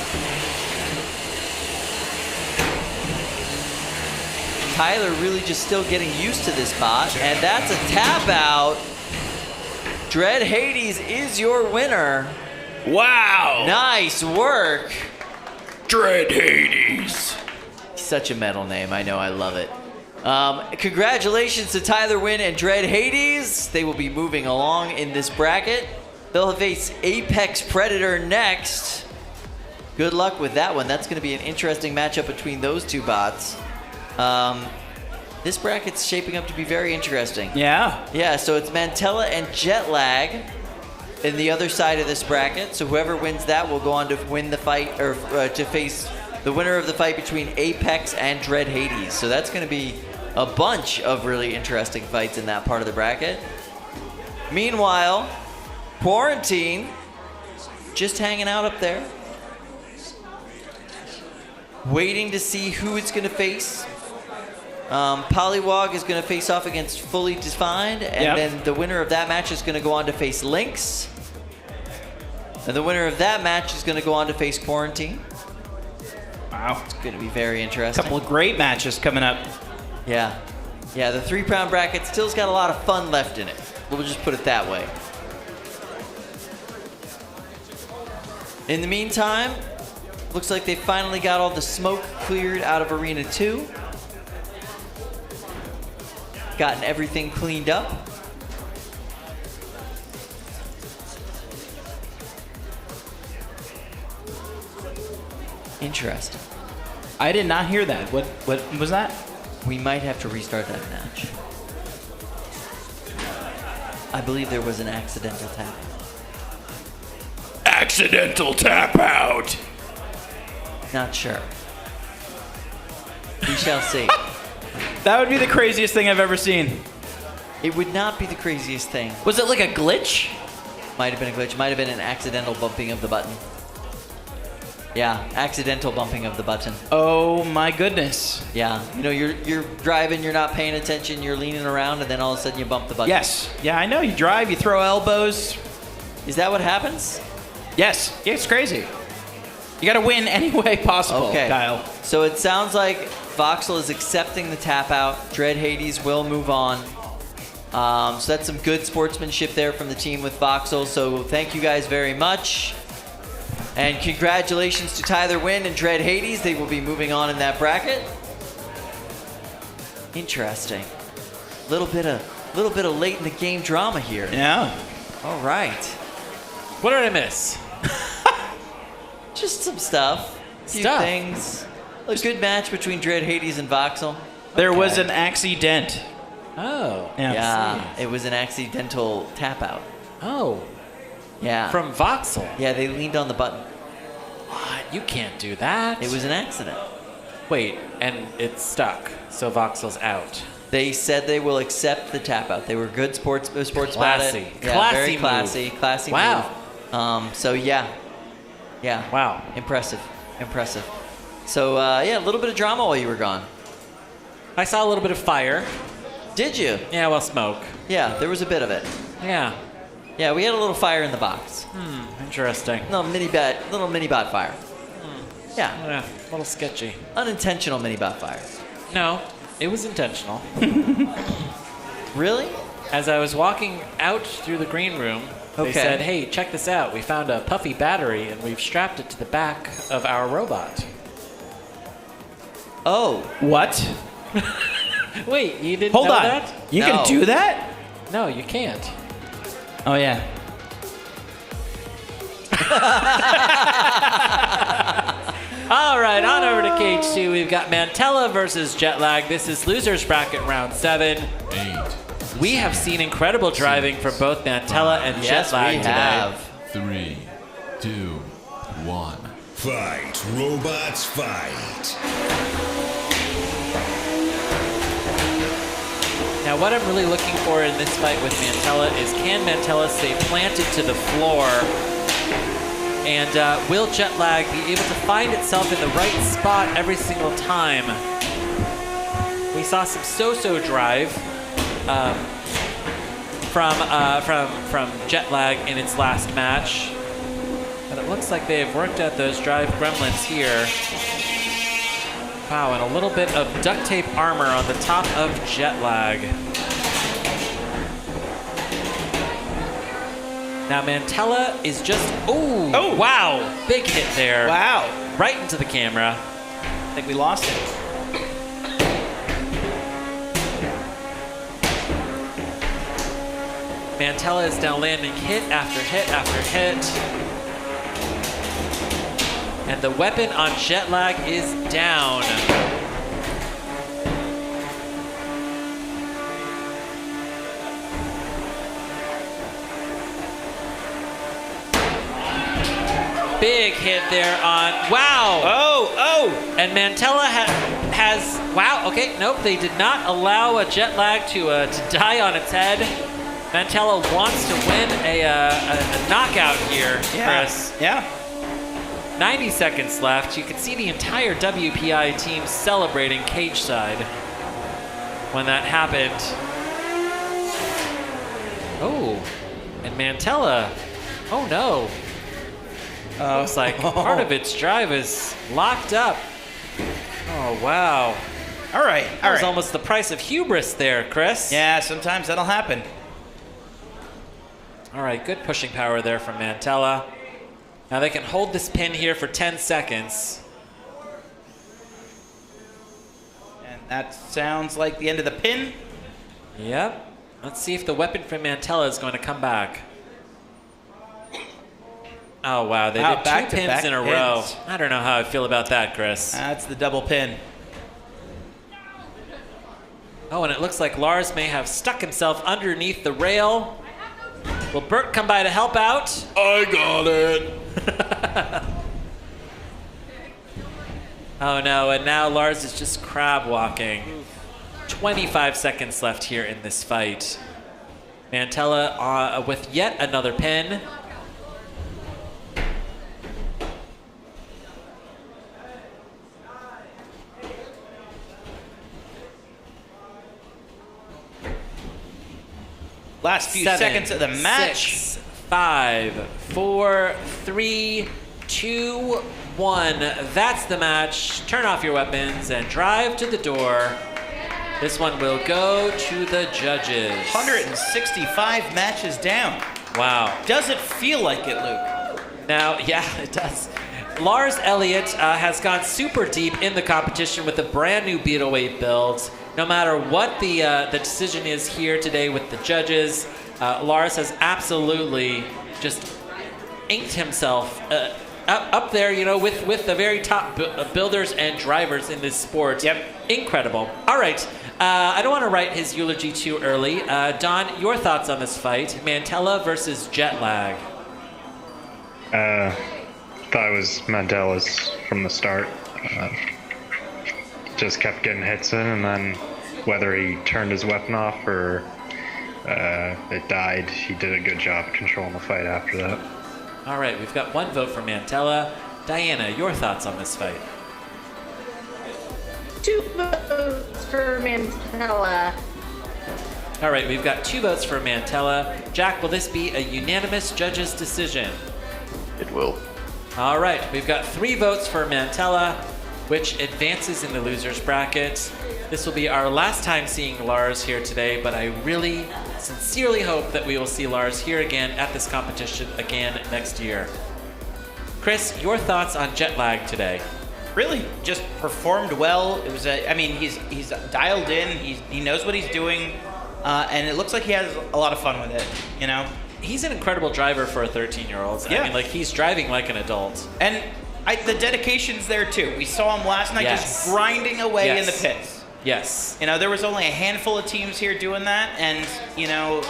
Tyler really just still getting used to this bot, and that's a tap out. Dread Hades is your winner. Wow! Nice work. Dread Hades. Such a metal name. I know. I love it. Congratulations to Tyler Wynn and Dread Hades. They will be moving along in this bracket. They'll face Apex Predator next. Good luck with that one. That's going to be an interesting matchup between those two bots. This bracket's shaping up to be very interesting. Yeah. Yeah, so it's Mantella and Jetlag in the other side of this bracket. So whoever wins that will go on to win the fight, or to face the winner of the fight between Apex and Dread Hades. So that's going to be a bunch of really interesting fights in that part of the bracket. Meanwhile, Quarantine just hanging out up there, waiting to see who it's going to face. Polywog is going to face off against Fully Defined, and then the winner of that match is going to go on to face Lynx. And the winner of that match is going to go on to face Quarantine. Wow. It's going to be very interesting. A couple of great matches coming up. Yeah. Yeah, the 3-pound bracket still's got a lot of fun left in it. We'll just put it that way. In the meantime, looks like they finally got all the smoke cleared out of Arena 2. Gotten everything cleaned up. Interesting. I did not hear that. What was that? We might have to restart that match. I believe there was an accidental tap. Accidental tap out. Not sure. We shall see. That would be the craziest thing I've ever seen. It would not be the craziest thing. Was it like a glitch? Might have been a glitch. Might have been an accidental bumping of the button. Yeah, accidental bumping of the button. Oh my goodness. Yeah, you know, you're driving, you're not paying attention, you're leaning around, and then all of a sudden you bump the button. Yes. Yeah, I know. You drive, you throw elbows. Is that what happens? Yes. Yeah, it's crazy. You got to win any way possible, okay. Kyle. So it sounds like Voxel is accepting the tap out. Dread Hades will move on. So that's some good sportsmanship there from the team with Voxel. So thank you guys very much. And congratulations to Tyler Wynn and Dread Hades. They will be moving on in that bracket. Interesting. Little bit of late in the game drama here. Yeah. All right. What did I miss? Just some stuff. A few things. A good match between Dread Hades and Voxel. There was an accident. Oh. Yeah, it was an accidental tap out. Oh. Yeah. From Voxel? Yeah, they leaned on the button. What? You can't do that. It was an accident. Wait, and it's stuck, so Voxel's out. They said they will accept the tap out. They were good sports about it. Classy. Yeah, Classy very move. classy. Classy Wow. move. So yeah. Yeah. Wow. Impressive. Impressive. So yeah, a little bit of drama while you were gone. I saw a little bit of fire. Did you? Yeah, well, smoke. Yeah, there was a bit of it. Yeah. Yeah, we had a little fire in the box. Interesting. Little mini bot fire. Yeah. Yeah, a little sketchy. Unintentional mini bot fire. No, it was intentional. Really? As I was walking out through the green room, they said, hey, check this out. We found a puffy battery, and we've strapped it to the back of our robot. Oh. What? Wait, you didn't Hold know on. that? You can do that? No, you can't. Oh, yeah. All right, on over to cage 2. We've got Mantella versus Jetlag. This is losers bracket round 7. 8. We have seen incredible driving from both Mantella and Jetlag today. Have. 3, 2, 1. Fight, robots, fight. Now, what I'm really looking for in this fight with Mantella is, can Mantella stay planted to the floor? And will Jetlag be able to find itself in the right spot every single time? We saw some so-so drive from Jetlag in its last match. But it looks like they have worked out those drive gremlins here. Wow, and a little bit of duct tape armor on the top of Jetlag. Now Mantella is just, oh, wow, big hit there. Wow. Right into the camera. I think we lost it. Mantella is now landing hit after hit after hit. And the weapon on Jetlag is down. Big hit there on, wow. Oh. And Mantella has, wow, okay, nope, they did not allow a Jetlag to die on its head. Mantella wants to win a knockout here, Chris. Yeah. 90 seconds left. You can see the entire WPI team celebrating cage side when that happened. Oh, and Mantella, oh no. Looks like part of its drive is locked up. Oh, wow. All right. That was almost the price of hubris there, Chris. Yeah, sometimes that'll happen. All right, good pushing power there from Mantella. Now they can hold this pin here for 10 seconds. And that sounds like the end of the pin. Yep. Let's see if the weapon from Mantella is going to come back. Oh, wow. They did 2 pins in a row. I don't know how I feel about that, Chris. That's the double pin. Oh, and it looks like Lars may have stuck himself underneath the rail. Will Bert come by to help out? I got it. Oh, no. And now Lars is just crab walking. 25 seconds left here in this fight. Mantella with yet another pin. Last few seconds of the match. 6, 5, 4, 3, 2, 1. That's the match. Turn off your weapons and drive to the door. This one will go to the judges. 165 matches down. Wow. Does it feel like it, Luke? Now, yeah, it does. Lars Elliott has gone super deep in the competition with a brand new Beetleweight build. No matter what the decision is here today with the judges, Lars has absolutely just inked himself up there, you know, with the very top builders and drivers in this sport. Yep. Incredible. All right. I don't want to write his eulogy too early. Don, your thoughts on this fight? Mantella versus Jetlag. Thought it was Mantella's from the start. Just kept getting hits in, and then whether he turned his weapon off or it died, he did a good job controlling the fight after that. All right, we've got 1 vote for Mantella. Diana, your thoughts on this fight? 2 votes for Mantella. All right, we've got 2 votes for Mantella. Jack, will this be a unanimous judges' decision? It will. All right, we've got 3 votes for Mantella, which advances in the losers bracket. This will be our last time seeing Lars here today, but I really sincerely hope that we will see Lars here again at this competition again next year. Chris, your thoughts on Jetlag today? Really, just performed well. It was I mean, he's dialed in. He knows what he's doing, and it looks like he has a lot of fun with it. You know, he's an incredible driver for a 13-year-old. Yeah. I mean, like, he's driving like an adult. And The dedication's there too. We saw him last night just grinding away in the pits. Yes. You know, there was only a handful of teams here doing that, and you know,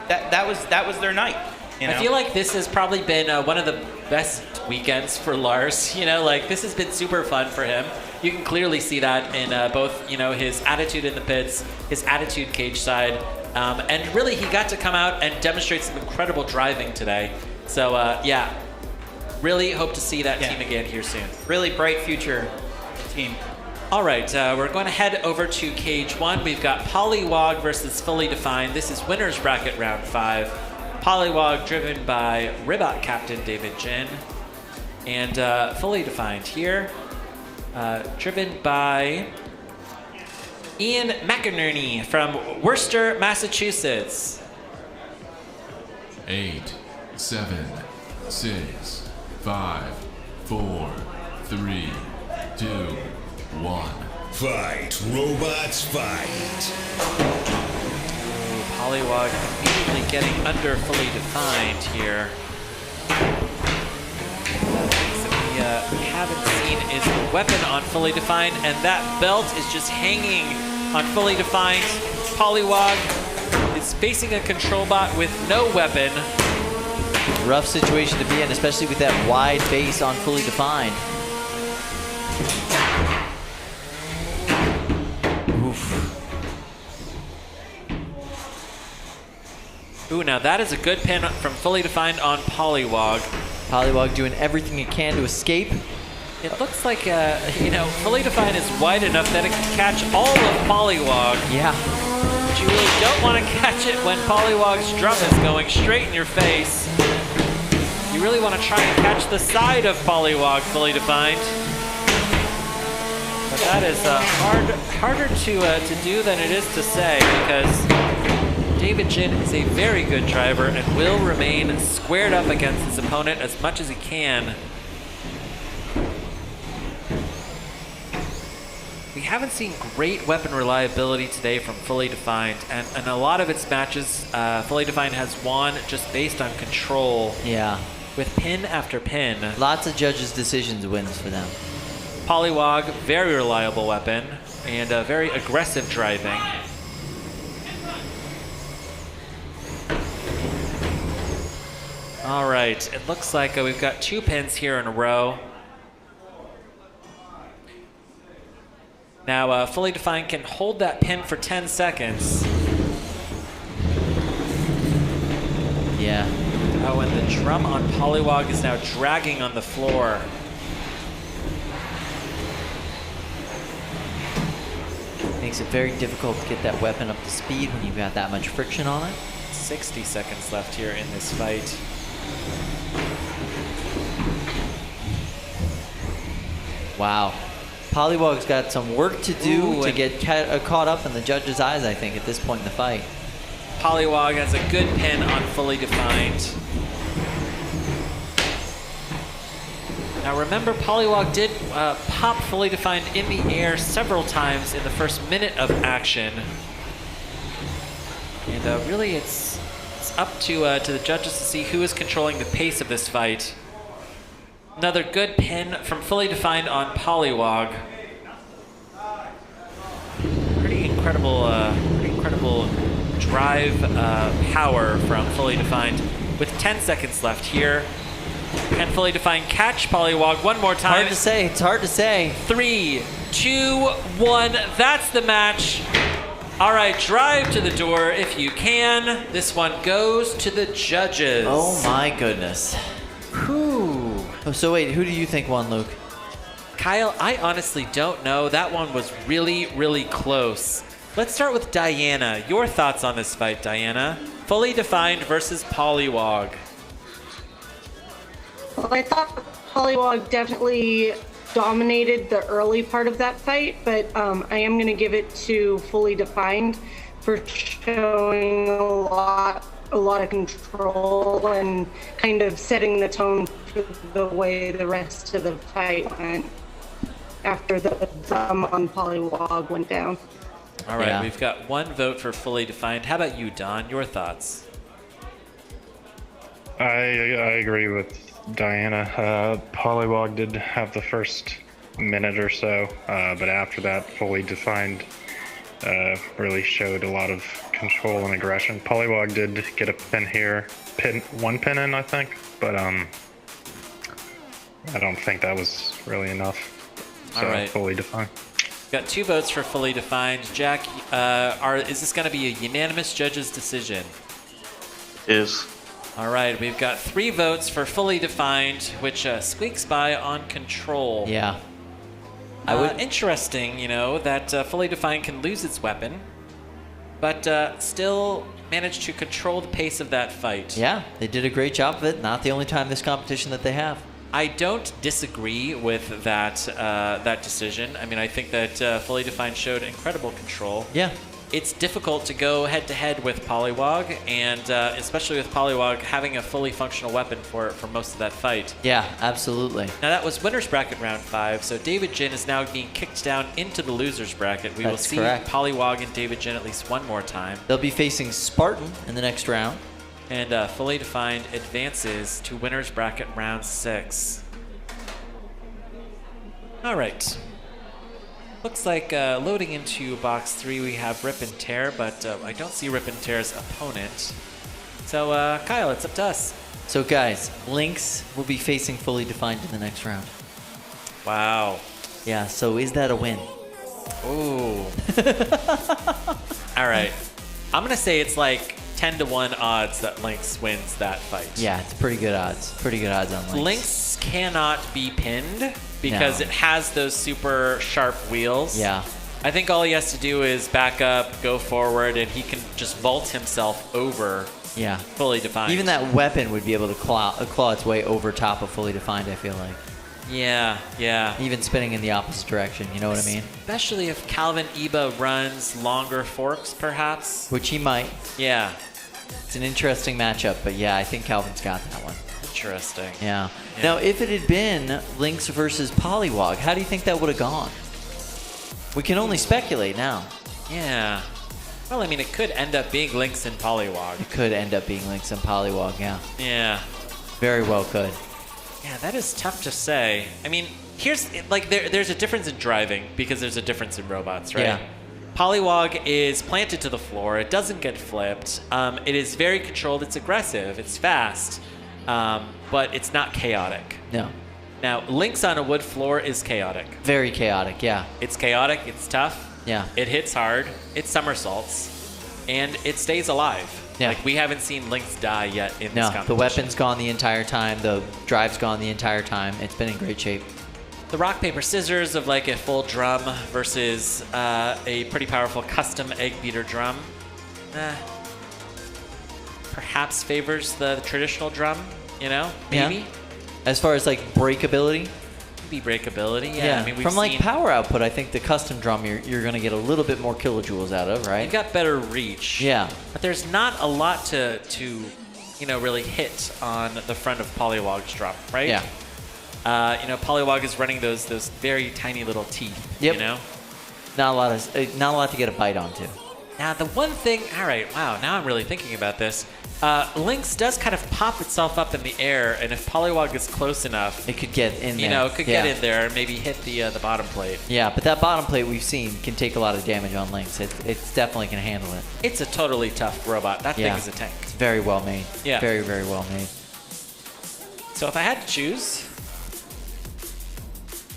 that was their night. You know? I feel like this has probably been one of the best weekends for Lars. You know, like this has been super fun for him. You can clearly see that in both, you know, his attitude in the pits, his attitude cage side, and really he got to come out and demonstrate some incredible driving today. So yeah, really hope to see that team again here soon. Really bright future team. All right, we're going to head over to Cage 1. We've got Polywog versus Fully Defined. This is winner's bracket round 5. Polywog driven by Ribot captain David Jin. And Fully Defined here, driven by Ian McInerney from Worcester, Massachusetts. 8, 7, 6, 5, 4, 3, 2, 1. Fight, robots, fight. Polywog immediately getting under Fully Defined here. We haven't seen is the weapon on Fully Defined, and that belt is just hanging on Fully Defined. Polywog is facing a control bot with no weapon. Rough situation to be in, especially with that wide base on Fully Defined. Ooh, now that is a good pin from Fully Defined on Polywog. Polywog doing everything he can to escape. It looks like, you know, Fully Defined is wide enough that it can catch all of Polywog. Yeah. But you really don't want to catch it when Polywog's drum is going straight in your face. You really want to try and catch the side of Polywog, Fully Defined. But that is harder to do than it is to say, because David Jin is a very good driver and will remain squared up against his opponent as much as he can. We haven't seen great weapon reliability today from Fully Defined, and in a lot of its matches, Fully Defined has won just based on control. Yeah. With pin after pin. Lots of judges' decisions wins for them. Polywog, very reliable weapon, and very aggressive driving. All right, it looks like we've got 2 pins here in a row. Now, Fully Defined can hold that pin for 10 seconds. Yeah. Oh, and the drum on Polywog is now dragging on the floor. Makes it very difficult to get that weapon up to speed when you've got that much friction on it. 60 seconds left here in this fight. Wow. Polywog's got some work to do to get caught up in the judges' eyes, I think, at this point in the fight. Polywog has a good pin on Fully Defined. Now remember, Polywog did pop Fully Defined in the air several times in the first minute of action. And really it's up to the judges to see who is controlling the pace of this fight. Another good pin from Fully Defined on Polywog. Pretty incredible drive power from Fully Defined. With 10 seconds left here, can Fully Defined catch Polywog one more time? Hard to say. It's hard to say. 3, 2, 1. That's the match. All right, drive to the door if you can. This one goes to the judges. Oh my goodness. Whew. Oh, so wait, who do you think won, Luke? Kyle, I honestly don't know. That one was really, really close. Let's start with Diana. Your thoughts on this fight, Diana? Fully Defined versus Polywog. Well, I thought Polywog definitely dominated the early part of that fight, but I am going to give it to Fully Defined for showing a lot of control and kind of setting the tone for the way the rest of the fight went after the thumb on Polywog went down. All right, we've got 1 vote for Fully Defined. How about you, Don? Your thoughts? I agree with Diana. Polywog did have the first minute or so, but after that, fully defined really showed a lot of control and aggression. Polywog did get a pin here, one pin in, I think, but I don't think that was really enough. So All right. fully defined. Got 2 votes for fully defined. Jack, is this going to be a unanimous judge's decision? It is. All right, we've got 3 votes for fully defined, which squeaks by on control. Yeah. I would. Interesting, that fully defined can lose its weapon, but still manage to control the pace of that fight. Yeah, they did a great job of it. Not the only time this competition that they have. I don't disagree with that decision. I mean, I think that fully defined showed incredible control. Yeah. It's difficult to go head-to-head with Polywog, and especially with Polywog having a fully functional weapon for most of that fight. Yeah, absolutely. Now, that was winner's bracket round 5, so David Jin is now being kicked down into the loser's bracket. We will see correct. Polywog and David Jin at least one more time. They'll be facing Spartan in the next round. And fully defined advances to winner's bracket round 6. All right. Looks like loading into box 3 we have Rip and Tear, but I don't see Rip and Tear's opponent. So Kyle, it's up to us. So guys, Lynx will be facing fully defined in the next round. Wow. Yeah, so is that a win? Ooh. All right. I'm going to say it's like 10-to-1 odds that Lynx wins that fight. Yeah, it's pretty good odds. Pretty good odds on Lynx. Lynx cannot be pinned because No. it has those super sharp wheels. Yeah. I think all he has to do is back up, go forward, and he can just vault himself over Yeah. fully defined. Even that weapon would be able to claw its way over top of fully defined, I feel like. Yeah, yeah. Even spinning in the opposite direction, you know what I mean? Especially if Calvin Iba runs longer forks, perhaps. Which he might. Yeah. It's an interesting matchup, but yeah, I think Calvin's got that one. Interesting. Yeah. Now, if it had been Lynx versus Polywog, how do you think that would have gone? We can only speculate now. Yeah. Well, I mean, it could end up being Lynx and Polywog. It could end up being Lynx and Polywog, yeah. Yeah. Very well could. Yeah, that is tough to say. I mean, there's a difference in driving because there's a difference in robots, right? Yeah. Polywog is planted to the floor. It doesn't get flipped. It is very controlled. It's aggressive. It's fast. But it's not chaotic. No. Now, Lynx on a wood floor is chaotic. Very chaotic, yeah. It's chaotic. It's tough. Yeah. It hits hard. It somersaults. And it stays alive. Yeah. Like, we haven't seen Lynx die yet in this competition. The weapon's gone the entire time. The drive's gone the entire time. It's been in great shape. The rock, paper, scissors of like a full drum versus a pretty powerful custom egg beater drum perhaps favors the traditional drum, maybe? Yeah. As far as like breakability? Maybe breakability, yeah. I mean, we've From like seen, power output, I think the custom drum you're going to get a little bit more kilojoules out of, right? you've got better reach. Yeah. But there's not a lot to really hit on the front of Polywog's drum, right? Yeah. Polywog is running those very tiny little teeth. Yep. Not a lot to get a bite onto. Now the one thing, all right, wow, now I'm really thinking about this. Lynx does kind of pop itself up in the air, and if Polywog is close enough, it could get in there. It could get in there and maybe hit the bottom plate. Yeah, but that bottom plate we've seen can take a lot of damage on Lynx. It's definitely can handle it. It's a totally tough robot. That thing is a tank. It's very well made. Yeah. Very, very well made. So if I had to choose,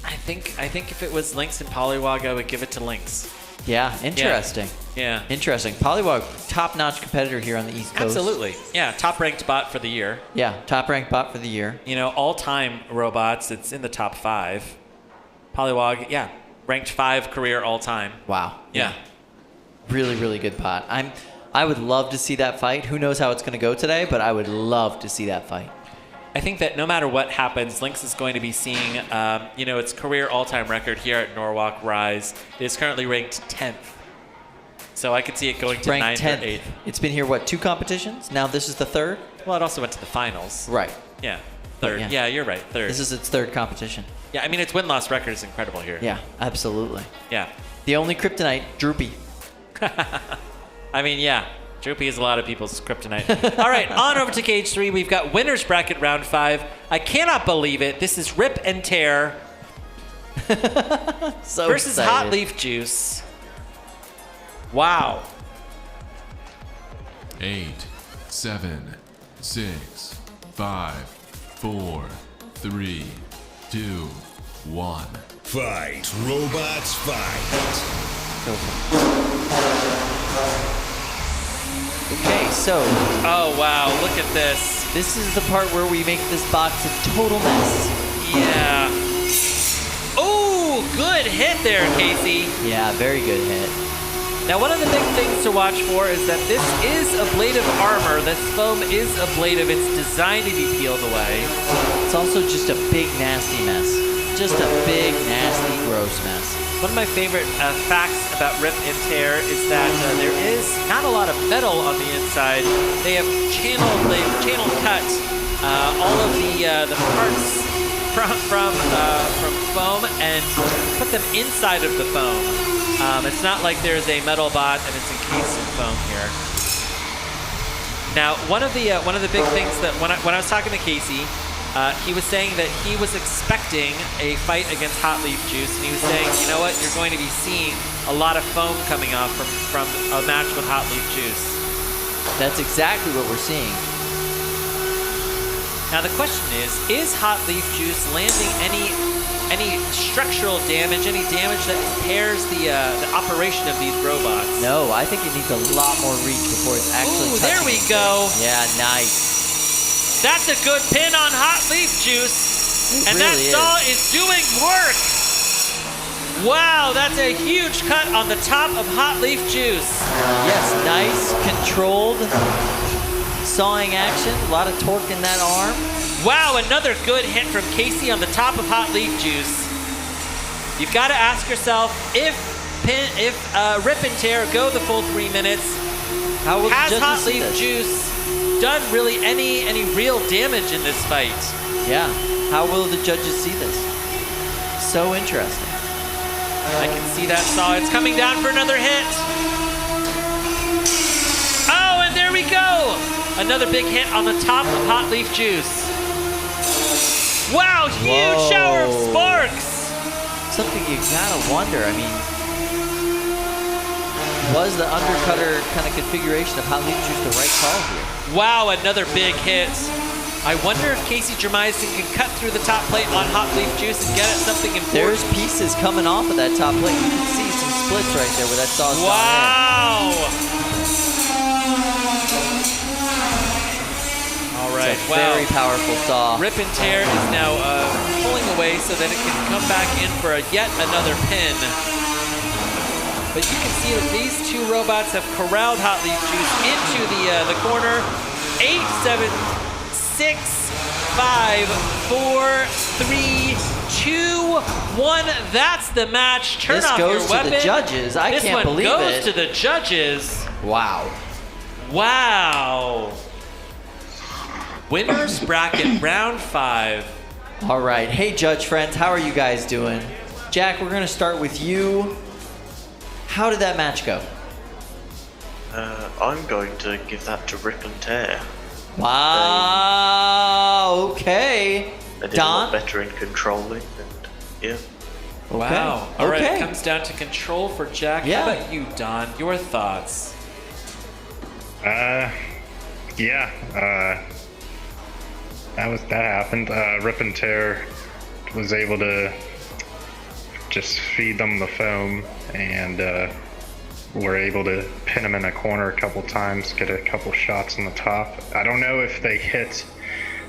I think if it was Lynx and Polywog, I would give it to Lynx. Yeah, interesting. Yeah. Interesting. Polywog, top-notch competitor here on the East Coast. Absolutely. Yeah, top-ranked bot for the year. Yeah, top-ranked bot for the year. All-time robots, it's in the top 5. Polywog, yeah, ranked 5 career all-time. Wow. Yeah. Really, really good bot. I would love to see that fight. Who knows how it's going to go today, but I would love to see that fight. I think that no matter what happens, Lynx is going to be seeing, its career all-time record here at Norwalk rise. It is currently ranked 10th. So I could see it going to 9th or 8th. It's been here, 2 competitions? Now this is the 3rd? Well, it also went to the finals. Right. Yeah, 3rd. Yeah, you're right, 3rd. This is its 3rd competition. Yeah, I mean, its win-loss record is incredible here. Yeah, absolutely. Yeah. The only kryptonite, Droopy. I mean, yeah. Droopy is a lot of people's kryptonite. All right, on over to cage 3. We've got winners bracket round 5. I cannot believe it. This is Rip and Tear So versus excited. Hot Leaf Juice. Wow. 8, 7, 6, 5, 4, 3, 2, 1. Fight, robots, fight. Okay, so. Oh, wow. Look at this. This is the part where we make this box a total mess. Yeah. Oh, good hit there, Casey. Yeah, very good hit. Now, one of the big things to watch for is that this is ablative armor. This foam is ablative. It's designed to be peeled away. It's also just a big, nasty mess. Just a big, nasty, gross mess. One of my favorite facts about Rip and Tear is that there is not a lot of metal on the inside. They've channel cut all of the parts from foam and put them inside of the foam. It's not like there's a metal bot and it's encased in foam here. Now, one of the big things that when I was talking to Casey, he was saying that he was expecting a fight against Hot Leaf Juice, and he was saying, you know what, you're going to be seeing a lot of foam coming off from a match with Hot Leaf Juice. That's exactly what we're seeing. Now the question is Hot Leaf Juice landing any structural damage, any damage that impairs the operation of these robots? No, I think it needs a lot more reach before it's actually touching. There we go. Yeah, nice. That's a good pin on Hot Leaf Juice. And that saw is doing work. Wow, that's a huge cut on the top of Hot Leaf Juice. Yes, nice, controlled sawing action. A lot of torque in that arm. Wow, another good hit from Casey on the top of Hot Leaf Juice. You've got to ask yourself, if Rip and Tear go the full 3 minutes, has Hot Leaf Juice done really any real damage in this fight? Yeah. How will the judges see this? So interesting. I can see that saw. It's coming down for another hit. Oh, and there we go. Another big hit on the top of Hot Leaf Juice. Wow, huge shower of sparks. Something you gotta wonder. I mean, was the undercutter kind of configuration of Hot Leaf Juice the right call here? Wow, another big hit. I wonder if Casey Jermison can cut through the top plate on Hot Leaf Juice and get at something important. There's pieces coming off of that top plate. You can see some splits right there where that saw's gone in. Wow! All right, it's a very powerful saw. Rip and Tear is now pulling away so that it can come back in for yet another pin. But you can see that these two robots have corralled Hot Leaf Juice into the corner. 8, 7, 6, 5, 4, 3, 2, 1. That's the match. Turn off your weapon. This goes to the judges. I can't believe it. This one goes to the judges. Wow. Wow. Winners bracket round 5. All right. Hey, judge friends. How are you guys doing? Jack, we're going to start with you. How did that match go? I'm going to give that to Rip and Tear. Wow. Okay. They did a lot better in controlling. And, yeah. Wow. All right. It comes down to control for Jack. Yeah. How about you, Don? Your thoughts? That happened. Rip and Tear was able to just feed them the foam, and were able to pin them in a corner a couple times, get a couple shots on the top. I don't know if they hit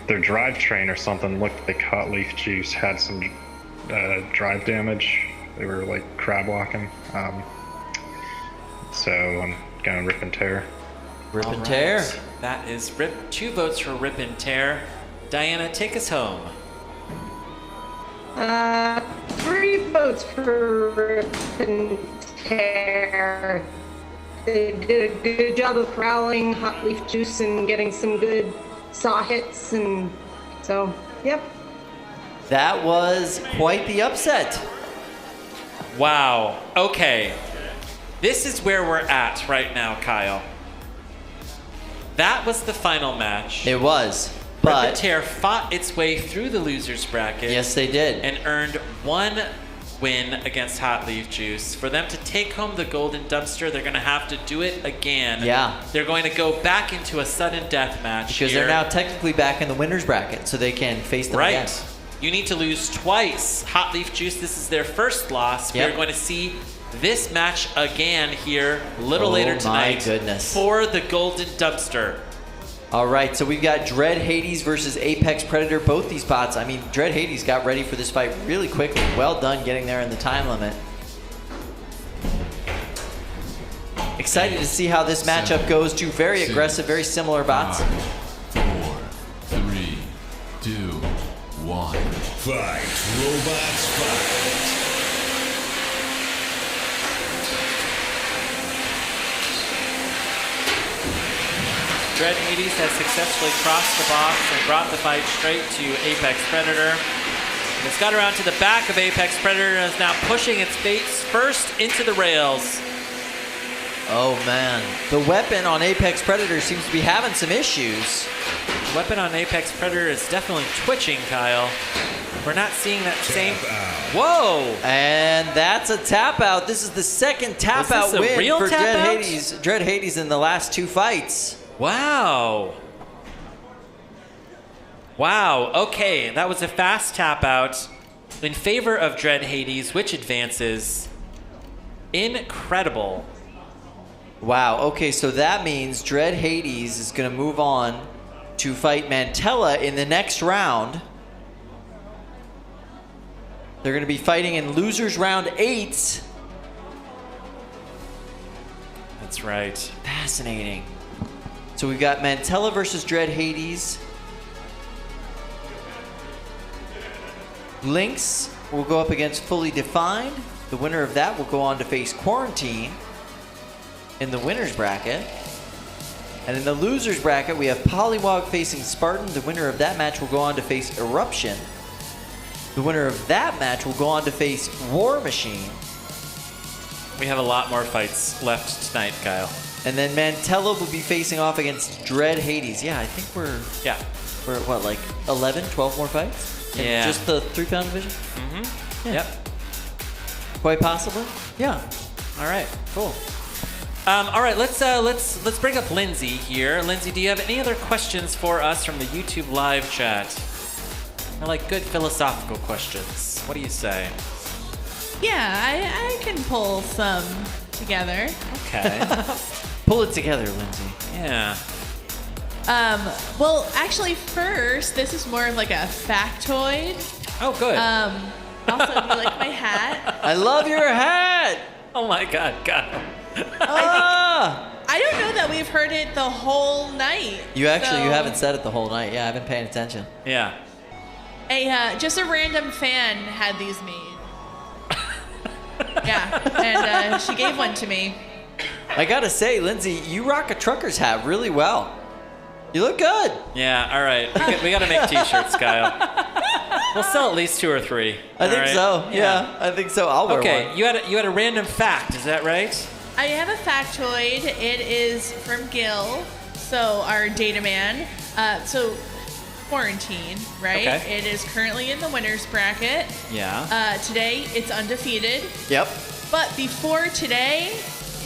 their drivetrain or something. Looked like Hot Leaf Juice had some drive damage. They were like crab walking. So I'm going Rip and Tear. Rip and Tear. That is 2 votes for Rip and Tear. Diana, take us home. 3 votes for Rip and Tear. They did a good job of corralling Hot Leaf Juice and getting some good saw hits, and so, yep. That was quite the upset. Wow. Okay. This is where we're at right now, Kyle. that was the final match. It was. But Tear fought its way through the losers bracket. Yes, they did. And earned 1 win against Hot Leaf Juice. For them to take home the golden dumpster, they're going to have to do it again. Yeah. They're going to go back into a sudden death match because they're now technically back in the winners bracket, so they can face them again. You need to lose twice. Hot Leaf Juice, this is their first loss. Yep. We're going to see this match again here a little later tonight. My goodness. For the golden dumpster. All right, so we've got Dread Hades versus Apex Predator. Both these bots, I mean, Dread Hades got ready for this fight really quickly. Well done getting there in the time limit. Excited to see how this matchup goes. Two very aggressive, very similar bots. 5, 4, 3, 2, 1. Fight. Robots fight. Dread Hades has successfully crossed the box and brought the fight straight to Apex Predator. And it's got around to the back of Apex Predator and is now pushing its face first into the rails. Oh man, the weapon on Apex Predator seems to be having some issues. The weapon on Apex Predator is definitely twitching, Kyle. We're not seeing that same... Whoa! And that's a tap out. This is the second tap out win for Dread Hades. Dread Hades in the last 2 fights. Wow. Wow, okay. That was a fast tap out in favor of Dread Hades, which advances. Incredible. Wow, okay, so that means Dread Hades is going to move on to fight Mantella in the next round. They're going to be fighting in losers round 8. That's right. Fascinating. So we've got Mantella versus Dread Hades. Lynx will go up against Fully Defined. The winner of that will go on to face Quarantine in the winner's bracket. And in the loser's bracket, we have Polywog facing Spartan. The winner of that match will go on to face Eruption. The winner of that match will go on to face War Machine. We have a lot more fights left tonight, Kyle. And then Mantella will be facing off against Dread Hades. Yeah, I think we're at what, like 11, 12 more fights? In just the 3-pound division? Mm-hmm. Yeah. Yep. Quite possibly. Yeah. All right. Cool. All right. Let's bring up Lindsay here. Lindsay, do you have any other questions for us from the YouTube live chat? I like good philosophical questions. What do you say? Yeah, I can pull some together. Okay. Pull it together, Lindsay. Yeah. Well, actually, first, this is more of like a factoid. Oh, good. Also, do you like my hat? I love your hat. Oh my God, Kyle. I don't know that we've heard it the whole night. You haven't said it the whole night. Yeah, I've been paying attention. Yeah. Just a random fan had these made. Yeah, and she gave one to me. I gotta say, Lindsay, you rock a trucker's hat really well. You look good. Yeah, all right. We gotta make t-shirts, Kyle. We'll sell at least 2 or 3. I think so. Yeah, I think so. I'll wear one. Okay, you had a random fact, is that right? I have a factoid. It is from Gil, so our data man. So Quarantine, right? Okay. It is currently in the winner's bracket. Yeah. Today, it's undefeated. Yep. But before today,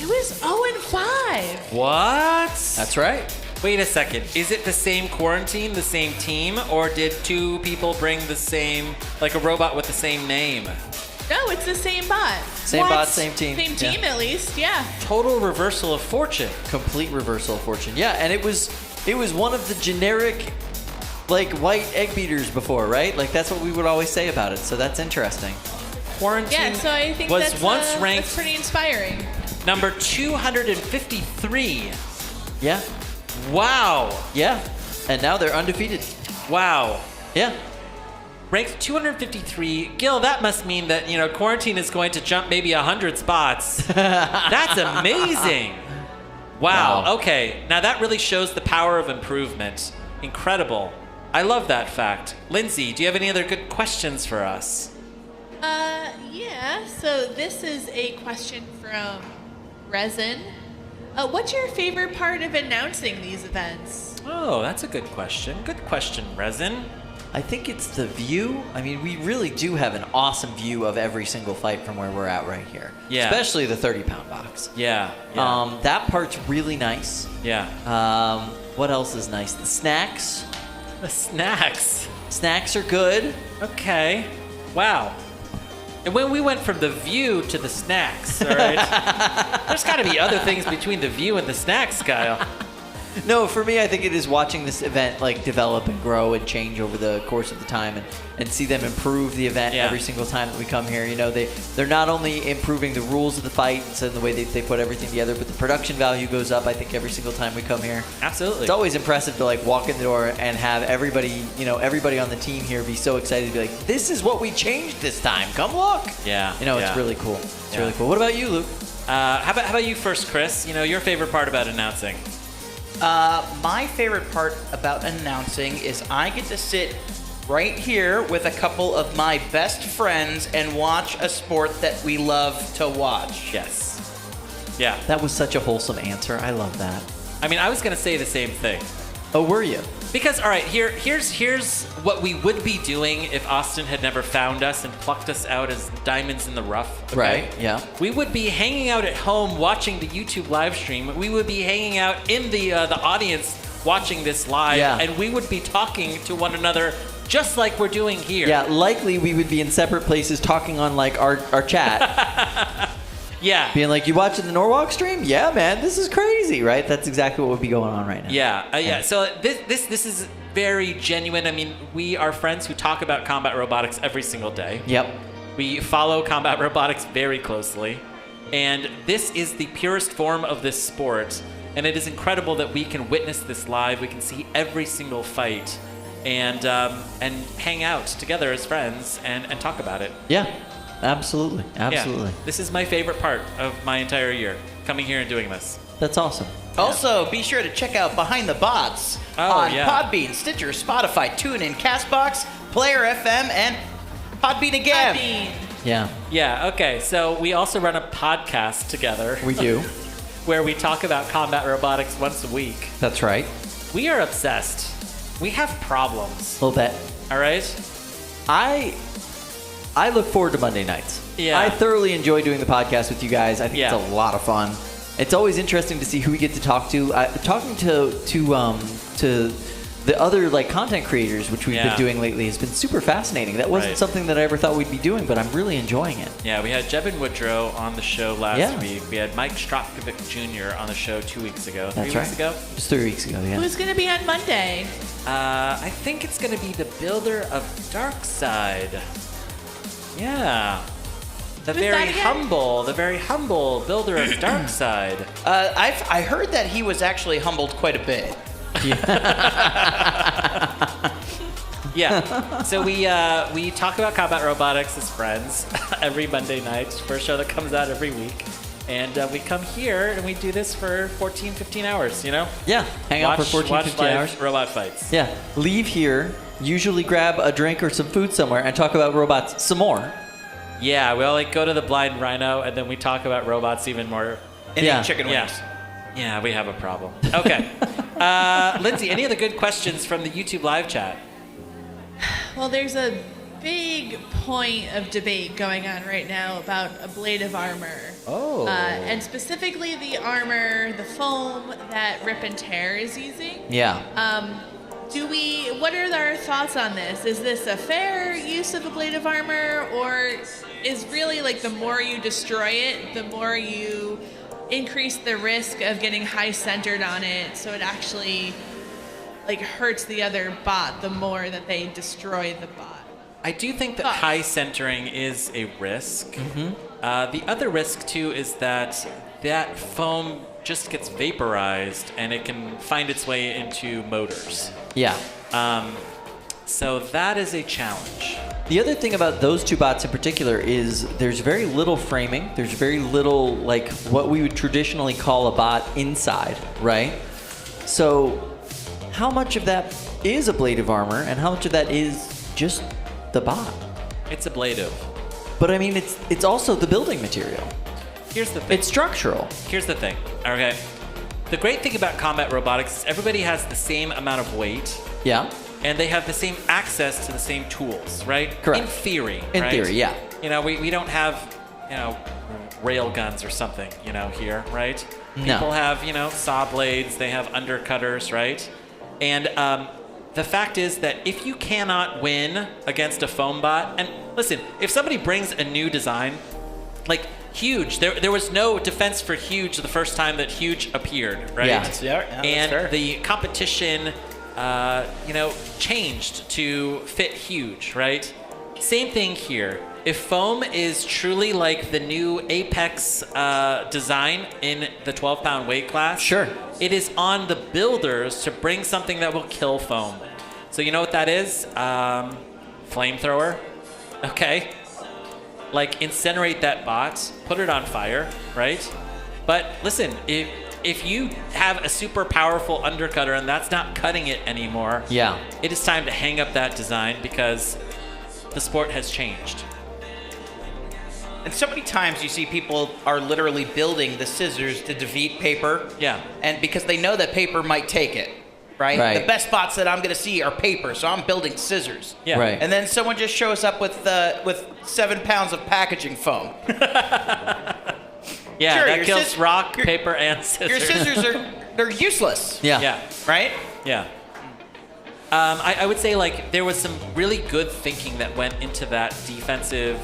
it was 0-5. What? That's right. Wait a second. Is it the same Quarantine, the same team, or did 2 people bring the same, like a robot with the same name? No, it's the same bot. Same bot, same team. Same team, at least, yeah. Total reversal of fortune. Complete reversal of fortune. Yeah, and it was one of the generic, like, white egg beaters before, right? Like, that's what we would always say about it, so that's interesting. Quarantine yeah, so I think was that's, once ranked that's pretty inspiring. number 253. Yeah. Wow. Yeah. And now they're undefeated. Wow. Yeah. Ranked 253. Gil, that must mean that, Quarantine is going to jump maybe 100 spots. That's amazing. Wow. Okay. Now that really shows the power of improvement. Incredible. I love that fact. Lindsay, do you have any other good questions for us? Yeah. So this is a question from Resin. What's your favorite part of announcing these events? Oh, that's a good question. Good question, Resin. I think it's the view. I mean, we really do have an awesome view of every single fight from where we're at right here. Yeah. Especially the 30-pound box. Yeah. That part's really nice. Yeah. What else is nice? The snacks. The snacks. Snacks are good. Okay. Wow. And when we went from the view to the snacks, all right? There's got to be other things between the view and the snacks, Kyle. No, for me, I think it is watching this event like develop and grow and change over the course of the time, and see them improve the event every single time that we come here. You know, they're not only improving the rules of the fights and the way they put everything together, but the production value goes up, I think, every single time we come here. Absolutely. It's always impressive to like walk in the door and have everybody on the team here be so excited to be like, this is what we changed this time. Come look. Yeah. It's really cool. It's really cool. What about you, Luke? How about you first, Chris? Your favorite part about announcing? My favorite part about announcing is I get to sit right here with a couple of my best friends and watch a sport that we love to watch. Yes. Yeah. That was such a wholesome answer. I love that. I mean, I was going to say the same thing. Oh, were you? Because, all right, here's what we would be doing if Austin had never found us and plucked us out as diamonds in the rough. Okay? Right, yeah. We would be hanging out at home watching the YouTube live stream. We would be hanging out in the audience watching this live, and we would be talking to one another just like we're doing here. Yeah, likely we would be in separate places talking on, like, our chat. Yeah. Being like, you watching the Norwalk stream? Yeah, man, this is crazy, right? That's exactly what would be going on right now. Yeah. So this is very genuine. I mean, we are friends who talk about combat robotics every single day. Yep. We follow combat robotics very closely. And this is the purest form of this sport. And it is incredible that we can witness this live. We can see every single fight and hang out together as friends and talk about it. Yeah. Absolutely. Absolutely. Yeah. This is my favorite part of my entire year, coming here and doing this. That's awesome. Also, be sure to check out Behind the Bots on Podbean, Stitcher, Spotify, TuneIn, CastBox, Player FM, and Podbean again. Yeah. Yeah, okay. So we also run a podcast together. We do. Where we talk about combat robotics once a week. That's right. We are obsessed. We have problems. A little bit. All right? I look forward to Monday nights. Yeah. I thoroughly enjoy doing the podcast with you guys. I think it's a lot of fun. It's always interesting to see who we get to talk to. Talking to the other like content creators, which we've been doing lately, has been super fascinating. That wasn't something that I ever thought we'd be doing, but I'm really enjoying it. Yeah, we had Jevin Woodrow on the show last week. We had Mike Stropkovic Jr. on the show 2 weeks ago. That's 3 weeks ago? Just 3 weeks ago, yeah. Who's going to be on Monday? I think it's going to be the builder of Darkside. Yeah. The very humble builder of Darkside. I heard that he was actually humbled quite a bit. Yeah. So we talk about combat robotics as friends every Monday night for a show that comes out every week. And we come here and we do this for 14, 15 hours, you know? Yeah. Hang out for 14, 15 hours. Robot fights. Yeah. Leave here, usually grab a drink or some food somewhere and talk about robots some more. Yeah, we'll like go to the Blind Rhino and then we talk about robots even more. And eat chicken wings. Yeah, we have a problem. Okay. Lindsay, any other good questions from the YouTube live chat? Well, there's a big point of debate going on right now about ablative armor. Oh. And specifically the armor, the foam that Rip and Tear is using. Yeah. What are our thoughts on this? Is this a fair use of ablative armor, or is really like the more you destroy it, the more you increase the risk of getting high centered on it, so it actually like hurts the other bot the more that they destroy the bot? I do think that high centering is a risk. Mm-hmm. The other risk too is that foam just gets vaporized and it can find its way into motors. Yeah. So that is a challenge. The other thing about those two bots in particular is there's very little framing. There's very little, like, what we would traditionally call a bot inside, right? So how much of that is ablative armor and how much of that is just the bot? It's ablative. But I mean, it's also the building material. Here's the thing. It's structural. Here's the thing, okay? the great thing about combat robotics is everybody has the same amount of weight. Yeah. And they have the same access to the same tools, right? Correct. In theory. In right? theory, yeah. You know, we don't have, you know, rail guns or something, you know, here, right? No. People have, you know, saw blades, they have undercutters, right? And the fact is that if you cannot win against a foam bot, and listen, if somebody brings a new design, like Huge, there was no defense for Huge the first time that Huge appeared, right? Yeah. That's and fair. the competition, you know, changed to fit Huge, right? Same thing here. If foam is truly like the new Apex design in the 12-pound weight class, sure, it is on the builders to bring something that will kill foam. So you know what that is? Flamethrower. Okay. Like incinerate that bot, put it on fire, right? But listen, if you have a super powerful undercutter and that's not cutting it anymore, yeah, it is time to hang up that design because the sport has changed. And so many times you see people are literally building the scissors to defeat paper. Yeah. And because they know that paper might take it, right? The best spots that I'm going to see are paper, so I'm building scissors. Yeah. Right. And then someone just shows up with 7 pounds of packaging foam. Yeah, sure, that kills rock, paper, and scissors. Your scissors they're useless. Yeah. Yeah. Right? Yeah. I would say like there was some really good thinking that went into that defensive,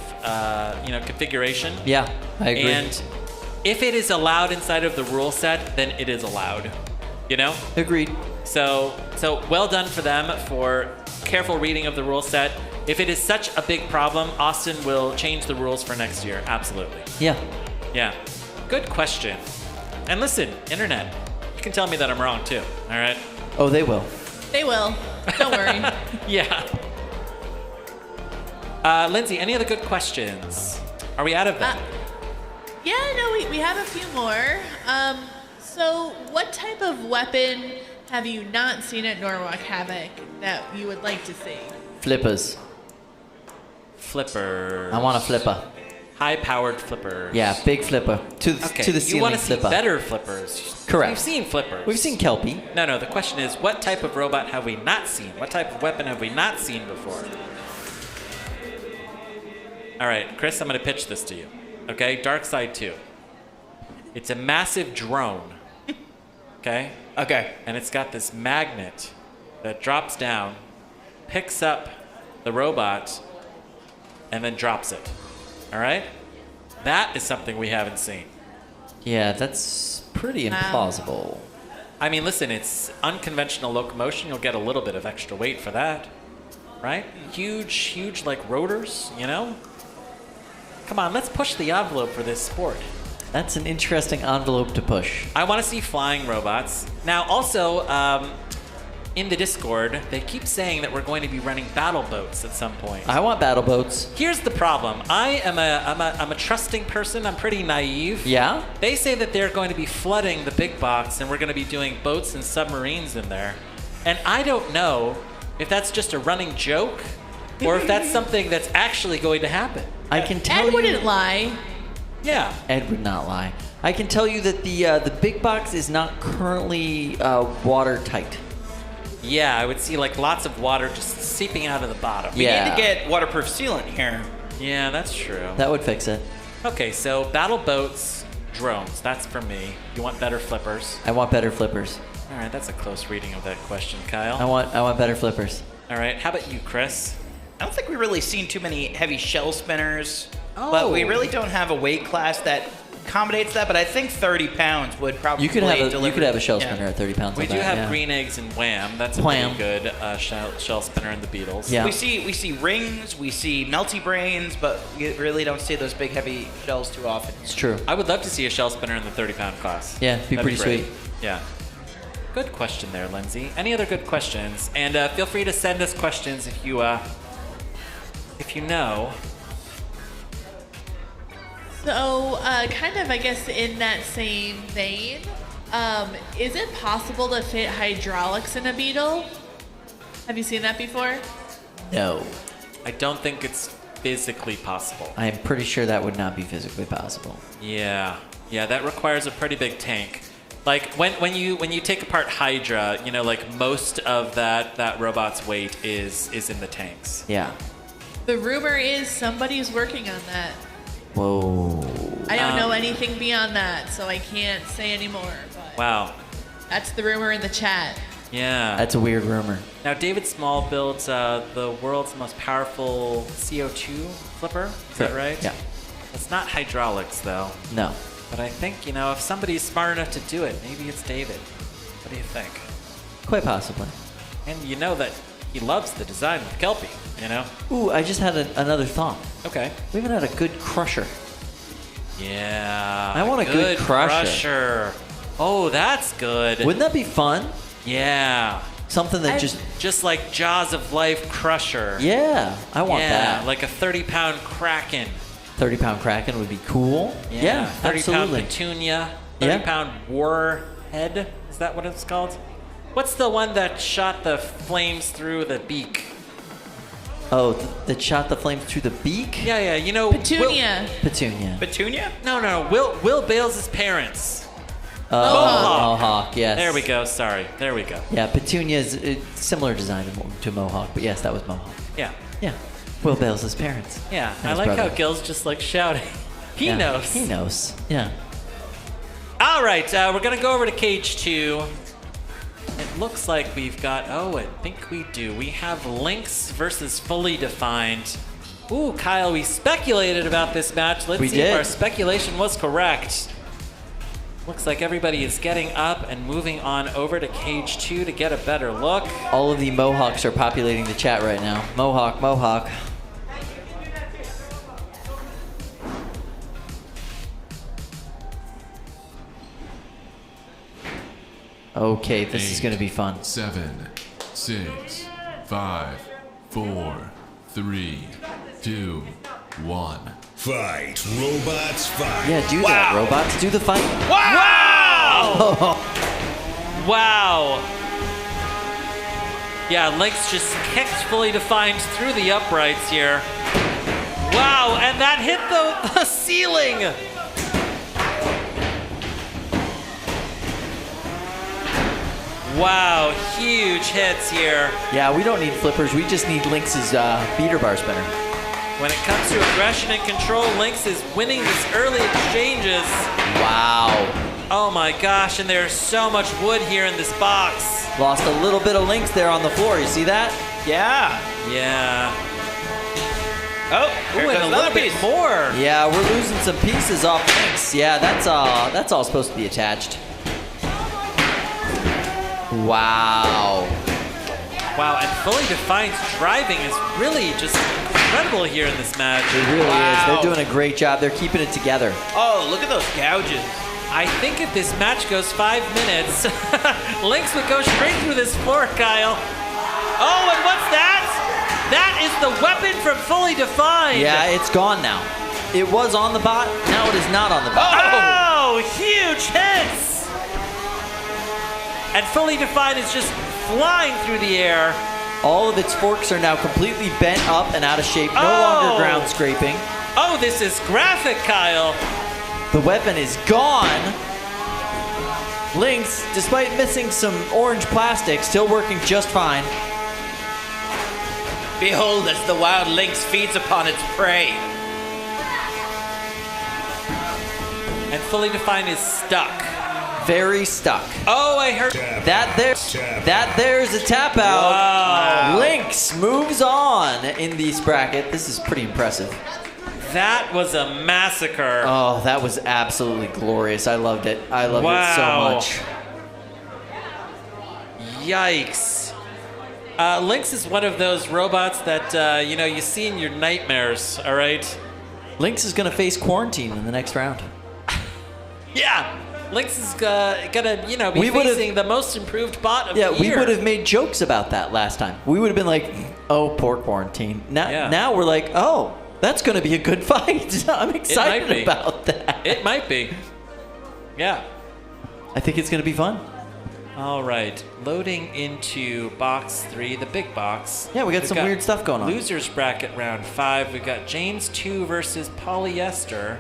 you know, configuration. Yeah, I agree. And if it is allowed inside of the rule set, then it is allowed. You know? Agreed. So well done for them for careful reading of the rule set. If it is such a big problem, Austin will change the rules for next year. Absolutely. Yeah. Yeah. Good question. And listen, internet, you can tell me that I'm wrong too. All right? Oh, they will. They will. Don't worry. Yeah. Lindsay, any other good questions? Are we out of them? Yeah, no, we have a few more. So what type of weapon have you not seen at Norwalk Havoc that you would like to see? Flippers. Flippers. I want a flipper. High-powered flippers. Yeah, big flipper. To the You ceiling want to see flipper. better flippers. Correct. We've seen flippers. We've seen Kelpie. No, the question is, what type of robot have we not seen? What type of weapon have we not seen before? All right, Chris, I'm going to pitch this to you. Okay, Dark Side 2. It's a massive drone. Okay? Okay. And it's got this magnet that drops down, picks up the robot, and then drops it. All right? That is something we haven't seen. Yeah, that's pretty implausible. I mean, listen, it's unconventional locomotion. You'll get a little bit of extra weight for that. Right? Huge, like rotors, you know? Come on, let's push the envelope for this sport. That's an interesting envelope to push. I want to see flying robots. Now, also, in the Discord, they keep saying that we're going to be running battle boats at some point. I want battle boats. Here's the problem. I'm a trusting person. I'm pretty naive. Yeah? They say that they're going to be flooding the big box and we're going to be doing boats and submarines in there. And I don't know if that's just a running joke or if that's something that's actually going to happen. I can tell Ed you. wouldn't lie. Yeah. Ed would not lie. I can tell you that the big box is not currently watertight. Yeah, I would see like lots of water just seeping out of the bottom. We need to get waterproof sealant here. Yeah, that's true. That would fix it. Okay, so battle boats, drones. That's for me. You want better flippers? I want better flippers. All right, that's a close reading of that question, Kyle. I want better flippers. All right, how about you, Chris? I don't think we've really seen too many heavy shell spinners, Oh. but we really don't have a weight class that accommodates that. But I think 30 pounds would probably You could have a shell yeah. spinner at 30 pounds. We like do that, have yeah. Green Eggs and Wham. That's a Wham. pretty good shell spinner in the Beatles. Yeah. We see rings, we see melty brains, but we really don't see those big heavy shells too often. It's true. I would love to see a shell spinner in the 30-pound class. Yeah, it'd be That'd pretty great. sweet. Yeah. Good question there, Lindsay. Any other good questions? And feel free to send us questions if you know. So, kind of, I guess, in that same vein, is it possible to fit hydraulics in a Beetle? Have you seen that before? No. I don't think it's physically possible. I am pretty sure that would not be physically possible. Yeah, that requires a pretty big tank. Like when you take apart Hydra, you know, like most of that robot's weight is in the tanks. Yeah. The rumor is somebody's working on that. Whoa. I don't know anything beyond that, so I can't say anymore. But Wow. that's the rumor in the chat. Yeah. That's a weird rumor. Now, David Small built the world's most powerful CO2 flipper. Is that right? Yeah. It's not hydraulics, though. No. But I think, you know, if somebody's smart enough to do it, maybe it's David. What do you think? Quite possibly. And you know that he loves the design with Kelpie, you know? Ooh, I just had another thought. Okay. We haven't had a good crusher. Yeah. I want a good crusher. Oh, that's good. Wouldn't that be fun? Yeah. Something that just like Jaws of Life Crusher. Yeah, I want that. Like a 30-pound Kraken. 30-pound Kraken would be cool. Yeah, 30-pound absolutely. Petunia. Yeah. 30-pound Warhead. Is that what it's called? What's the one that shot the flames through the beak? Oh, that shot the flames through the beak? Yeah, you know. Petunia. Petunia. Petunia? No. Will Bales' parents. Mohawk, yes. There we go. Sorry. There we go. Yeah, Petunia's similar design to Mohawk, but yes, that was Mohawk. Yeah. Yeah. Will Bales' parents. Yeah. And I his like brother. how Gil's just like shouting. He knows. He knows. Yeah. All right. We're going to go over to Cage 2. It looks like we've got... Oh, I think we do. We have Lynx versus Fully Defined. Ooh, Kyle, we speculated about this match. Let's see if our speculation was correct. Looks like everybody is getting up and moving on over to Cage 2 to get a better look. All of the Mohawks are populating the chat right now. Mohawk. Okay, this is going to be fun. 7, 6, 5, 4, 3, 2, 1. Fight, robots, fight. Yeah, do that, robots. Do the fight. Wow! Wow. Yeah, Lynx just kicked Fully Defined through the uprights here. Wow, and that hit the ceiling. Wow, huge hits here. Yeah, we don't need flippers. We just need Lynx's beater bar spinner. When it comes to aggression and control, Lynx is winning these early exchanges. Wow. Oh my gosh, and there's so much wood here in this box. Lost a little bit of Lynx there on the floor. You see that? Yeah. Yeah. Oh, ooh, and a little bit more. Yeah, we're losing some pieces off Lynx. Yeah, that's all supposed to be attached. Wow. Wow, and Fully Defined's driving is really just incredible here in this match. It really is. They're doing a great job. They're keeping it together. Oh, look at those gouges. I think if this match goes 5 minutes, Lynx would go straight through this floor, Kyle. Oh, and what's that? That is the weapon from Fully Defined. Yeah, it's gone now. It was on the bot. Now it is not on the bot. Oh, huge hits. And Fully Defined is just flying through the air. All of its forks are now completely bent up and out of shape. No longer ground scraping. Oh, this is graphic, Kyle. The weapon is gone. Lynx, despite missing some orange plastic, still working just fine. Behold as the wild lynx feeds upon its prey. And Fully Defined is stuck. Very stuck. Oh, I heard that there's a tap out. Wow. Lynx moves on in this bracket. This is pretty impressive. That was a massacre. Oh, that was absolutely glorious. I loved it. I loved it so much. Yikes. Lynx is one of those robots that, you see in your nightmares, all right? Lynx is going to face quarantine in the next round. Yeah. Lynx is gonna, be facing the most improved bot of the year. Yeah, we would have made jokes about that last time. We would have been like, oh, poor quarantine. Now we're like, oh, that's going to be a good fight. I'm excited about that. It might be. Yeah. I think it's going to be fun. All right. Loading into box 3, the big box. Yeah, we got some weird stuff going on. Losers bracket round 5. We've got James 2 versus Polyester.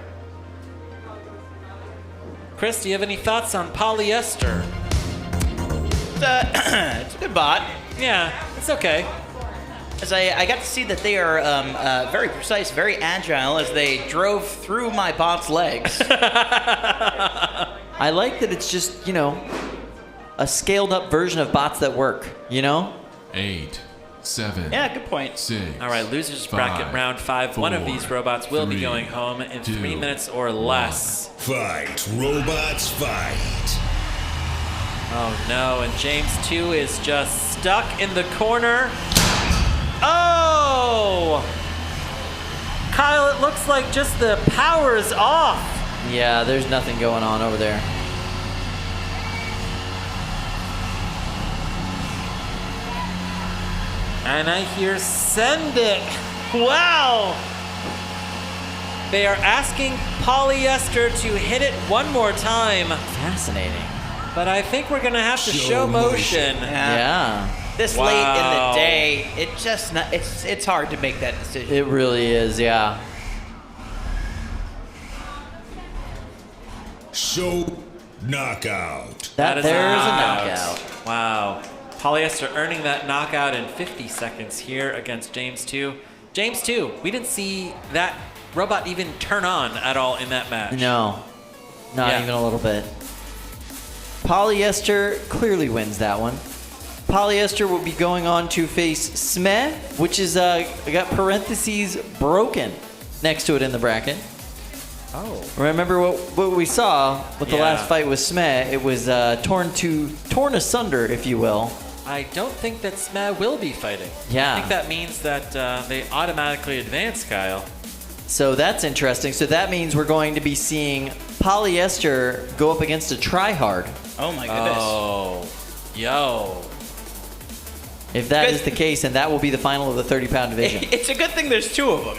Chris, do you have any thoughts on Polyester? It's a good bot. Yeah, it's okay. As I got to see that they are very precise, very agile as they drove through my bot's legs. I like that it's just, a scaled up version of bots that work, 8, 7. Yeah, good point. 6. All right, losers bracket round 5. One of these robots will be going home in 3 minutes or less. Fight, robots, fight. Oh no, and James 2 is just stuck in the corner. Oh! Kyle, it looks like just the power is off. Yeah, there's nothing going on over there. And I hear send it. Wow! They are asking Polyester to hit it one more time. Fascinating. But I think we're gonna have to show motion. Yeah. This late in the day, it's hard to make that decision. It really is, yeah. Show knockout. There's a knockout. Wow. Polyester earning that knockout in 50 seconds here against James 2. James 2, we didn't see that robot even turn on at all in that match. No, not even a little bit. Polyester clearly wins that one. Polyester will be going on to face SMEH, which is got parentheses broken next to it in the bracket. Oh. Remember what we saw with the last fight with SMEH? It was torn asunder, if you will. I don't think that SMEH will be fighting. Yeah. I think that means that they automatically advance, Kyle. So that's interesting. So that means we're going to be seeing Polyester go up against a Tryhard. Oh my goodness. Oh, yo. If that is the case, then that will be the final of the 30-pound division. It's a good thing there's 2 of them.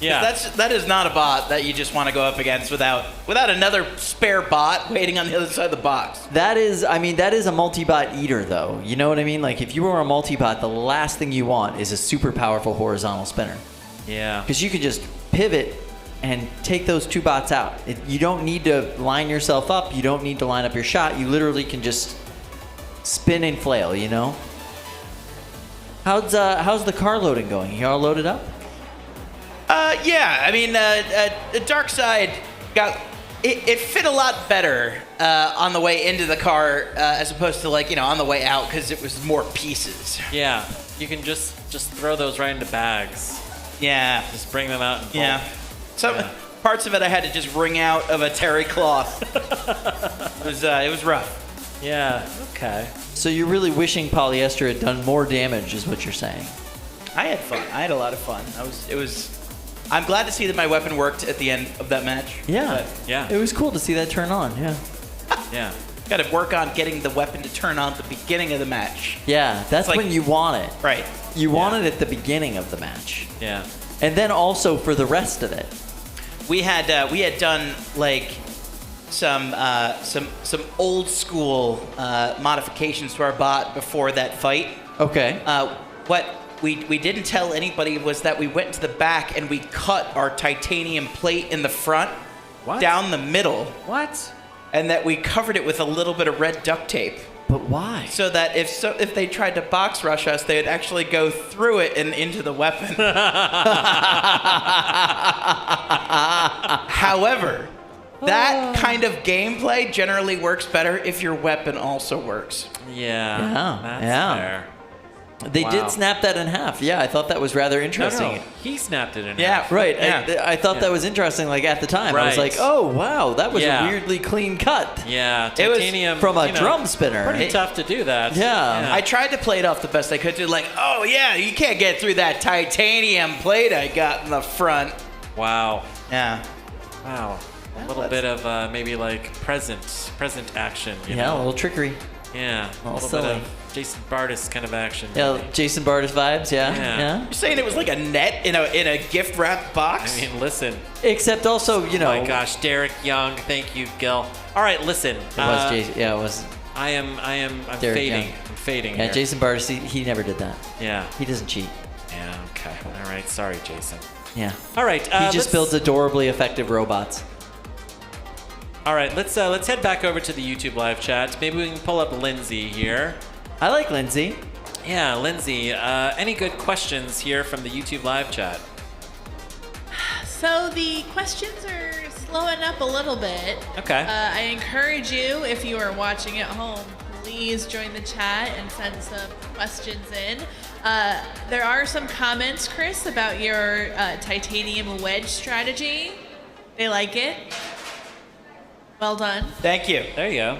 Yeah. That is not a bot that you just want to go up against without another spare bot waiting on the other side of the box. That is a multi-bot eater, though. You know what I mean? Like, if you were a multi-bot, the last thing you want is a super powerful horizontal spinner. Yeah. Because you could just pivot and take those 2 bots out. You don't need to line yourself up. You don't need to line up your shot. You literally can just spin and flail, How's the car loading going? You all loaded up? Yeah. I mean, the dark side got it fit a lot better on the way into the car as opposed to on the way out because it was more pieces. Yeah. You can just throw those right into bags. Yeah. Just bring them out. Yeah. Some parts of it I had to just wring out of a terry cloth. It was rough. Yeah. Okay. So you're really wishing Polyester had done more damage, is what you're saying? I had fun. I had a lot of fun. I'm glad to see that my weapon worked at the end of that match. Yeah. Yeah. It was cool to see that turn on. Yeah. Yeah. Got to work on getting the weapon to turn on at the beginning of the match. Yeah, that's when you want it. Right. You want it at the beginning of the match. Yeah. And then also for the rest of it. We had done some old school modifications to our bot before that fight. Okay. What we didn't tell anybody was that we went to the back and we cut our titanium plate in the front down the middle. What? And that we covered it with a little bit of red duct tape. But why? So that if they tried to box rush us, they would actually go through it and into the weapon. However, that kind of gameplay generally works better if your weapon also works. Yeah. That's fair. They did snap that in half. Yeah, I thought that was rather interesting. No, he snapped it in Yeah, half. right. Yeah. I thought that was interesting. Like at the time, I was like, "Oh wow, that was a weirdly clean cut." Yeah, it titanium was from a drum spinner. Pretty tough to do that. Yeah. I tried to play it off the best I could. Oh yeah, you can't get through that titanium plate I got in the front. Wow. Yeah. Wow. A little bit of maybe like present action. You Yeah, know? a little trickery. Yeah, a little bit of Jason Bardis kind of action. Yeah, maybe. Jason Bardis vibes. Yeah. You're saying it was like a net in a gift wrapped box? I mean, listen. Except also, Oh my gosh, Derek Young. Thank you, Gil. All right, listen. It was Jason. Yeah, it was. I'm Derek fading. Young. I'm fading. Yeah, here. Jason Bardis. He never did that. Yeah. He doesn't cheat. Yeah. Okay. All right. Sorry, Jason. Yeah. All right. He just builds adorably effective robots. All right, let's head back over to the YouTube live chat. Maybe we can pull up Lindsay here. I like Lindsay. Yeah, Lindsay. Any good questions here from the YouTube live chat? So the questions are slowing up a little bit. Okay. I encourage you, if you are watching at home, please join the chat and send some questions in. There are some comments, Chris, about your titanium wedge strategy. They like it. Well done. Thank you. There you go.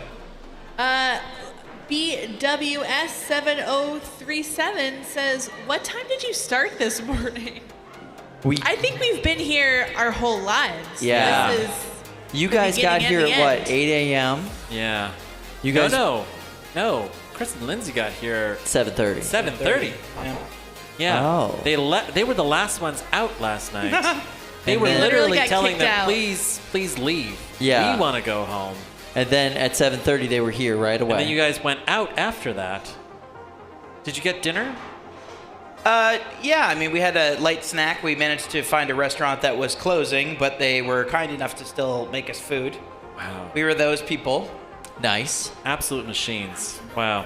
BWS7037 says, what time did you start this morning? I think we've been here our whole lives. Yeah. This is You the guys got beginning here and at the what, end. 8 a.m.? Yeah. You guys? No. Chris and Lindsay got here 7:30. 7:30. Yeah. Oh. They were the last ones out last night. They And were then- literally got telling kicked them, out. please leave. Yeah. We want to go home. And then at 7:30 they were here right away. And then you guys went out after that. Did you get dinner? Yeah, I mean, we had a light snack. We managed to find a restaurant that was closing, but they were kind enough to still make us food. Wow. We were those people. Nice. Absolute machines. Wow.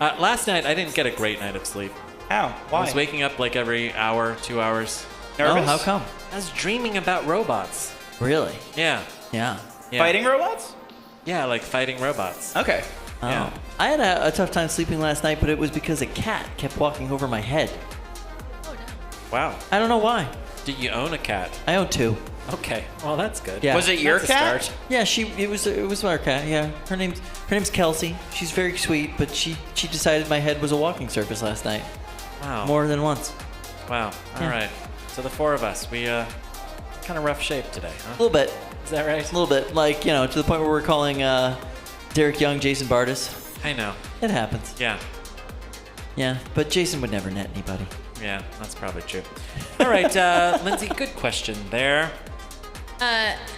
Last night, I didn't get a great night of sleep. How? Why? I was waking up like every hour, 2 hours. Nervous? Oh, how come? I was dreaming about robots. Really? Yeah. Yeah. Fighting robots? Yeah, like fighting robots. Okay. Oh. Yeah. I had a tough time sleeping last night, but it was because a cat kept walking over my head. Wow. I don't know why. Do you own a cat? I own 2. Okay. Well, that's good. Yeah. Was it your That's a cat? start. Yeah, it was our cat. Yeah, her name's Kelsey. She's very sweet, but she decided my head was a walking surface last night. Wow. More than once. Wow. All Yeah. right. So the 4 of us, we kind of rough shape today, A huh? little bit. Is that right? A little bit. Like, to the point where we're calling Derek Young Jason Bardis. I know. It happens. Yeah. Yeah, but Jason would never net anybody. Yeah, that's probably true. All right, Lindsay, good question there.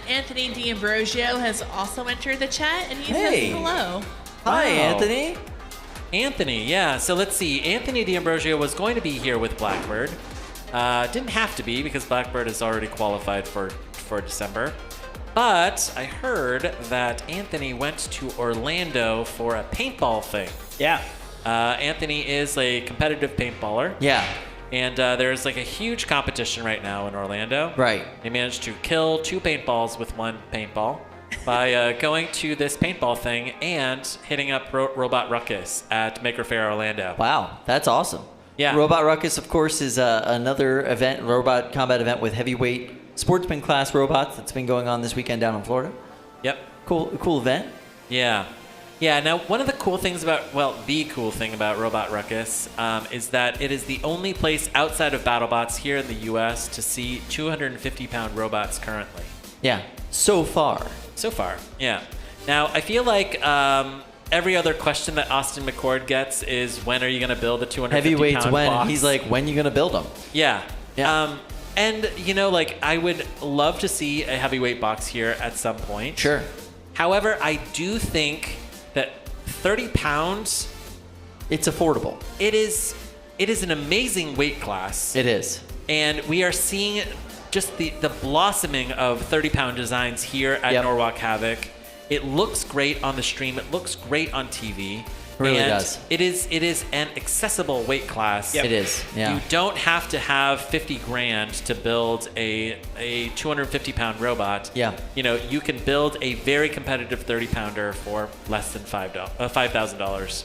Anthony D'Ambrosio has also entered the chat, and he Hey. says hello. Hi, Wow. Anthony. Anthony, yeah. So let's see. Anthony D'Ambrosio was going to be here with Blackbird. Didn't have to be because Blackbird is already qualified for December. But I heard that Anthony went to Orlando for a paintball thing. Yeah. Anthony is a competitive paintballer. Yeah. And there's like a huge competition right now in Orlando. Right. He managed to kill 2 paintballs with 1 paintball by going to this paintball thing and hitting up Robot Ruckus at Maker Faire Orlando. Wow, that's awesome. Yeah. Robot Ruckus, of course, is another event, robot combat event with heavyweight sportsman class robots that's been going on this weekend down in Florida. Yep. Cool event. Yeah. Yeah, now one of the cool things about, the cool thing about Robot Ruckus is that it is the only place outside of BattleBots here in the U.S. to see 250-pound robots currently. Yeah, so far. So far, yeah. Now, I feel like every other question that Austin McCord gets is, when are you going to build a 250-pound Heavyweights when? box? He's like, when you going to build them? Yeah. Yeah. And, I would love to see a heavyweight box here at some point. Sure. However, I do think that 30 pounds... It's affordable. It is an amazing weight class. It is. And we are seeing just the blossoming of 30-pound designs here at Norwalk Havoc. It looks great on the stream. It looks great on TV. It really and does. It is an accessible weight class. It is, yeah. You don't have to have 50 grand to build a 250-pound robot. Yeah. You can build a very competitive 30-pounder for less than $5,000.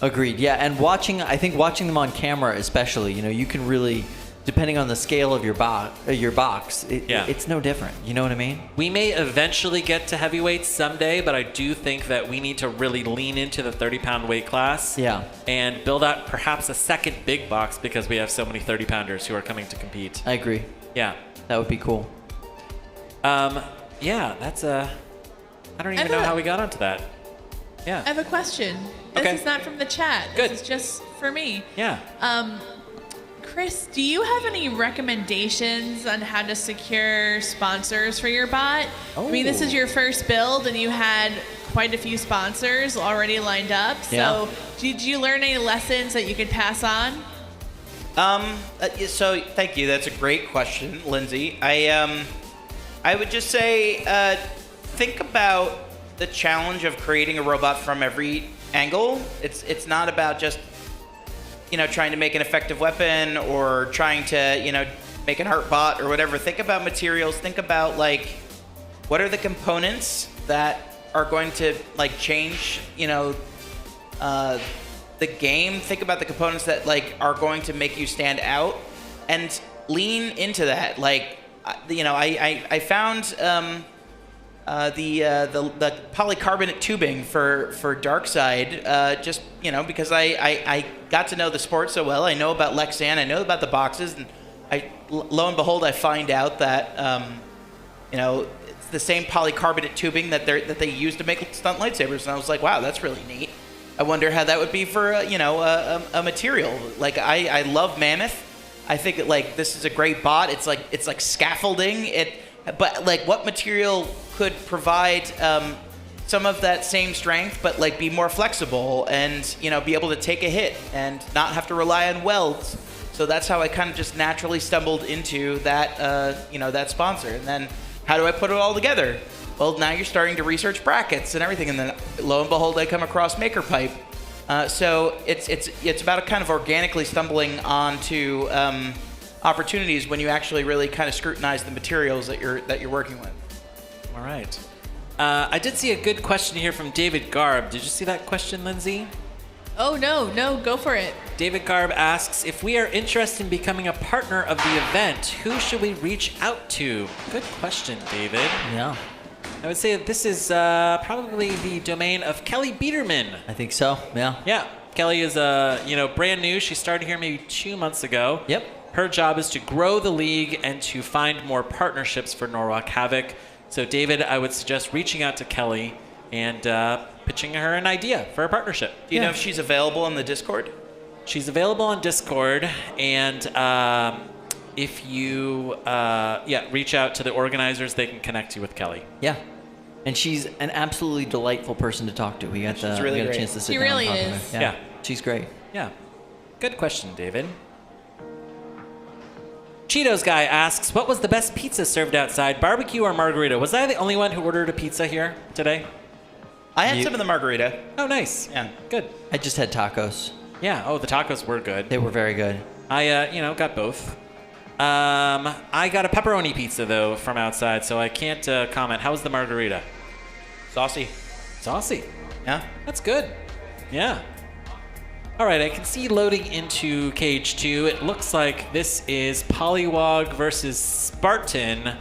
Agreed. Yeah, and I think watching them on camera especially, you can really, depending on the scale of your box, it's no different. You know what I mean? We may eventually get to heavyweights someday, but I do think that we need to really lean into the 30-pound weight class. Yeah. And build out perhaps a second big box because we have so many 30-pounders who are coming to compete. I agree. Yeah. That would be cool. Yeah, that's I don't even know how we got onto that. Yeah. I have a question. This Okay. is not from the chat. Good. This is just for me. Yeah. Chris, do you have any recommendations on how to secure sponsors for your bot? I mean, this is your first build, and you had quite a few sponsors already lined up. So, did you learn any lessons that you could pass on? So thank you. That's a great question, Lindsay. I would just say think about the challenge of creating a robot from every angle. It's not about just, trying to make an effective weapon or trying to, make an art bot or whatever. Think about materials. Think about, like, what are the components that are going to, like, change, the game. Think about the components that, like, are going to make you stand out and lean into that. Like, I found the polycarbonate tubing for Darkside, just because I got to know the sport so well. I know about Lexan, I know about the boxes, and lo and behold, I find out that it's the same polycarbonate tubing that they use to make stunt lightsabers, and I was like, wow, that's really neat. I wonder how that would be for a material. Like, I love Mammoth. I think that, like, this is a great bot. It's like scaffolding. But like, what material could provide some of that same strength, but like be more flexible and be able to take a hit and not have to rely on welds. So that's how I kind of just naturally stumbled into that that sponsor. And then how do I put it all together? Well, now you're starting to research brackets and everything, and then lo and behold, I come across MakerPipe. So it's about kind of organically stumbling onto opportunities when you actually really kind of scrutinize the materials that you're working with. All right. I did see a good question here from David Garb. Did you see that question, Lindsay? Oh, no, go for it. David Garb asks, if we are interested in becoming a partner of the event, who should we reach out to? Good question, David. Yeah. I would say that this is probably the domain of Kelly Biederman. I think so, yeah. Yeah. Kelly is brand new. She started here maybe 2 months ago. Yep. Her job is to grow the league and to find more partnerships for Norwalk Havoc. So, David, I would suggest reaching out to Kelly and pitching her an idea for a partnership. Do you know if she's available on the Discord? She's available on Discord, and if you reach out to the organizers, they can connect you with Kelly. Yeah. And she's an absolutely delightful person to talk to. We got a chance to sit down really and talk is. with her. Yeah. She's great. Yeah. Good question, David. Cheetos guy asks, what was the best pizza served outside, barbecue or margarita? Was I the only one who ordered a pizza here today? I had some of the margarita. Oh, nice. Yeah. Good. I just had tacos. Yeah. Oh, the tacos were good. They were very good. I, got both. I got a pepperoni pizza, though, from outside, so I can't comment. How was the margarita? Saucy. Saucy. Yeah. That's good. Yeah. All right, I can see loading into Cage 2. It looks like this is Polywog versus Spartan.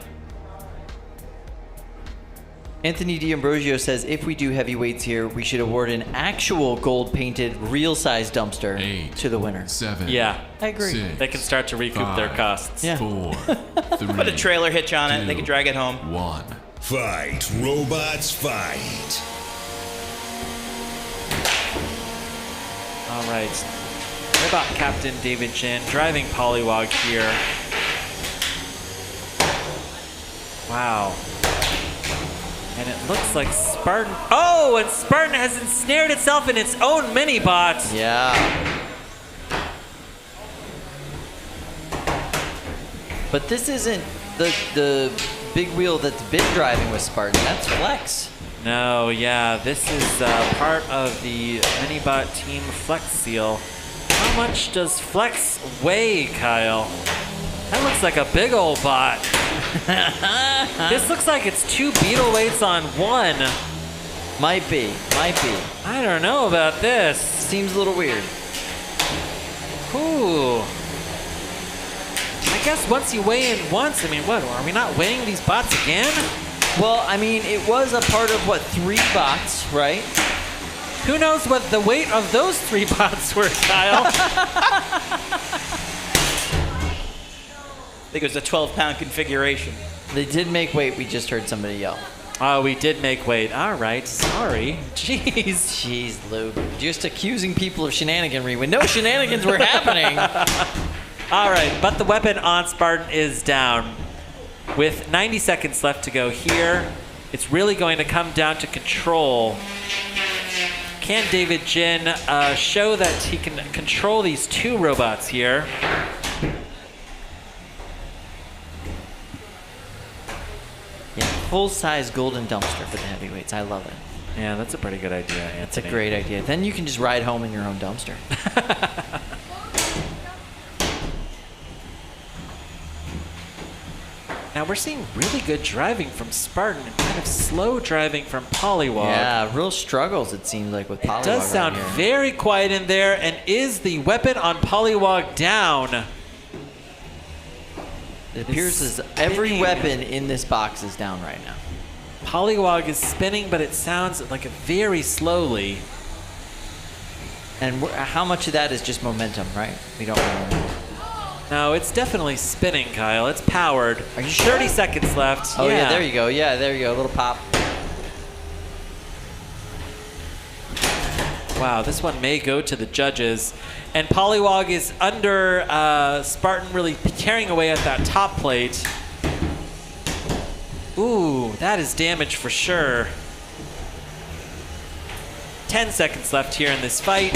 Anthony D'Ambrosio says, if we do heavyweights here, we should award an actual gold-painted, real-size dumpster 8, to the winner. 7. Yeah. I agree. 6, They can start to recoup their 5, costs. Yeah. 4, 3. Put a trailer hitch on it. They can drag it home. 1. Fight, robots, fight. All right. Robot Captain David Jin driving Polywog here. Wow. And it looks like Spartan... Oh, and Spartan has ensnared itself in its own mini-bot. Yeah. But this isn't the big wheel that's been driving with Spartan. That's Flex. No, yeah, this is part of the Minibot Team Flex Seal. How much does Flex weigh, Kyle? That looks like a big old bot. This looks like it's 2 beetle weights on 1. Might be. I don't know about this. Seems a little weird. Ooh. I guess once you weigh in once, I mean, what, are we not weighing these bots again? Well, I mean, it was a part of, 3 bots, right? Who knows what the weight of those 3 bots were, Kyle? I think it was a 12-pound configuration. They did make weight. We just heard somebody yell. Oh, we did make weight. All right, sorry. Jeez, Luke. Just accusing people of shenaniganry when no shenanigans were happening. All right, but the weapon on Spartan is down. With 90 seconds left to go here, it's really going to come down to control. Can David Jin show that he can control these 2 robots here? Yeah, full-size golden dumpster for the heavyweights. I love it. Yeah, that's a pretty good idea, Anthony. It's a great idea. Then you can just ride home in your own dumpster. Now we're seeing really good driving from Spartan and kind of slow driving from Polywog. Yeah, real struggles it seems like with Polywog. It does sound right here. very quiet in there. And is the weapon on Polywog down? It appears as every weapon in this box is down right now. Polywog is spinning, but it sounds like very slowly. And how much of that is just momentum, right? We don't know. No, it's definitely spinning, Kyle. It's powered. Are you sure? 30 seconds left. Oh, yeah, there you go. Yeah, there you go. A little pop. Wow, this one may go to the judges. And Polywog is under Spartan really tearing away at that top plate. Ooh, that is damage for sure. 10 seconds left here in this fight.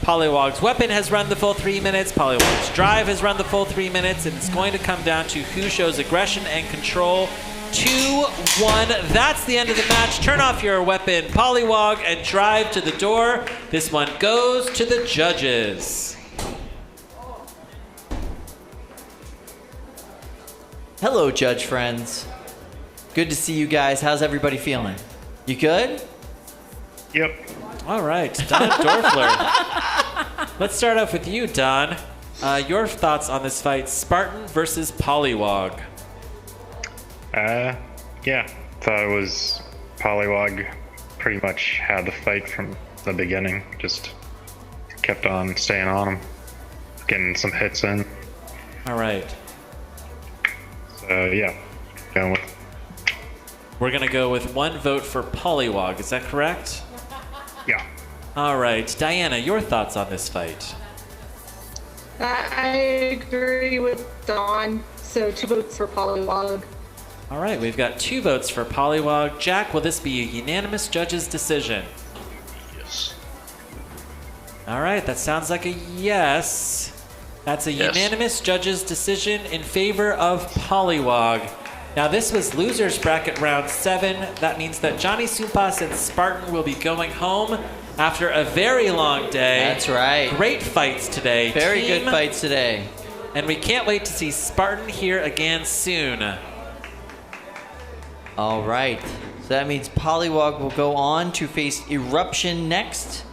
Polywog's weapon has run the full 3 minutes. Polywog's drive has run the full 3 minutes. And it's going to come down to who shows aggression and control. 2-1. That's the end of the match. Turn off your weapon, Polywog, and drive to the door. This one goes to the judges. Hello, judge friends. Good to see you guys. How's everybody feeling? You good? Yep. All right, Don Dorfler. Let's start off with you, Don. Your thoughts on this fight, Spartan versus Polywog. Yeah. Thought it was Polywog pretty much had the fight from the beginning. Just kept on staying on him, getting some hits in. All right. So, yeah. Going with. We're going to go with 1 vote for Polywog. Is that correct? Yeah. All right. Diana, your thoughts on this fight? I agree with Dawn. So 2 votes for Polywog. All right. We've got 2 votes for Polywog. Jack, will this be a unanimous judge's decision? Yes. All right. That sounds like a yes. That's a unanimous judge's decision in favor of Polywog. Now, this was losers bracket round 7. That means that Johnny Sumpas and Spartan will be going home after a very long day. That's right. Great fights today. Very team. good fights today. And we can't wait to see Spartan here again soon. All right. So that means Polywog will go on to face Eruption next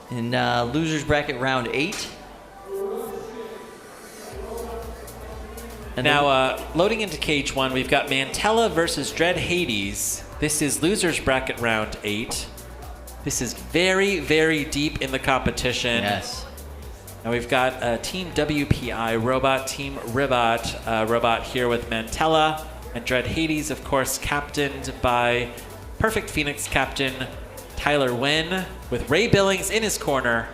in losers bracket round 8. And now, loading into cage 1, we've got Mantella versus Dread Hades. This is losers bracket round 8. This is very, very deep in the competition. Yes. Now we've got Team WPI Robot, Team Ribot, Robot here with Mantella, and Dread Hades, of course, captained by Perfect Phoenix captain Tyler Wynn, with Ray Billings in his corner.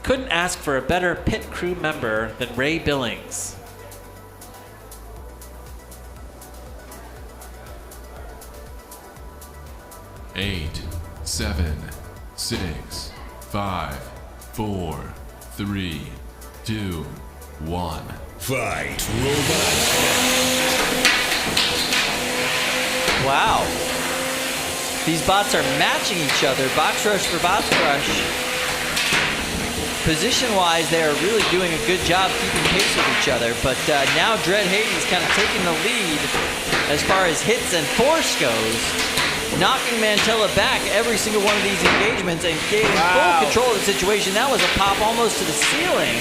Couldn't ask for a better pit crew member than Ray Billings. Eight, 7, 6, 5, 4, 3, 2, 1. Fight, robots. Wow. These bots are matching each other. Box rush for box rush. Position-wise, they are really doing a good job keeping pace with each other. But now Dread Hades kind of taking the lead as far as hits and force goes. Knocking Mantella back every single one of these engagements and gaining full control of the situation. That was a pop almost to the ceiling.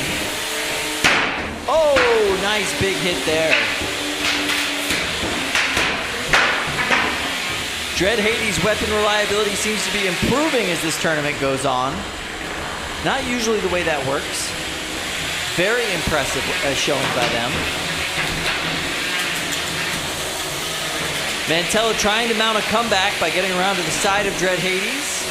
Oh, nice big hit there. Dread Hades' weapon reliability seems to be improving as this tournament goes on. Not usually the way that works. Very impressive showing by them. Mantella trying to mount a comeback by getting around to the side of Dread Hades.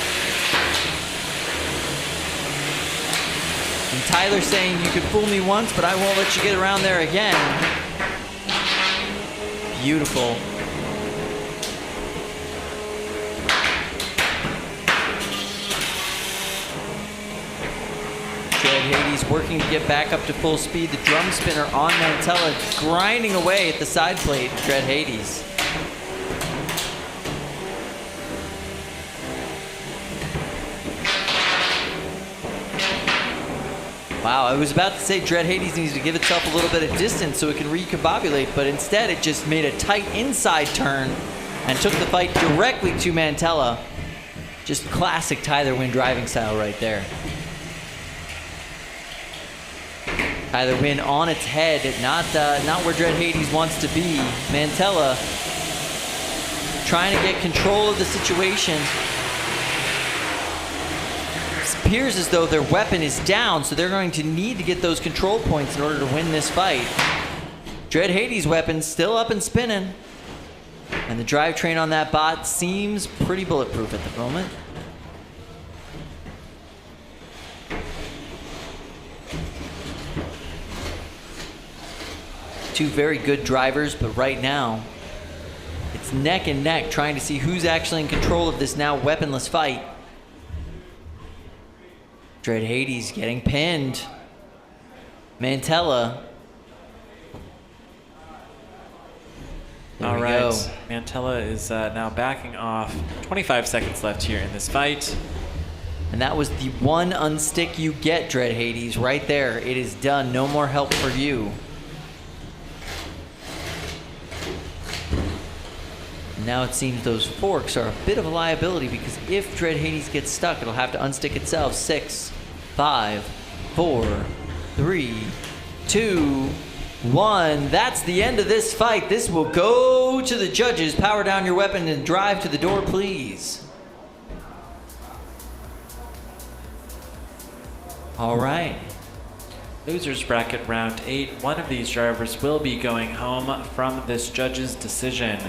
And Tyler saying, you could fool me once, but I won't let you get around there again. Beautiful. Dread Hades working to get back up to full speed. The drum spinner on Mantella grinding away at the side plate. Dread Hades. Wow, I was about to say Dread Hades needs to give itself a little bit of distance so it can recombobulate, but instead it just made a tight inside turn and took the fight directly to Mantella. Just classic Tyler Wynn driving style right there. Tyler Wynn on its head, not where Dread Hades wants to be. Mantella trying to get control of the situation. It appears as though their weapon is down, so they're going to need to get those control points in order to win this fight. Dread Hades' weapon still up and spinning. And the drivetrain on that bot seems pretty bulletproof at the moment. Two very good drivers, but right now, it's neck and neck trying to see who's actually in control of this now weaponless fight. Dread Hades getting pinned. Mantella. All right, Mantella is now backing off. 25 seconds left here in this fight. And that was the one unstick you get, Dread Hades, right there. It is done. No more help for you. Now it seems those forks are a bit of a liability because if Dread Hades gets stuck, it'll have to unstick itself. 6, 5, 4, 3, 2, 1. That's the end of this fight. This will go to the judges. Power down your weapon and drive to the door, please. All right. Losers bracket round 8. One of these drivers will be going home from this judge's decision.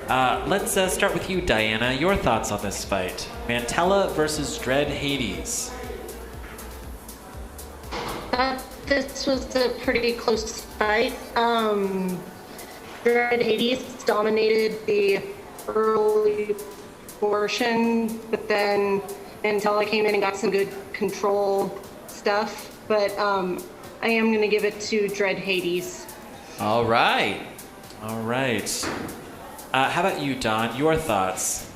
Let's start with you, Diana. Your thoughts on this fight. Mantella versus Dread Hades. This was a pretty close fight. Dread Hades dominated the early portion, but then Mantella came in and got some good control stuff. But I am going to give it to Dread Hades. All right. All right. How about you, Don? Your thoughts?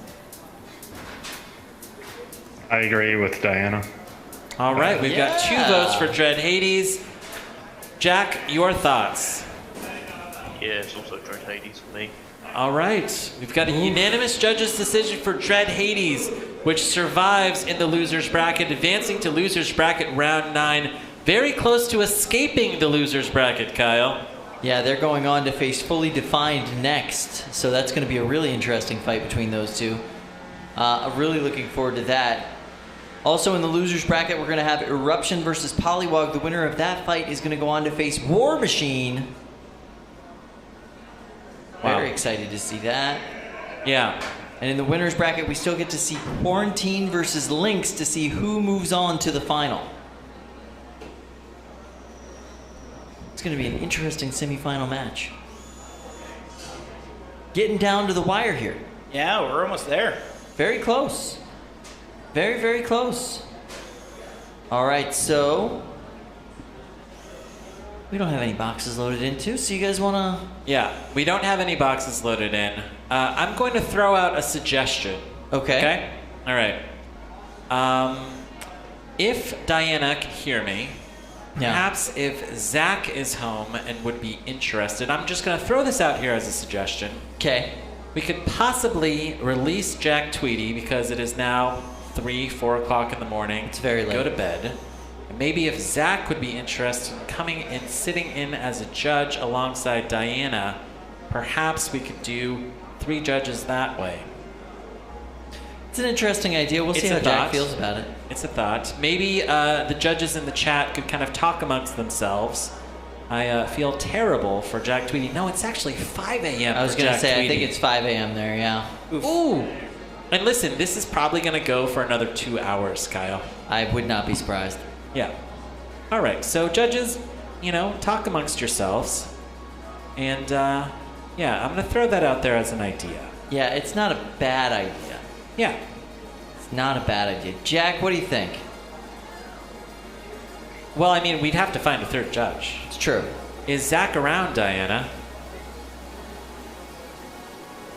I agree with Diana. All right, we've got 2 votes for Dread Hades. Jack, your thoughts? Yeah, it's also Dread Hades for me. All right, we've got a unanimous judge's decision for Dread Hades, which survives in the losers bracket, advancing to losers bracket round 9. Very close to escaping the losers bracket, Kyle. Yeah, they're going on to face Fully Defined next, so that's going to be a really interesting fight between those two. I'm really looking forward to that. Also in the losers bracket, we're going to have Eruption versus Polywog. The winner of that fight is going to go on to face War Machine. Wow. Very excited to see that. Yeah. And in the winners bracket, we still get to see Quarantine versus Lynx to see who moves on to the final. It's going to be an interesting semifinal match. Getting down to the wire here. Yeah, we're almost there. Very close. Very, very close. All right, so we don't have any boxes loaded in too, so you guys want to... Yeah, we don't have any boxes loaded in. I'm going to throw out a suggestion. Okay. All right. If Diana can hear me, perhaps if Zach is home and would be interested, I'm just going to throw this out here as a suggestion. Okay. We could possibly release Jack Tweedy because it is now 3, 4 o'clock in the morning. It's very late. Go to bed. And maybe if Zach would be interested in coming in, sitting in as a judge alongside Diana, perhaps we could do 3 judges that way. It's an interesting idea. We'll see how Jack feels about it. It's a thought. Maybe the judges in the chat could kind of talk amongst themselves. I feel terrible for Jack Tweedy. No, it's actually 5 a.m. I was going to say, I think it's 5 a.m. there, yeah. Ooh. And listen, this is probably going to go for another 2 hours, Kyle. I would not be surprised. Yeah. All right. So judges, talk amongst yourselves. And, yeah, I'm going to throw that out there as an idea. Yeah, it's not a bad idea. Yeah. It's not a bad idea. Jack, what do you think? Well, I mean, we'd have to find a third judge. It's true. Is Zach around, Diana?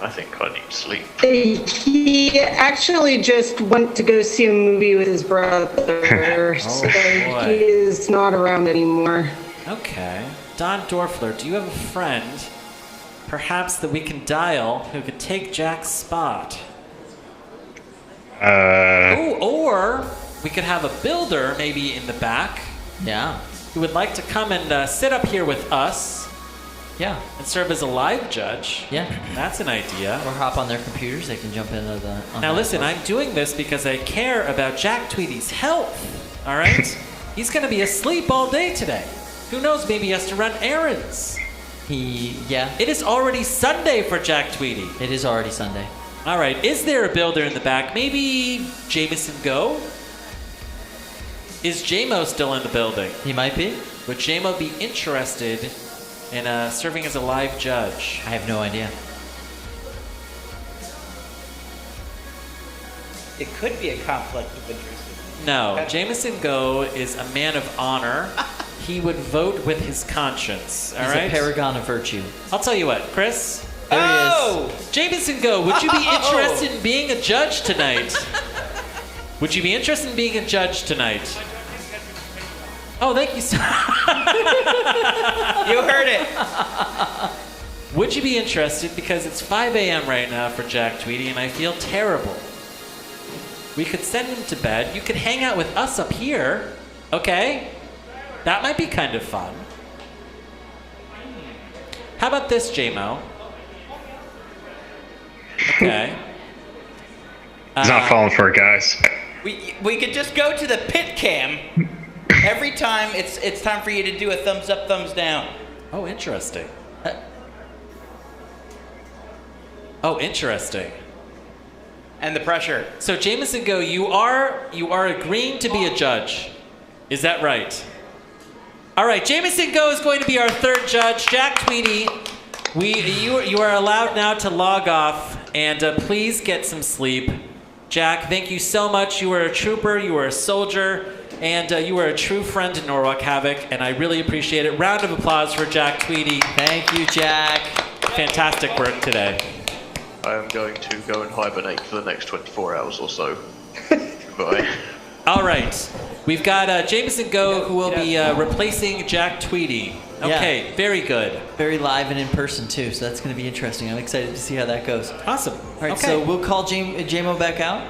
I think I need sleep. He actually just went to go see a movie with his brother, so boy. he is not around anymore. Okay. Don Dorfler, do you have a friend, perhaps that we can dial, who could take Jack's spot? Ooh, or we could have a builder maybe in the back. Yeah. Who would like to come and sit up here with us. Yeah. And serve as a live judge. Yeah. That's an idea. Or hop on their computers. They can jump into the... Now listen, I'm doing this because I care about Jack Tweedy's health. All right? He's going to be asleep all day today. Who knows? Maybe he has to run errands. Yeah. It is already Sunday for Jack Tweedy. It is already Sunday. All right. Is there a builder in the back? Maybe Jameson Go? Is JMO still in the building? He might be. Would JMO be interested in serving as a live judge? I have no idea. It could be a conflict of interest. No. Jameson Go is a man of honor. He would vote with his conscience. All He's right? a paragon of virtue. I'll tell you what, Chris. There he is. Jameson Go, would you be interested in being a judge tonight? Would you be interested in being a judge tonight? Oh, thank you so You heard it. Would you be interested? Because it's 5 a.m. right now for Jack Tweedy, and I feel terrible. We could send him to bed. You could hang out with us up here, okay? That might be kind of fun. How about this, JMO? Okay. He's not falling for it, guys. We could just go to the pit cam. Every time it's time for you to do a thumbs up, thumbs down. Oh, interesting. Oh, interesting. And the pressure. So Jameson Go, you are agreeing to be a judge. Is that right? All right, Jameson Go is going to be our third judge. Jack Tweedy, you are allowed now to log off, and please get some sleep. Jack, thank you so much. You were a trooper, you were a soldier, and you were a true friend to Norwalk Havoc, and I really appreciate it. Round of applause for Jack Tweedy. Thank you, Jack. Fantastic work today. I am going to go and hibernate for the next 24 hours or so. Goodbye. All right. We've got Jameson Go, who will be replacing Jack Tweedy. Okay, Yeah. very good. Very live and in person, too, so that's going to be interesting. I'm excited to see how that goes. Awesome. All right, Okay. so we'll call JMO back out.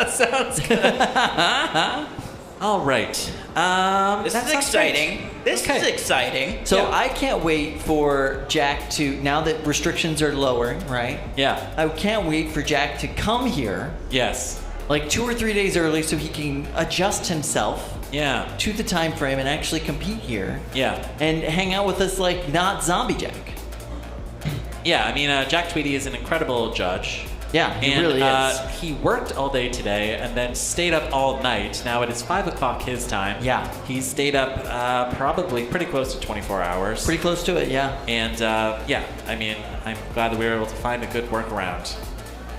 Sounds good. All right. This is exciting. This is exciting. So I can't wait for Jack to, now that restrictions are lowering, right? Yeah. I can't wait for Jack to come here. Yes. Like 2 or 3 days early so he can adjust himself. Yeah. To the time frame and actually compete here. Yeah. And hang out with us like not Zombie Jack. Yeah, I mean, Jack Tweedy is an incredible judge. Yeah, he and, really is. He worked all day today and then stayed up all night. Now it is 5 o'clock his time. Yeah. He stayed up probably pretty close to 24 hours. Pretty close to it, yeah. And yeah, I mean, I'm glad that we were able to find a good workaround.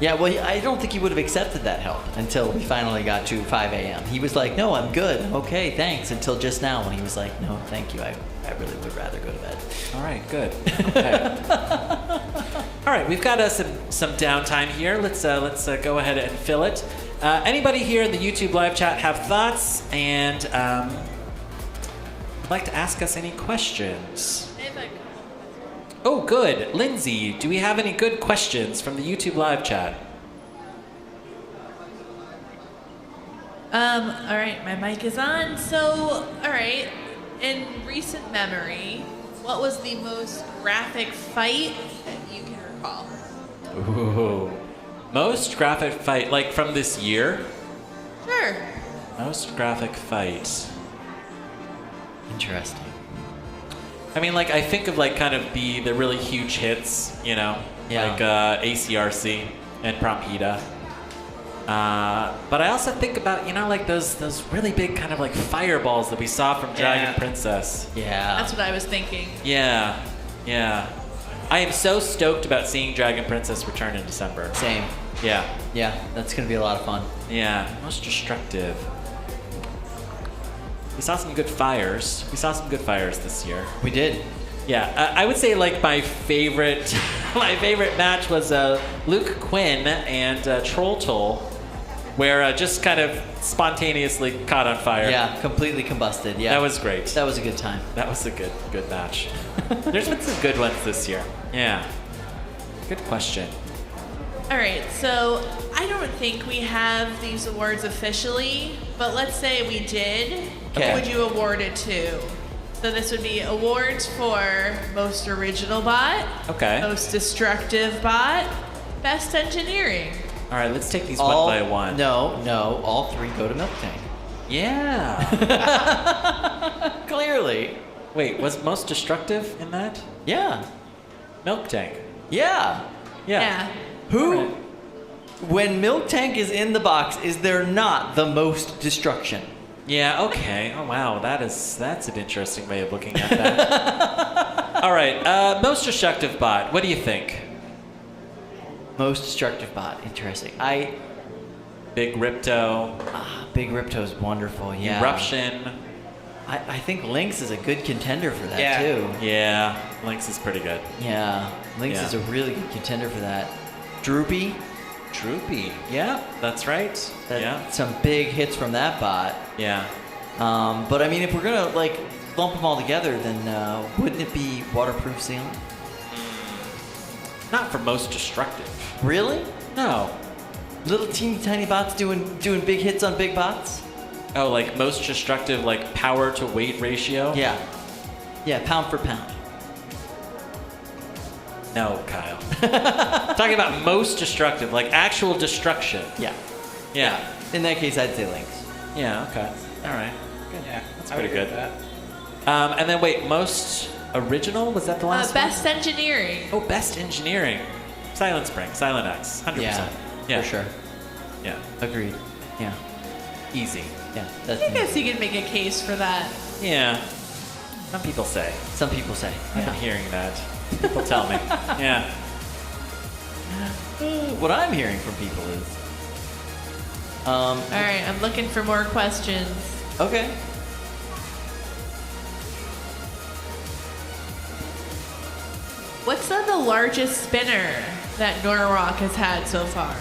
Yeah, well, I don't think he would have accepted that help until we finally got to 5 a.m. He was like, no, I'm good. Okay, thanks. Until just now when he was like, no, thank you. I really would rather go to bed. All right, good. Okay. All right, we've got some downtime here. Let's go ahead and fill it. Anybody here in the YouTube live chat have thoughts and would like to ask us any questions? Oh, good. Lindsay, do we have any good questions from the YouTube live chat? All right, my mic is on. So, all right, in recent memory, what was the most graphic fight that you can recall? Ooh. Most graphic fight, like from this year? Sure. Most graphic fight. Interesting. I mean, like, I think of, like, kind of the really huge hits, you know? Yeah. Like ACRC and Prompita. But I also think about, you know, like those really big kind of like fireballs that we saw from Dragon Princess. Yeah. That's what I was thinking. Yeah. Yeah. I am so stoked about seeing Dragon Princess return in December. Same. Yeah. Yeah, that's going to be a lot of fun. Yeah. Most destructive. We saw some good fires. We saw some good fires this year. We did. Yeah, I would say like my favorite match was Luke Quinn and Troll Toll, where just kind of spontaneously caught on fire. Yeah, completely combusted. Yeah, that was great. That was a good time. That was a good match. There's been some good ones this year. Yeah. Good question. All right, so I don't think we have these awards officially, but let's say we did. Okay. Who would you award it to? So this would be awards for most original bot, Okay. most destructive bot, best engineering. All right, let's take these All- one by one. No, all three go to Milk Tank. Yeah. Clearly. Wait, was most destructive in that? Yeah. Milk Tank. Yeah. Yeah. Who? When Milk Tank is in the box, is there not the most destruction? Yeah, okay. Oh, wow. That's an interesting way of looking at that. All right. Most destructive bot. What do you think? Most destructive bot. Interesting. Big Ripto. Big Ripto's wonderful. Yeah. Eruption. I think Lynx is a good contender for that Yeah. too. Yeah. Lynx is pretty good. Yeah. Lynx Yeah. is a really good contender for that. Droopy. Yeah, that's right. Yeah. Some big hits from that bot. Yeah. But I mean, if we're gonna like lump them all together, then wouldn't it be waterproof ceiling? Not for most destructive. Really? No. Little teeny tiny bots doing big hits on big bots? Oh, like most destructive, like power to weight ratio? Yeah. Yeah, pound for pound. No, Kyle. Talking about most destructive, like actual destruction. Yeah. Yeah. In that case, I'd say Lynx. Yeah, okay. All right. Good. Yeah, That's I would pretty agree good. with that. And then wait, most original? Was that the last one? Best engineering. Oh, best engineering. Silent Spring, Silent X, 100%. Yeah, for sure. Yeah. Agreed. Yeah. Easy. Yeah. I That's guess you could make a case for that. Yeah. Some people say. Some people say. I've been hearing that. People tell me. Yeah. What I'm hearing from people is. All right, I'm looking for more questions. Okay. What's the largest spinner that Norwalk has had so far?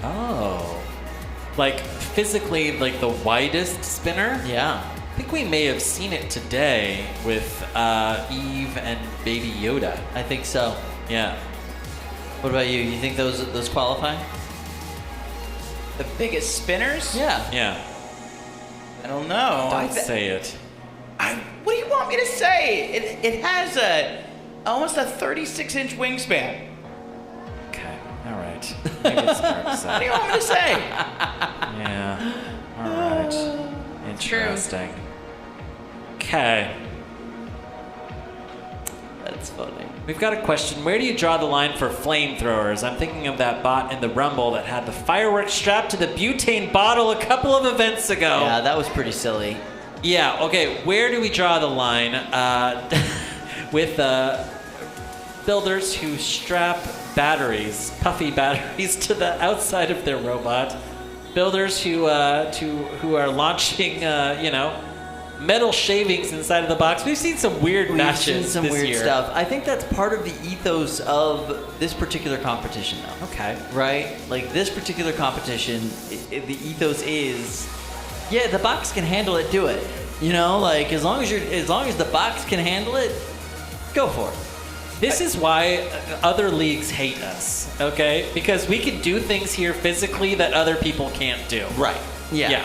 Oh. Like physically, like the widest spinner? Yeah. I think we may have seen it today with Eve and Baby Yoda. I think so. Yeah. What about you? You think those qualify? The biggest spinners? Yeah. Yeah. I don't know. Don't say it. What do you want me to say? It has almost a 36-inch wingspan. Okay. All right. Maybe it's hard to say. What do you want me to say? Yeah. All right. Interesting. Okay. That's funny. We've got a question. Where do you draw the line for flamethrowers? I'm thinking of that bot in the Rumble that had the fireworks strapped to the butane bottle a couple of events ago. Yeah, that was pretty silly. Yeah, okay. Where do we draw the line with builders who strap batteries, puffy batteries, to the outside of their robot? Builders who are launching, metal shavings inside of the box. We've seen some weird matches We've seen some this weird year. stuff. I think that's part of the ethos of this particular competition, though. Okay. Right? Like this particular competition, the ethos is, yeah, the box can handle it. Do it. You know, like as long as the box can handle it, go for it. This is why other leagues hate us, okay? Because we can do things here physically that other people can't do. Right. Yeah.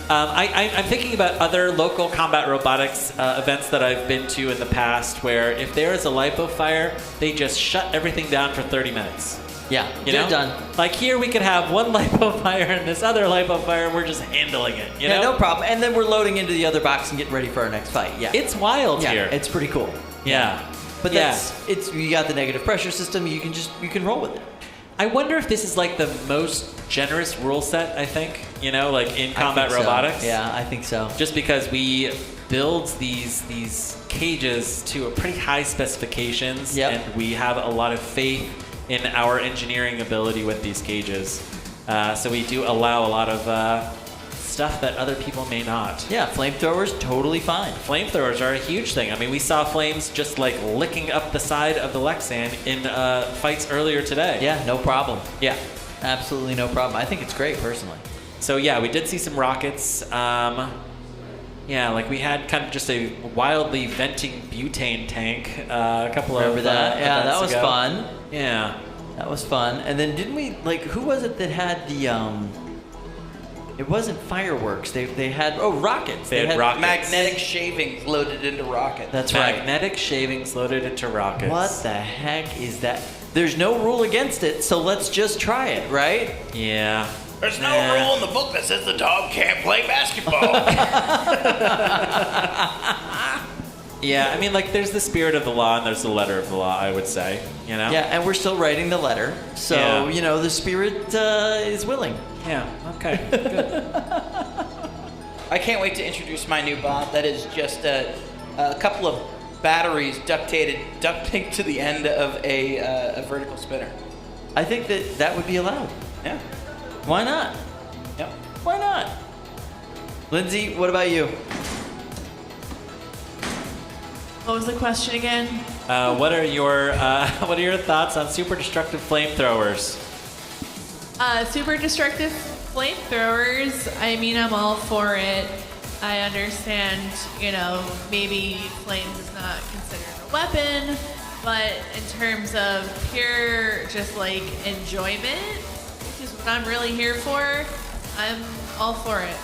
I'm thinking about other local combat robotics events that I've been to in the past where if there is a lipo fire, they just shut everything down for 30 minutes. Yeah, They're done. Like here we could have one lipo fire and this other lipo fire and we're just handling it, you know? No problem. And then we're loading into the other box and getting ready for our next fight. Yeah. It's wild here. It's pretty cool. Yeah. But you got the negative pressure system, you can roll with it. I wonder if this is like the most generous rule set, I think, like in combat robotics. So. Yeah, I think so. Just because we build these cages to a pretty high specifications, and we have a lot of faith in our engineering ability with these cages. So we do allow a lot of stuff that other people may not. Yeah, flamethrowers, totally fine. Flamethrowers are a huge thing. I mean, we saw flames just like licking up the side of the Lexan in fights earlier today. Yeah, no problem. Yeah. Absolutely no problem. I think it's great, personally. So yeah, we did see some rockets. Yeah, like we had kind of just a wildly venting butane tank a couple Remember of that? Yeah, that events was ago. fun. Yeah. That was fun. And then didn't we, like, who was it that had the, it wasn't fireworks. They had, rockets. They had rockets. Magnetic shavings loaded into rockets. That's right. Magnetic shavings loaded into rockets. What the heck is that? There's no rule against it, so let's just try it, right? Yeah. There's no rule in the book that says the dog can't play basketball. Yeah, I mean, like, there's the spirit of the law and there's the letter of the law, I would say, you know? Yeah, and we're still writing the letter, so, Yeah. you know, the spirit is willing. Yeah, okay, good. I can't wait to introduce my new bot. That is just a couple of batteries duct taped to the end of a vertical spinner. I think that would be allowed. Yeah. Why not? Yep. Why not? Lindsay, what about you? What was the question again? What are your thoughts on super destructive flamethrowers? Super destructive flamethrowers. I mean, I'm all for it. I understand, you know, maybe flames is not considered a weapon, but in terms of pure just like enjoyment, which is what I'm really here for, I'm all for it.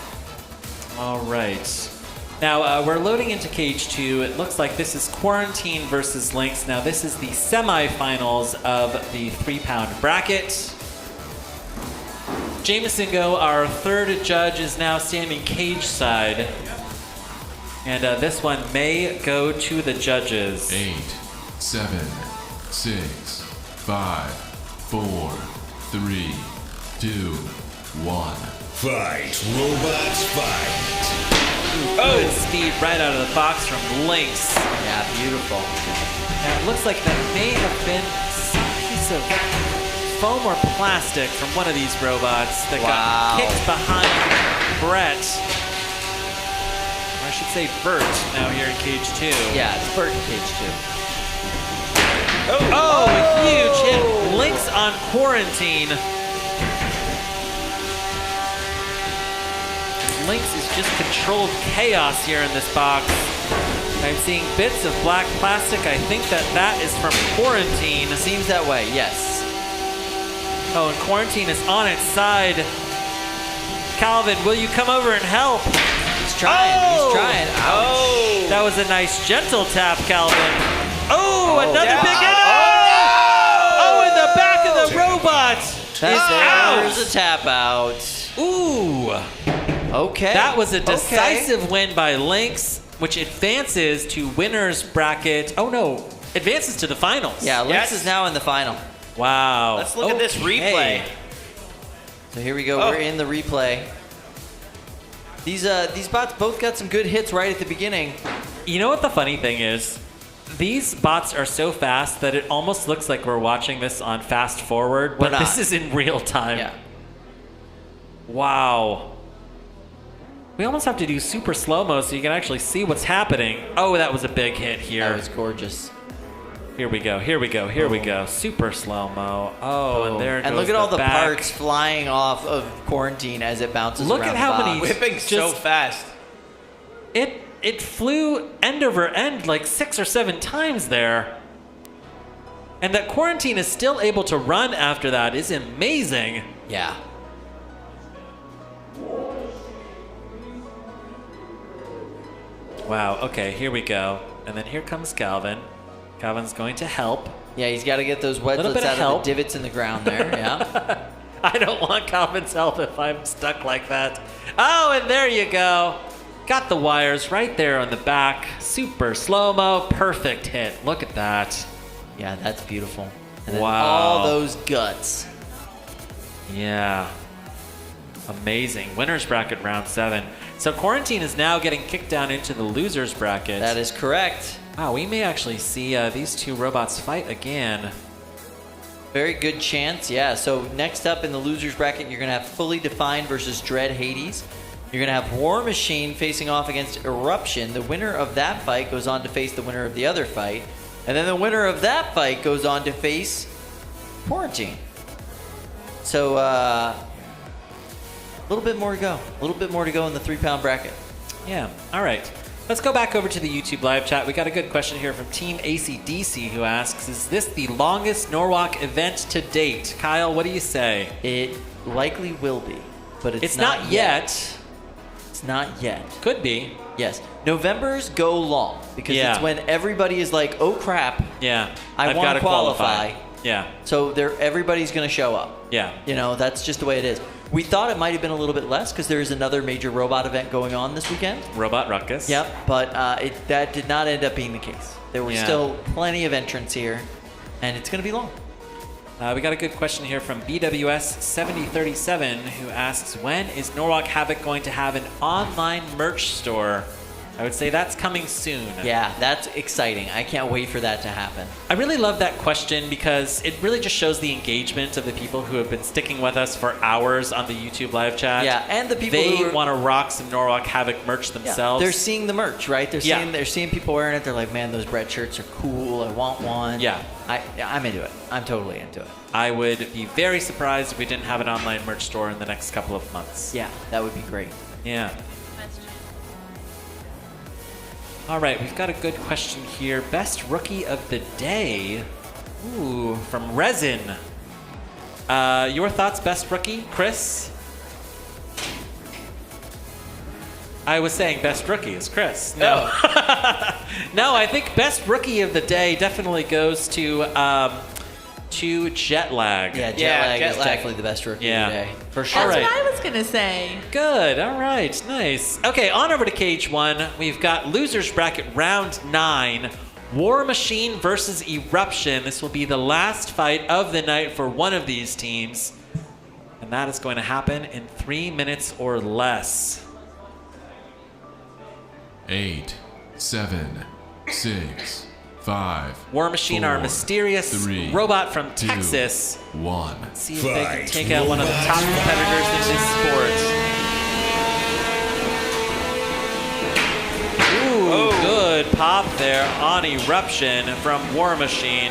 All right. Now, we're loading into Cage 2. It looks like this is Quarantine versus Lynx. Now, this is the semifinals of the 3-pound bracket. Jameson Go, our third judge, is now standing cage side. And this one may go to the judges. 8, 7, 6, 5, 4, 3, 2, 1. Fight, robots, fight. Good speed right out of the box from Lynx. Yeah, beautiful. Now, it looks like that may have been some piece of foam or plastic from one of these robots that got kicked behind Brett. Or I should say Bert now here in Cage 2. Yeah, it's Bert in Cage 2. Oh, a huge hit. Lynx on Quarantine. Lynx is just controlled chaos here in this box. I'm seeing bits of black plastic. I think that is from Quarantine. Seems that way, yes. Oh, and Quarantine is on its side. Calvin, will you come over and help? He's trying. He's trying. Ouch. Oh, that was a nice gentle tap, Calvin. Oh, another big hit. Oh, in the back of the robot. There's a tap out. Ooh. Okay. That was a decisive win by Lynx, which advances to winner's bracket. Oh, no. Advances to the finals. Yeah, Lynx is now in the final. Wow. Let's look at this replay. So here we go. We're in the replay. These bots both got some good hits right at the beginning. You know what the funny thing is? These bots are so fast that it almost looks like we're watching this on fast forward, but this is in real time. Yeah. Wow. We almost have to do super slow-mo so you can actually see what's happening. Oh, that was a big hit here. That was gorgeous. Here we go, here we go, here we go. Super slow-mo. Oh, and there goes And look at all the back. parts flying off of Quarantine as it bounces Look around at how the many box. Whipping so fast. It flew end over end like 6 or 7 times there. And that Quarantine is still able to run after that is amazing. Yeah. Wow, okay, here we go. And then here comes Calvin. Calvin's going to help. Yeah, he's got to get those wedgelets out of the divots in the ground there. Yeah. I don't want Calvin's help if I'm stuck like that. Oh, and there you go. Got the wires right there on the back. Super slow-mo. Perfect hit. Look at that. Yeah, that's beautiful. And then Wow. all those guts. Yeah. Amazing. Winner's bracket round 7. So Quarantine is now getting kicked down into the loser's bracket. That is correct. Wow, we may actually see these two robots fight again. Very good chance, yeah. So next up in the loser's bracket, you're going to have Fully Defined versus Dread Hades. You're going to have War Machine facing off against Eruption. The winner of that fight goes on to face the winner of the other fight. And then the winner of that fight goes on to face Quarantine. So, a little bit more to go. A little bit more to go in the 3-pound bracket. Yeah. All right. Let's go back over to the YouTube live chat. We got a good question here from Team ACDC who asks, is this the longest Norwalk event to date? Kyle, what do you say? It likely will be, but it's not yet. It's not yet. Could be. Yes. Novembers go long because Yeah. it's when everybody is like, oh crap, Yeah. I I've want gotta to qualify. Yeah. So everybody's going to show up. Yeah. You know, that's just the way it is. We thought it might have been a little bit less because there is another major robot event going on this weekend. Robot Ruckus. Yep, but that did not end up being the case. There were still plenty of entrants here, and it's going to be long. We got a good question here from BWS7037 who asks, when is Norwalk Havoc going to have an online merch store? I would say that's coming soon. Yeah, that's exciting. I can't wait for that to happen. I really love that question because it really just shows the engagement of the people who have been sticking with us for hours on the YouTube live chat. Yeah, and the people they who want to rock some Norwalk Havoc merch themselves. Yeah, they're seeing the merch, right? They're seeing people wearing it. They're like, man, those Bret shirts are cool. I want one. Yeah. I'm into it. I'm totally into it. I would be very surprised if we didn't have an online merch store in the next couple of months. Yeah, that would be great. Yeah. All right, we've got a good question here. Best rookie of the day. Ooh, from Resin. Your thoughts, best rookie, Chris? I was saying best rookie is Chris. No. No, I think best rookie of the day definitely goes to Jetlag. Yeah, Jetlag is definitely the best rookie of the day. For sure. That's what I was going to say. Good. All right. Nice. Okay, on over to Cage 1. We've got Losers Bracket Round 9. War Machine versus Eruption. This will be the last fight of the night for one of these teams. And that is going to happen in 3 minutes or less. 8, 7, 6, 5. War Machine, 4, our mysterious 3, robot from 2, Texas. 1. Let's see if they can take out one of the top competitors in this sport. Ooh, good pop there on Eruption from War Machine.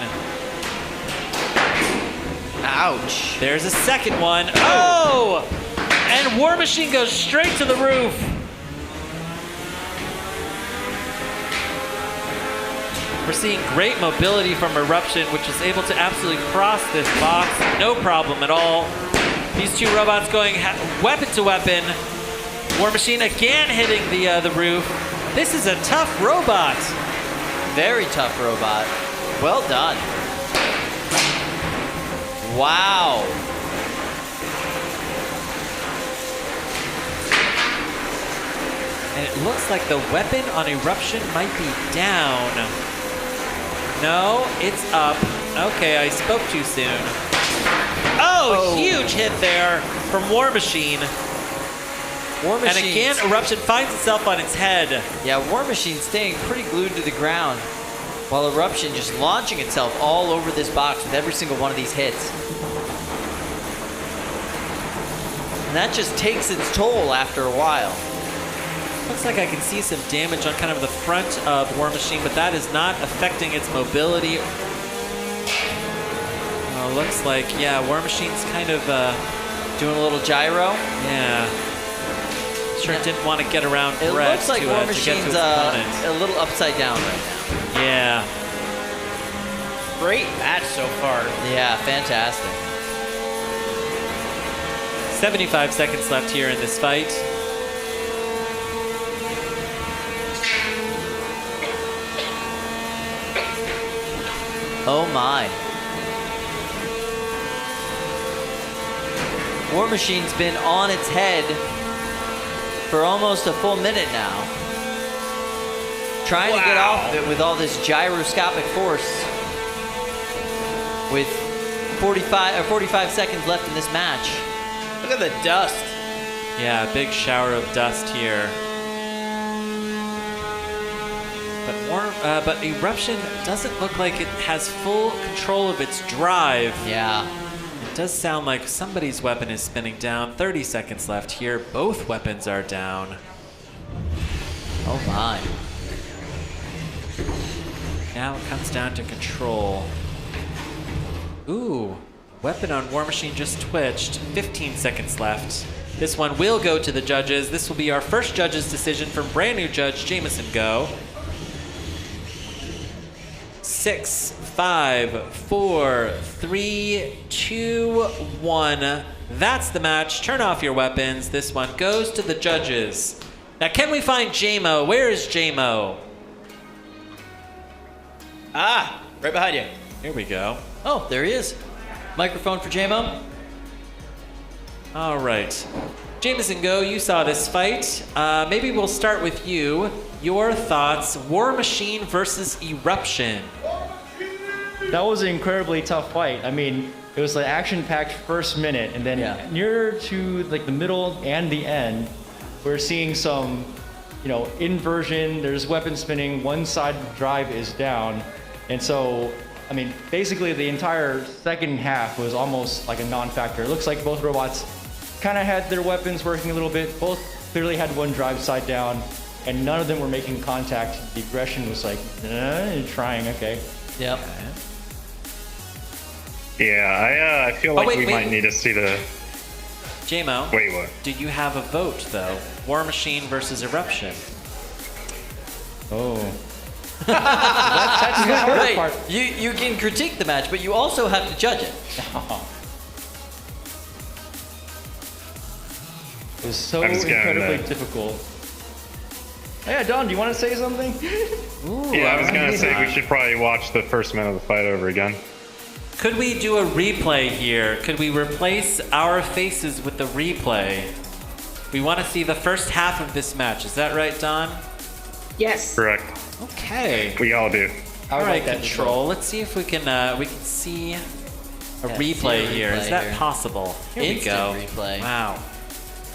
Ouch. There's a second one. Oh! And War Machine goes straight to the roof. We're seeing great mobility from Eruption, which is able to absolutely cross this box. No problem at all. These two robots going weapon to weapon. War Machine again hitting the roof. This is a tough robot. Very tough robot. Well done. Wow. And it looks like the weapon on Eruption might be down. No, it's up. Okay, I spoke too soon. Oh, huge hit there from War Machine. War Machine. And again, Eruption finds itself on its head. Yeah, War Machine staying pretty glued to the ground, while Eruption just launching itself all over this box with every single one of these hits. And that just takes its toll after a while. Looks like I can see some damage on kind of the front of War Machine, but that is not affecting its mobility. Oh, looks like, yeah, War Machine's kind of doing a little gyro. Yeah. Sure didn't want to get around It Brett looks like to, War to get to Machine's his opponent. a little upside down right now. Yeah. Great match so far. Yeah, fantastic. 75 seconds left here in this fight. Oh my. War Machine's been on its head for almost a full minute now. Trying to get off of it with all this gyroscopic force. With 45 seconds left in this match. Look at the dust. Yeah, big shower of dust here. But Eruption doesn't look like it has full control of its drive. Yeah. It does sound like somebody's weapon is spinning down. 30 seconds left here. Both weapons are down. Oh my. Now it comes down to control. Ooh, weapon on War Machine just twitched. 15 seconds left. This one will go to the judges. This will be our first judge's decision from brand new judge Jameson Go. 6, 5, 4, 3, 2, 1. That's the match. Turn off your weapons. This one goes to the judges. Now, can we find J-Mo? Where is J-Mo? Ah, right behind you. Here we go. Oh, there he is. Microphone for J-Mo. All right. Jameson Go, you saw this fight. Maybe we'll start with you. Your thoughts, War Machine versus Eruption. That was an incredibly tough fight. I mean, it was an action-packed first minute, and then nearer to like the middle and the end, we're seeing some, inversion. There's weapon spinning. One side drive is down, and so, I mean, basically the entire second half was almost like a non-factor. It looks like both robots kind of had their weapons working a little bit. Both clearly had one drive side down, and none of them were making contact. The aggression was like, trying, okay. Yep. Yeah, I feel like we might need to see the... J-Mo. Wait, what? Do you have a vote, though? War Machine versus Eruption. Oh. That's the hard right. part. You can critique the match, but you also have to judge it. It was so incredibly difficult. Oh, yeah, Don, do you want to say something? Ooh, yeah, I was going to say we should probably watch the first minute of the fight over again. Could we do a replay here? Could we replace our faces with the replay? We want to see the first half of this match. Is that right, Don? Yes. Correct. Okay. We all do. All right, Control. Let's see if we can see a replay here. Is that possible? Here we go. Replay. Wow.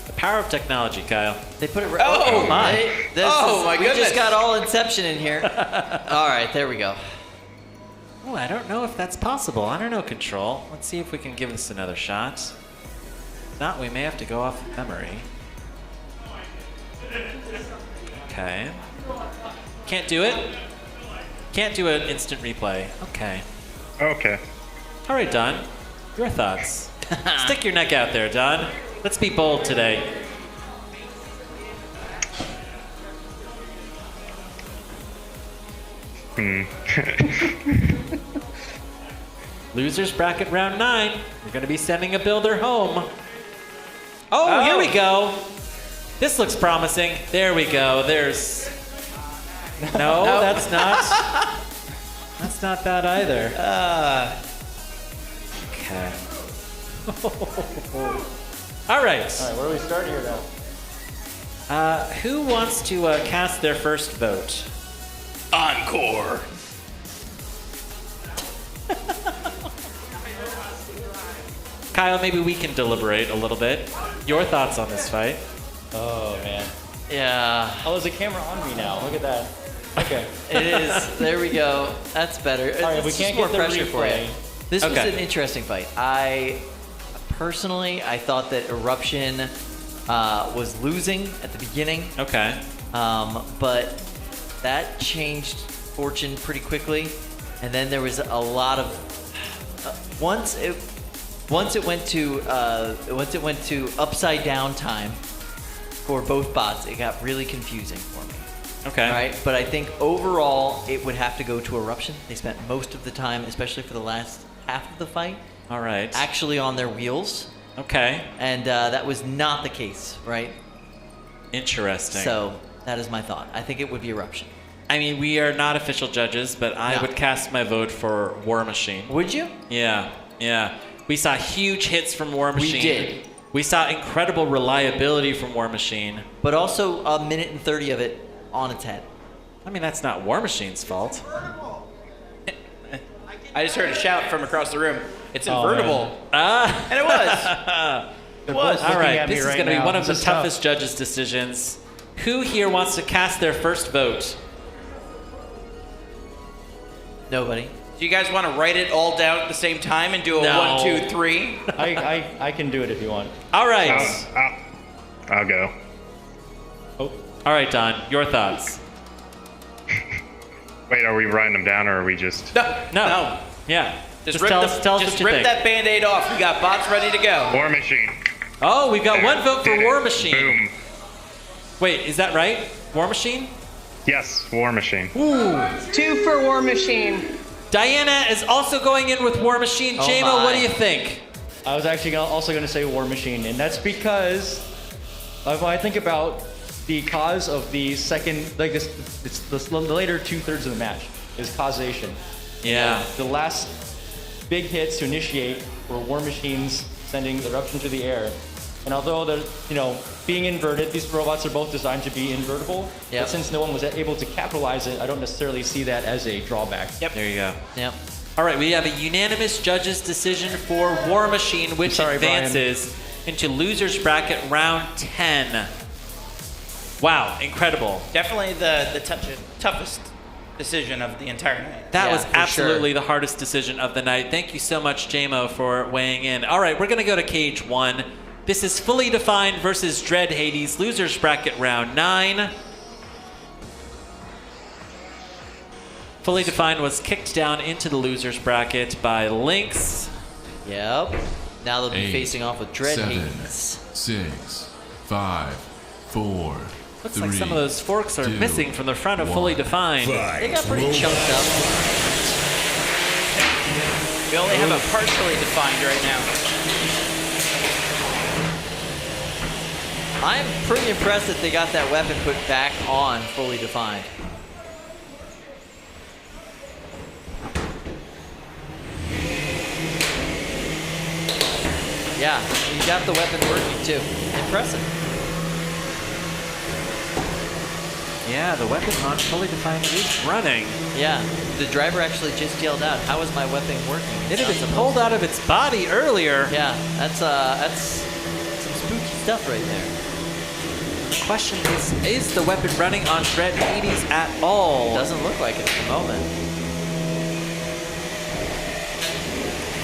The power of technology, Kyle. They put it right. Oh my! My goodness! We just got all Inception in here. All right, there we go. Oh, I don't know if that's possible. I don't know, Control. Let's see if we can give this another shot. If not, we may have to go off of memory. Okay. Can't do it? Can't do an instant replay. Okay. Okay. All right, Don. Your thoughts. Stick your neck out there, Don. Let's be bold today. Losers bracket round 9. We're going to be sending a builder home. Oh, here we go. This looks promising. There we go. There's... No, that's not. That's not that either. Okay. All right. All right, where do we start here now? Who wants to cast their first vote? Encore. Kyle, maybe we can deliberate a little bit. Your thoughts on this fight? Oh, man. Yeah. Oh, there's a camera on me now. Look at that. Okay. It is. There we go. That's better. All right, we can't more get the pressure for you. replay. This was an interesting fight. I thought that Eruption was losing at the beginning. Okay. But that changed fortune pretty quickly, and then there was a lot of once it went to upside down time for both bots, it got really confusing for me. Okay. Right, but I think overall it would have to go to Eruption. They spent most of the time, especially for the last half of the fight, all right, actually on their wheels. Okay. And that was not the case, right? Interesting. So that is my thought. I think it would be Eruption. I mean, we are not official judges, but I would cast my vote for War Machine. Would you? Yeah, yeah. We saw huge hits from War Machine. We did. We saw incredible reliability from War Machine. But also a minute and 30 of it on its head. I mean, that's not War Machine's fault. I just heard a shout from across the room. It's invertible. And it was. It was. All right, this is right going to be now. one of the This is toughest judges' decisions. Who here wants to cast their first vote? Nobody. Do you guys want to write it all down at the same time and do a No. 1, 2, 3? I can do it if you want. All right. I'll go. Oh. All right, Don, your thoughts. Wait, are we writing them down or are we just... No. Yeah. Just tell us what you rip think. that Band-Aid off. We got bots ready to go. War Machine. Oh, we've got one vote for Did it. War Machine. Boom. Wait, is that right? War Machine? Yes, War Machine. Ooh. 2 for War Machine. Diana is also going in with War Machine. Oh JMO, what my. do you think? I was actually also going to say War Machine, and that's because when I think about the cause of the second, like it's the later 2/3 of the match is causation. Yeah. The last big hits to initiate were War Machines sending Eruption through the air. And although they're, being inverted, these robots are both designed to be invertible. Yep. But since no one was able to capitalize it, I don't necessarily see that as a drawback. Yep. There you go. Yep. All right, we have a unanimous judges' decision for War Machine, which advances into losers bracket round 10. Wow, incredible. Definitely the toughest decision of the entire night. That was absolutely the hardest decision of the night. Thank you so much, JMO, for weighing in. All right, we're going to go to cage 1. This is Fully Defined versus Dread Hades, losers bracket round 9. Fully Defined was kicked down into the losers bracket by Lynx. Yep. Now they'll be 8, facing off with Dread 7, Hades. 6, 5, 4, Looks 3, like some of those forks are 2, missing from the front of Fully Defined. They got pretty chunked up. We only have a partially defined right now. I'm pretty impressed that they got that weapon put back on Fully Defined. Yeah, you got the weapon working too. Impressive. Yeah, the weapon on Fully Defined is running. Yeah, the driver actually just yelled out, "How is my weapon working?" It had been pulled out of its body earlier. Yeah, that's some spooky stuff right there. The question is the weapon running on Dread Hades at all? Doesn't look like it at the moment.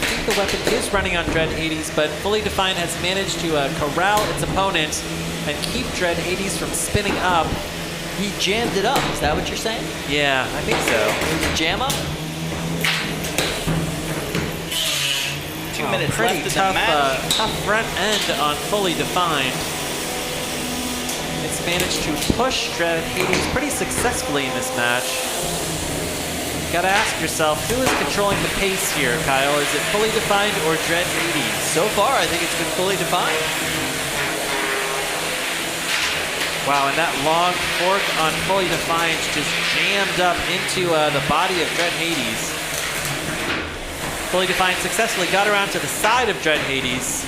I think the weapon is running on Dread Hades, but Fully Defined has managed to corral its opponent and keep Dread Hades from spinning up. He jammed it up. Is that what you're saying? Yeah, I think so. It was a jam up? 2 minutes pretty left in tough, the match. tough front end on Fully Defined. It's managed to push Dread Hades pretty successfully in this match. Gotta ask yourself, who is controlling the pace here, Kyle? Is it Fully Defined or Dread Hades? So far, I think it's been Fully Defined. Wow, and that long fork on Fully Defined just jammed up into the body of Dread Hades. Fully Defined successfully got around to the side of Dread Hades.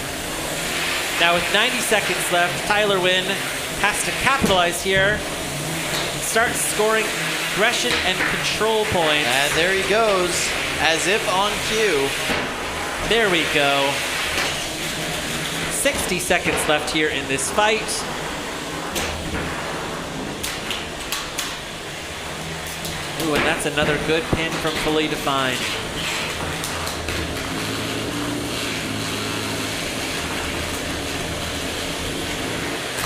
Now with 90 seconds left, Tyler Wynn has to capitalize here. Start scoring aggression and control points. And there he goes, as if on cue. There we go. 60 seconds left here in this fight. Ooh, and that's another good pin from Fully Defined.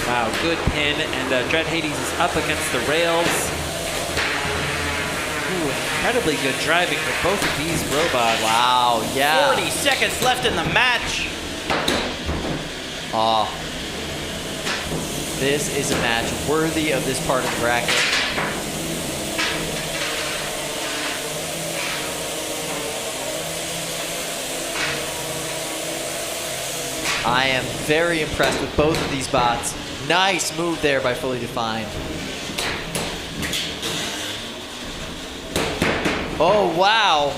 Wow, good pin, and Dread Hades is up against the rails. Ooh, incredibly good driving for both of these robots. Wow, yeah. 40 seconds left in the match. Oh. This is a match worthy of this part of the bracket. I am very impressed with both of these bots. Nice move there by Fully Defined. Oh, wow.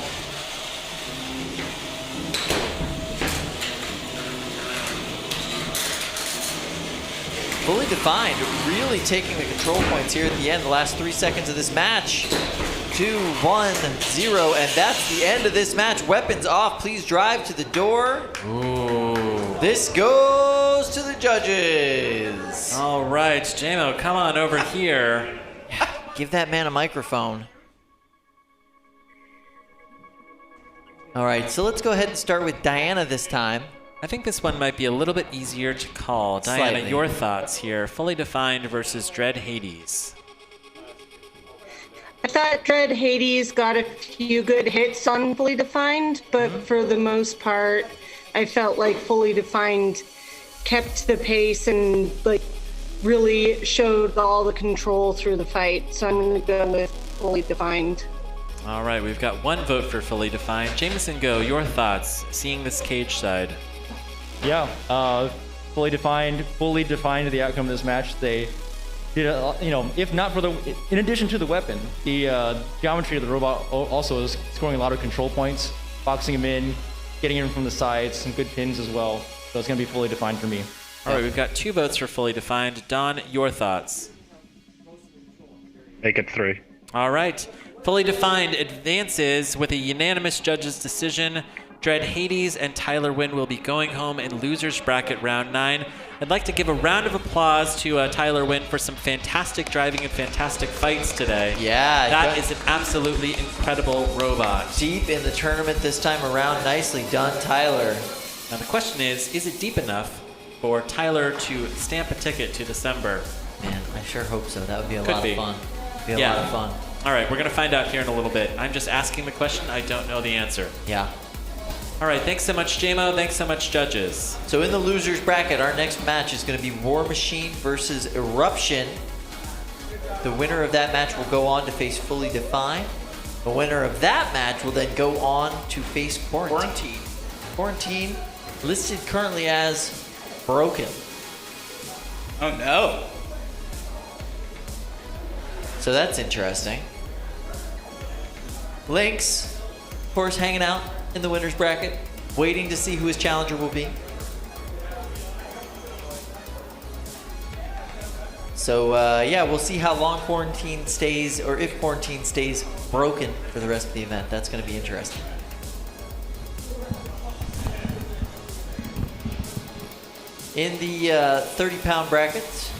Fully Defined really taking the control points here at the end, the last 3 seconds of this match. 2, 1, 0, and that's the end of this match. Weapons off, please drive to the door. Ooh. This goes to the judges. All right, JMO, come on over here. Give that man a microphone. All right, so let's go ahead and start with Diana this time. I think this one might be a little bit easier to call. Diana, Slightly. your thoughts here. Fully Defined versus Dread Hades. I thought Dread Hades got a few good hits on Fully Defined, but for the most part, I felt like Fully Defined kept the pace and like really showed all the control through the fight. So I'm going to go with Fully Defined. All right, we've got one vote for Fully Defined. Jameson, go. Your thoughts, seeing this cage side. Yeah, fully defined the outcome of this match. They did, if not for in addition to the weapon, the geometry of the robot also is scoring a lot of control points, boxing him in, getting him from the sides, some good pins as well. So it's going to be Fully Defined for me. All right, we've got 2 votes for Fully Defined. Don, your thoughts. Make it 3. All right. Fully Defined advances with a unanimous judges' decision. Dread Hades and Tyler Wynn will be going home in losers bracket round 9. I'd like to give a round of applause to Tyler Wynn for some fantastic driving and fantastic fights today. Yeah. That is an absolutely incredible robot. Deep in the tournament this time around. Nicely done, Tyler. Now the question is it deep enough for Tyler to stamp a ticket to December? Man, I sure hope so. That would be a Could lot be. of fun. Be a lot of fun. All right, we're going to find out here in a little bit. I'm just asking the question. I don't know the answer. Yeah. All right, thanks so much, JMO. Thanks so much, judges. So in the losers bracket, our next match is going to be War Machine versus Eruption. The winner of that match will go on to face Fully Defined. The winner of that match will then go on to face Quarantine. Quarantine listed currently as broken. Oh no. So that's interesting. Lynx, of course, hanging out in the winner's bracket, waiting to see who his challenger will be. So, yeah, we'll see how long Quarantine stays, or if Quarantine stays broken for the rest of the event. That's going to be interesting. In the 30-pound brackets,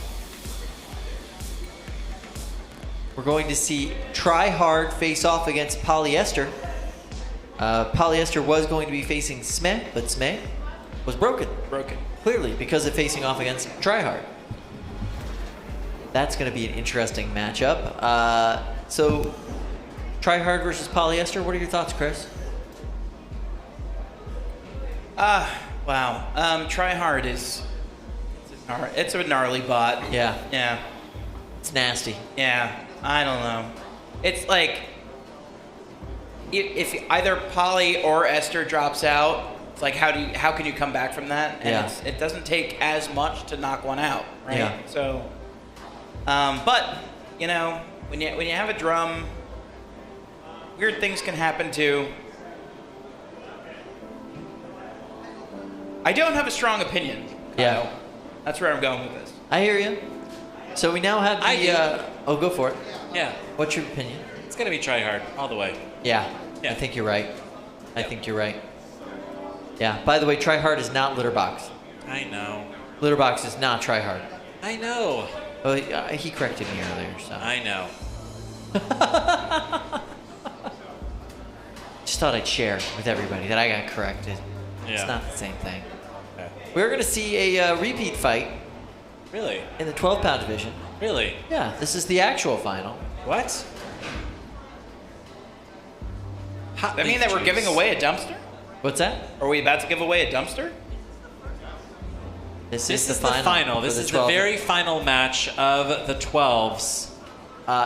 we're going to see Tryhard face off against Polyester. Polyester was going to be facing SMEH, but SMEH was broken. Clearly, because of facing off against Tryhard. That's going to be an interesting matchup. So, Tryhard versus Polyester, what are your thoughts, Chris? Wow. Tryhard is... It's a gnarly bot. Yeah. Yeah. It's nasty. Yeah. I don't know. It's like... If either Poly or Esther drops out, it's like how can you come back from that? And it doesn't take as much to knock one out, right? Yeah. So, but you know, when you have a drum, weird things can happen too. I don't have a strong opinion, Kyle. Yeah. That's where I'm going with this. I hear you. So we now have the... oh, go for it. Yeah. What's your opinion? It's going to be Tryhard all the way. Yeah. I think you're right. I think you're right. Yeah. By the way, Tryhard is not Litterbox. I know. Litterbox is not Tryhard. I know. Oh, he corrected me earlier, so. I know. Just thought I'd share with everybody that I got corrected. Yeah. It's not the same thing. Okay. We're going to see a repeat fight. Really? In the 12-pound division. Really? Yeah, this is the actual final. What? Does that mean that we're giving away a dumpster? What's that? Are we about to give away a dumpster? This is the final. final. This is the very final match of the 12s.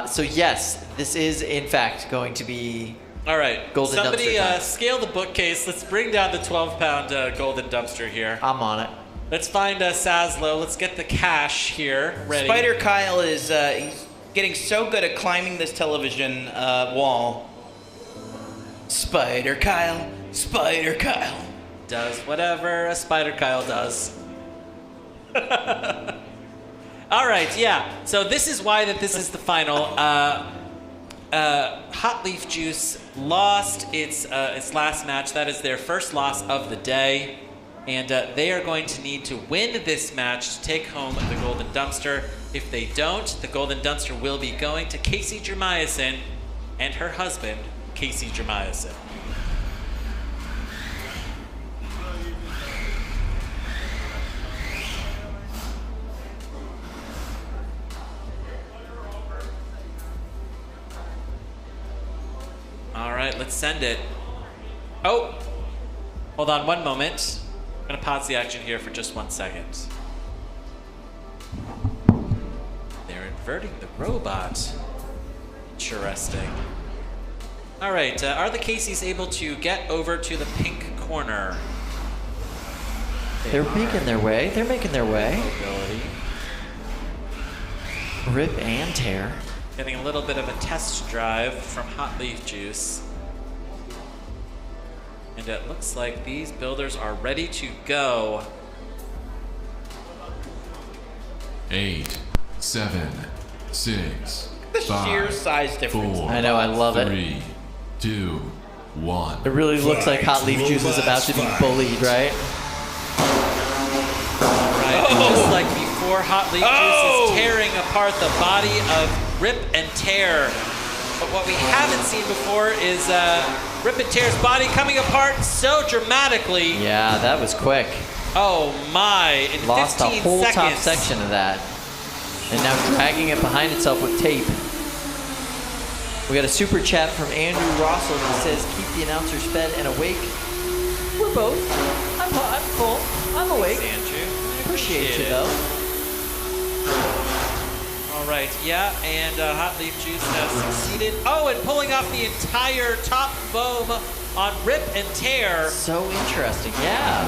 So yes, this is in fact going to be. All right. Golden Somebody dumpster time. scale the bookcase. Let's bring down the 12-pound golden dumpster here. I'm on it. Let's find Sazlo. Let's get the cash here ready. Spider Kyle is he's getting so good at climbing this television wall. Spider Kyle. Does whatever a Spider Kyle does. All right, yeah. So this is why this is the final. Hot Leaf Juice lost its last match. That is their first loss of the day. And they are going to need to win this match to take home the Golden Dumpster. If they don't, the Golden Dumpster will be going to Casey Jermiason and her husband, Casey Jermiason. right, let's send it. Oh, hold on one moment. I'm gonna pause the action here for just 1 second. They're inverting the robot. Interesting. All right, are the Caseys able to get over to the pink corner? They're making their way. They're making their way. Mobility. Rip and tear. Getting a little bit of a test drive from Hot Leaf Juice. And it looks like these builders are ready to go. 8, 7, 6, The 5, sheer size difference. 4, I know, I love it. 3, 2, 1. It really looks like Hot Leaf Juice is about to be bullied, right? Right, and just like before, Hot Leaf Juice is tearing apart the body of Rip and Tear. But what we haven't seen before is Rip and Tear's body coming apart so dramatically. Yeah, that was quick. Oh my, in Lost 15 a whole seconds. top section of that. And now dragging it behind itself with tape. We got a super chat from Andrew Rossel that says, keep the announcers fed and awake. We're both. I'm full. I'm awake. Appreciate you, though. All right, yeah, and Hot Leaf Juice has succeeded. Oh, and pulling off the entire top foam on Rip and Tear. So interesting, yeah.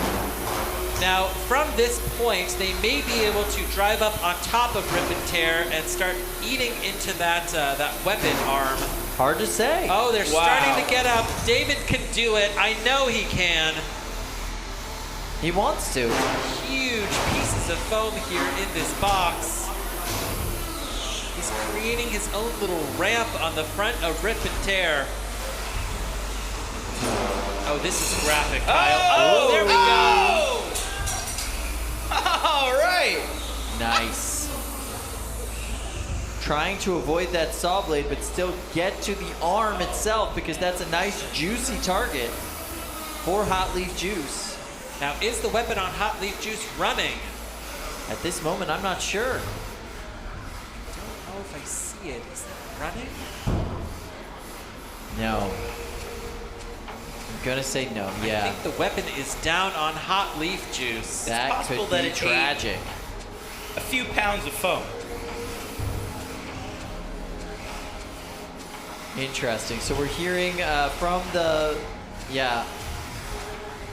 Now, from this point, they may be able to drive up on top of Rip and Tear and start eating into that that weapon arm. Hard to say. Oh, they're starting to get up. David can do it. I know he can. He wants to. Huge pieces of foam here in this box. He's creating his own little ramp on the front of Rip and Tear. Oh, this is graphic, Kyle. Oh, there we go. All right. Nice. Trying to avoid that saw blade, but still get to the arm itself because that's a nice, juicy target for Hot Leaf Juice. Now, is the weapon on Hot Leaf Juice running? At this moment, I'm not sure. I don't know if I see it. Is it running? No. I'm gonna say no, yeah. I think the weapon is down on Hot Leaf Juice. That could be tragic. A few pounds of foam. Interesting. So we're hearing from the, yeah.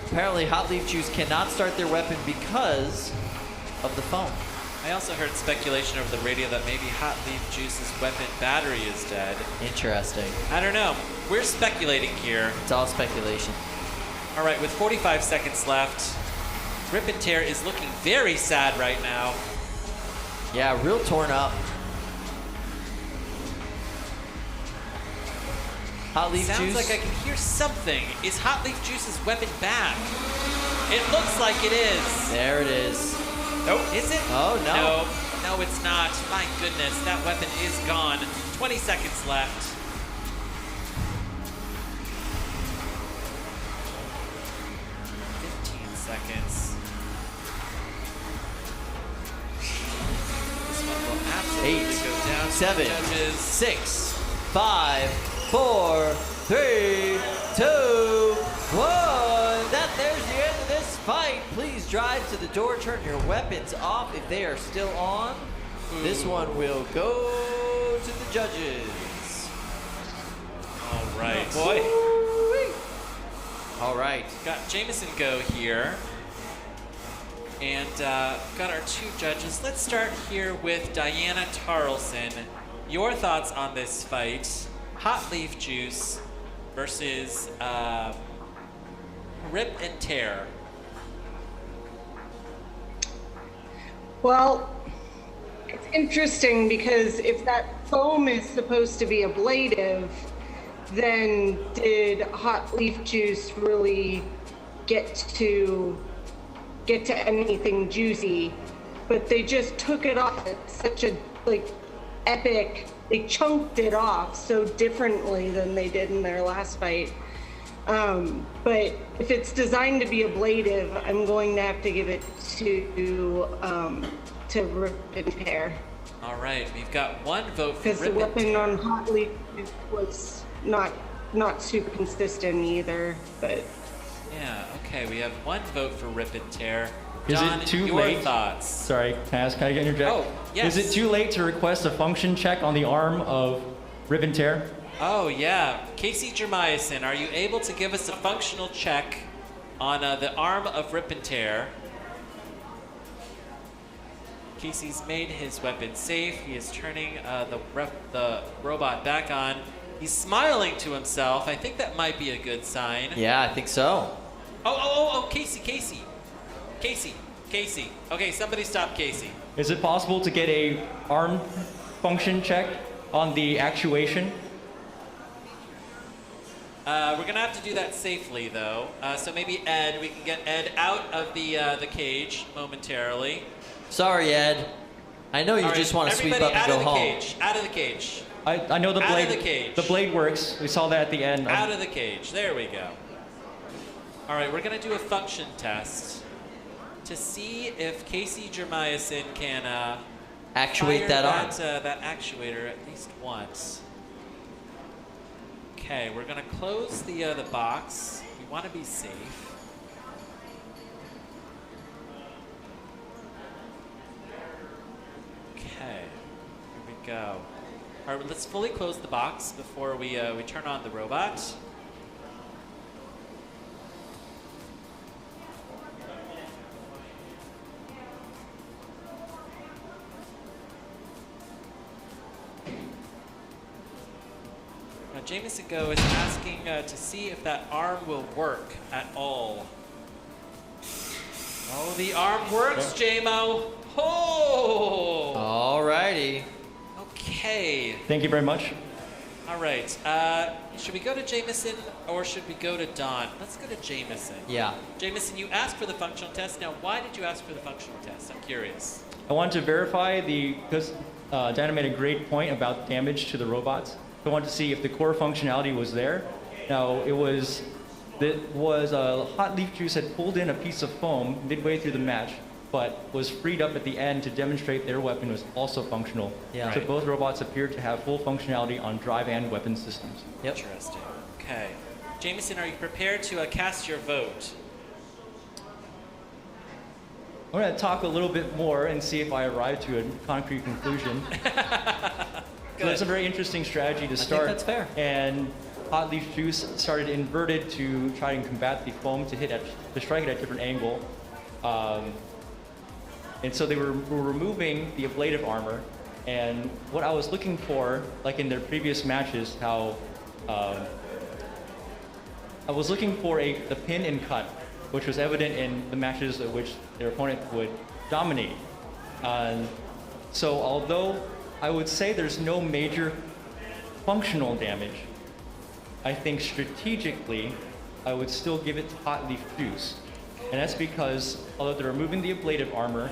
Apparently Hot Leaf Juice cannot start their weapon because of the foam. I also heard speculation over the radio that maybe Hot Leaf Juice's weapon battery is dead. Interesting. I don't know. We're speculating here. It's all speculation. All right, with 45 seconds left, Rip and Tear is looking very sad right now. Yeah, real torn up. Hot Leaf Juice. Sounds like I can hear something. Is Hot Leaf Juice's weapon back? It looks like it is. There it is. Nope. Is it? Oh, no. No, it's not. My goodness, that weapon is gone. 20 seconds left. Seconds. This one will absolutely 8, go down. 7, Judges. 6, 5, 4, 3, 2, 1. There's the end of this fight. Please drive to the door. Turn your weapons off if they are still on. This one will go to the judges. All right. Oh, boy. All right. Got Jameson go here. And got our two judges. Let's start here with Diana Tarlson. Your thoughts on this fight? Hot Leaf Juice versus Rip and Tear. Well, it's interesting because if that foam is supposed to be ablative, then did Hot Leaf Juice really get to anything juicy? But they just took it off at such a epic. They chunked it off so differently than they did in their last fight. But if it's designed to be ablative, I'm going to have to give it to Rip and Tear. All right, we've got one vote for Because the Rip and weapon on Hot Leaf was not not super consistent either, but Yeah, okay, we have one vote for Rip and Tear. Is John, it too your late? thoughts? Sorry, can I interject? Oh, yes. Is it too late to request a function check on the arm of Rip and Tear? Oh, yeah. Casey Jermiason, are you able to give us a functional check on the arm of Rip and Tear? Casey's made his weapon safe. He is turning the robot back on. He's smiling to himself. I think that might be a good sign. Yeah, I think so. Oh, Casey. Okay, somebody stop Casey. Is it possible to get a arm function check on the actuation? We're gonna have to do that safely, though. So maybe Ed, we can get Ed out of the cage momentarily. Sorry, Ed. I know you just want to sweep up and go home. Out of the cage. I know the blade. Out of the cage. The blade works. We saw that at the end. Out of the cage. There we go. All right, we're gonna do a function test to see if Casey Jermiason can actuate fire that arm. That actuator at least once. Okay, we're gonna close the box. We want to be safe. Okay, here we go. All right, let's fully close the box before we turn on the robot. Now, Jameson Go is asking to see if that arm will work at all. Oh, the arm works, J-Mo. Oh! Alrighty. Okay. Thank you very much. All right. Should we go to Jameson or should we go to Don? Let's go to Jameson. Yeah. Jameson, you asked for the functional test. Now, why did you ask for the functional test? I'm curious. I wanted to verify because Dana made a great point about damage to the robots. I wanted to see if the core functionality was there. Now, Hot Leaf Juice had pulled in a piece of foam midway through the match, but was freed up at the end to demonstrate their weapon was also functional. Yeah. So both robots appear to have full functionality on drive and weapon systems. Yep. Interesting. Okay. Jameson, are you prepared to cast your vote? I'm going to talk a little bit more and see if I arrive to a concrete conclusion. So it's a very interesting strategy to start. I think that's fair. And Hot Leaf Juice started inverted to try and combat the foam to strike it at a different angle. And so they were removing the ablative armor. And what I was looking for, like in their previous matches, how I was looking for the pin and cut, which was evident in the matches in which their opponent would dominate. So although I would say there's no major functional damage, I think strategically I would still give it to Hot Leaf Juice. And that's because although they're removing the ablative armor,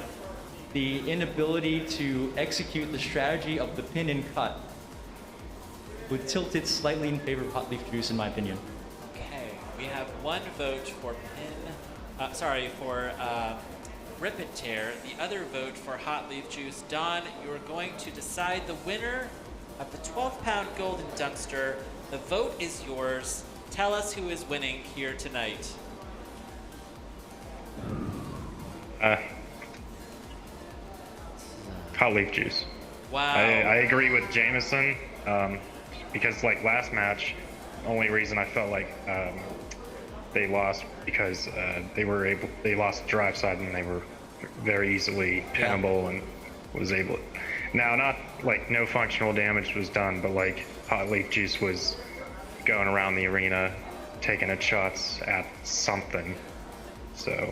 the inability to execute the strategy of the pin and cut would tilt it slightly in favor of Hot Leaf Juice, in my opinion. Okay, we have one vote for Rip and Tear, the other vote for Hot Leaf Juice. Don, you are going to decide the winner of the 12-pound golden dumpster. The vote is yours. Tell us who is winning here tonight. Hot Leaf Juice. Wow. I agree with Jameson because like last match, only reason I felt like they lost because they lost the drive side and they were very easily pinnable and was able. Now, not like no functional damage was done, but like Hot Leaf Juice was going around the arena, taking its shots at something. So,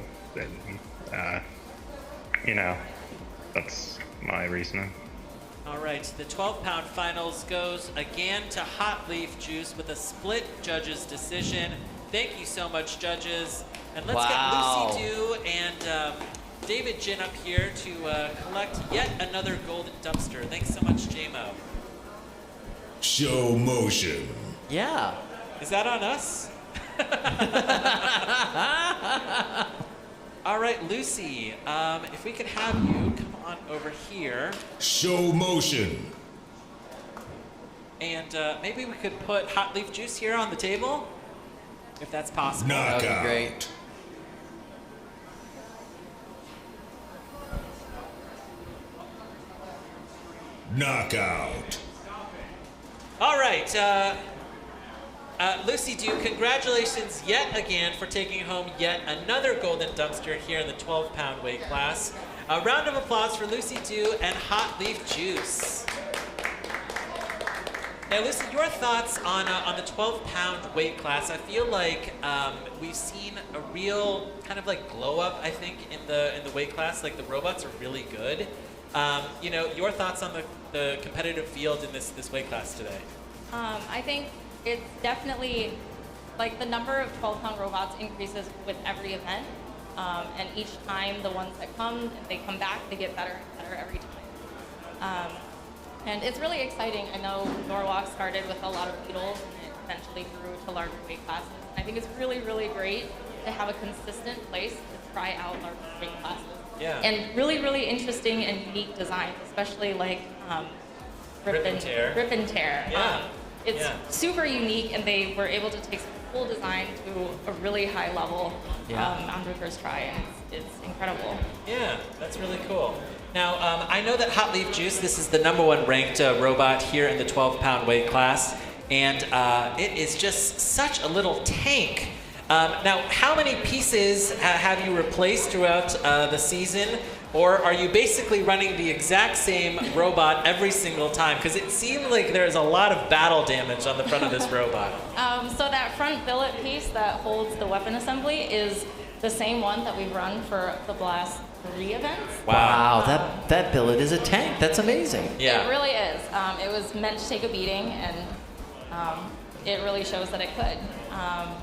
that's my reasoning. All right, the 12-pound finals goes again to Hot Leaf Juice with a split judges' decision. Thank you so much, judges. And let's get Lucy Dew and David Jin up here to collect yet another golden dumpster. Thanks so much, J-Mo. Show motion. Yeah. Is that on us? All right, Lucy, if we could have you come on over here. Show motion. And maybe we could put hot leaf juice here on the table, if that's possible. That would be great. Knockout. All right, Lucy Dew, congratulations yet again for taking home yet another golden dumpster here in the 12-pound weight class. A round of applause for Lucy Dew and Hot Leaf Juice. Now, Lucy, your thoughts on the 12-pound weight class? I feel like we've seen a real kind of like glow up. I think in the weight class, like the robots are really good. You know, your thoughts on the competitive field in this weight class today? I think it's definitely like the number of 12-pound robots increases with every event, and each time the ones that come back, they get better and better every time. And it's really exciting. I know Norwalk started with a lot of beetles, and it eventually grew to larger weight classes. I think it's really, really great to have a consistent place to try out larger weight classes. Yeah. And really, really interesting and unique designs, especially like Rip and Tear. Yeah. It's super unique, and they were able to take some cool design to a really high level on their first try, and it's incredible. Yeah, that's really cool. Now, I know that Hot Leaf Juice, this is the #1 ranked robot here in the 12-pound weight class, and it is just such a little tank. Now, how many pieces have you replaced throughout the season? Or are you basically running the exact same robot every single time? Because it seemed like there's a lot of battle damage on the front of this robot. So that front billet piece that holds the weapon assembly is the same one that we've run for the last 3 events. Wow, that billet is a tank. That's amazing. Yeah. It really is. It was meant to take a beating, and it really shows that it could.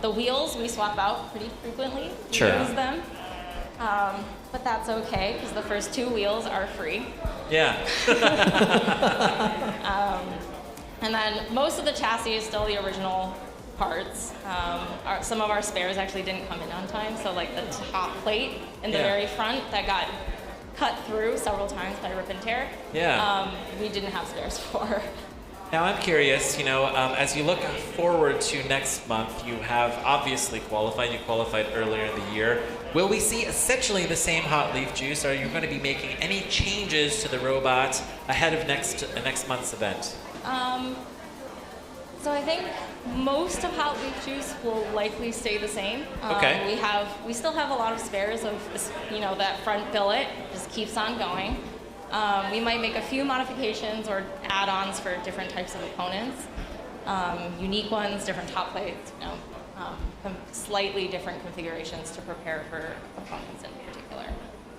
The wheels we swap out pretty frequently. We use them. But that's okay, because the first 2 wheels are free. Yeah. And then most of the chassis is still the original parts. Some of our spares actually didn't come in on time, so like the top plate in the very front that got cut through several times by Rip and Tear, we didn't have spares for. Now, I'm curious, you know, as you look forward to next month, you have obviously qualified. You qualified earlier in the year. Will we see essentially the same Hot Leaf Juice? Or are you going to be making any changes to the robot ahead of next month's event? So I think most of Hot Leaf Juice will likely stay the same. Okay. We still have a lot of spares of, you know, that front billet just keeps on going. We might make a few modifications or add-ons for different types of opponents, unique ones, different top plates, you know, slightly different configurations to prepare for opponents in particular.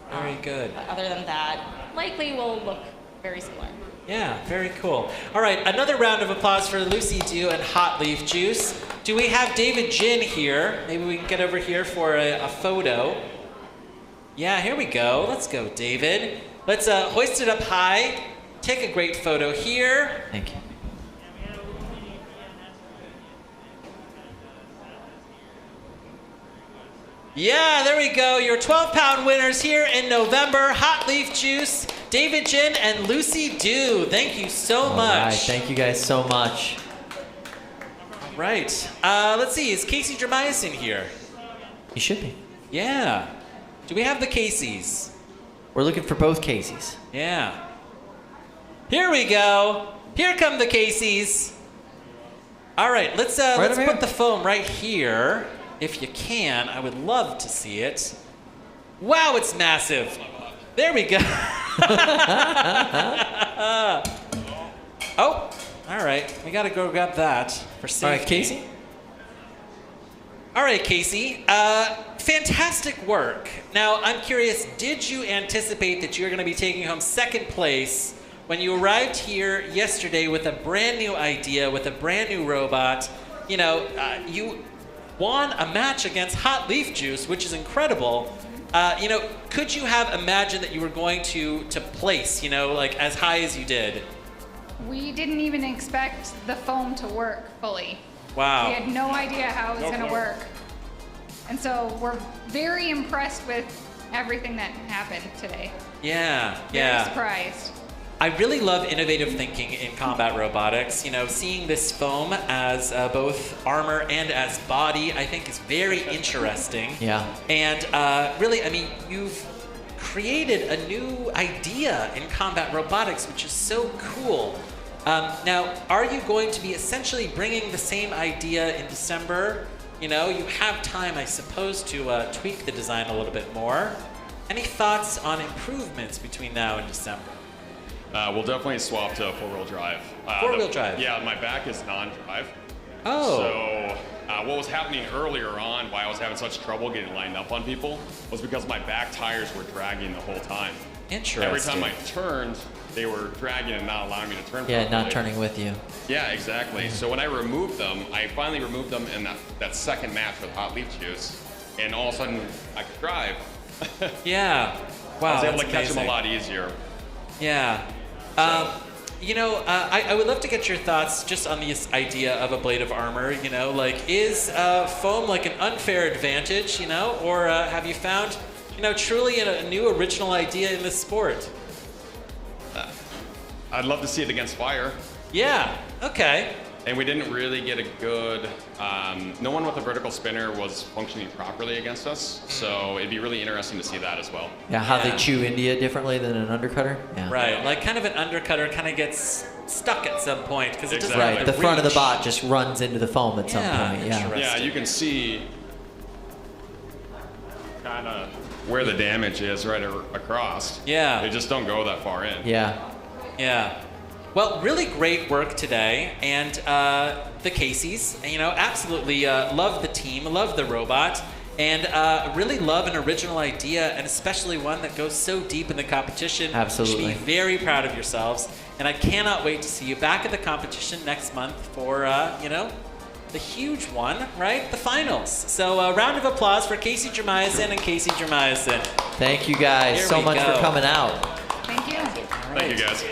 Very good. But other than that, likely will look very similar. Yeah, very cool. All right, another round of applause for Lucy Dew and Hot Leaf Juice. Do we have David Jin here? Maybe we can get over here for a photo. Yeah, here we go. Let's go, David. Let's hoist it up high. Take a great photo here. Thank you. Yeah, there we go. Your 12-pound winners here in November. Hot Leaf Juice, David Jin, and Lucy Dew. Thank you so much. All right, thank you guys so much. All right. Let's see. Is Casey Jeremias in here? He should be. Yeah. Do we have the Caseys? We're looking for both Caseys. Yeah. Here we go. Here come the Caseys. All right, let's put the foam right here. If you can, I would love to see it. Wow, it's massive. There we go. Oh, all right. We got to go grab that for safety. All right, Casey. All right, Casey. Fantastic work. Now, I'm curious, did you anticipate that you're going to be taking home second place when you arrived here yesterday with a brand new idea, with a brand new robot? You know, you won a match against Hot Leaf Juice, which is incredible. You know, could you have imagined that you were going to place, you know, like as high as you did? We didn't even expect the foam to work fully. Wow. We had no idea how it was going to work. And so we're very impressed with everything that happened today. Yeah, Very surprised. I really love innovative thinking in combat robotics. You know, seeing this foam as both armor and as body, I think is very interesting. Yeah. And really, I mean, you've created a new idea in combat robotics, which is so cool. Now, are you going to be essentially bringing the same idea in December? You know, you have time, I suppose, to tweak the design a little bit more. Any thoughts on improvements between now and December? We'll definitely swap to four-wheel drive. Four-wheel drive? Yeah, my back is non-drive. Oh. So what was happening earlier on, why I was having such trouble getting lined up on people, was because my back tires were dragging the whole time. Interesting. Every time I turned, they were dragging and not allowing me to turn Yeah, properly. not turning with you. Yeah, exactly. So when I removed them, I finally removed them in that second match with hot leaf juice, and all of a sudden I could drive. Yeah. Wow, I was able that's to catch them amazing. a lot easier. Yeah. You know, I would love to get your thoughts just on this idea of a blade of armor. You know, like, is foam like an unfair advantage, you know, or have you found, you know, truly a new original idea in this sport? I'd love to see it against fire. Yeah, okay. And we didn't really get a good, no one with a vertical spinner was functioning properly against us, so it'd be really interesting to see that as well. Yeah, how they chew India differently than an undercutter? Yeah. Right, like kind of an undercutter kind of gets stuck at some point because it doesn't Right, really the front of the reach. bot just runs into the foam at some point. Yeah. Yeah, you can see kind of where the damage is right across. Yeah. They just don't go that far in. Yeah. Yeah. Well, really great work today, and the Caseys, you know, absolutely love the team, love the robot, and really love an original idea, and especially one that goes so deep in the competition. Absolutely. You should be very proud of yourselves, and I cannot wait to see you back at the competition next month for, you know, the huge one, right? The finals. So a round of applause for Casey Jermiason and Casey Jermiason. Thank you guys Here so we much go. for coming out. Thank you. Thank you, guys.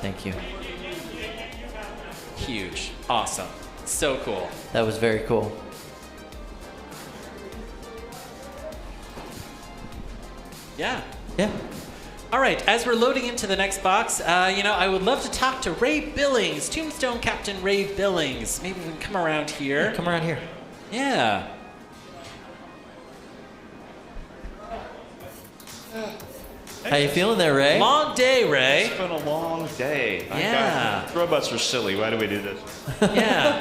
Thank you. Huge. Awesome. So cool. That was very cool. Yeah. Yeah. All right, as we're loading into the next box, you know, I would love to talk to Ray Billings, Tombstone Captain Ray Billings. Maybe we can come around here. Yeah, come around here. Yeah. How you feeling there, Ray? Long day, Ray. It's been a long day. Yeah. Robots are silly. Why do we do this? Yeah.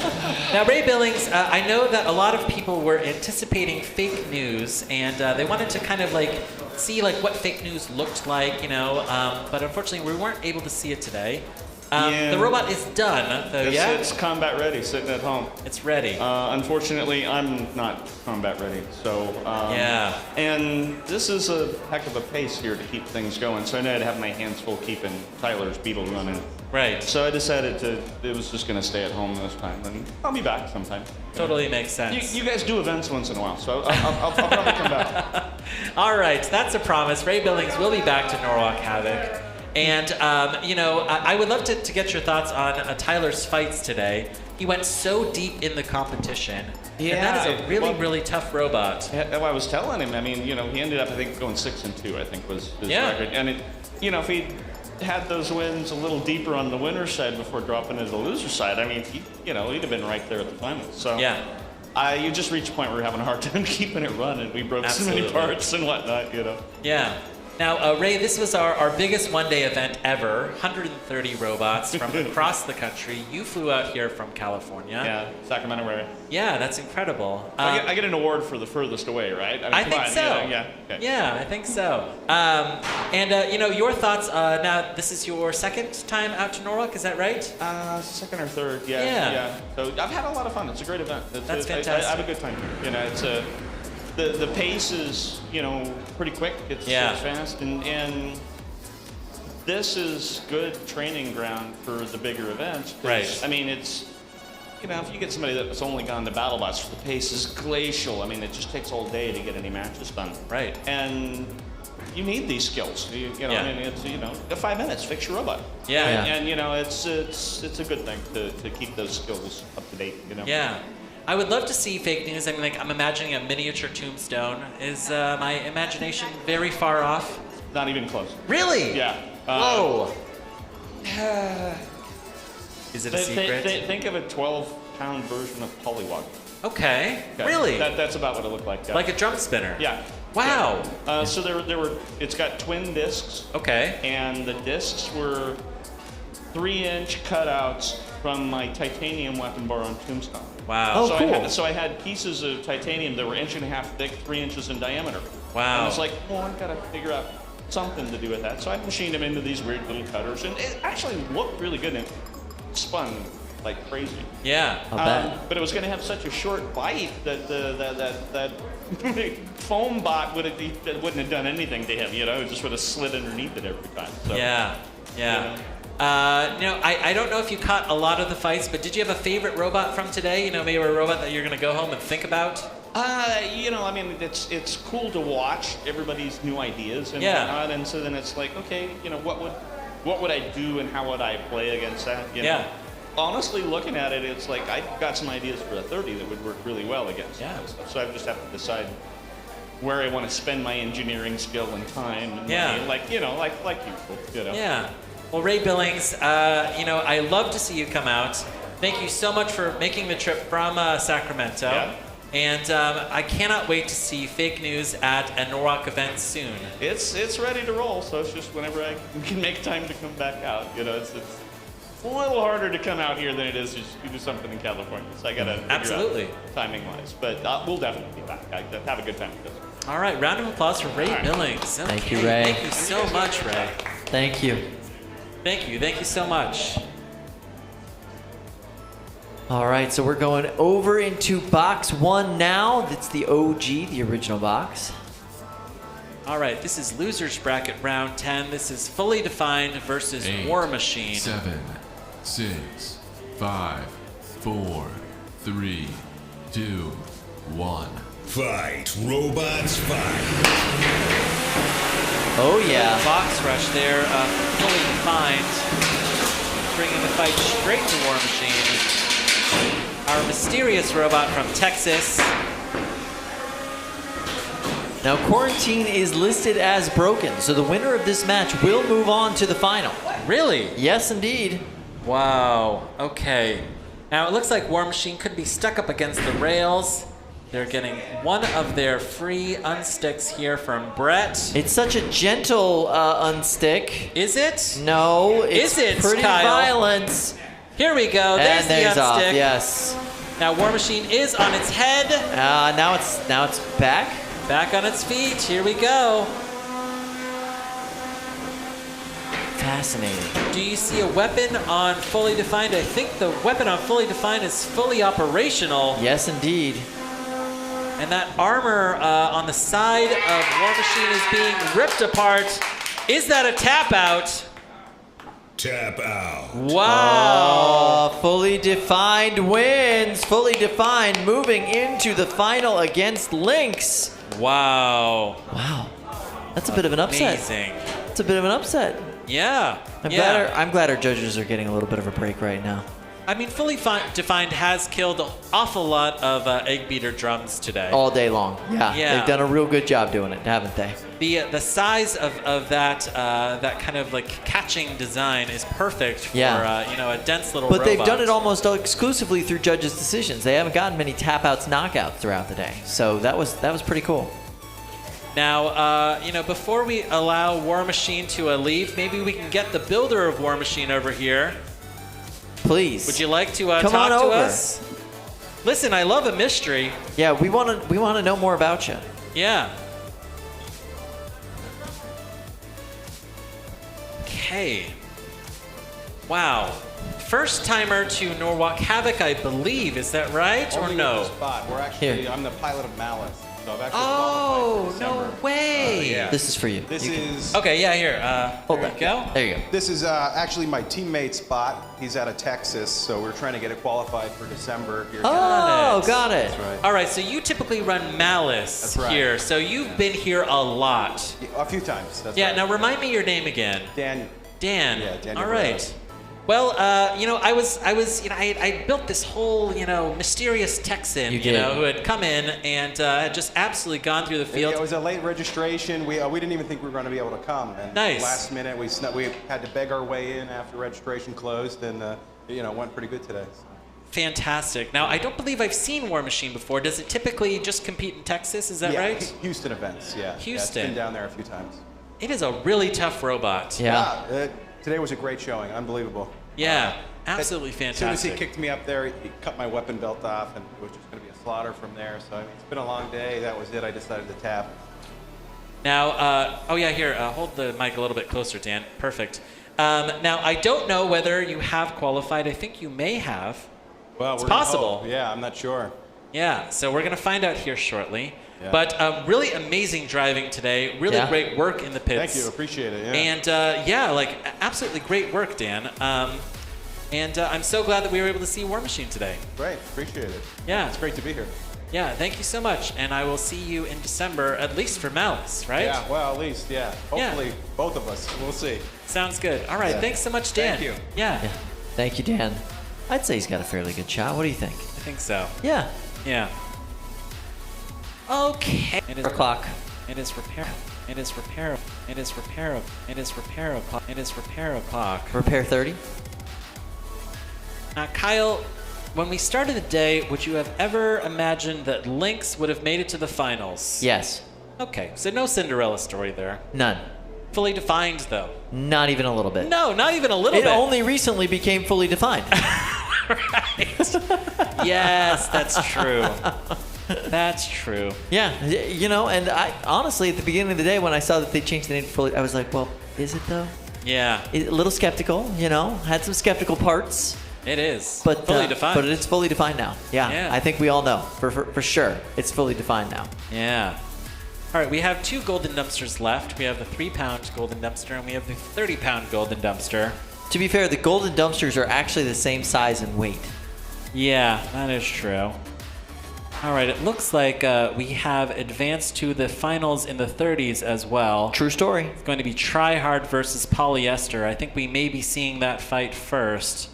Now, Ray Billings, I know that a lot of people were anticipating fake news, and they wanted to kind of like see like what fake news looked like, you know, but unfortunately we weren't able to see it today. Yeah. The robot is done, though, yeah? It's combat ready, sitting at home. It's ready. Unfortunately, I'm not combat ready, so... yeah. And this is a heck of a pace here to keep things going, so I know I'd have my hands full keeping Tyler's Beetle running. Right. So I decided it was just going to stay at home this time, and I'll be back sometime. Totally makes sense. You guys do events once in a while, so I'll probably come back. All right, that's a promise. Ray Billings will be back to Norwalk Havoc. And, you know, I would love to get your thoughts on Tyler's fights today. He went so deep in the competition. Yeah, and that is a really, really tough robot. I was telling him, I mean, you know, he ended up, I think, going 6-2, I think was his record. And, it, you know, if he had those wins a little deeper on the winner's side before dropping into the loser's side, I mean, he'd have been right there at the finals. So yeah. You just reach a point where you're having a hard time keeping it running. We broke so many parts and whatnot, you know. Yeah. Now, Ray, this was our biggest one-day event ever. 130 robots from across the country. You flew out here from California. Yeah, Sacramento area. Yeah, that's incredible. I get an award for the furthest away, right? I think so. Yeah. Okay. Yeah, I think so. And you know, your thoughts. Now, this is your second time out to Norwalk, is that right? Second or third. Yeah. So I've had a lot of fun. It's a great event. That's fantastic. I have a good time. You know, it's the pace is, you know, pretty quick. It's fast, and this is good training ground for the bigger events. Right. I mean, it's, you know, if you get somebody that's only gone to BattleBots, the pace is glacial. I mean, it just takes all day to get any matches done. Right. And you need these skills. You know, I mean, it's, you know, 5 minutes, fix your robot. Yeah. And you know, it's a good thing to keep those skills up to date. You know. Yeah. I would love to see fake news. I mean, like, I'm imagining a miniature tombstone. Is my imagination very far off? Not even close. Really? Yeah. Whoa. Is it a secret? Think of a 12-pound version of Polywog. Okay. Really? That's about what it looked like. Yeah. Like a drum spinner. Yeah. Wow. Yeah. So there were. It's got twin discs. Okay. And the discs were 3-inch cutouts from my titanium weapon bar on Tombstone. Wow. Oh, cool. I had pieces of titanium that were 1.5 inches thick, 3 inches in diameter. Wow. And I was like, well, I've got to figure out something to do with that. So I machined them into these weird little cutters, and it actually looked really good and spun like crazy. Yeah. I'll bet. But it was going to have such a short bite that that foam bot wouldn't have done anything to him. It just would have slid underneath it every time. So, Yeah. I don't know if you caught a lot of the fights, but did you have a favorite robot from today? Maybe a robot that you're going to go home and think about? It's cool to watch everybody's new ideas and whatnot, and so then it's like, okay, what would I do and how would I play against that? Honestly, looking at it, it's like I got some ideas for a 30 that would work really well against that stuff. So I just have to decide where I want to spend my engineering skill and time. And money, like usual. Yeah. Well, Ray Billings, I love to see you come out. Thank you so much for making the trip from Sacramento. Yeah. And I cannot wait to see Fake News at a Norwalk event soon. It's ready to roll, so it's just whenever I can make time to come back out. It's a little harder to come out here than it is to do something in California. So I got to Absolutely. Timing-wise. But we'll definitely be back. I have a good time with this. All right, round of applause for Ray Billings. Okay. Thank you, Ray. Thank you so much, Ray. Thank you. Thank you so much. All right, so we're going over into box 1 now. That's the OG, the original box. All right, this is Losers Bracket round 10. This is Fully Defined versus 8, War Machine. 7, 6, 5, 4, 3, 2, 1. Fight, robots, fight. Oh, yeah. Box rush there, Fully Defined. Bringing the fight straight to War Machine. Our mysterious robot from Texas. Now, Quarantine is listed as broken, so the winner of this match will move on to the final. Really? Yes, indeed. Wow. Okay. Now, it looks like War Machine could be stuck up against the rails. They're getting one of their free unsticks here from Brett. It's such a gentle unstick. Is it? No, it's pretty Kyle? violent. Here we go. There's And there's the off, unstick. yes. Now War Machine is on its head. Now it's back. Back on its feet. Here we go. Fascinating. Do you see a weapon on Fully Defined? I think the weapon on Fully Defined is fully operational. Yes, indeed. And that armor on the side of War Machine is being ripped apart. Is that a tap out? Tap out. Wow. Oh, Fully Defined wins. Fully Defined moving into the final against Lynx. Wow. Wow. That's a bit of an upset. Amazing. That's a bit of an upset. Yeah. I'm glad our judges are getting a little bit of a break right now. I mean, Fully Defined has killed an awful lot of egg beater drums today. All day long. Yeah. They've done a real good job doing it, haven't they? The size of that kind of like catching design is perfect for a dense little But robot. they've done it almost exclusively through judges' decisions. They haven't gotten many tap-outs, knockouts throughout the day. So that was pretty cool. Now, before we allow War Machine to leave, maybe we can get the builder of War Machine over here. Please. Would you like to Come talk on to over. us? Listen, I love a mystery. Yeah, we want to know more about you. Yeah. Okay. Wow. First timer to Norwalk Havoc, I believe. Is that right or Only no? with the spot. We're actually, Here. I'm the pilot of Malice. So I've actually Oh, no way. yeah. This is for you. This You can- is. Okay, yeah, here. Hold there that. we go. There you go. This is actually my teammate's spot. He's out of Texas, so we're trying to get it qualified for December. Here. Oh, got it. That's right. All right, so you typically run Malice That's right. here, so you've been here a lot. A few times. That's Yeah, right. now remind me your name again. Dan. Dan. Yeah, Dan. All right. Well, I built this whole, mysterious Texan, who had come in and had just absolutely gone through the field. It was a late registration. We didn't even think we were going to be able to come. And nice. Last minute, we had to beg our way in after registration closed, and it went pretty good today. So. Fantastic. Now, I don't believe I've seen War Machine before. Does it typically just compete in Texas? Is that right? Houston events. Yeah. Houston. Yeah, it's been down there a few times. It is a really tough robot. Yeah. Today was a great showing. Unbelievable. Yeah. Absolutely fantastic. As soon as he kicked me up there, he cut my weapon belt off, and it was just going to be a slaughter from there. So it's been a long day. That was it. I decided to tap. Now, here, hold the mic a little bit closer, Dan. Perfect. Now, I don't know whether you have qualified. I think you may have. Well, it's possible. Yeah, I'm not sure. Yeah, so we're going to find out here shortly. Yeah. But really amazing driving today. Really great work in the pits. Thank you. Appreciate it. Yeah. And absolutely great work, Dan. And I'm so glad that we were able to see War Machine today. Great. Appreciate it. Yeah. It's great to be here. Yeah, thank you so much. And I will see you in December, at least for Malice, right? Yeah, well, at least, yeah. Hopefully, both of us. We'll see. Sounds good. All right, thanks so much, Dan. Thank you. Yeah. Thank you, Dan. I'd say he's got a fairly good shot. What do you think? I think so. Yeah. Yeah. Okay. It is o'clock. It is repair. It is repair. It is repair. It is repair o'clock. It is repair o'clock. Repair 30. Kyle, when we started the day, would you have ever imagined that Lynx would have made it to the finals? Yes. Okay, so no Cinderella story there. None. Fully defined, though. Not even a little bit. No, not even a little bit. It only recently became fully defined. Right. Yes, that's true. That's true. Yeah, and I honestly, at the beginning of the day, when I saw that they changed the name to fully, I was like, well, is it though? Yeah. A little skeptical, had some skeptical parts. It is. But fully defined. But it's fully defined now. Yeah. I think we all know for sure it's fully defined now. Yeah. All right, we have 2 golden dumpsters left. We have the 3-pound golden dumpster and we have the 30-pound golden dumpster. To be fair, the golden dumpsters are actually the same size and weight. Yeah, that is true. All right, it looks like we have advanced to the finals in the 30s as well. True story. It's going to be Tryhard versus Polyester. I think we may be seeing that fight first.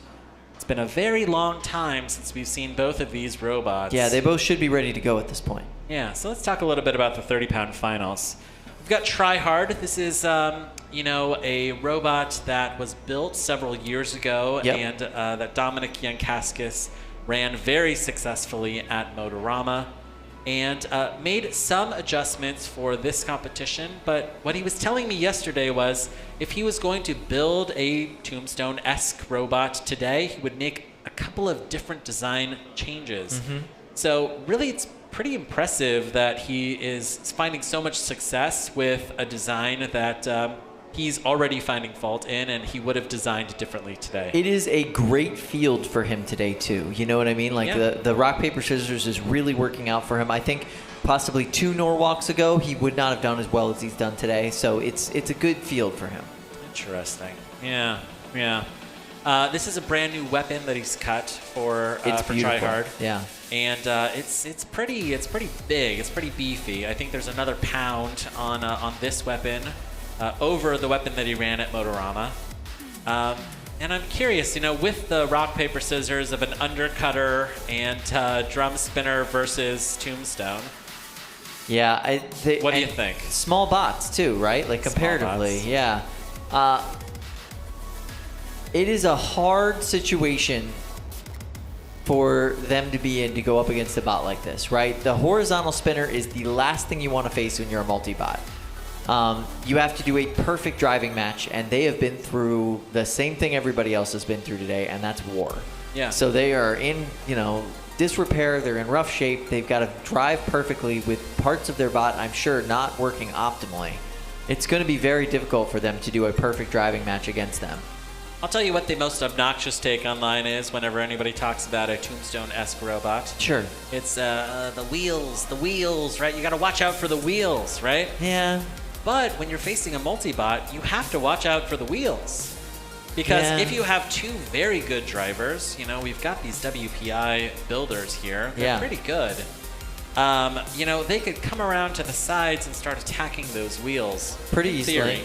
It's been a very long time since we've seen both of these robots. Yeah, they both should be ready to go at this point. Yeah, so let's talk a little bit about the 30-pound finals. We've got Tryhard. This is, a robot that was built several years ago and that Dominic Yankaskis ran very successfully at Motorama and made some adjustments for this competition. But what he was telling me yesterday was if he was going to build a Tombstone-esque robot today, he would make a couple of different design changes. Mm-hmm. So really it's pretty impressive that he is finding so much success with a design that he's already finding fault in, and he would have designed differently today. It is a great field for him today, too. You know what I mean? Like, the rock, paper, scissors is really working out for him. I think possibly 2 Norwalks ago, he would not have done as well as he's done today. So it's a good field for him. Interesting. Yeah. This is a brand new weapon that he's cut for Tryhard. Yeah. And it's pretty big. It's pretty beefy. I think there's another pound on this weapon. Over the weapon that he ran at Motorama. And I'm curious, with the rock, paper, scissors of an undercutter and drum spinner versus Tombstone. Yeah. What do you think? Small bots, too, right? Like, comparatively. Yeah. It is a hard situation for them to be in to go up against a bot like this, right? The horizontal spinner is the last thing you want to face when you're a multi-bot. You have to do a perfect driving match, and they have been through the same thing everybody else has been through today, and that's war. Yeah. So they are in, disrepair. They're in rough shape. They've got to drive perfectly with parts of their bot, I'm sure, not working optimally. It's going to be very difficult for them to do a perfect driving match against them. I'll tell you what the most obnoxious take online is whenever anybody talks about a Tombstone-esque robot. Sure. It's the wheels, right? You got to watch out for the wheels, right? Yeah. But when you're facing a multi-bot, you have to watch out for the wheels. Because if you have 2 very good drivers, we've got these WPI builders here. They're pretty good. They could come around to the sides and start attacking those wheels. Pretty easily.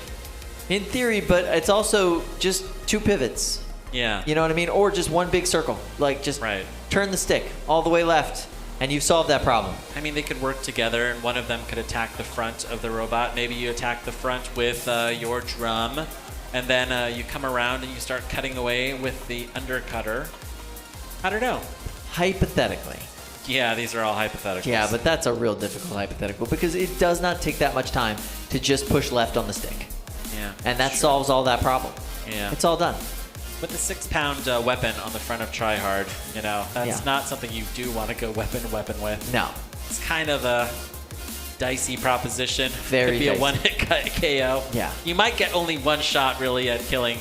In theory, but it's also just 2 pivots. Yeah. You know what I mean? Or just one big circle. Like, just turn the stick all the way left, and you've solved that problem. I mean, they could work together, and one of them could attack the front of the robot. Maybe you attack the front with your drum, and then you come around and you start cutting away with the undercutter. I don't know. Hypothetically. Yeah, these are all hypotheticals. Yeah, but that's a real difficult hypothetical because it does not take that much time to just push left on the stick. Yeah. And that solves all that problem. Yeah. It's all done. With the 6-pound weapon on the front of Tryhard, you know, that's not something you do want to go weapon with. No. It's kind of a dicey proposition. Very Could be dicey. a one-hit KO. Yeah. You might get only one shot, really, at killing,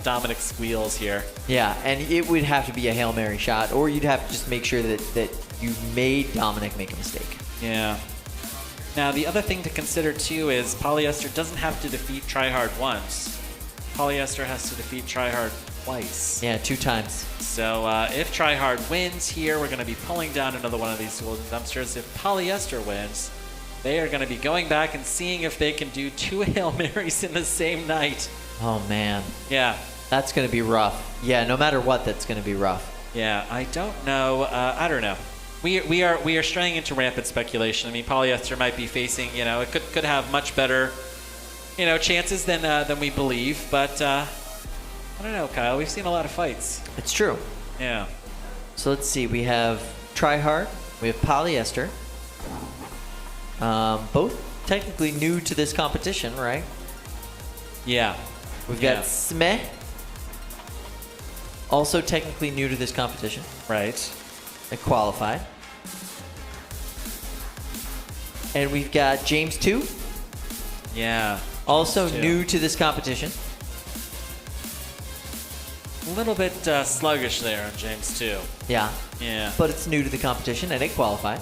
Dominic Squeals here. Yeah, and it would have to be a Hail Mary shot, or you'd have to just make sure that you made Dominic make a mistake. Yeah. Now, the other thing to consider, too, is Polyester doesn't have to defeat Tryhard once. Polyester has to defeat Tryhard twice. Yeah, 2 times. So if Tryhard wins here, we're going to be pulling down another one of these golden dumpsters. If Polyester wins, they are going to be going back and seeing if they can do 2 Hail Marys in the same night. Oh, man. Yeah. That's going to be rough. Yeah, no matter what, that's going to be rough. Yeah, I don't know. I don't know. We are straying into rampant speculation. I mean, Polyester might be facing, it could have much better, chances than we believe. But I don't know, Kyle. We've seen a lot of fights. It's true. Yeah. So let's see. We have Tryhard. We have Polyester. Both technically new to this competition, right? Yeah. We've got SMEH. Also technically new to this competition. Right. And qualified. And we've got Djem So. Yeah. Also new to this competition. A little bit sluggish there on Djem So. Yeah. Yeah. But it's new to the competition and it qualified.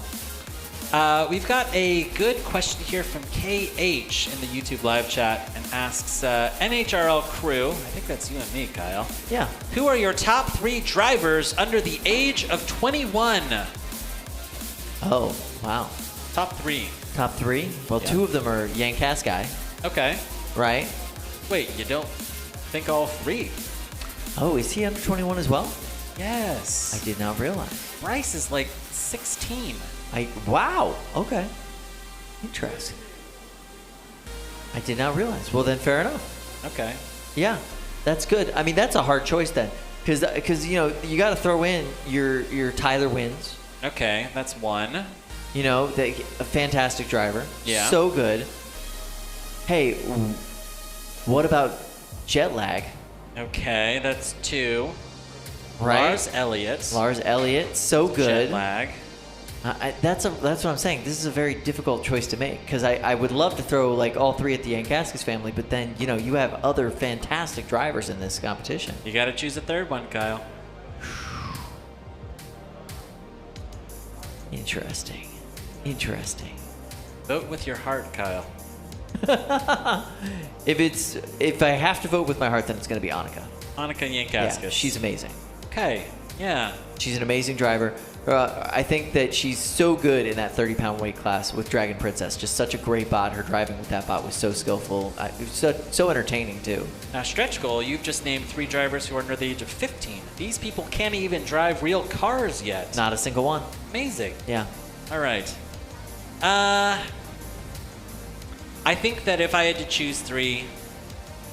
We've got a good question here from KH in the YouTube live chat and asks, NHRL crew, I think that's you and me, Kyle. Yeah. Who are your top 3 drivers under the age of 21? Oh, wow. Top 3. Top 3? Well, 2 of them are Yankaskai. Okay. Right? Wait, you don't think all 3? Oh, is he under 21 as well? Yes. I did not realize. Bryce is like 16. Wow. Okay. Interesting. I did not realize. Well, then fair enough. Okay. Yeah, that's good. I mean, that's a hard choice then, because you got to throw in your Tyler Wins. Okay, that's 1. A fantastic driver. Yeah. So good. Hey, what about jet lag? Okay, that's 2. Right. Lars Elliott. So good. Jet lag. That's what I'm saying. This is a very difficult choice to make because I would love to throw like all 3 at the Yankaskas family, but then you have other fantastic drivers in this competition. You got to choose a 3rd one, Kyle. Interesting. Vote with your heart, Kyle. If I have to vote with my heart, then it's going to be Annika. Annika Yankaskas. Yeah, she's amazing. Okay. Yeah. She's an amazing driver. I think that she's so good in that 30-pound weight class with Dragon Princess. Just such a great bot. Her driving with that bot was so skillful. It was so entertaining, too. Now, stretch goal, you've just named 3 drivers who are under the age of 15. These people can't even drive real cars yet. Not a single one. Amazing. Yeah. All right. I think that if I had to choose 3,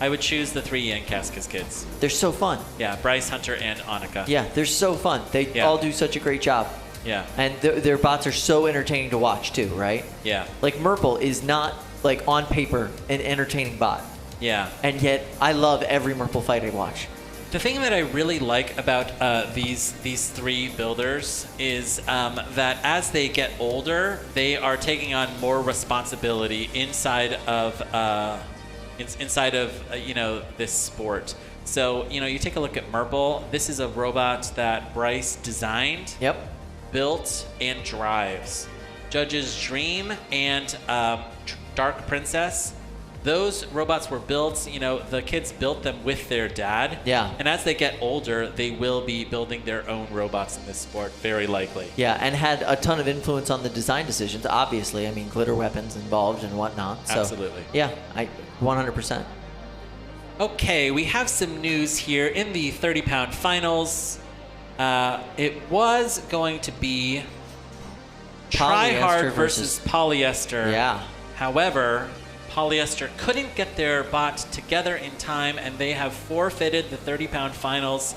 I would choose the 3 Yankaskas kids. They're so fun. Yeah, Bryce, Hunter, and Annika. Yeah, they're so fun. They all do such a great job. Yeah. And their bots are so entertaining to watch, too, right? Yeah. Like, Murple is not, like, on paper, an entertaining bot. Yeah. And yet, I love every Murple fight I watch. The thing that I really like about these 3 builders is that as they get older, they are taking on more responsibility inside of this sport. So you take a look at Murple. This is a robot that Bryce designed, built, and drives. Judge's Dream and Dark Princess. Those robots were built, the kids built them with their dad. Yeah. And as they get older, they will be building their own robots in this sport, very likely. Yeah, and had a ton of influence on the design decisions, obviously. I mean, glitter weapons involved and whatnot. So, absolutely. Yeah, 100%. Okay, we have some news here in the 30-pound finals. It was going to be Tryhard versus Polyester. Yeah. However, Polyester couldn't get their bot together in time, and they have forfeited the 30-pound finals.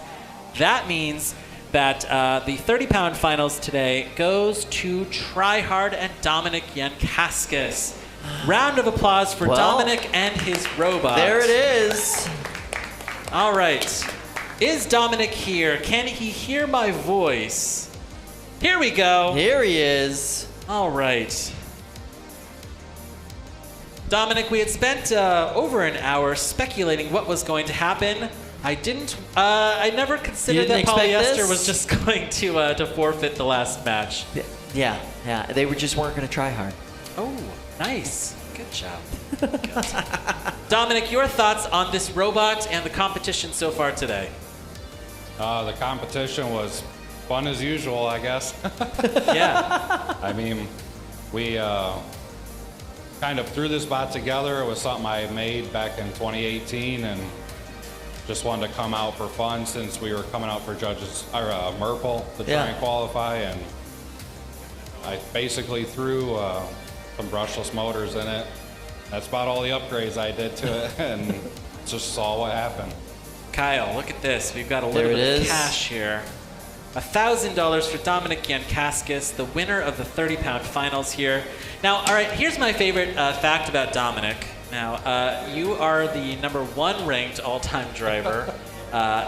That means that the 30-pound finals today goes to Tryhard and Dominic Yankaskis. Round of applause for Dominic and his robot. There it is. All right. Is Dominic here? Can he hear my voice? Here we go. Here he is. All right. Dominic, we had spent over an hour speculating what was going to happen. I never considered that Polyester was just going to forfeit the last match. Yeah. They just weren't going to try hard. Oh, nice. Good job. Dominic, your thoughts on this robot and the competition so far today? The competition was fun as usual, I guess. Yeah. I mean, we kind of threw this bot together. It was something I made back in 2018 and just wanted to come out for fun since we were coming out for judges, or Murple to try and qualify. And I basically threw some brushless motors in it. That's about all the upgrades I did to it, and just saw what happened. Kyle, look at this. We've got a little bit of cash here. $1,000 for Dominic Yankaskis, the winner of the 30-pound finals here. Now, all right, here's my favorite fact about Dominic. Now, you are the #1 ranked all-time driver.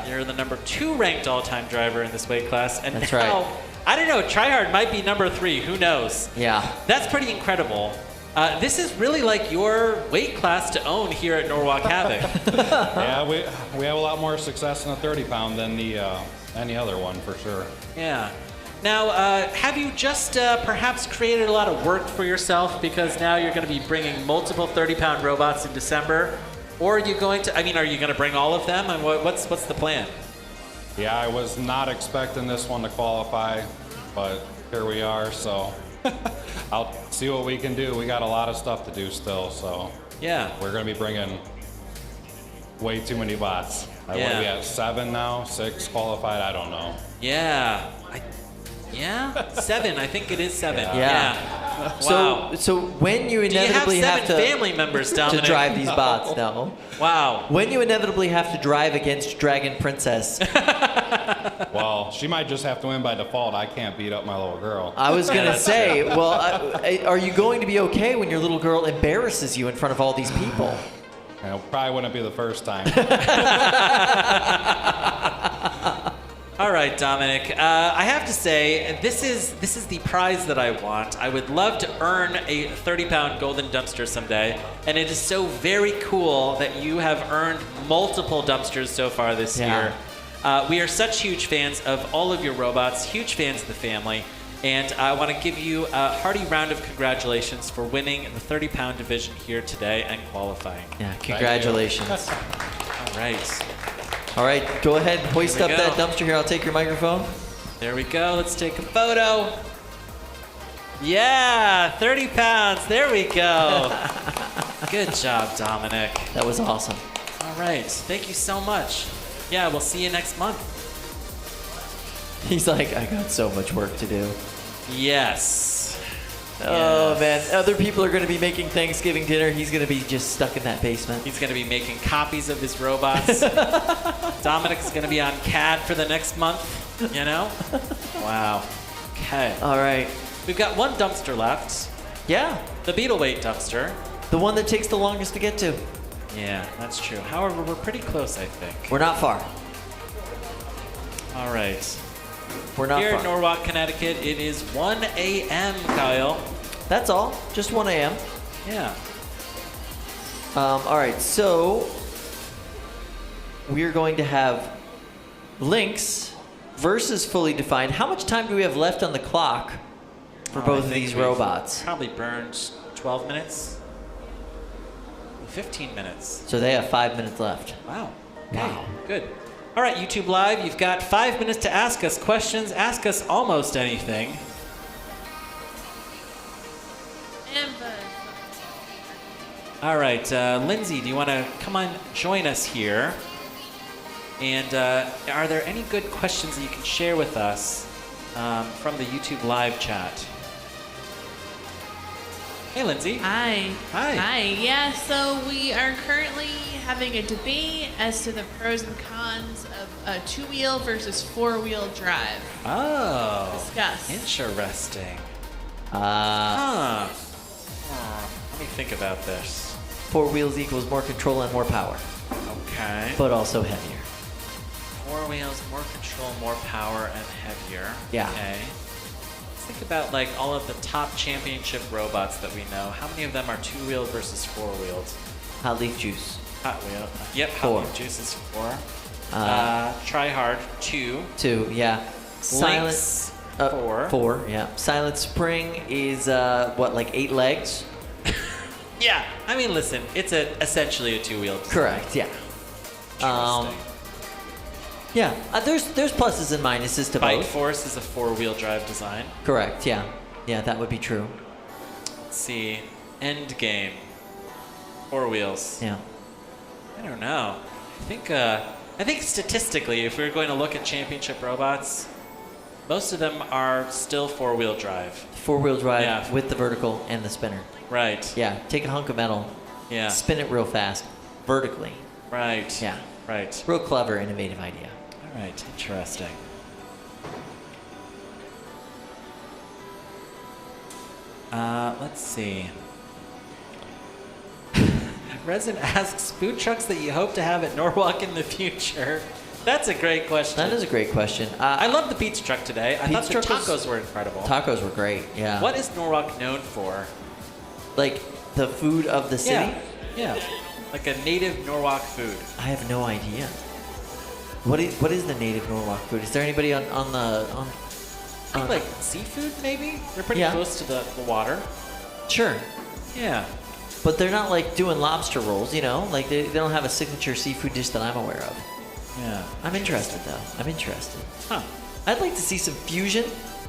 You're the #2 ranked all-time driver in this weight class. And That's now, right. I don't know, Tryhard might be #3. Who knows? Yeah. That's pretty incredible. This is really like your weight class to own here at Norwalk Havoc. Yeah, we have a lot more success in the 30-pound than the any other one for sure. Yeah. Now, have you just perhaps created a lot of work for yourself because now you're going to be bringing multiple 30-pound robots in December? Or are you going to, are you going to bring all of them? And what's the plan? Yeah, I was not expecting this one to qualify, but here we are, so I'll see what we can do. We got a lot of stuff to do still, so yeah, we're going to be bringing way too many bots. What are we at, 7 now? 6 qualified? I don't know. Yeah. 7. I think it is 7. Yeah. Wow. So when you inevitably Do you have 7 to family members, Dominic? to drive these bots, no. Wow. When you inevitably have to drive against Dragon Princess. Well, she might just have to win by default. I can't beat up my little girl. I was going to say, well, are you going to be okay when your little girl embarrasses you in front of all these people? Probably wouldn't be the first time. All right, Dominic. I have to say, this is the prize that I want. I would love to earn a 30-pound golden dumpster someday, and it is so very cool that you have earned multiple dumpsters so far this year. We are such huge fans of all of your robots, huge fans of the family, and I want to give you a hearty round of congratulations for winning the 30-pound division here today and qualifying. Yeah, congratulations. All right, go ahead and hoist up that dumpster here. I'll take your microphone. There we go. Let's take a photo. Yeah, 30 pounds. There we go. Good job, Dominic. That was awesome. All right. Thank you so much. Yeah, we'll see you next month. He's like, I got so much work to do. Yes. Oh, man. Other people are going to be making Thanksgiving dinner. He's going to be just stuck in that basement. He's going to be making copies of his robots. Dominic's going to be on CAD for the next month, you know? Wow. Okay. All right. We've got one dumpster left. Yeah. The beetle weight dumpster. The one that takes the longest to get to. Yeah, that's true. However, we're pretty close, I think. We're not far. All right. We're not Here far. in Norwalk, Connecticut, it is 1 a.m., Kyle. That's all. Just 1 a.m. Yeah. All right, so we're going to have Lynx versus Fully Defined. How much time do we have left on the clock for both of these robots? Probably burned 12 minutes. 15 minutes. So they have 5 minutes left. Wow. Okay. Wow. Good. All right, YouTube Live, you've got 5 minutes to ask us questions. Ask us almost anything. All right, Lindsay, do you want to come on, join us here? And are there any good questions that you can share with us from the YouTube live chat? Hey, Lindsay. Hi. Hi. Hi. Yeah, so we are currently having a debate as to the pros and cons of a two-wheel versus four-wheel drive. Oh. Discuss. Interesting. Uh, Let me think about this. 4 wheels equals more control and more power. Okay. But also heavier. 4 wheels, more control, more power, and heavier. Yeah. Okay. Let's think about like all of the top championship robots that we know. How many of them are 2-wheeled versus 4-wheeled? Hot leaf juice. Hot wheel. Yep. 4. Hot leaf juice is 4. Tryhard 2. 2. Yeah. Lynx 4. 4. Yeah. Silent Spring is what, like 8 legs? Yeah. I mean, listen, it's essentially a 2-wheeled. Correct. Yeah. Yeah. There's pluses and minuses to Bite both. Force is a 4-wheel drive design. Correct. Yeah. Yeah, that would be true. Let's see. End game. 4 wheels. Yeah. I don't know. I think statistically, if we're going to look at championship robots, most of them are still 4-wheel drive. 4-wheel drive Yeah. with the vertical and the spinner. Right. Yeah. Take a hunk of metal. Yeah. Spin it real fast, vertically. Right. Yeah. Right. Real clever, innovative idea. All right. Interesting. Let's see. Resin asks, food trucks that you hope to have at Norwalk in the future. That's a great question. That is a great question. I love the pizza truck today. I thought the Pizza truck was- tacos were incredible. Tacos were great. Yeah. What is Norwalk known for? Like the food of the city? Yeah. Yeah. Like a native Norwalk food. I have no idea. What is the native Norwalk food? Is there anybody on I think like seafood, maybe? They're pretty Yeah. close to the water. Sure. Yeah. But they're not like doing lobster rolls, you know? Like they don't have a signature seafood dish that I'm aware of. Yeah. I'm interested though. I'm interested. Huh. I'd like to see some fusion.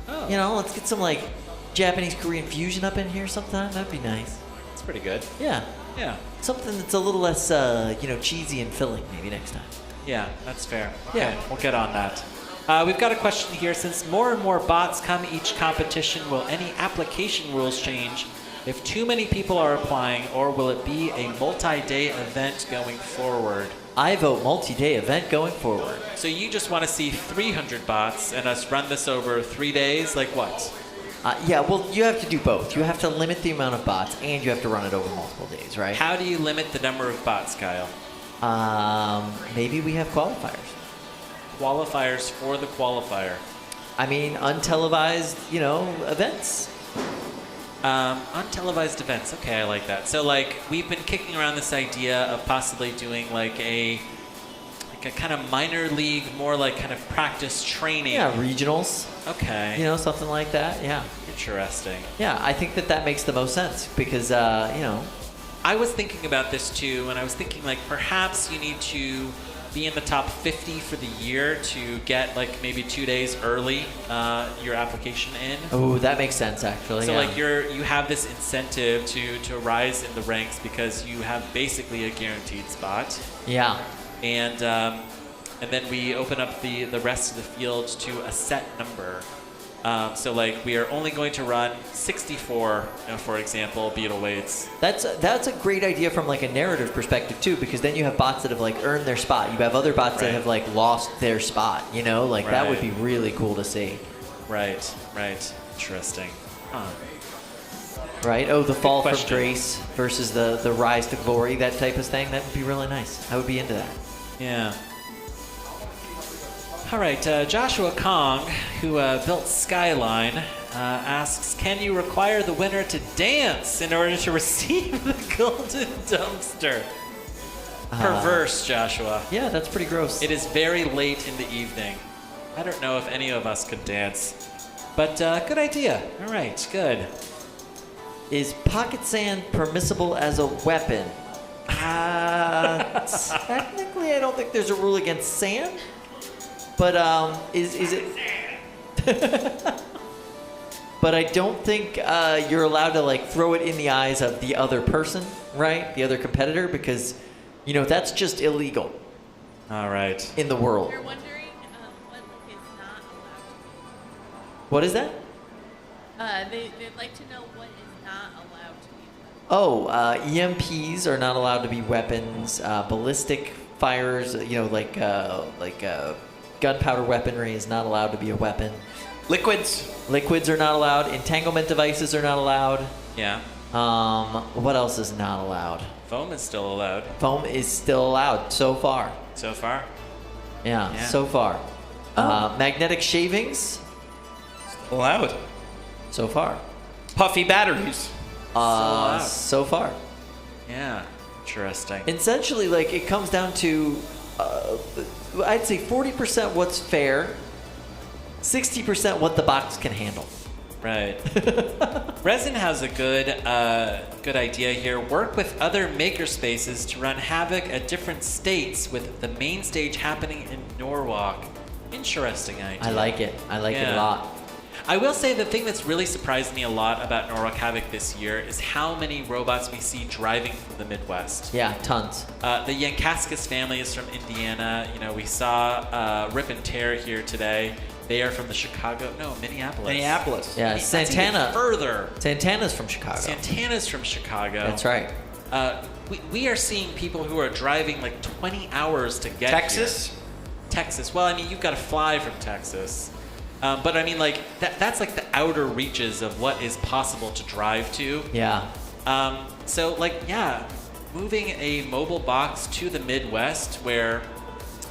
Oh. You know, let's get some like Japanese Korean fusion up in here sometime. That'd be nice. It's pretty good. Yeah. Yeah. Something that's a little less, cheesy and filling maybe next time. Yeah, that's fair. Yeah. Okay, we'll get on that. We've got a question here. Since more and more bots come each competition, will any application rules change if too many people are applying, or will it be a multi-day event going forward? I vote multi-day event going forward. So you just want to see 300 bots and us run this over 3 days? Like what? Yeah, well, you have to do both. You have to limit the amount of bots, and you have to run it over multiple days, right? How do you limit the number of bots, Kyle? Maybe we have qualifiers. Qualifiers for the qualifier. I mean, untelevised, events. Untelevised events. Okay, I like that. So, like, we've been kicking around this idea of possibly doing like a kind of minor league, more like kind of practice training. Yeah, regionals. Okay. Something like that. Yeah. Interesting. Yeah, I think that makes the most sense because, I was thinking about this too, and I was thinking like perhaps you need to be in the top 50 for the year to get like maybe 2 days early your application in. Oh, that makes sense actually. So yeah. like you have this incentive to rise in the ranks because you have basically a guaranteed spot. Yeah. And then we open up the rest of the field to a set number. So like we are only going to run 64, for example, beetle weights. That's a great idea from like a narrative perspective too, because then you have bots that have like earned their spot. You have other bots that have like lost their spot. That would be really cool to see. Right. Interesting. Huh. Right? Oh, the fall from grace versus the rise to glory, that type of thing. That would be really nice. I would be into that. Yeah. All right, Joshua Kong, who built Skyline, asks, can you require the winner to dance in order to receive the golden dumpster? Perverse, Joshua. Yeah, that's pretty gross. It is very late in the evening. I don't know if any of us could dance, but good idea. All right, good. Is pocket sand permissible as a weapon? Technically, I don't think there's a rule against sand. But is it? but I don't think you're allowed to like throw it in the eyes of the other person, right? The other competitor, because that's just illegal. All right. In the world. You're wondering what is not allowed What is that? They'd like to know what is not allowed to be. Oh, EMPs are not allowed to be weapons. Ballistic fires, like gunpowder weaponry is not allowed to be a weapon. Liquids are not allowed. Entanglement devices are not allowed. Yeah. What else is not allowed? Foam is still allowed. Foam is still allowed so far. So far? Yeah. So far. Magnetic shavings? Allowed. So far. Puffy batteries. So far. Yeah. Interesting. Essentially, like, it comes down to, I'd say 40% what's fair, 60% what the box can handle. Right. Resin has a good idea here. Work with other makerspaces to run Havoc at different states with the main stage happening in Norwalk. Interesting idea. I like it. I like it a lot. I will say the thing that's really surprised me a lot about Norwalk Havoc this year is how many robots we see driving from the Midwest. Yeah, tons. The Yankaskis family is from Indiana. We saw Rip and Tear here today. They are from the Minneapolis. Yeah, Santana. That's even further. Santana's from Chicago. Santana's from Chicago. That's right. We are seeing people who are driving like 20 hours to get Texas? here. Texas. Well, I mean, you've got to fly from Texas. But I mean, like, that's like the outer reaches of what is possible to drive to. Yeah. So, like, yeah, moving a mobile box to the Midwest where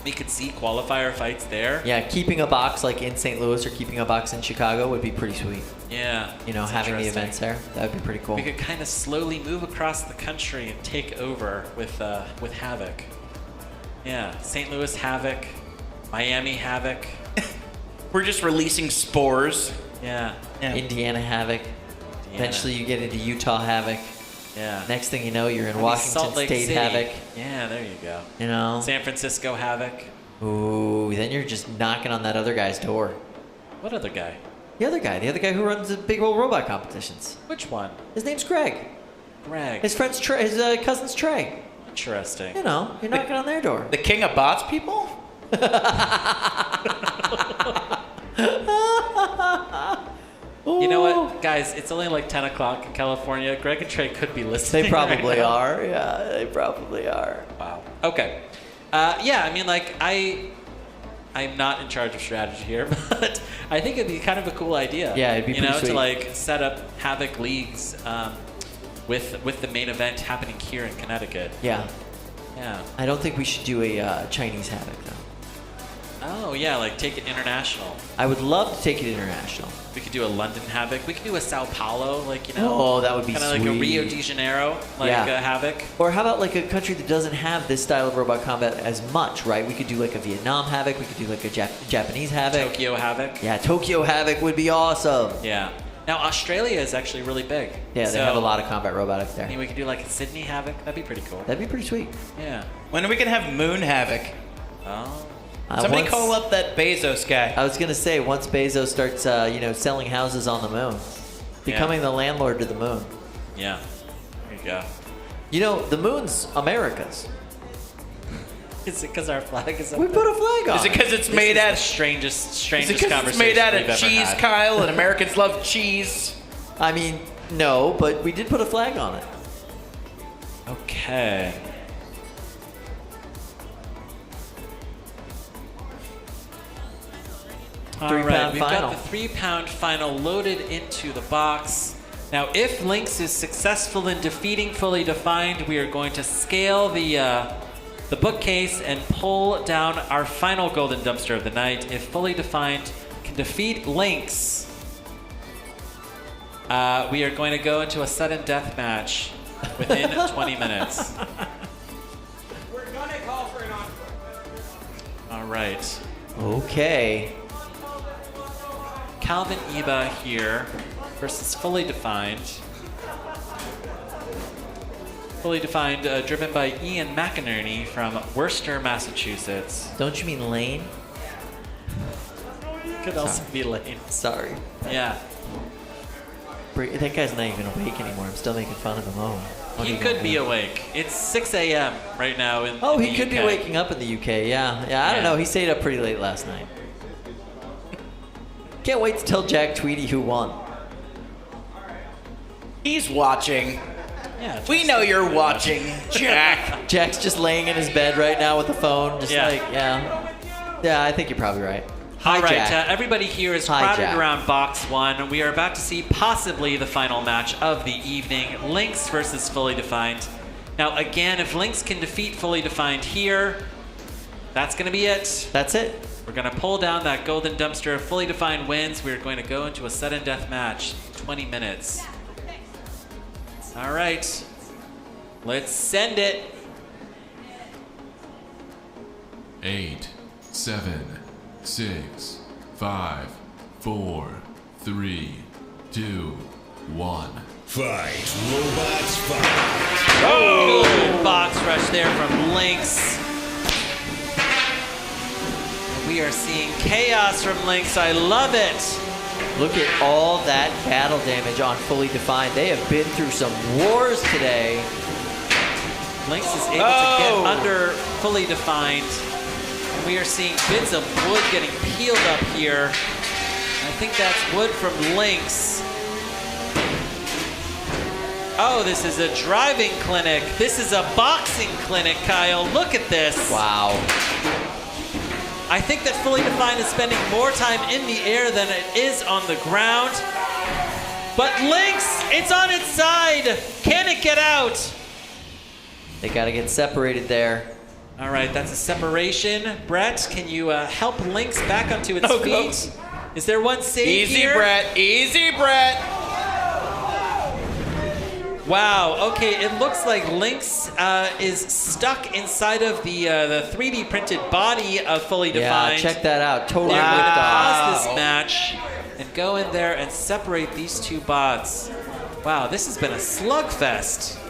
we could see qualifier fights there. Yeah, keeping a box like in St. Louis or keeping a box in Chicago would be pretty sweet. Yeah. Having the events there, that would be pretty cool. We could kind of slowly move across the country and take over with Havoc. Yeah, St. Louis Havoc, Miami Havoc. We're just releasing spores. Yeah. Indiana Havoc. Eventually you get into Utah Havoc. Yeah. Next thing you know, you're in Maybe Washington Salt Lake State City. Havoc. Yeah, there you go. San Francisco Havoc. Ooh, then you're just knocking on that other guy's door. What other guy? The other guy who runs the big old robot competitions. Which one? His name's Greg. Greg. His friend's Trey. His cousin's Trey. Interesting. You're knocking on their door. The king of bots people? You know what, guys? It's only like 10 o'clock in California. Greg and Trey could be listening. They probably are. Yeah, they probably are. Wow. Okay. Yeah, I mean, like, I'm not in charge of strategy here, but I think it'd be kind of a cool idea. Yeah, it'd be pretty sweet. to like set up Havoc leagues with the main event happening here in Connecticut. Yeah. Yeah. I don't think we should do a Chinese Havoc though. Oh yeah, like take it international. I would love to take it international. We could do a London Havoc. We could do a Sao Paulo, like Oh, that would be kind of sweet. like a Rio de Janeiro, like a Havoc. Or how about like a country that doesn't have this style of robot combat as much, right? We could do like a Vietnam Havoc. We could do like a Japanese Havoc. Tokyo Havoc. Yeah, Tokyo Havoc would be awesome. Yeah. Now Australia is actually really big. Yeah, they have a lot of combat robotics there. I mean, we could do like a Sydney Havoc. That'd be pretty cool. That'd be pretty sweet. Yeah. When are we gonna have Moon Havoc? Oh. Somebody call up that Bezos guy. I was gonna say once Bezos starts, selling houses on the moon, becoming the landlord to the moon. Yeah. There you go. The moon's America's. Is it because our flag is up We there? put a flag on. Is it because it's made out of strangest Is it 'cause conversation it's made out we've of ever cheese, had. Kyle, and Americans love cheese? I mean, no, but we did put a flag on it. Okay. All right, we've got the 3-pound final loaded into the box. Now, if Lynx is successful in defeating Fully Defined, we are going to scale the bookcase and pull down our final golden dumpster of the night. If Fully Defined can defeat Lynx, we are going to go into a sudden death match within 20 minutes. We're gonna call for an encore. All right. Okay. Calvin Eba here versus Fully Defined. Fully Defined, driven by Ian McInerney from Worcester, Massachusetts. Don't you mean Lane? Could also be Lane. Sorry. Yeah. That guy's not even awake anymore. I'm still making fun of him. Oh. He could be awake. It's 6 a.m. right now in Oh, in he the could UK. be waking up in the UK. Yeah. I don't know. He stayed up pretty late last night. Can't wait to tell Jack Tweedy who won. He's watching. Yeah, we know you're watching, Jack. Jack's just laying in his bed right now with the phone, just yeah, I think you're probably right. Hi, All right, Jack. everybody here is Hi, crowded Jack. around box 1. We are about to see possibly the final match of the evening, Lynx versus Fully Defined. Now, again, if Lynx can defeat Fully Defined here, that's going to be it. That's it. We're going to pull down that golden dumpster. If Fully Defined wins, we're going to go into a sudden death match, 20 minutes. All right, let's send it. 8, 7, 6, 5, 4, 3, 2, 1. Fight, robots, fight. Oh! Good box rush there from Lynx. We are seeing chaos from Lynx. I love it. Look at all that battle damage on Fully Defined. They have been through some wars today. Lynx is able to get under Fully Defined. We are seeing bits of wood getting peeled up here. I think that's wood from Lynx. Oh, this is a driving clinic. This is a boxing clinic, Kyle. Look at this. Wow. I think that Fully Defined is spending more time in the air than it is on the ground. But Lynx, it's on its side. Can it get out? They got to get separated there. All right, that's a separation. Brett, can you help Lynx back onto its feet? Is there one save here? Easy, Brett. Wow, okay, it looks like Lynx is stuck inside of the 3D printed body of Fully Defined. Yeah, check that out. Totally They're going to ripped off. pause this match and go in there and separate these two bots. Wow, this has been a slugfest.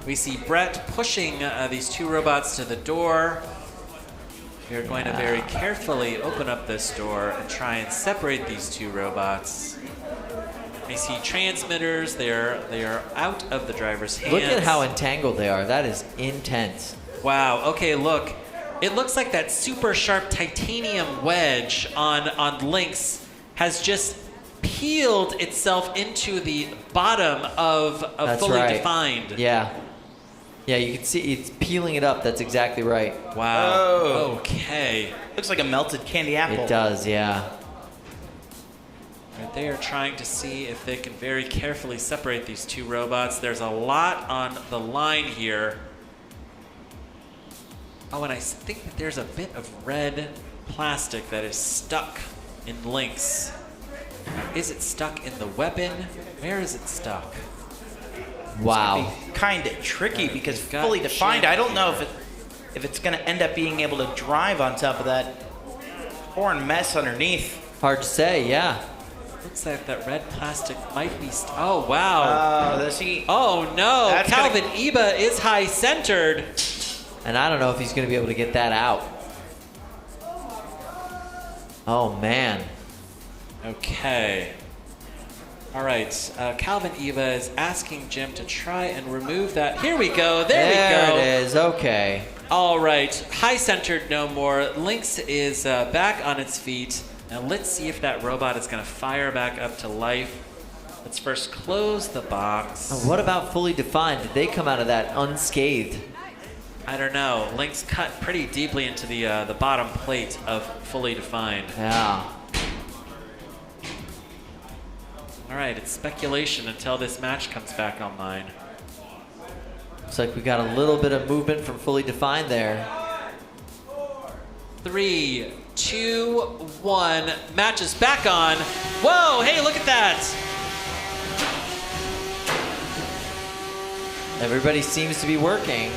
We see Brett pushing these two robots to the door. We are going to very carefully open up this door and try and separate these two robots. We see transmitters. They are out of the driver's hands. Look at how entangled they are. That is intense. Wow. Okay, look. It looks like that super sharp titanium wedge on Lynx has just peeled itself into the bottom of That's Fully right. Defined. Yeah. Yeah, you can see it's peeling it up. That's exactly right. Wow. Oh. Okay. Looks like a melted candy apple. It does, yeah. Right, they are trying to see if they can very carefully separate these two robots. There's a lot on the line here. Oh, and I think that there's a bit of red plastic that is stuck in Lynx. Is it stuck in the weapon? Where is it stuck? Wow. Kind of tricky because got Fully Defined. jammed I don't know if it's going to end up being able to drive on top of that foreign mess underneath. Hard to say, yeah. Looks like that red plastic might be. Oh wow! Does he? Oh no! That's Calvin Eba is high centered. And I don't know if he's going to be able to get that out. Oh, man. Okay. All right. Calvin Eva is asking Jim to try and remove that. Here we go. There we go. There it is. Okay. All right. High centered no more. Lynx is back on its feet. Now let's see if that robot is going to fire back up to life. Let's first close the box. What about Fully Defined? Did they come out of that unscathed? I don't know. Lynx cut pretty deeply into the bottom plate of Fully Defined. Yeah. All right, it's speculation until this match comes back online. Looks like we got a little bit of movement from Fully Defined there. 3, 2, 1. Match is back on. Whoa, hey, look at that. Everybody seems to be working.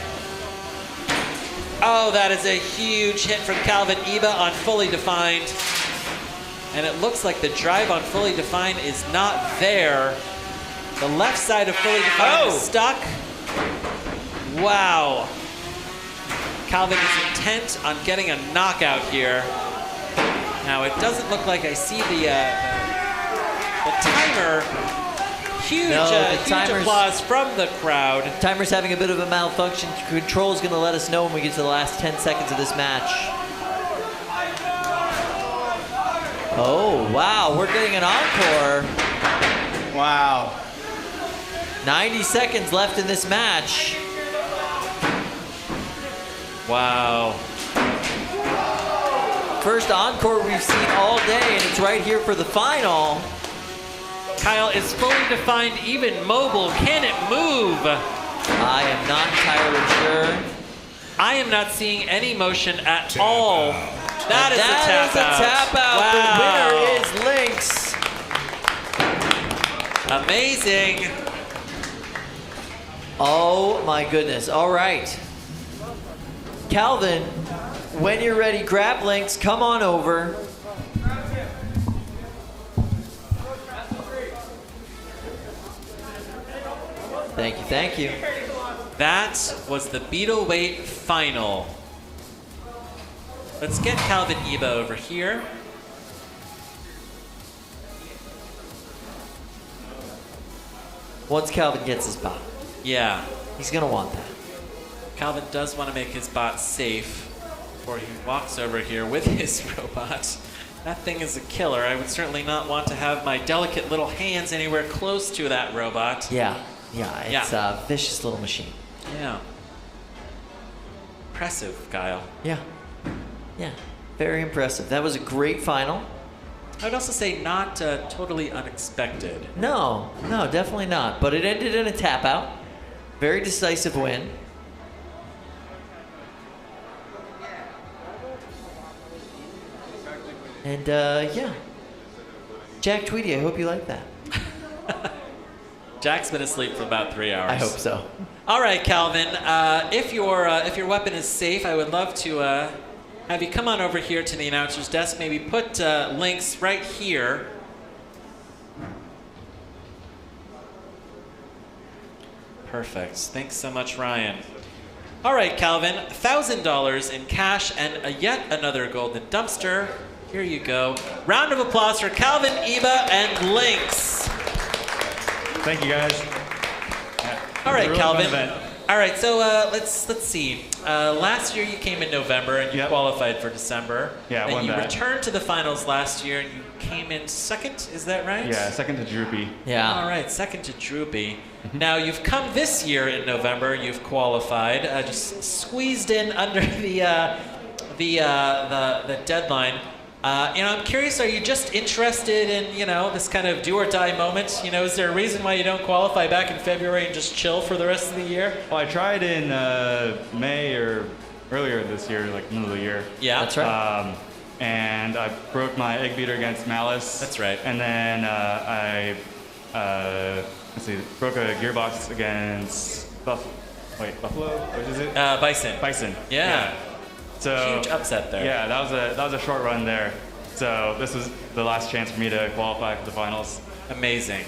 Oh, that is a huge hit from Calvin Eba on Fully Defined. And it looks like the drive on Fully Defined is not there. The left side of Fully Defined is stuck. Wow. Calvin is intent on getting a knockout here. Now, it doesn't look like I see the timer. Huge, huge applause from the crowd. Timer's having a bit of a malfunction. Control's going to let us know when we get to the last 10 seconds of this match. Oh, wow, we're getting an encore. Wow. 90 seconds left in this match. Wow. First encore we've seen all day, and it's right here for the final. Kyle is fully defined, even mobile. Can it move? I am not entirely sure. I am not seeing any motion at all. That is a tap out. Wow. The winner is Lynx. Amazing. Oh my goodness. All right. Calvin, when you're ready, grab Lynx, come on over. Thank you, thank you. That was the Beetle Weight final. Let's get Calvin Eba over here. Once Calvin gets his bot. Yeah. He's gonna want that. Calvin does want to make his bot safe before he walks over here with his robot. That thing is a killer. I would certainly not want to have my delicate little hands anywhere close to that robot. Yeah, it's a vicious little machine. Yeah. Impressive, Kyle. Yeah, very impressive. That was a great final. I would also say not totally unexpected. No, definitely not. But it ended in a tap out. Very decisive win. And yeah. Jack Tweedy, I hope you like that. Jack's been asleep for about 3 hours. I hope so. All right, Calvin. If your weapon is safe, I would love to have you come on over here to the announcer's desk. Maybe put Lynx right here. Perfect. Thanks so much, Ryan. All right, Calvin. $1,000 in cash and yet another golden dumpster. Here you go. Round of applause for Calvin, Eba, and Lynx. Thank you, guys. All right, really Calvin. All right, so let's see. Last year you came in November and you qualified for December. Yeah, and won you that. returned to the finals last year and you came in second. Is that right? Yeah, second to Droopy. Yeah. All right, second to Droopy. Now you've come this year in November. You've qualified, just squeezed in under the deadline. I'm curious, are you just interested in, this kind of do or die moment? Is there a reason why you don't qualify back in February and just chill for the rest of the year? Well, I tried in May or earlier this year, like middle of the year. Yeah. That's right. And I broke my egg beater against Malice. That's right. And then I broke a gearbox against Buffalo. What is it? Bison. Bison. Yeah. So huge upset there. Yeah, that was a short run there. So this was the last chance for me to qualify for the finals. Amazing.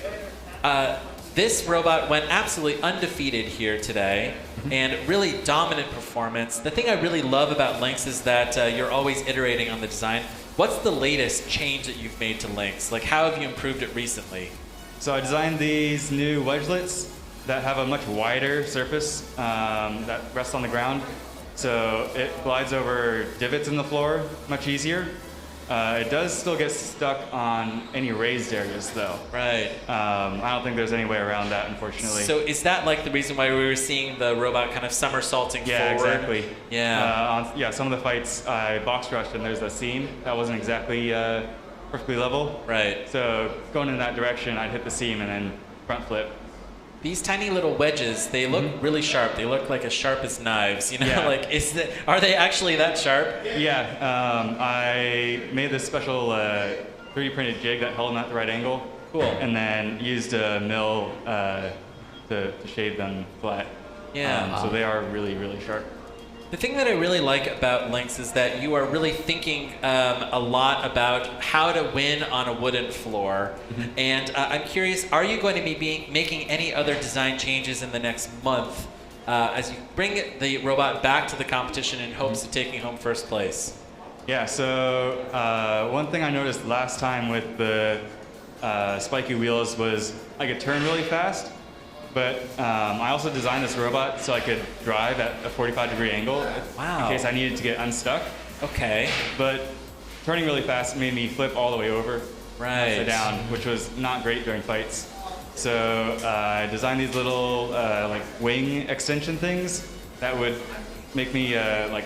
This robot went absolutely undefeated here today, and really dominant performance. The thing I really love about Lynx is that you're always iterating on the design. What's the latest change that you've made to Lynx? Like, how have you improved it recently? So I designed these new wedgelets that have a much wider surface that rests on the ground. So it glides over divots in the floor much easier. It does still get stuck on any raised areas, though. Right. I don't think there's any way around that, unfortunately. So is that like the reason why we were seeing the robot kind of somersaulting forward? Yeah, exactly. Yeah. Some of the fights I box rushed and there's a seam that wasn't exactly perfectly level. Right. So going in that direction, I'd hit the seam and then front flip. These tiny little wedges, they look really sharp. They look like as sharp as knives, Yeah. Like, are they actually that sharp? Yeah, I made this special 3D printed jig that held them at the right angle. Cool. And then used a mill to shave them flat. Yeah. So they are really, really sharp. The thing that I really like about Lynx is that you are really thinking a lot about how to win on a wooden floor. And I'm curious, are you going to be making any other design changes in the next month as you bring the robot back to the competition in hopes of taking home first place? Yeah, so one thing I noticed last time with the spiky wheels was I could turn really fast, but I also designed this robot so I could drive at a 45-degree angle in case I needed to get unstuck. Okay. But turning really fast made me flip all the way over, right, upside down, which was not great during fights. So I designed these little like wing extension things that would make me like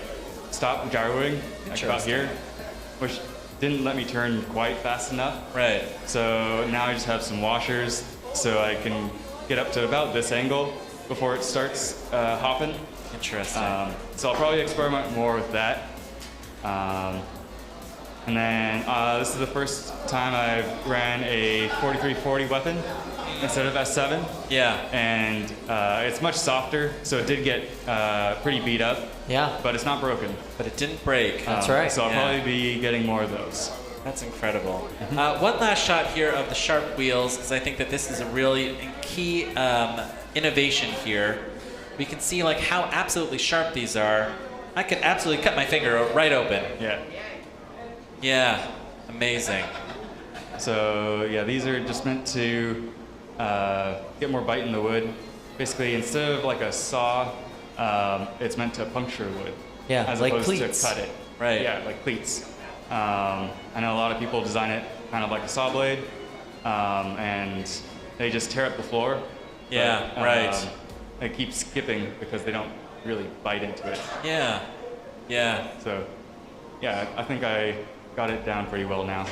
stop gyroing like about here, which didn't let me turn quite fast enough. Right. So now I just have some washers so I can get up to about this angle before it starts hopping. Interesting. So I'll probably experiment more with that. And then this is the first time I've ran a 4340 weapon instead of S7. Yeah. And it's much softer, so it did get pretty beat up. Yeah. But it's not broken. But it didn't break. That's right. So I'll probably be getting more of those. That's incredible. One last shot here of the sharp wheels, because I think that this is a really key innovation here. We can see like how absolutely sharp these are. I could absolutely cut my finger right open. Yeah. Yeah, amazing. So yeah, these are just meant to get more bite in the wood. Basically, instead of like a saw, it's meant to puncture wood. Yeah, as like opposed cleats. to cut it. Right. Yeah, like cleats. I know a lot of people design it kind of like a saw blade, and they just tear up the floor. Yeah, but, right. They keep skipping because they don't really bite into it. Yeah. Yeah. So, yeah, I think I got it down pretty well now.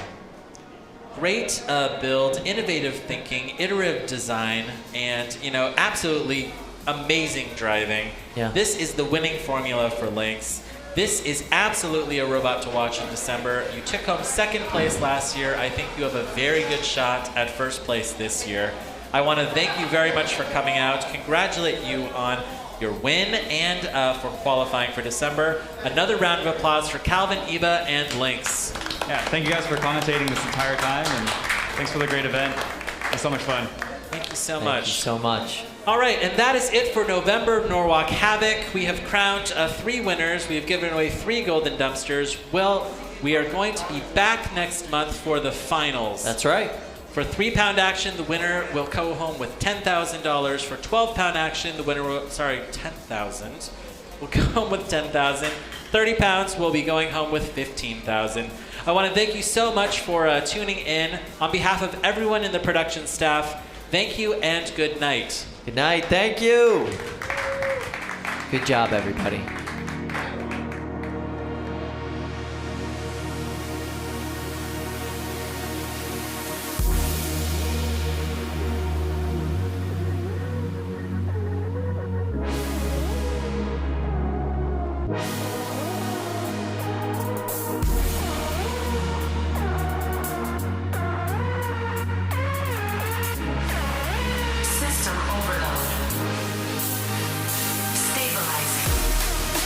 Great build, innovative thinking, iterative design, and absolutely amazing driving. Yeah. This is the winning formula for Lynx. This is absolutely a robot to watch in December. You took home second place last year. I think you have a very good shot at first place this year. I want to thank you very much for coming out. Congratulate you on your win and for qualifying for December. Another round of applause for Calvin, Eva, and Lynx. Yeah, thank you guys for commentating this entire time, and thanks for the great event. It was so much fun. Thank you so much. Thank you so much. All right, and that is it for November Norwalk Havoc. We have crowned 3 winners. We have given away 3 golden dumpsters. Well, we are going to be back next month for the finals. That's right. For 3-pound action, the winner will go home with $10,000. For 12-pound action, the winner will, $10,000. Will go home with $10,000. 30 pounds will be going home with $15,000. I want to thank you so much for tuning in. On behalf of everyone in the production staff, thank you and good night. Good night. Thank you. Good job, everybody. System overload. Stabilizing.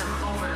system over